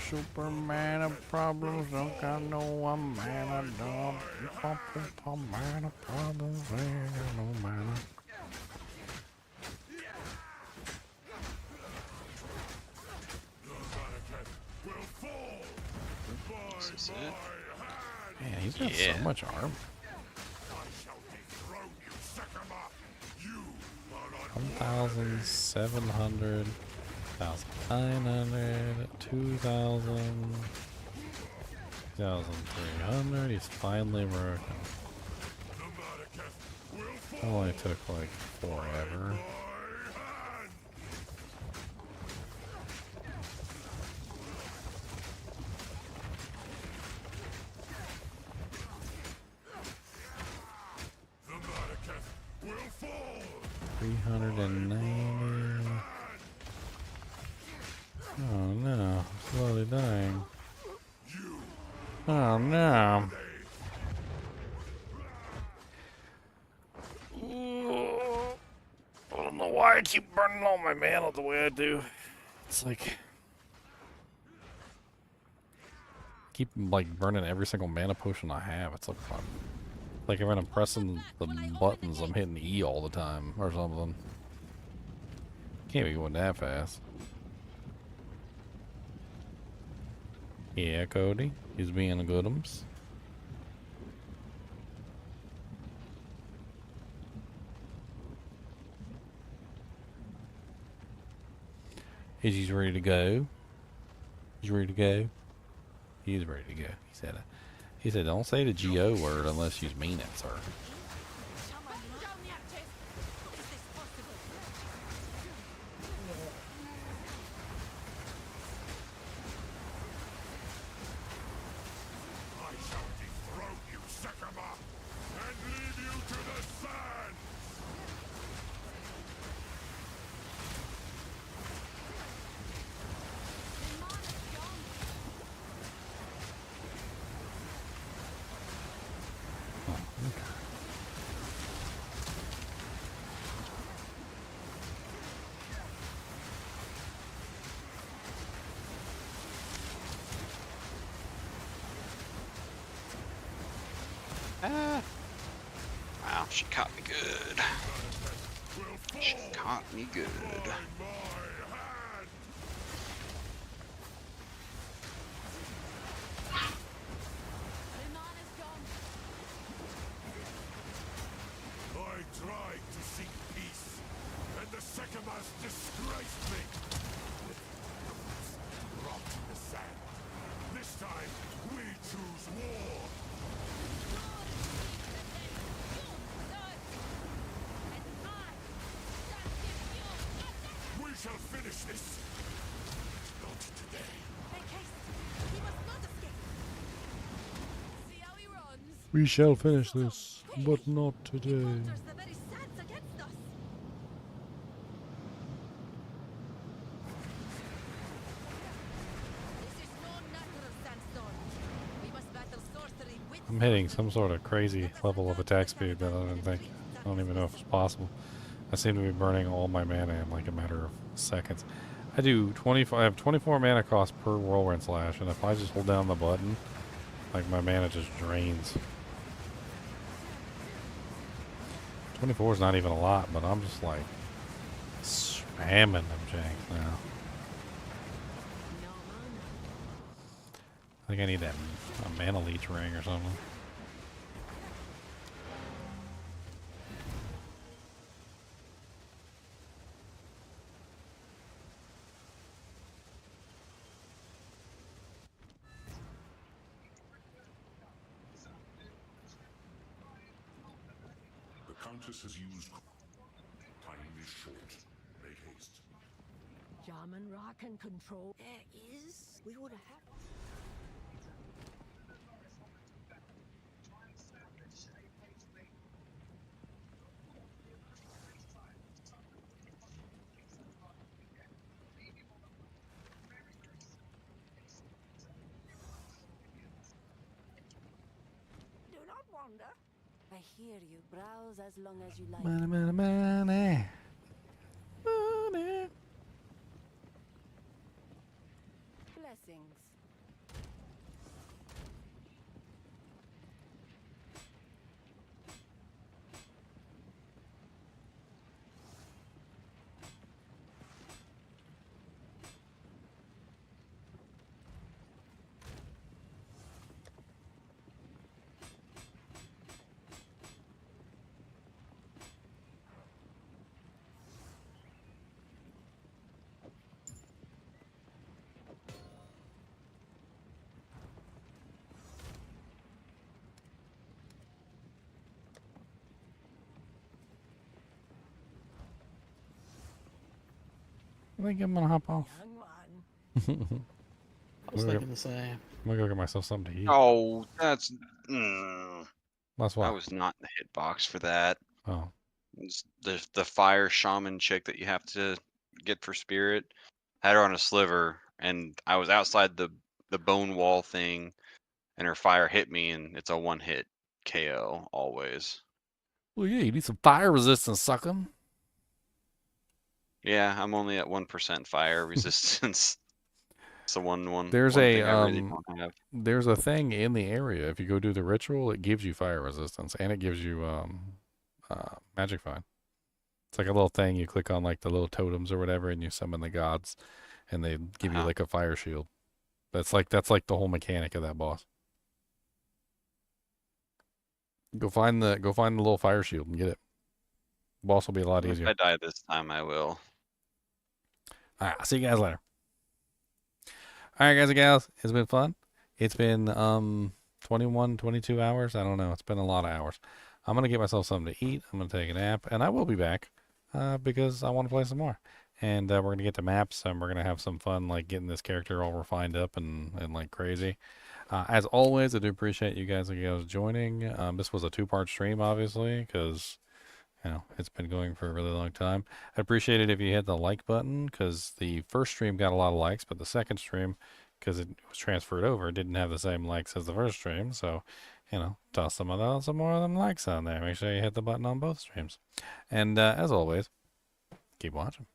Superman of problems, don't got no one man of dog. Man of problems, ain't got no man. This is it. Man, he's got so much armor. 1,700, 1,900, 2,000, 2,300. He's finally broken. Only took like forever. $390. Oh no, slowly dying. Oh no. I don't know why I keep burning all my mana the way I do. It's like keep like burning every single mana potion I have. It's like when I'm pressing the buttons, I'm hitting E all the time or something. Can't be going that fast. Yeah, Cody, he's being a goodums. Is he ready to go? He's ready to go. He's ready to go. He said, don't say the GO word unless you mean it, sir. Wow, she caught me good. She caught me good. justice. Not today. Make haste. He must not escape. See how he runs. We shall finish this, but not today. There's the very sands against us. This is no natural sandstorm. We must battle sorcery with. I'm hitting some sort of crazy level of attack speed that I don't even know if it's possible. I seem to be burning all my mana in like a matter of seconds. I have 24 mana cost per whirlwind slash, and if I just hold down the button, like my mana just drains. 24 is not even a lot, but I'm just like spamming them janks now. I think I need a mana leech ring or something. The Countess has used. Time is short. Make haste. Jarman Ra can control. There is. We would have. Do not wander. I hear you. Browse as long as you like. Money, money, money. Money. Blessings. I think I'm gonna hop off. I was thinking the same. I'm gonna go get myself something to eat. Oh, that's. That's what? I was not in the hitbox for that. Oh. It's the fire shaman chick that you have to get for spirit. Had her on a sliver, and I was outside the bone wall thing, and her fire hit me, and it's a one-hit KO always. Well, yeah, you need some fire resistance, sucker. Yeah, I'm only at 1% fire resistance. It's the one There's one a thing I really don't have. there's a thing in the area. If you go do the ritual, it gives you fire resistance and it gives you magic fine. It's like a little thing you click on, like the little totems or whatever, and you summon the gods, and they give you like a fire shield. That's like the whole mechanic of that boss. Go find the little fire shield and get it. Boss will be a lot If easier. I die this time, I will. All right, I'll see you guys later. All right, guys and gals, it's been fun. It's been 21, 22 hours. I don't know. It's been a lot of hours. I'm going to get myself something to eat. I'm going to take a nap, and I will be back because I want to play some more. And we're going to get to maps, and we're going to have some fun, like getting this character all refined up and like crazy. As always, I do appreciate you guys joining. This was a 2-part stream, obviously, because it's been going for a really long time. I'd appreciate it if you hit the like button, because the first stream got a lot of likes, but the second stream, because it was transferred over, didn't have the same likes as the first stream. So, toss some more of them likes on there. Make sure you hit the button on both streams. And as always, keep watching.